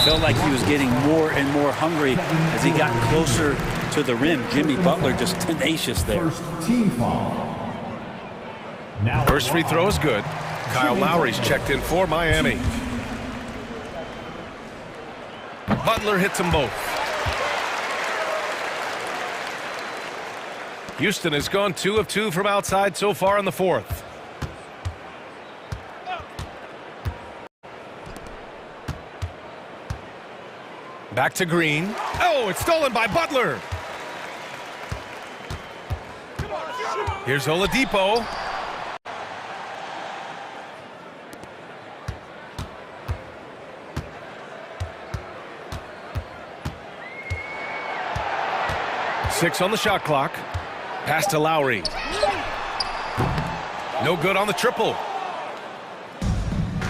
Felt like he was getting more and more hungry as he got closer to the rim. Jimmy Butler just tenacious there. First team foul. Now First free throw is good. Kyle Lowry's checked in for Miami. Butler hits them both. Houston has gone 2 of 2 from outside so far in the 4th. Back to Green. Oh, it's stolen by Butler. Here's Oladipo. Six on the shot clock. Pass to Lowry. No good on the triple.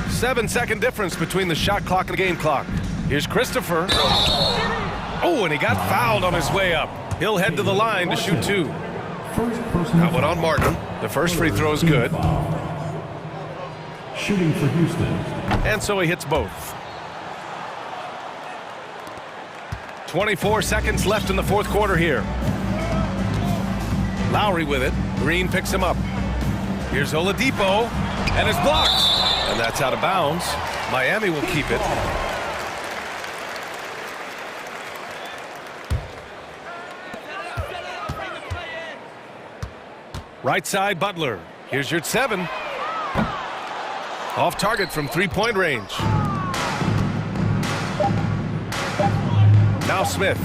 7-second difference between the shot clock and the game clock. Here's Christopher. Oh, and he got fouled on his way up. He'll head to the line to shoot 2. That one on Martin. The first free throw is good. Shooting for Houston. And so he hits both. 24 seconds left in the fourth quarter here. Lowry with it. Green picks him up. Here's Oladipo, and it's blocked. And that's out of bounds. Miami will keep it. Right side, Butler. Here's your 7. Off target from three-point range. Now Smith.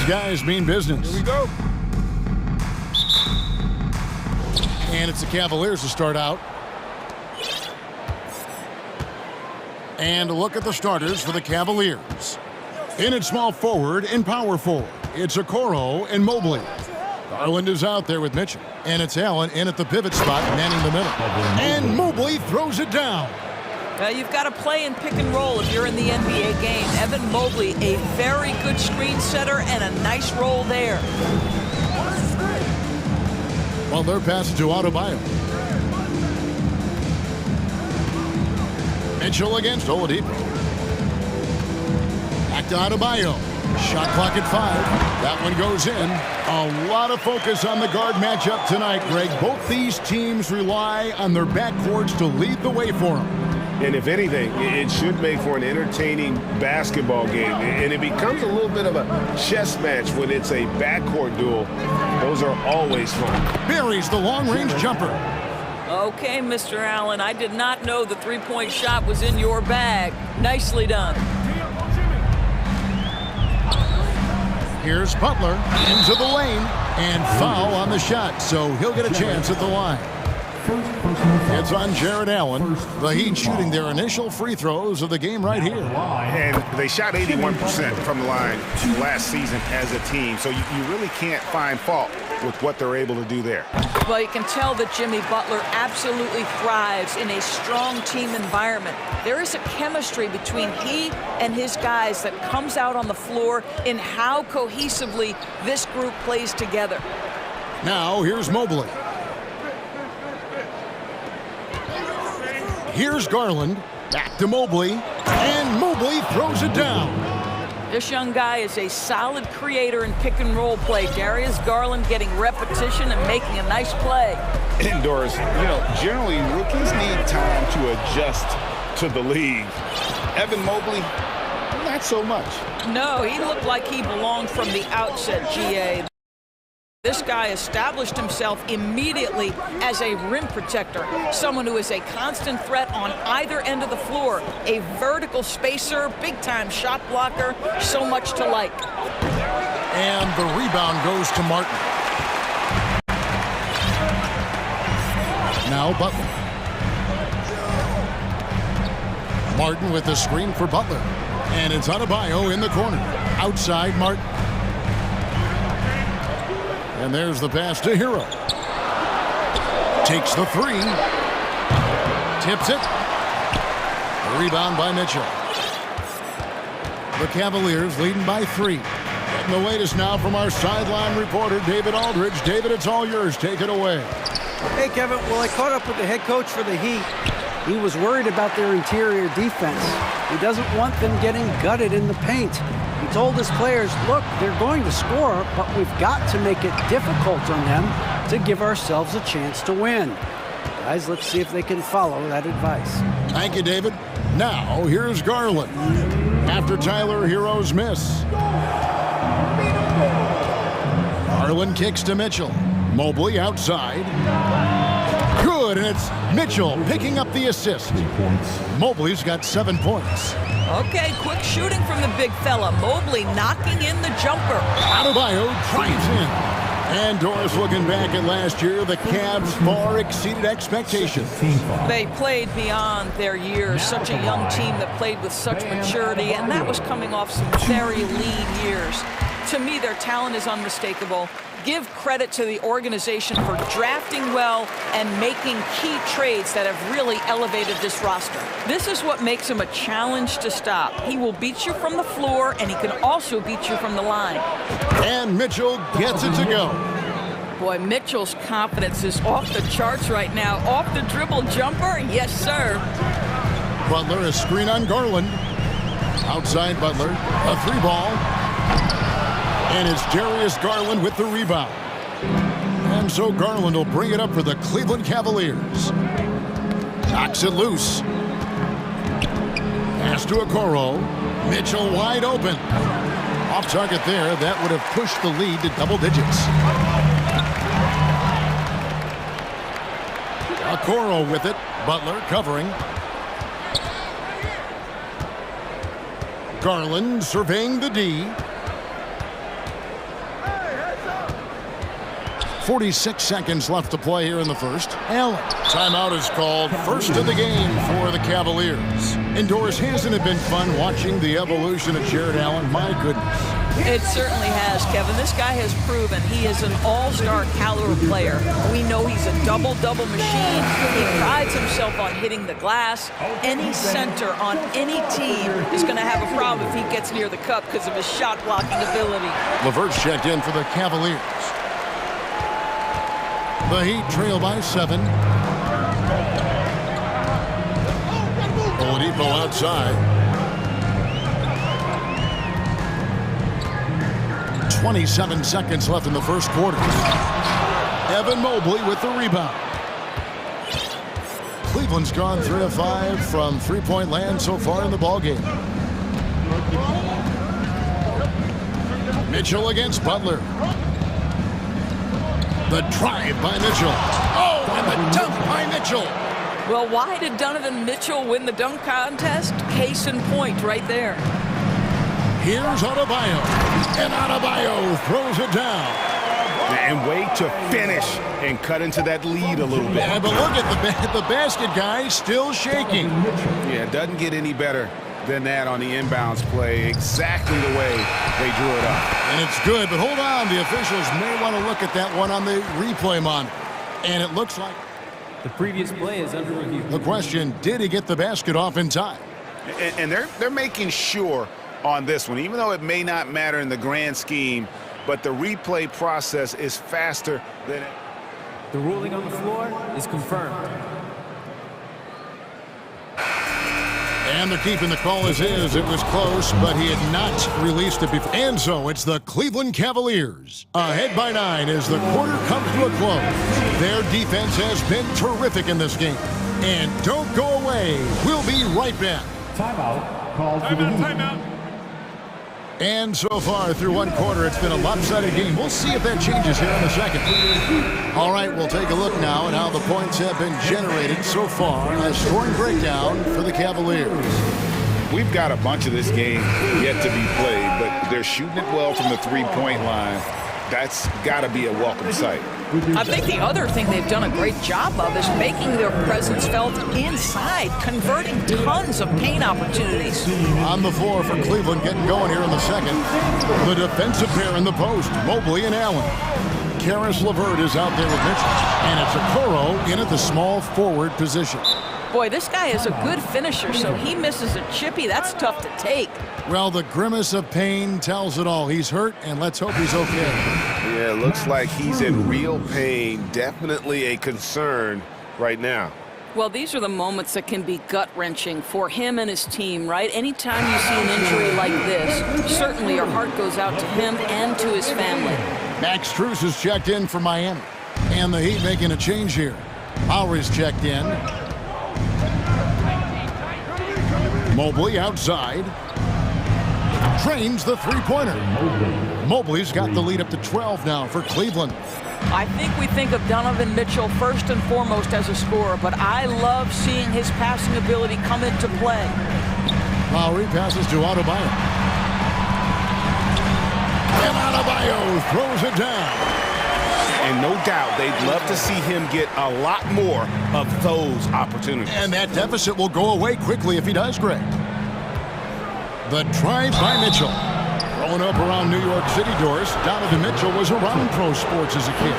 guys mean business. Here we go. And it's the Cavaliers to start out. And look at the starters for the Cavaliers. In at small forward and power forward, it's Okoro and Mobley. Garland is out there with Mitchell. And it's Allen in at the pivot spot, manning the middle. And Mobley throws it down. You've got to play in pick and roll if you're in the NBA game. Evan Mobley, a very good screen setter and a nice roll there. Well, they're passing to Adebayo. Mitchell against Oladipo. Back to Adebayo. Shot clock at 5. That one goes in. A lot of focus on the guard matchup tonight, Greg. Both these teams rely on their backcourts to lead the way for them. And if anything, it should make for an entertaining basketball game. And it becomes a little bit of a chess match when it's a backcourt duel. Those are always fun. Buries the long-range jumper. Okay, Mr. Allen, I did not know the three-point shot was in your bag. Nicely done. Here's Butler into the lane and foul on the shot, so he'll get a chance at the line. It's on Jared Allen. The Heat shooting their initial free throws of the game right here. And they shot 81% from the line last season as a team, so you really can't find fault with what they're able to do there. Well, you can tell that Jimmy Butler absolutely thrives in a strong team environment. There is a chemistry between he and his guys that comes out on the floor in how cohesively this group plays together. Now, here's Mobley. Here's Garland, back to Mobley, and Mobley throws it down. This young guy is a solid creator in pick and roll play. Darius Garland getting repetition and making a nice play. And Doris, generally rookies need time to adjust to the league. Evan Mobley, not so much. No, he looked like he belonged from the outset, GA. This guy established himself immediately as a rim protector, someone who is a constant threat on either end of the floor, a vertical spacer, big-time shot blocker, so much to like. And the rebound goes to Martin. Now Butler. Martin with the screen for Butler. And it's Adebayo in the corner. Outside Martin. And there's the pass to Hero. Takes the 3. Tips it. A rebound by Mitchell. The Cavaliers leading by 3. Getting the latest now from our sideline reporter, David Aldridge. David, it's all yours. Take it away. Hey, Kevin. Well, I caught up with the head coach for the Heat. He was worried about their interior defense. He doesn't want them getting gutted in the paint. He told his players, look, they're going to score, but we've got to make it difficult on them to give ourselves a chance to win. Guys, let's see if they can follow that advice. Thank you, David. Now, here's Garland. After Tyler Hero's miss. Garland kicks to Mitchell. Mobley outside. Good, and it's Mitchell picking up the assist. Mobley's got 7 points. Okay, quick shooting from the big fella. Mobley knocking in the jumper. Adebayo drives in. And Doris, looking back at last year, the Cavs far exceeded expectations. They played beyond their years. Such a young team that played with such maturity, and that was coming off some very lean years. To me, their talent is unmistakable. Give credit to the organization for drafting well and making key trades that have really elevated this roster. This is what makes him a challenge to stop. He will beat you from the floor, and he can also beat you from the line. And Mitchell gets it to go. Boy, Mitchell's confidence is off the charts right now. Off the dribble jumper, yes, sir. Butler, a screen on Garland. Outside Butler, a 3-ball. And it's Darius Garland with the rebound. And so Garland will bring it up for the Cleveland Cavaliers. Knocks it loose. Pass to Okoro. Mitchell wide open. Off target there. That would have pushed the lead to double digits. Okoro with it. Butler covering. Garland surveying the D. 46 seconds left to play here in the first. Allen. Timeout is called. First of the game for the Cavaliers. Indoors, hasn't it been fun watching the evolution of Jared Allen? My goodness. It certainly has, Kevin. This guy has proven he is an all-star caliber player. We know he's a double-double machine. He prides himself on hitting the glass. Any center on any team is going to have a problem if he gets near the cup because of his shot-blocking ability. LeVert's checked in for the Cavaliers. The Heat trail by 7. Oladipo outside. 27 seconds left in the first quarter. Evan Mobley with the rebound. Cleveland's gone 3 of 5 from three-point land so far in the ballgame. Mitchell against Butler. The drive by Mitchell. Oh, and the dunk by Mitchell. Well, why did Donovan Mitchell win the dunk contest? Case in point right there. Here's Adebayo, and Adebayo throws it down. And wait to finish and cut into that lead a little bit. Yeah, but look at the basket guy still shaking. Yeah, it doesn't get any better than that on the inbounds play. Exactly the way they drew it up. And it's good, but hold on. The officials may want to look at that one on the replay monitor. And it looks like the previous play is under review. The question, did he get the basket off in time? And they're making sure on this one, even though it may not matter in the grand scheme, but the replay process is faster than it. The ruling on the floor is confirmed. And they're keeping the call as is. It was close, but he had not released it before. And so it's the Cleveland Cavaliers ahead by 9 as the quarter comes to a close. Their defense has been terrific in this game. And don't go away. We'll be right back. Timeout called for the Heat. Timeout. And so far through one quarter, it's been a lopsided game. We'll see if that changes here in a second. All right, we'll take a look now at how the points have been generated so far. A scoring breakdown for the Cavaliers. We've got a bunch of this game yet to be played, but they're shooting it well from the three-point line. That's got to be a welcome sight. I think the other thing they've done a great job of is making their presence felt inside, converting tons of paint opportunities. On the floor for Cleveland, getting going here in the second. The defensive pair in the post, Mobley and Allen. Karis LeVert is out there with Mitchell. And it's Okoro in at the small forward position. Boy, this guy is a good finisher, so he misses a chippy. That's tough to take. Well, the grimace of pain tells it all. He's hurt, and let's hope he's okay. Yeah, it looks like he's in real pain. Definitely a concern right now. Well, these are the moments that can be gut-wrenching for him and his team, right? Anytime you see an injury like this, certainly our heart goes out to him and to his family. Max Strus is checked in for Miami. And the Heat making a change here. Lowry's checked in. Mobley outside. Drains the three-pointer. Mobley's got the lead up to 12 now for Cleveland. I think we think of Donovan Mitchell first and foremost as a scorer, but I love seeing his passing ability come into play. Lowry passes to Adebayo. And Adebayo throws it down. And no doubt they'd love to see him get a lot more of those opportunities. And that deficit will go away quickly if he does, Greg. The drive by Mitchell. Growing up around New York City, Doris, Donovan Mitchell was around pro sports as a kid.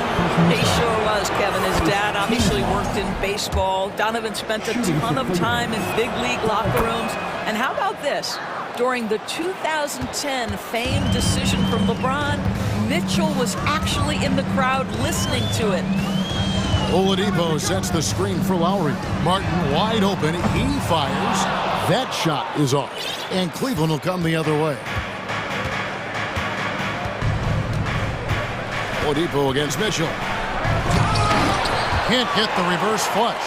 He sure was, Kevin. His dad obviously worked in baseball. Donovan spent a ton of time in big league locker rooms. And how about this? During the 2010 famed decision from LeBron, Mitchell was actually in the crowd listening to it. Oladipo sets the screen for Lowry. Martin wide open. He fires. That shot is off. And Cleveland will come the other way. Oladipo against Mitchell. Can't get the reverse flush.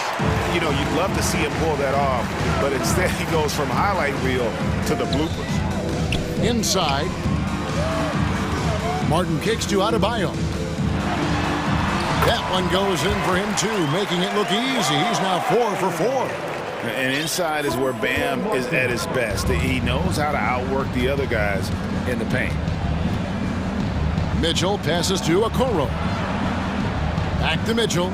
You know, you'd love to see him pull that off, but instead he goes from highlight reel to the bloopers. Inside. Martin kicks to Adebayo. That one goes in for him too, making it look easy. He's now 4 for 4. And inside is where Bam is at his best. He knows how to outwork the other guys in the paint. Mitchell passes to Okoro. Back to Mitchell.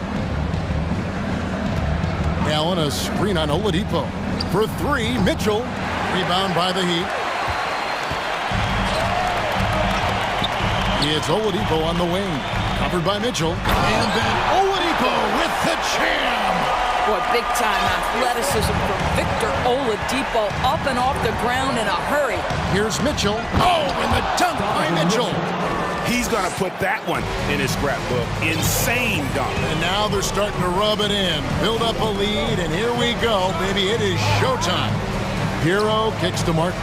Allen, a screen on Oladipo. For three, Mitchell. Rebound by the Heat. It's Oladipo on the wing. Covered by Mitchell. And then Oladipo with the jam. Boy, big-time athleticism from Victor Oladipo, up and off the ground in a hurry. Here's Mitchell. Oh, and the dunk by Mitchell. He's going to put that one in his scrapbook. Insane dunk. And now they're starting to rub it in. Build up a lead, and here we go. Baby, it is showtime. Hero kicks to Martin.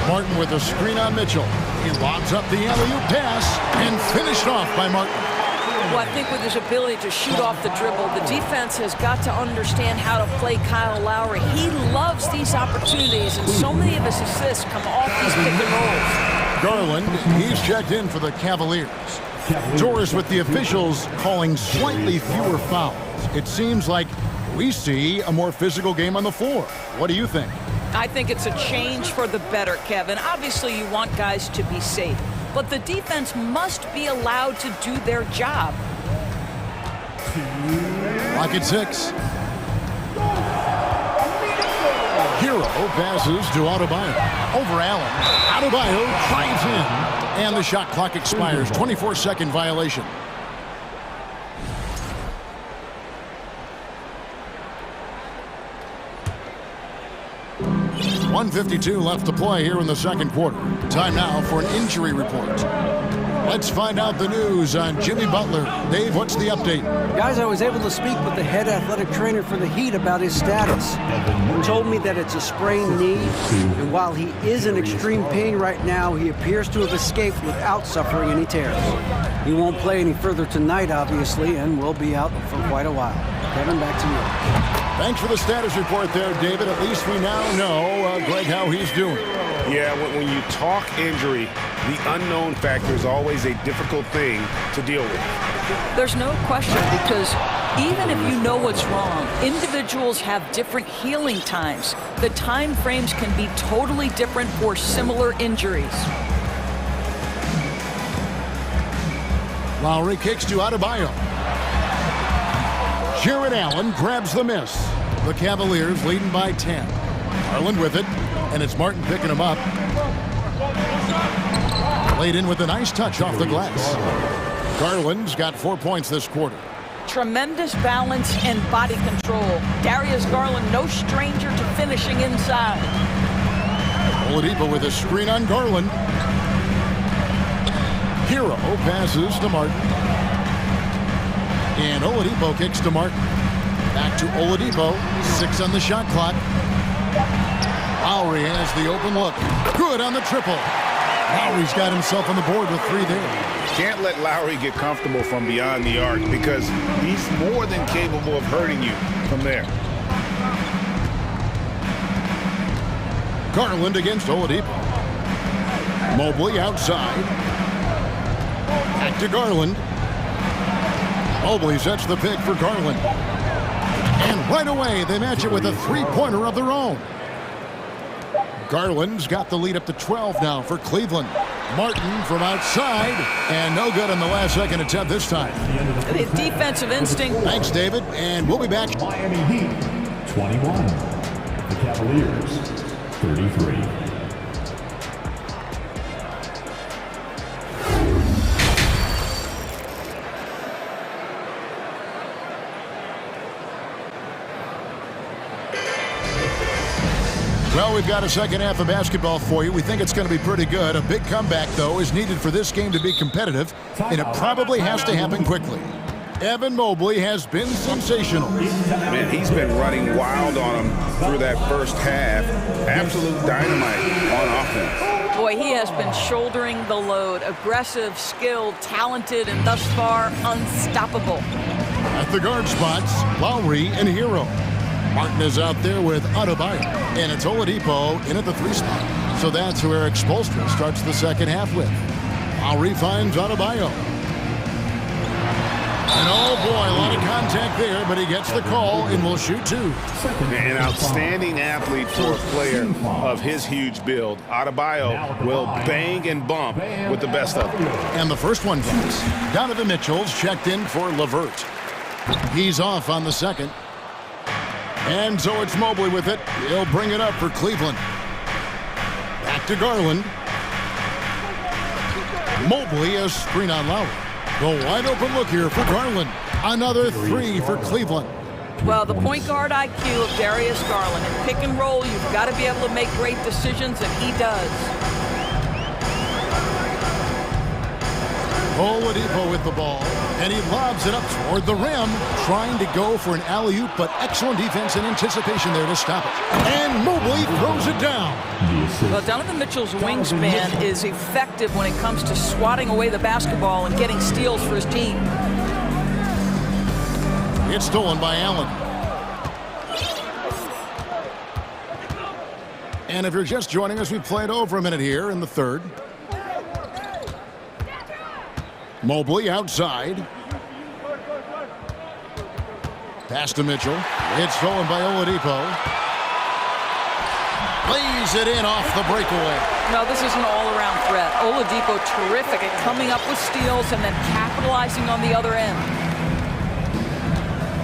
Martin with a screen on Mitchell. He lobs up the alley-oop pass and finished off by Martin. Well, I think with his ability to shoot off the dribble, the defense has got to understand how to play Kyle Lowry. He loves these opportunities, and so many of his assists come off these pick and rolls. Garland, he's checked in for the Cavaliers. Torres with the officials calling slightly fewer fouls. It seems like we see a more physical game on the floor. What do you think? I think it's a change for the better, Kevin. Obviously, you want guys to be safe, but the defense must be allowed to do their job. Clock at 6. Hero passes to Adebayo. Over Allen. Adebayo drives in. And the shot clock expires. 24-second violation. .152 left to play here in the second quarter. Time now for an injury report. Let's find out the news on Jimmy Butler. Dave, what's the update? Guys, I was able to speak with the head athletic trainer for the Heat about his status. He told me that it's a sprained knee, and while he is in extreme pain right now, he appears to have escaped without suffering any tears. He won't play any further tonight, obviously, and will be out for quite a while. Kevin, back to you. Thanks for the status report there, David. At least we now know, Greg, how he's doing. Yeah, when you talk injury, the unknown factor is always a difficult thing to deal with. There's no question, because even if you know what's wrong, individuals have different healing times. The time frames can be totally different for similar injuries. Lowry kicks to Adebayo. Jared Allen grabs the miss. The Cavaliers leading by 10. Garland with it, and it's Martin picking him up. Laid in with a nice touch off the glass. Garland's got 4 points this quarter. Tremendous balance and body control. Darius Garland, no stranger to finishing inside. Oladipo with a screen on Garland. Hero passes to Martin. And Oladipo kicks to Martin. Back to Oladipo. 6 on the shot clock. Lowry has the open look. Good on the triple. Lowry's got himself on the board with 3 there. Can't let Lowry get comfortable from beyond the arc, because he's more than capable of hurting you from there. Garland against Oladipo. Mobley outside. Back to Garland. Mobley sets the pick for Garland. And right away, they match it with a three-pointer of their own. Garland's got the lead up to 12 now for Cleveland. Martin from outside, and no good on the last second attempt this time. The defensive instinct. Thanks, David, and we'll be back. Miami Heat, 21. The Cavaliers, 33. Well, we've got a second half of basketball for you. We think it's going to be pretty good. A big comeback, though, is needed for this game to be competitive, and it probably has to happen quickly. Evan Mobley has been sensational. Man, he's been running wild on him through that first half. Absolute dynamite on offense. Boy, he has been shouldering the load. Aggressive, skilled, talented, and thus far, unstoppable. At the guard spots, Lowry and Hero. Martin is out there with Adebayo, and it's Oladipo in at the 3 spot. So that's who Eric Spoelstra starts the second half with. Lowry finds Adebayo. And oh boy, a lot of contact there, but he gets the call and will shoot two. An outstanding athlete for a player of his huge build. Adebayo will bang and bump with the best of them. And the first one comes. Donovan Mitchell's checked in for Levert. He's off on the second. And so it's Mobley with it. He'll bring it up for Cleveland. Back to Garland. Mobley, a screen on Lowry. The wide open look here for Garland. Another three for Cleveland. Well, the point guard IQ of Darius Garland. In pick and roll, you've got to be able to make great decisions, and he does. Oladipo with the ball, and he lobs it up toward the rim, trying to go for an alley-oop, but excellent defense and anticipation there to stop it. And Mobley throws it down. Well, Donovan Mitchell's wingspan is effective when it comes to swatting away the basketball and getting steals for his team. It's stolen by Allen. And if you're just joining us, we played over a minute here in the third. Mobley outside. Pass to Mitchell. It's stolen by Oladipo. Lays it in off the breakaway. No, this is an all-around threat. Oladipo terrific at coming up with steals and then capitalizing on the other end.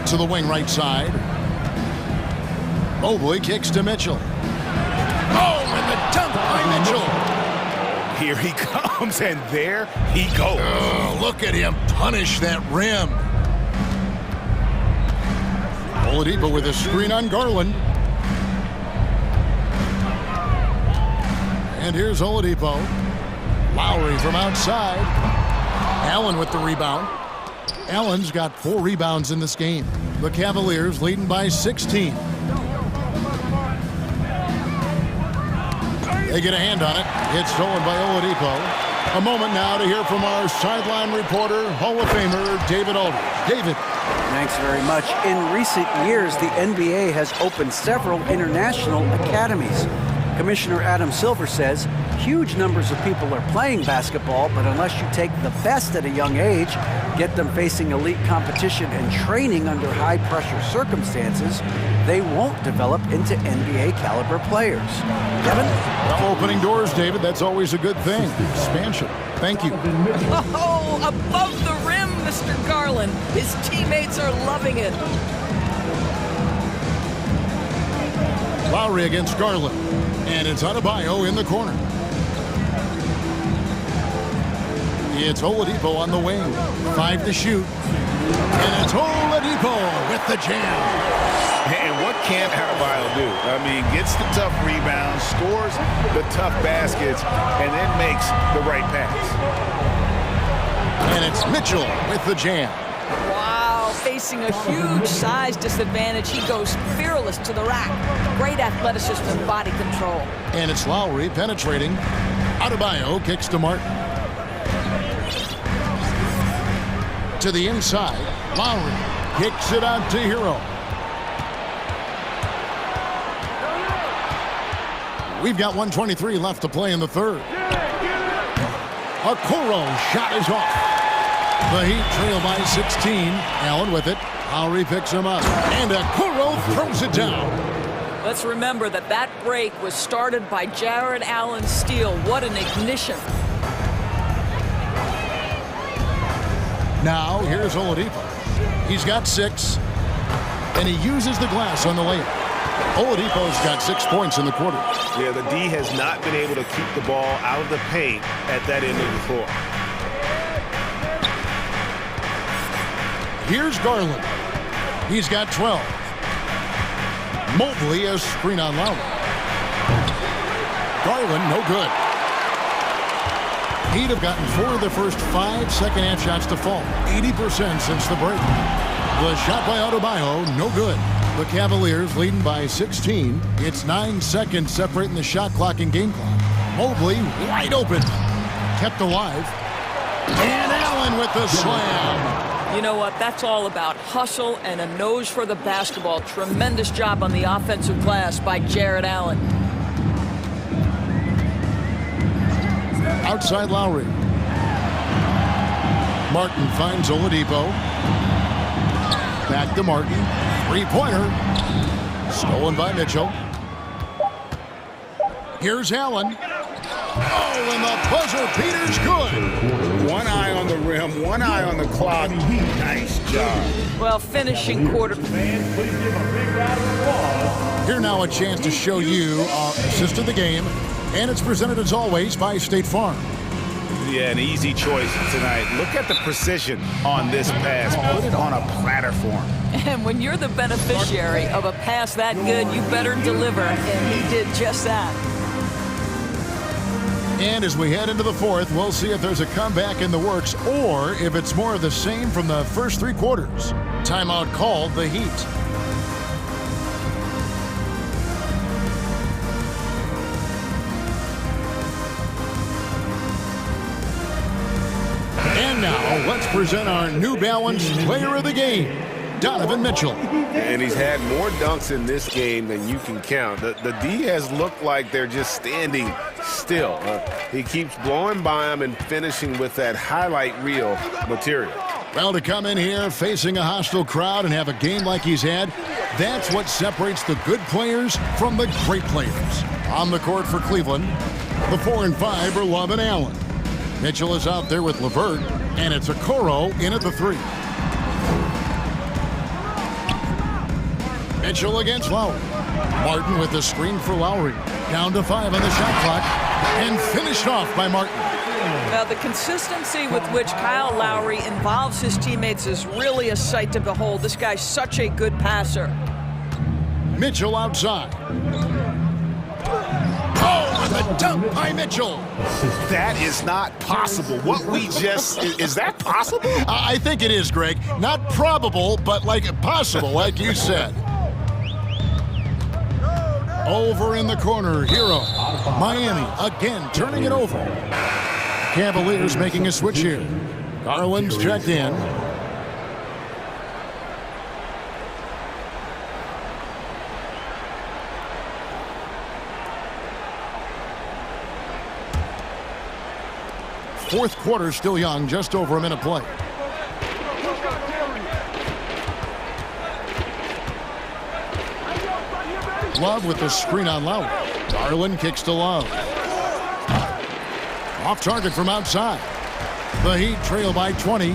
To the wing right side. Mobley kicks to Mitchell. Oh, and the dunk by Mitchell. Here he comes, and there he goes. Oh, look at him punish that rim. Oladipo with a screen on Garland. And here's Oladipo. Lowry from outside. Allen with the rebound. Allen's got 4 rebounds in this game. The Cavaliers leading by 16. They get a hand on it. It's stolen by Oladipo. A moment now to hear from our sideline reporter, Hall of Famer, David Aldridge. David. Thanks very much. In recent years, the NBA has opened several international academies. Commissioner Adam Silver says huge numbers of people are playing basketball, but unless you take the best at a young age, get them facing elite competition and training under high-pressure circumstances, they won't develop into NBA-caliber players. Kevin? Well, opening doors, David, that's always a good thing. Expansion. Thank you. Oh, above the rim, Mr. Garland. His teammates are loving it. Lowry against Garland. And it's Adebayo in the corner. It's Oladipo on the wing. 5 to shoot. And it's Oladipo with the jam. And what can't Adebayo do? I mean, gets the tough rebounds, scores the tough baskets, and then makes the right pass. And it's Mitchell with the jam. Wow, facing a huge size disadvantage, he goes fearless to the rack. Great athleticism and body control. And it's Lowry penetrating. Adebayo kicks to Martin. To the inside, Lowry kicks it out to Hero. We've got 1:23 left to play in the third. Okoro shot is off. The Heat trail by 16. Allen with it. Lowry picks him up. And Okoro throws it down. Let's remember that that break was started by Jared Allen's steal. What an ignition. Now, here's Oladipo. He's got 6, and he uses the glass on the layup. Oladipo's got 6 points in the quarter. Yeah, the D has not been able to keep the ball out of the paint at that end of the floor. Here's Garland. He's got 12. Mobley a screen on Lowry. Garland, no good. He'd have gotten 4 of the first 5 second-half shots to fall. 80% since the break. The shot by Adebayo, no good. The Cavaliers leading by 16. It's 9 seconds separating the shot clock and game clock. Mobley wide open. Kept alive. And Allen with the slam. You know what? That's all about hustle and a nose for the basketball. Tremendous job on the offensive glass by Jared Allen. Outside Lowry. Martin finds Oladipo. Back to Martin. Three-pointer. Stolen by Mitchell. Here's Allen. Oh, and the buzzer beater's good. One eye on the rim, one eye on the clock. Nice job. Well, finishing quarter. Here now a chance to show you our assist of the game, and it's presented as always by State Farm. Yeah, an easy choice tonight. Look at the precision on this pass. Put it on a platter for him. And when you're the beneficiary of a pass that good, you better deliver, and he did just that. And as we head into the fourth, we'll see if there's a comeback in the works or if it's more of the same from the first three quarters. Timeout called the Heat. And now, let's present our New Balance Player of the Game, Donovan Mitchell. And he's had more dunks in this game than you can count. The D has looked like they're just standing still. He keeps blowing by them and finishing with that highlight reel material. Well, to come in here facing a hostile crowd and have a game like he's had, that's what separates the good players from the great players. On the court for Cleveland, the 4 and 5 are Love and Allen. Mitchell is out there with LeVert, and it's Okoro in at the 3. Mitchell against Lowry. Martin with the screen for Lowry. Down to 5 on the shot clock, and finished off by Martin. Now, the consistency with which Kyle Lowry involves his teammates is really a sight to behold. This guy's such a good passer. Mitchell outside. Oh, the dunk by Mitchell. That is not possible. What we just, is that possible? I think it is, Greg. Not probable, but like possible, like you said. Over in the corner, Hero. Miami again turning it over. Cavaliers making a switch here. Garland's checked in. Fourth quarter still young, just over a minute play. Love with the screen on Lowry. Garland kicks to Love. Off target from outside. The Heat trail by 20.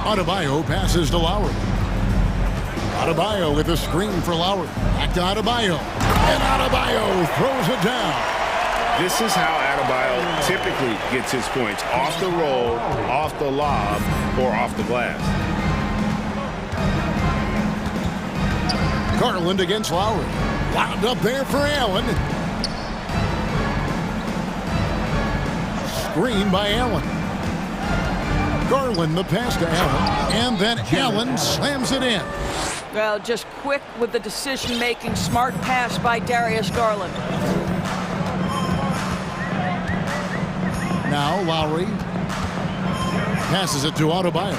Adebayo passes to Lowry. Adebayo with a screen for Lowry. Back to Adebayo. And Adebayo throws it down. This is how Adebayo typically gets his points. Off the roll, off the lob, or off the glass. Garland against Lowry. Wound up there for Allen. Screen by Allen. Garland the pass to Allen. And then Allen slams it in. Well, just quick with the decision-making, smart pass by Darius Garland. Now Lowry passes it to Adebayo.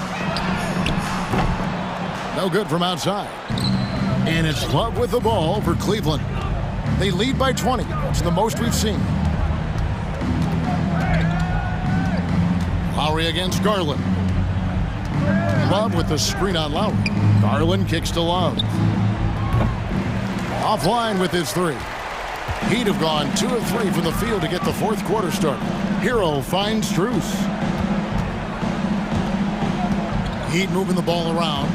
No good from outside. And it's Love with the ball for Cleveland. They lead by 20. It's the most we've seen. Lowry against Garland. Love with the screen on Lowry. Garland kicks to Love. Offline with his 3. Heat have gone 2 of 3 from the field to get the fourth quarter started. Hero finds Strus. Heat moving the ball around.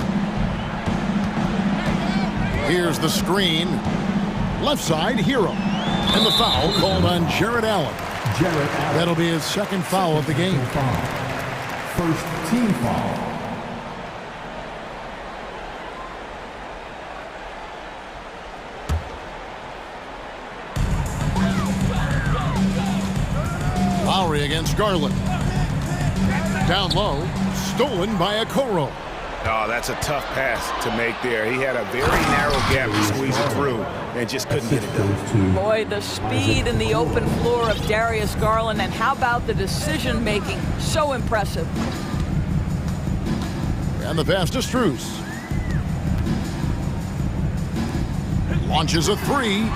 Here's the screen. Left side, Hero. And the foul called on Jarrett Allen. That'll be his second foul of the game. First team foul. Lowry against Garland. Down low, stolen by Okoro. Oh, that's a tough pass to make there. He had a very narrow gap to squeeze it through and just couldn't get it done. Boy, the speed and the open floor of Darius Garland, and how about the decision-making? So impressive. And the pass to Strus. Launches a 3.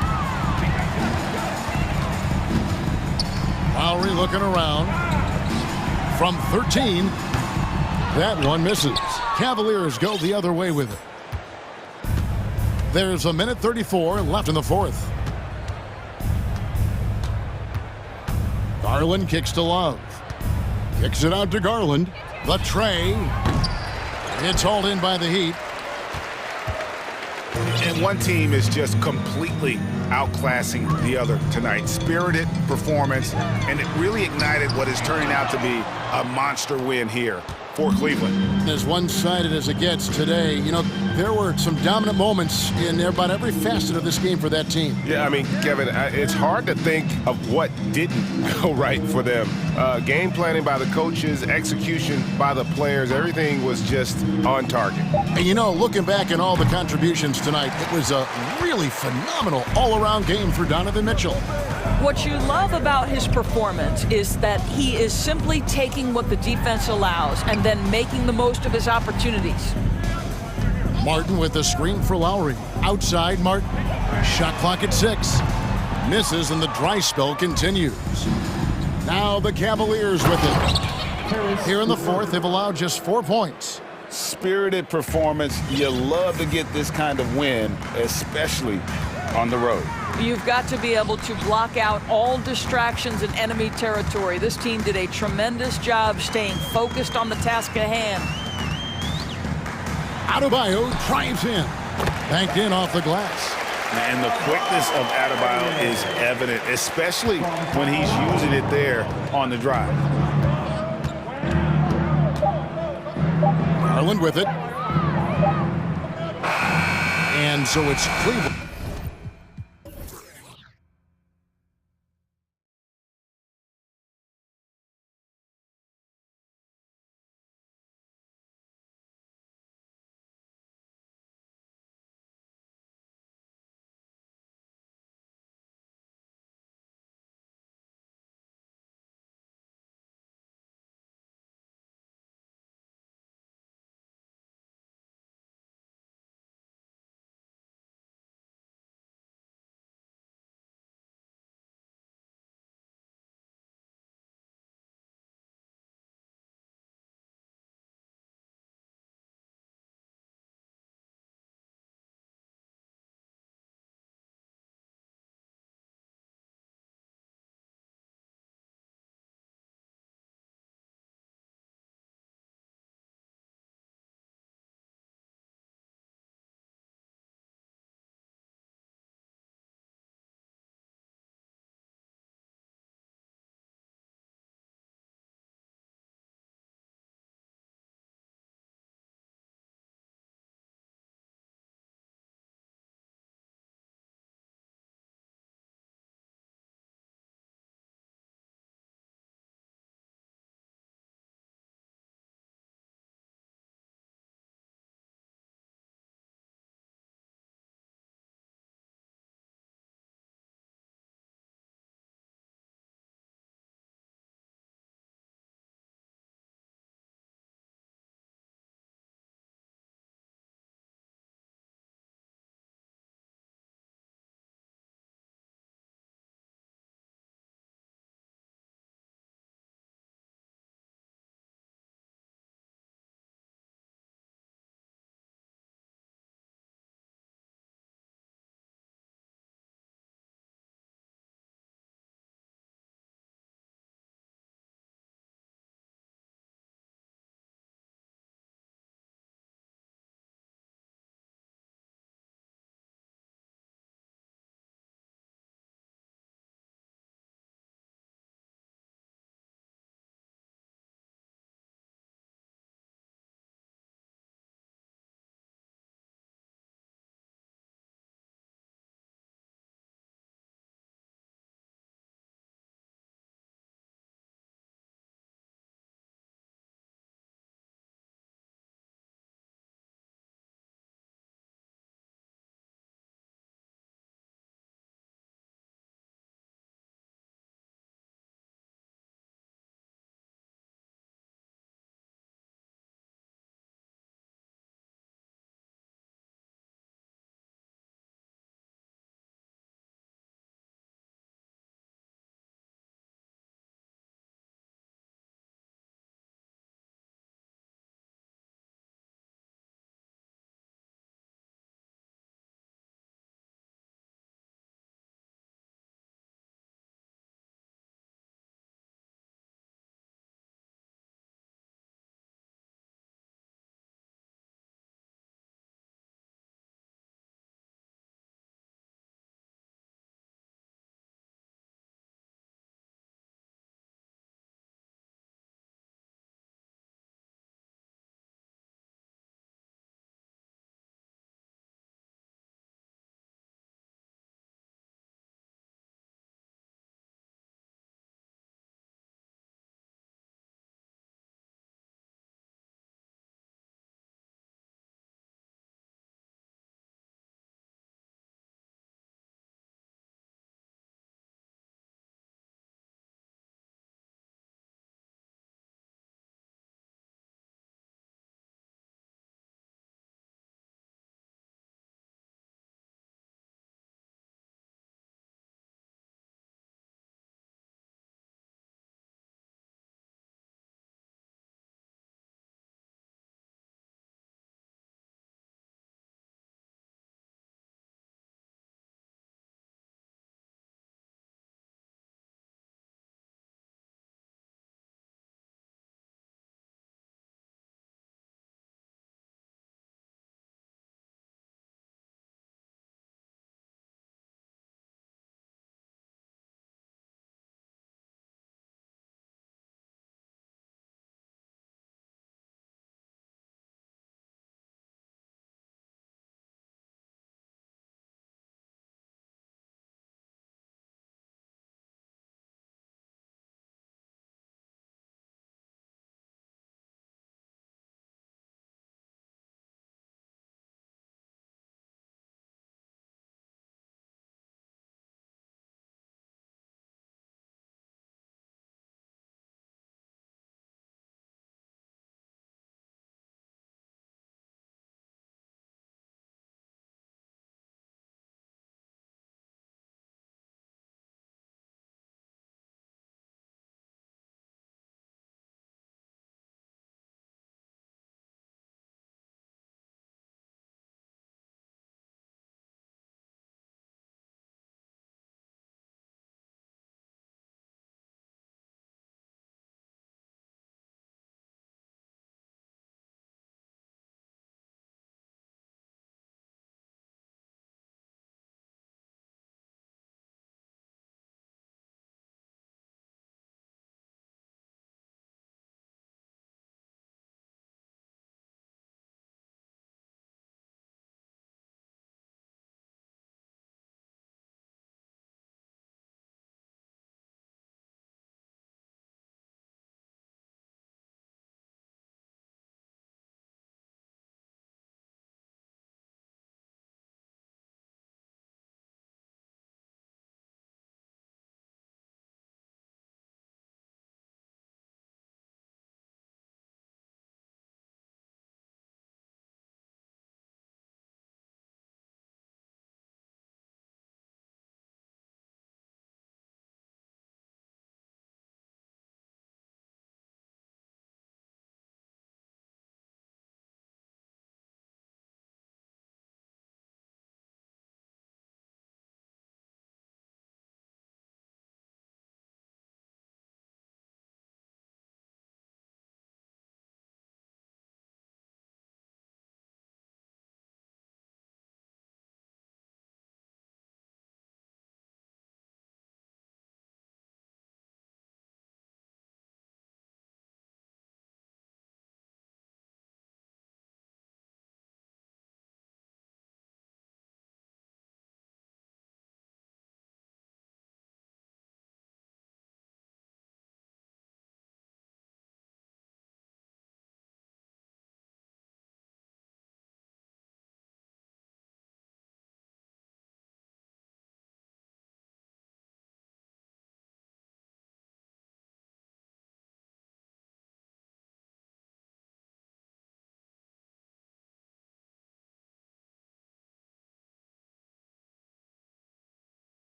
Lowry looking around. From 13, that one misses. Cavaliers go the other way with it. There's a minute 34 left in the fourth. Garland kicks to Love. Kicks it out to Garland. The tray. It's hauled in by the Heat. And one team is just completely outclassing the other tonight. Spirited performance, and it really ignited what is turning out to be a monster win here for Cleveland. As one-sided as it gets today, you know, there were some dominant moments in about every facet of this game for that team. Yeah, I mean, Kevin, it's hard to think of what didn't go right for them. Game planning by the coaches, execution by the players, everything was just on target. And you know, looking back at all the contributions tonight, it was a really phenomenal all-around game for Donovan Mitchell. What you love about his performance is that he is simply taking what the defense allows and then making the most of his opportunities. Martin with the screen for Lowry. Outside Martin. Shot clock at 6. Misses and the dry spell continues. Now the Cavaliers with it. Here in the fourth, they've allowed just 4 points. Spirited performance. You love to get this kind of win, especially on the road. You've got to be able to block out all distractions in enemy territory. This team did a tremendous job staying focused on the task at hand. Adebayo drives in. Banked in off the glass. And the quickness of Adebayo is evident, especially when he's using it there on the drive. Garland with it. And so it's Cleveland.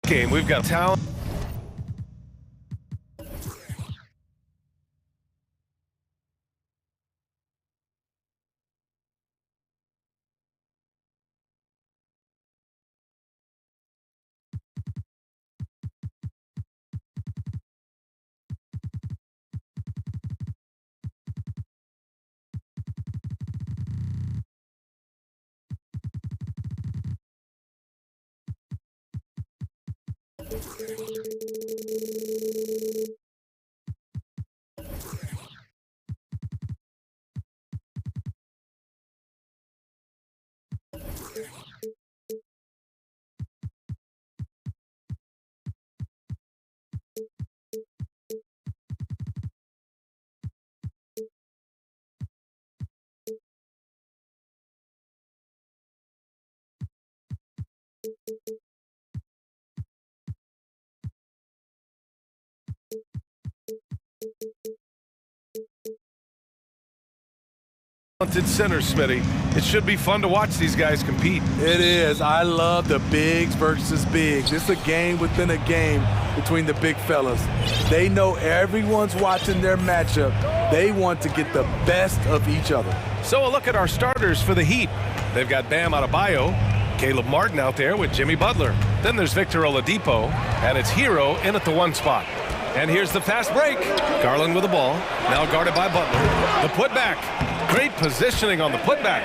Game, we've got talent. Talented center, Smitty. It should be fun to watch these guys compete. It is. I love the bigs versus bigs. It's a game within a game between the big fellas. They know everyone's watching their matchup. They want to get the best of each other. So a look at our starters for the Heat. They've got Bam Adebayo, Caleb Martin out there with Jimmy Butler. Then there's Victor Oladipo, and it's Hero in at the 1 spot. And here's the fast break. Garland with the ball, now guarded by Butler. The putback. Great positioning on the putback.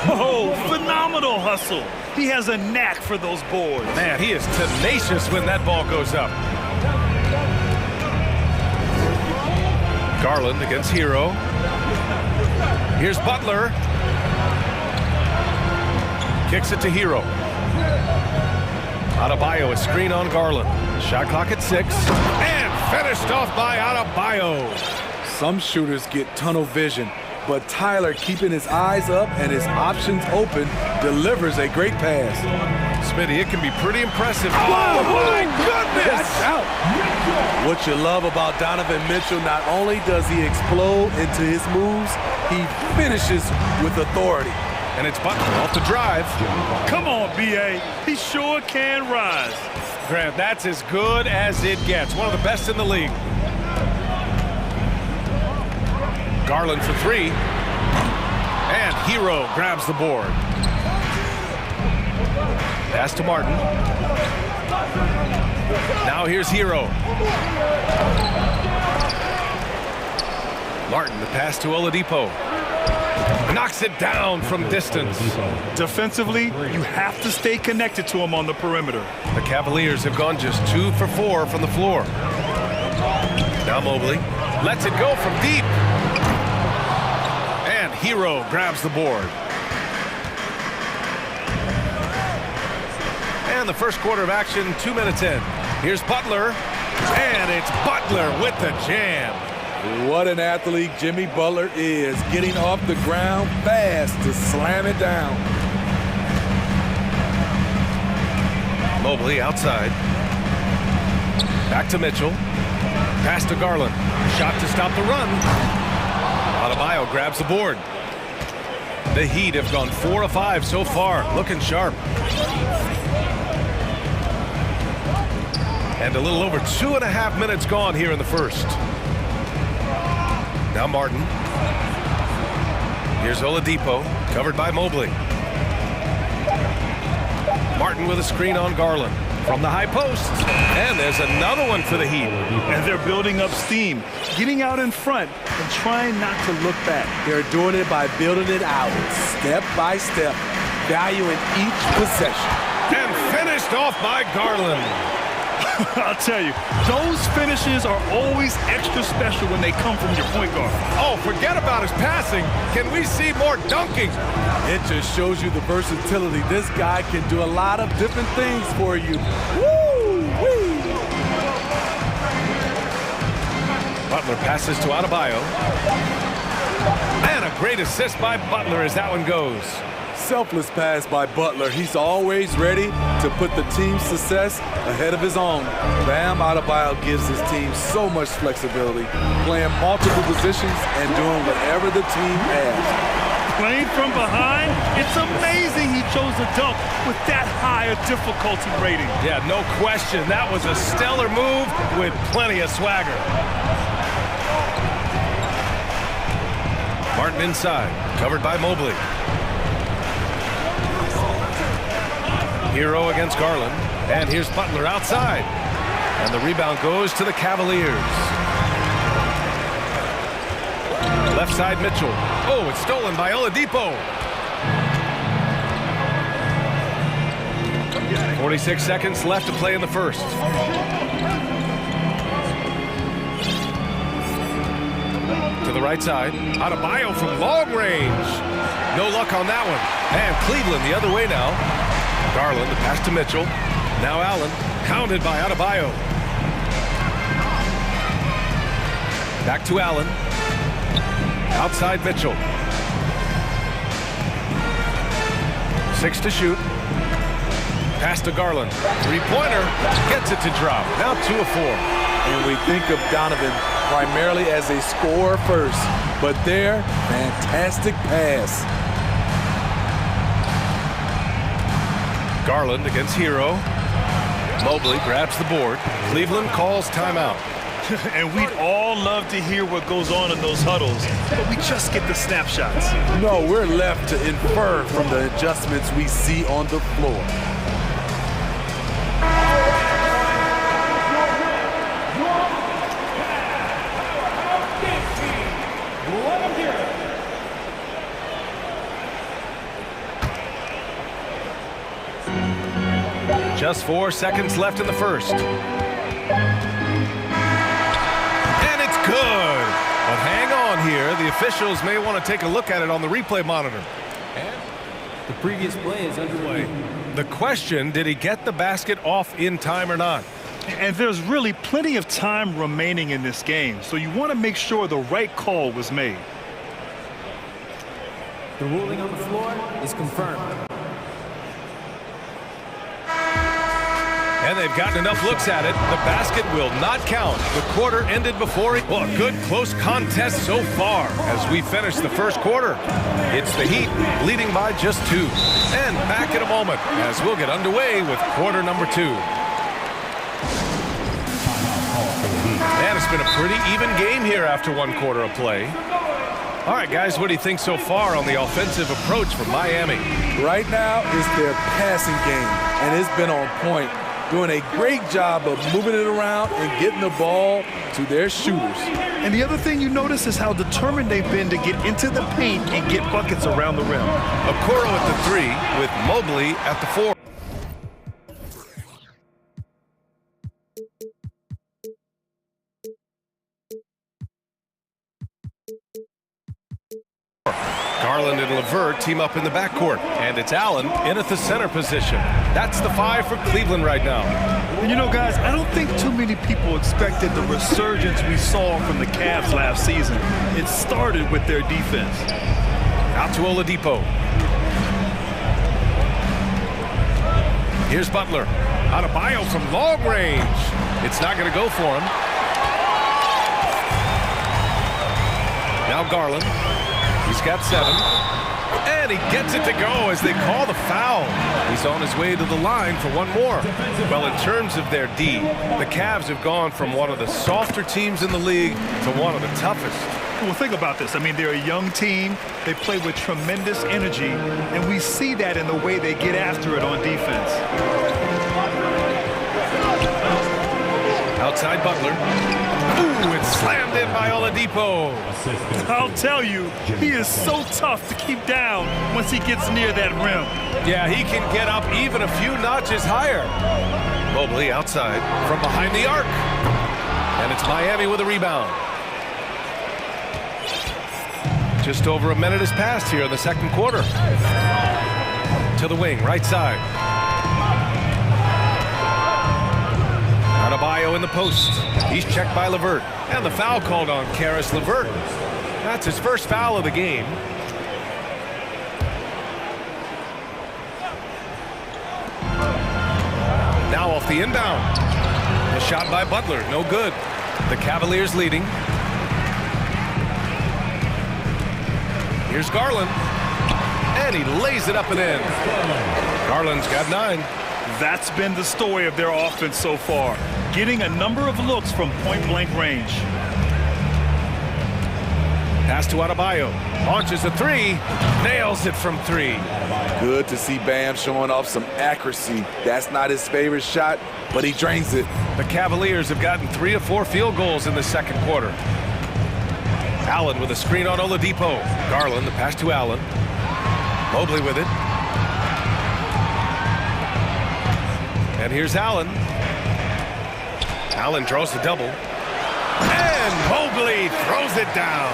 Oh, phenomenal hustle. He has a knack for those boards. Man, he is tenacious when that ball goes up. Garland against Hero. Here's Butler. Kicks it to Hero. Adebayo, a screen on Garland. Shot clock at 6. And finished off by Adebayo. Some shooters get tunnel vision, but Tyler, keeping his eyes up and his options open, delivers a great pass. Smitty, it can be pretty impressive. Oh, my goodness! Watch out. What you love about Donovan Mitchell, not only does he explode into his moves, he finishes with authority. And it's Butler off the drive. Come on, B.A. He sure can rise. Grant, that's as good as it gets. One of the best in the league. Garland for 3. And Hero grabs the board. Pass to Martin. Now here's Hero. Martin, the pass to Oladipo. Knocks it down from distance. Defensively, you have to stay connected to him on the perimeter. The Cavaliers have gone just 2 for 4 from the floor. Now Mobley lets it go from deep. And Hero grabs the board. And the first quarter of action, 2 minutes in. Here's Butler. And it's Butler with the jam. What an athlete Jimmy Butler is, getting off the ground fast to slam it down. Mobley outside. Back to Mitchell. Pass to Garland. Shot to stop the run. Adebayo grabs the board. The Heat have gone 4 of 5 so far, looking sharp. And a little over 2.5 minutes gone here in the first. Now Martin. Here's Oladipo, covered by Mobley. Martin with a screen on Garland from the high post. And there's another one for the Heat. And they're building up steam, getting out in front and trying not to look back. They're doing it by building it out, step by step, valuing each possession. And finished off by Garland. I'll tell you, those finishes are always extra special when they come from your point guard. Oh, forget about his passing. Can we see more dunking? It just shows you the versatility. This guy can do a lot of different things for you. Woo-wee! Butler passes to Adebayo. And a great assist by Butler as that one goes. Selfless pass by Butler. He's always ready to put the team's success ahead of his own. Bam Adebayo gives his team so much flexibility, playing multiple positions and doing whatever the team asks. Playing from behind, it's amazing he chose a dunk with that high a difficulty rating. Yeah, no question. That was a stellar move with plenty of swagger. Martin inside, covered by Mobley. Hero against Garland, and here's Butler outside. And the rebound goes to the Cavaliers. Left side Mitchell. Oh, it's stolen by Oladipo. 46 seconds left to play in the first. To the right side. Adebayo from long range. No luck on that one. And Cleveland the other way now. Garland, the pass to Mitchell. Now Allen, pounded by Adebayo. Back to Allen. Outside Mitchell. 6 to shoot. Pass to Garland. Three-pointer. Gets it to drop. Now 2 of 4. And we think of Donovan primarily as a scorer first. But there, fantastic pass. Garland against Hero. Mobley grabs the board. Cleveland calls timeout. And we'd all love to hear what goes on in those huddles, but we just get the snapshots. No, we're left to infer from the adjustments we see on the floor. Just 4 seconds left in the first. And it's good. But hang on here. The officials may want to take a look at it on the replay monitor. And the previous play is underway. The question, did he get the basket off in time or not? And there's really plenty of time remaining in this game, so you want to make sure the right call was made. The ruling on the floor is confirmed. And they've gotten enough looks at it. The basket will not count. The quarter ended before it. Well, a good close contest so far as we finish the first quarter. It's the Heat leading by just 2. And back in a moment as we'll get underway with quarter number 2. And it's been a pretty even game here after 1 quarter of play. All right, guys, what do you think so far on the offensive approach from Miami? Right now is their passing game, and it's been on point. Doing a great job of moving it around and getting the ball to their shooters. And the other thing you notice is how determined they've been to get into the paint and get buckets around the rim. Okoro at the 3 with Mobley at the 4. Garland and LeVert team up in the backcourt, and it's Allen in at the center position. That's the 5 for Cleveland right now. And you know, guys, I don't think too many people expected the resurgence we saw from the Cavs last season. It started with their defense. Out to Oladipo. Here's Butler. Adebayo from long range. It's not going to go for him. Now Garland. He's got 7. And he gets it to go as they call the foul. He's on his way to the line for 1 more. Well, in terms of their D, the Cavs have gone from one of the softer teams in the league to one of the toughest. Well, think about this. I mean, they're a young team. They play with tremendous energy, and we see that in the way they get after it on defense. Outside Butler. Ooh, it's slammed in by Oladipo. I'll tell you, he is so tough to keep down once he gets near that rim. Yeah, he can get up even a few notches higher. Mobley outside from behind the arc. And it's Miami with a rebound. Just over a minute has passed here in the second quarter. To the wing, right side. Adebayo in the post. He's checked by LeVert. And the foul called on Karis LeVert. That's his first foul of the game. Now off the inbound. The shot by Butler, no good. The Cavaliers leading. Here's Garland. And he lays it up and in. Garland's got 9. That's been the story of their offense so far, getting a number of looks from point-blank range. Pass to Adebayo. Launches a 3. Nails it from 3. Good to see Bam showing off some accuracy. That's not his favorite shot, but he drains it. The Cavaliers have gotten 3 of 4 field goals in the second quarter. Allen with a screen on Oladipo. Garland, the pass to Allen. Mobley with it. And here's Allen. Allen draws the double. And Mobley throws it down.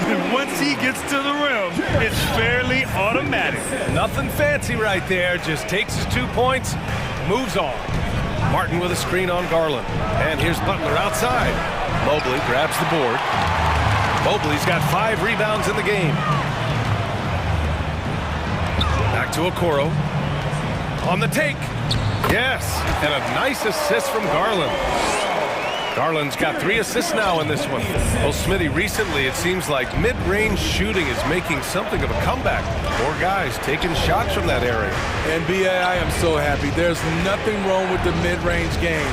And once he gets to the rim, it's fairly automatic. Nothing fancy right there. Just takes his 2 points, moves on. Martin with a screen on Garland. And here's Butler outside. Mobley grabs the board. Mobley's got 5 rebounds in the game. Back to Okoro. On the take. Yes, and a nice assist from Garland. Garland's got 3 assists now in this one. Well, Smitty, recently it seems like mid-range shooting is making something of a comeback. More guys taking shots from that area. And B.A., I am so happy. There's nothing wrong with the mid-range game.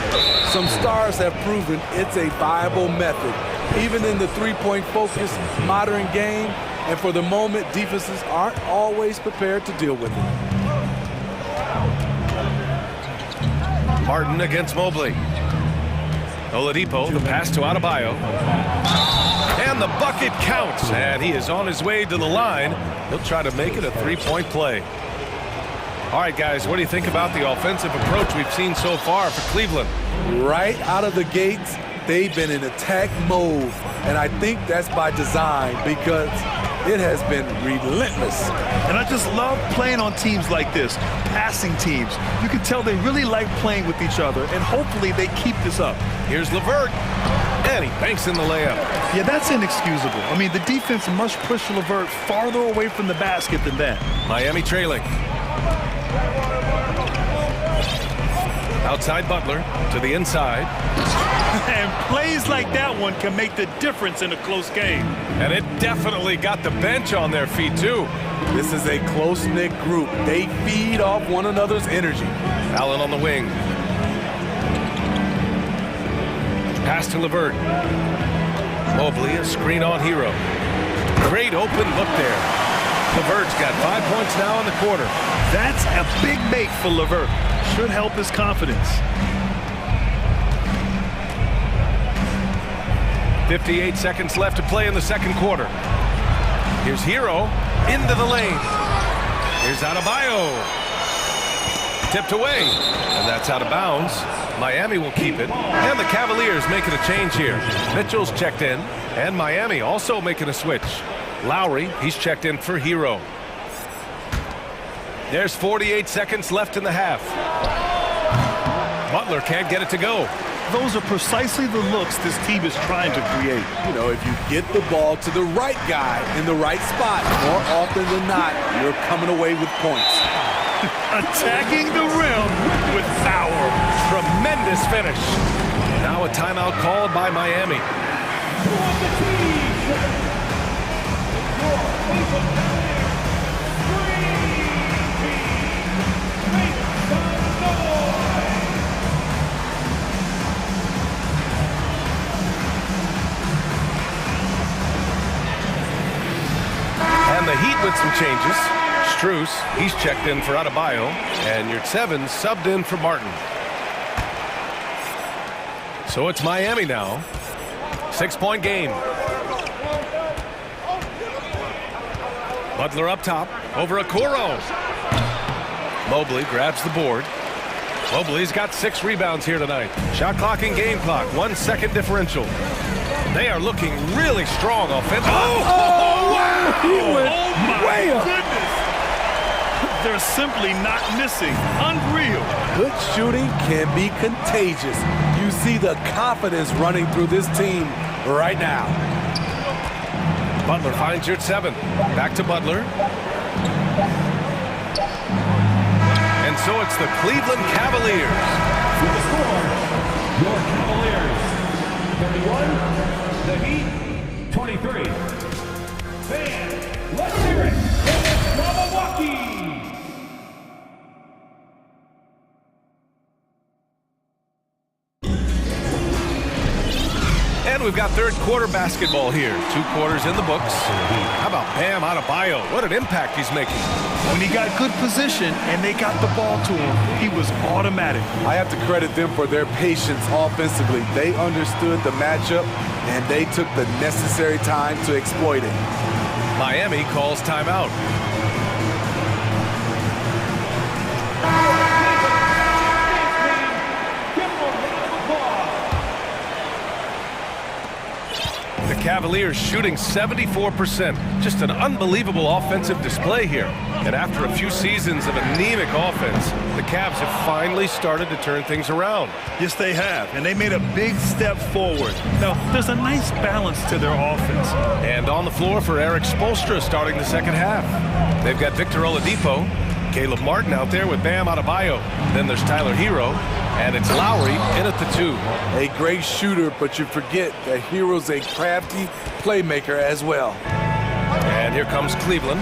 Some stars have proven it's a viable method, even in the three-point focused modern game. And for the moment, defenses aren't always prepared to deal with it. Martin against Mobley. Oladipo, the pass to Adebayo. And the bucket counts. And he is on his way to the line. He'll try to make it a 3-point play. All right, guys, what do you think about the offensive approach we've seen so far for Cleveland? Right out of the gates, they've been in attack mode. And I think that's by design because it has been relentless. And I just love playing on teams like this, passing teams. You can tell they really like playing with each other, and hopefully they keep this up. Here's LeVert, and he banks in the layup. Yeah, that's inexcusable. I mean, the defense must push LeVert farther away from the basket than that. Miami trailing. Outside Butler to the inside. And plays like that one can make the difference in a close game. And it definitely got the bench on their feet, too. This is a close-knit group. They feed off one another's energy. Allen on the wing. Pass to LeVert. Mobley, a screen on Hero. Great open look there. LeVert's got 5 points now in the quarter. That's a big make for LeVert. Should help his confidence. 58 seconds left to play in the second quarter. Here's Hero into the lane. Here's Adebayo. Tipped away, and that's out of bounds. Miami will keep it, and the Cavaliers making a change here. Mitchell's checked in, and Miami also making a switch. Lowry, he's checked in for Hero. There's 48 seconds left in the half. Butler can't get it to go. Those are precisely the looks this team is trying to create. You know, if you get the ball to the right guy in the right spot, more often than not, you're coming away with points. Attacking the rim with power. Tremendous finish. Now a timeout called by Miami. And the Heat with some changes. Strus, he's checked in for Adebayo, and your 7 subbed in for Martin. So it's Miami now. 6-point game. Butler up top, over Okoro. Mobley grabs the board. Mobley's got 6 rebounds here tonight. Shot clock and game clock, 1 second differential. They are looking really strong offensively. Oh, wow! He went way up. Goodness. They're simply not missing. Unreal. Good shooting can be contagious. You see the confidence running through this team right now. Butler finds your 7. Back to Butler. And so it's the Cleveland Cavaliers. For the score, your Cavaliers, 31, the Heat, 23. Fans, let's hear it. And we've got third quarter basketball here. 2 quarters in the books. How about Bam Adebayo? What an impact he's making. When he got good position and they got the ball to him, he was automatic. I have to credit them for their patience offensively. They understood the matchup, and they took the necessary time to exploit it. Miami calls timeout. The Cavaliers shooting 74%. Just an unbelievable offensive display here. And after a few seasons of anemic offense, the Cavs have finally started to turn things around. Yes, they have. And they made a big step forward. Now, there's a nice balance to their offense. And on the floor for Eric Spoelstra starting the second half. They've got Victor Oladipo, Caleb Martin out there with Bam Adebayo. Then there's Tyler Hero, and it's Lowry in at the 2. A great shooter, but you forget that Hero's a crafty playmaker as well. And here comes Cleveland.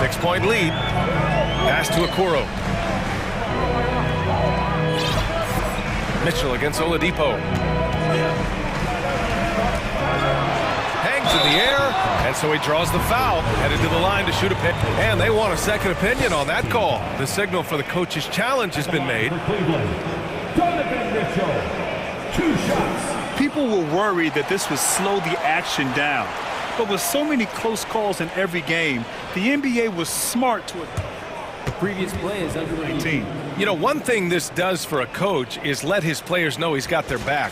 6-point lead. Pass to Okoro. Mitchell against Oladipo. Hangs in the air, and so he draws the foul. Headed to the line to shoot a pick. And they want a second opinion on that call. The signal for the coach's challenge has been made. People were worried that this would slow the action down. But with so many close calls in every game, the NBA was smart to the previous play is under 19. You know, one thing this does for a coach is let his players know he's got their back.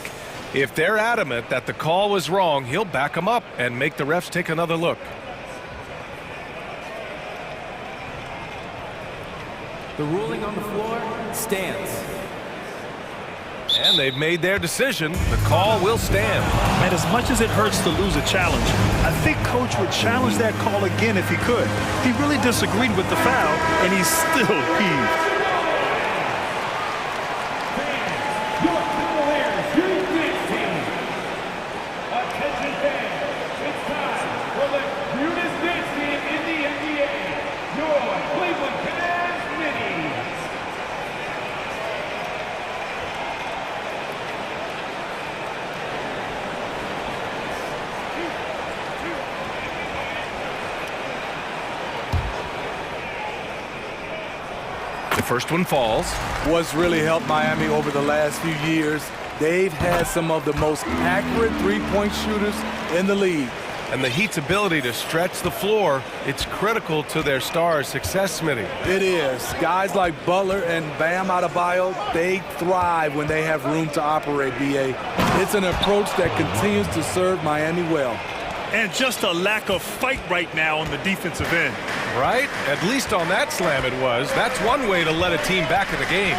If they're adamant that the call was wrong, he'll back them up and make the refs take another look. The ruling on the floor stands. And they've made their decision. The call will stand. And as much as it hurts to lose a challenge, I think Coach would challenge that call again if he could. He really disagreed with the foul, and he's still peeved. First one falls. What's really helped Miami over the last few years, they've had some of the most accurate three-point shooters in the league. And the Heat's ability to stretch the floor, it's critical to their stars' success, Smitty. It is. Guys like Butler and Bam Adebayo, they thrive when they have room to operate, B.A. It's an approach that continues to serve Miami well. And just a lack of fight right now on the defensive end. Right? At least on that slam it was. That's one way to let a team back in the game.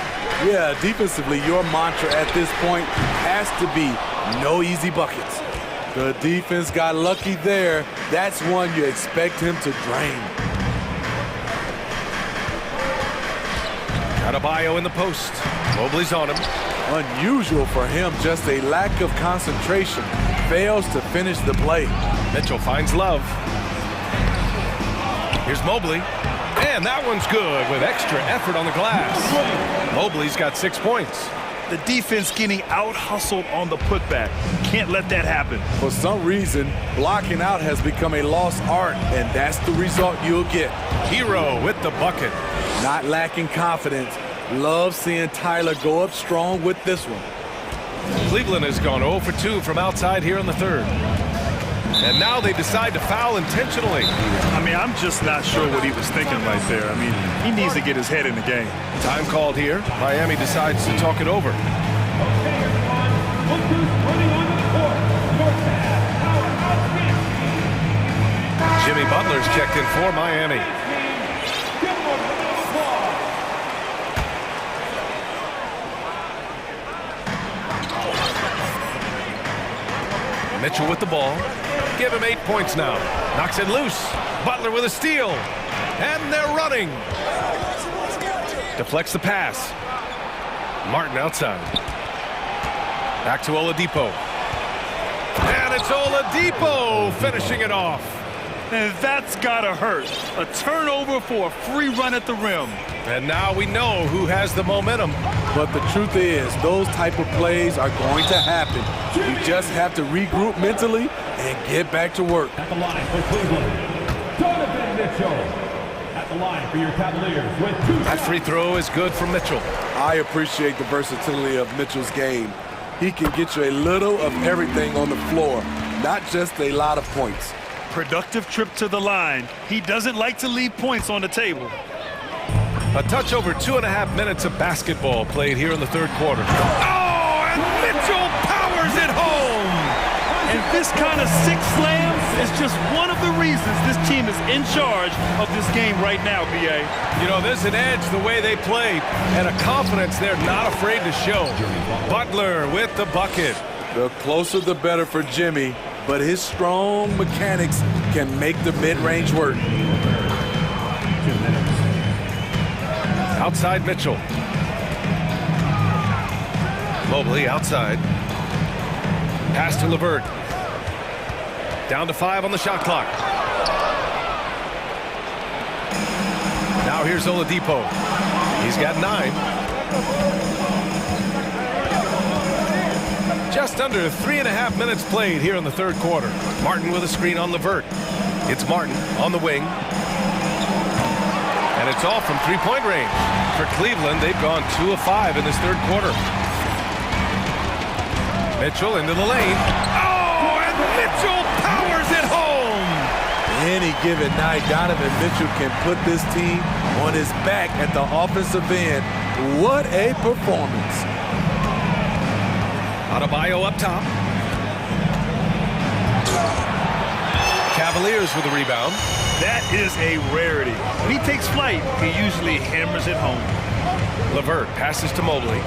Yeah, defensively, your mantra at this point has to be no easy buckets. The defense got lucky there. That's one you expect him to drain. Adebayo in the post. Mobley's on him. Unusual for him, just a lack of concentration. Fails to finish the play. Mitchell finds Love. Here's Mobley. And that one's good with extra effort on the glass. Mobley's got 6 points. The defense getting out-hustled on the putback. Can't let that happen. For some reason, blocking out has become a lost art, and that's the result you'll get. Hero with the bucket. Not lacking confidence. Love seeing Tyler go up strong with this one. Cleveland has gone 0 for 2 from outside here in the third. And now they decide to foul intentionally. I mean, I'm just not sure what he was thinking right there. I mean, he needs to get his head in the game. Time called here. Miami decides to talk it over. Jimmy Butler's checked in for Miami. Mitchell with the ball. Give him 8 points now. Knocks it loose. Butler with a steal. And they're running. Deflects the pass. Martin outside. Back to Oladipo. And it's Oladipo finishing it off. And that's gotta hurt. A turnover for a free run at the rim. And now we know who has the momentum. But the truth is, those type of plays are going to happen. You just have to regroup mentally and get back to work. At the line for Cleveland, Donovan Mitchell. At the line for your Cavaliers with 2 That free throw is good for Mitchell. I appreciate the versatility of Mitchell's game. He can get you a little of everything on the floor, not just a lot of points. Productive trip to the line. He doesn't like to leave points on the table. A touch over 2.5 minutes of basketball played here in the third quarter. Oh, and Mitchell powers it home! And this kind of six slams is just one of the reasons this team is in charge of this game right now, B.A. You know, there's an edge the way they play and a confidence they're not afraid to show. Butler with the bucket. The closer the better for Jimmy, but his strong mechanics can make the mid-range work. Outside Mitchell. Mobley outside. Pass to LeVert. Down to 5 on the shot clock. Now here's Oladipo. He's got 9. Just under 3.5 minutes played here in the third quarter. Martin with a screen on LeVert. It's Martin on the wing. And it's all from three-point range. For Cleveland, they've gone 2 of 5 in this third quarter. Mitchell into the lane. Oh, and Mitchell powers it home! Any given night, Donovan Mitchell can put this team on his back at the offensive end. What a performance. Adebayo up top. Cavaliers with the rebound. That is a rarity. When he takes flight, he usually hammers it home. LeVert passes to Mobley.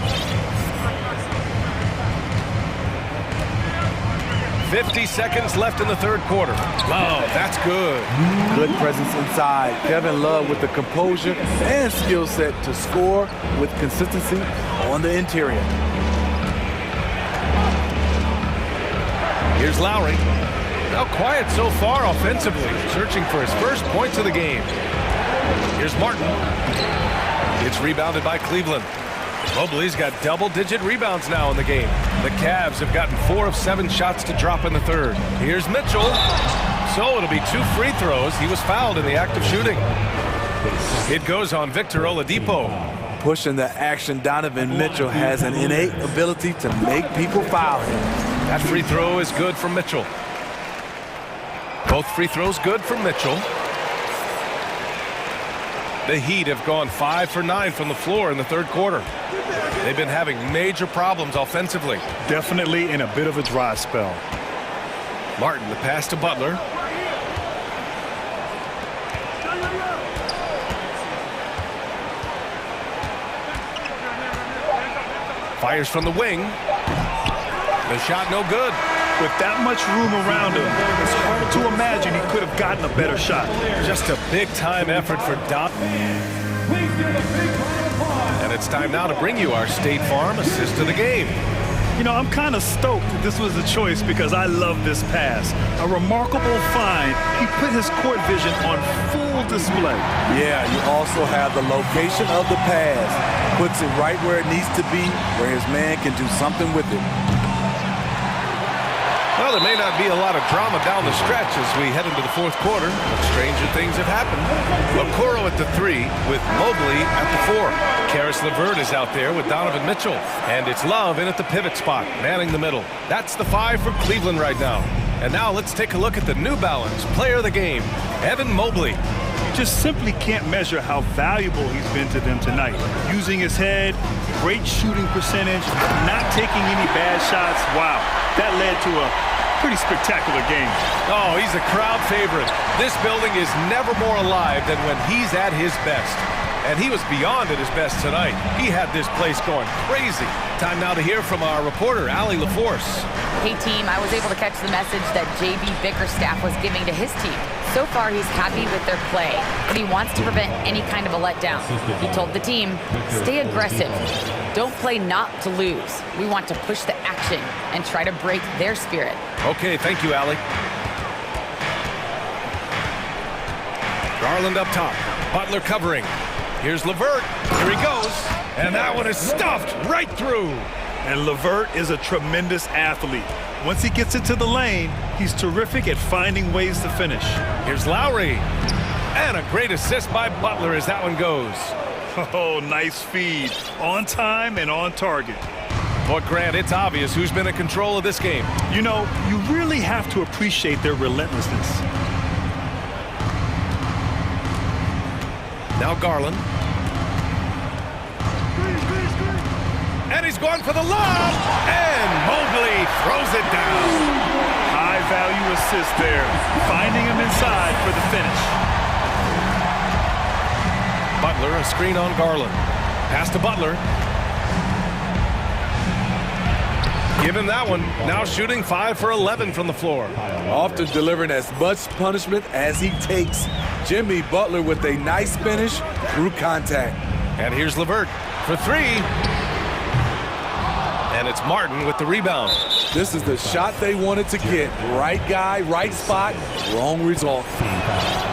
50 seconds left in the third quarter. Love, that's good. Good presence inside. Kevin Love with the composure and skill set to score with consistency on the interior. Here's Lowry. Now quiet so far offensively, searching for his first points of the game. Here's Martin. It's rebounded by Cleveland. Mobley's got double-digit rebounds now in the game. The Cavs have gotten 4 of 7 shots to drop in the third. Here's Mitchell. So it'll be 2 free throws. He was fouled in the act of shooting. It goes on Victor Oladipo. Pushing the action, Donovan Mitchell has an innate ability to make people foul him. That free throw is good for Mitchell. Both free throws good for Mitchell. The Heat have gone 5 for 9 from the floor in the third quarter. They've been having major problems offensively. Definitely in a bit of a dry spell. Martin, the pass to Butler. Fires from the wing. The shot no good. With that much room around him, it's hard to imagine he could have gotten a better shot. Just a big-time effort for Dot. And it's time now to bring you our State Farm assist of the game. You know, I'm kind of stoked that this was a choice because I love this pass. A remarkable find. He put his court vision on full display. Yeah, you also have the location of the pass. Puts it right where it needs to be, where his man can do something with it. Well, there may not be a lot of drama down the stretch as we head into the fourth quarter, but stranger things have happened. Okoro at the 3 with Mobley at the 4. Karis LeVert is out there with Donovan Mitchell. And it's Love in at the pivot spot, manning the middle. That's the 5 for Cleveland right now. And now let's take a look at the New Balance player of the game, Evan Mobley. Just simply can't measure how valuable he's been to them tonight. Using his head, great shooting percentage, not taking any bad shots. Wow, that led to a pretty spectacular game. Oh, he's a crowd favorite. This building is never more alive than when he's at his best. And he was beyond at his best tonight. He had this place going crazy. Time now to hear from our reporter, Allie LaForce. Hey, team, I was able to catch the message that J.B. Bickerstaff was giving to his team. So far, he's happy with their play, but he wants to prevent any kind of a letdown. He told the team, stay aggressive. Don't play not to lose. We want to push the action and try to break their spirit. Okay, thank you, Allie. Garland up top. Butler covering. Here's LeVert. Here he goes. And that one is stuffed right through. And LeVert is a tremendous athlete. Once he gets into the lane, he's terrific at finding ways to finish. Here's Lowry. And a great assist by Butler as that one goes. Oh, nice feed. On time and on target. But Grant, it's obvious who's been in control of this game. You know, you really have to appreciate their relentlessness. Now Garland. And he's going for the lob. And Mobley throws it down. High value assist there. Finding him inside for the finish. Butler, a screen on Garland. Pass to Butler. Give him that one. Now shooting 5 for 11 from the floor. Often delivering as much punishment as he takes. Jimmy Butler with a nice finish through contact. And here's LeVert for 3. And it's Martin with the rebound. This is the shot they wanted to get. Right guy, right spot, wrong result.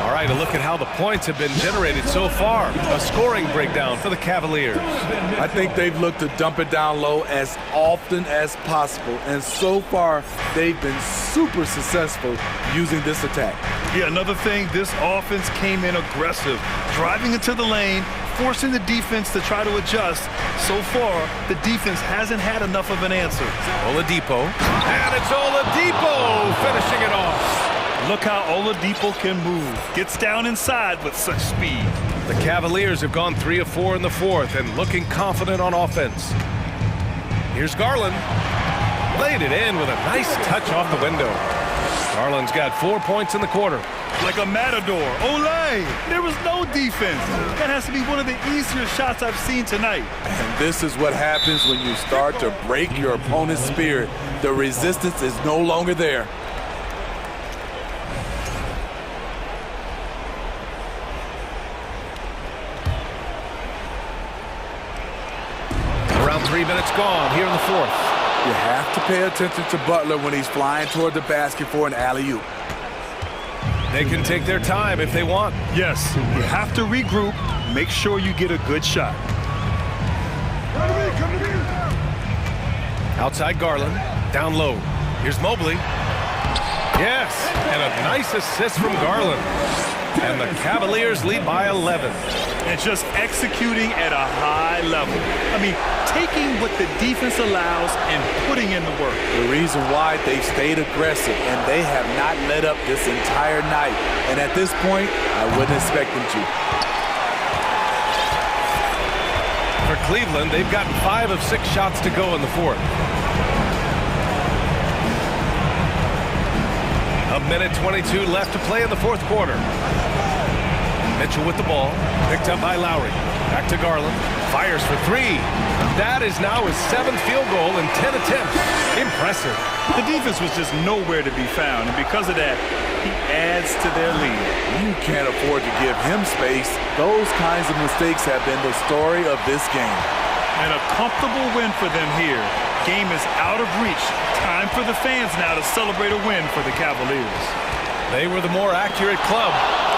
All right, a look at how the points have been generated so far. A scoring breakdown for the Cavaliers. I think they've looked to dump it down low as often as possible. And so far, they've been super successful using this attack. Yeah, another thing, this offense came in aggressive, driving into the lane, forcing the defense to try to adjust. So far, the defense hasn't had enough of an answer. Oladipo. And it's Oladipo finishing it off. Look how Oladipo can move. Gets down inside with such speed. The Cavaliers have gone 3 of 4 in the fourth and looking confident on offense. Here's Garland. Laid it in with a nice touch off the window. Garland's got 4 points in the quarter. Like a matador. Olay! There was no defense. That has to be one of the easier shots I've seen tonight. And this is what happens when you start to break your opponent's spirit. The resistance is no longer there. Around 3 minutes gone here in the fourth. You have to pay attention to Butler when he's flying toward the basket for an alley-oop. They can take their time if they want. Yes, you have to regroup. Make sure you get a good shot. Outside Garland, down low. Here's Mobley. Yes, and a nice assist from Garland. And the Cavaliers lead by 11. And just executing at a high level. I mean, taking what the defense allows and putting in the work. The reason why they stayed aggressive, and they have not let up this entire night. And at this point, I wouldn't expect them to. For Cleveland, they've gotten 5 of 6 shots to go in the fourth. A minute 22 left to play in the fourth quarter. Mitchell with the ball, picked up by Lowry. Back to Garland, fires for 3. That is now his 7th field goal in 10 attempts. Impressive. The defense was just nowhere to be found, and because of that, he adds to their lead. You can't afford to give him space. Those kinds of mistakes have been the story of this game. And a comfortable win for them here. Game is out of reach. Time for the fans now to celebrate a win for the Cavaliers. They were the more accurate club,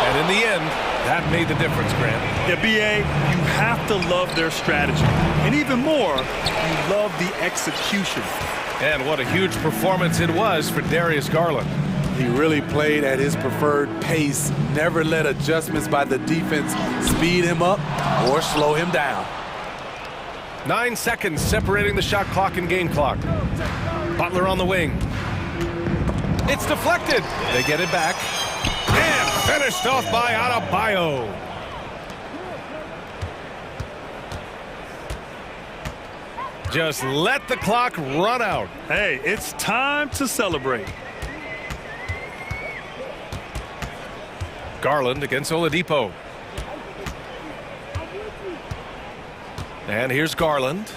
and in the end, that made the difference, Grant. Yeah, B.A., you have to love their strategy. And even more, you love the execution. And what a huge performance it was for Darius Garland. He really played at his preferred pace, never let adjustments by the defense speed him up or slow him down. 9 seconds separating the shot clock and game clock. Butler on the wing. It's deflected. They get it back. And finished off by Adebayo. Just let the clock run out. Hey, it's time to celebrate. Garland against Oladipo. And here's Garland.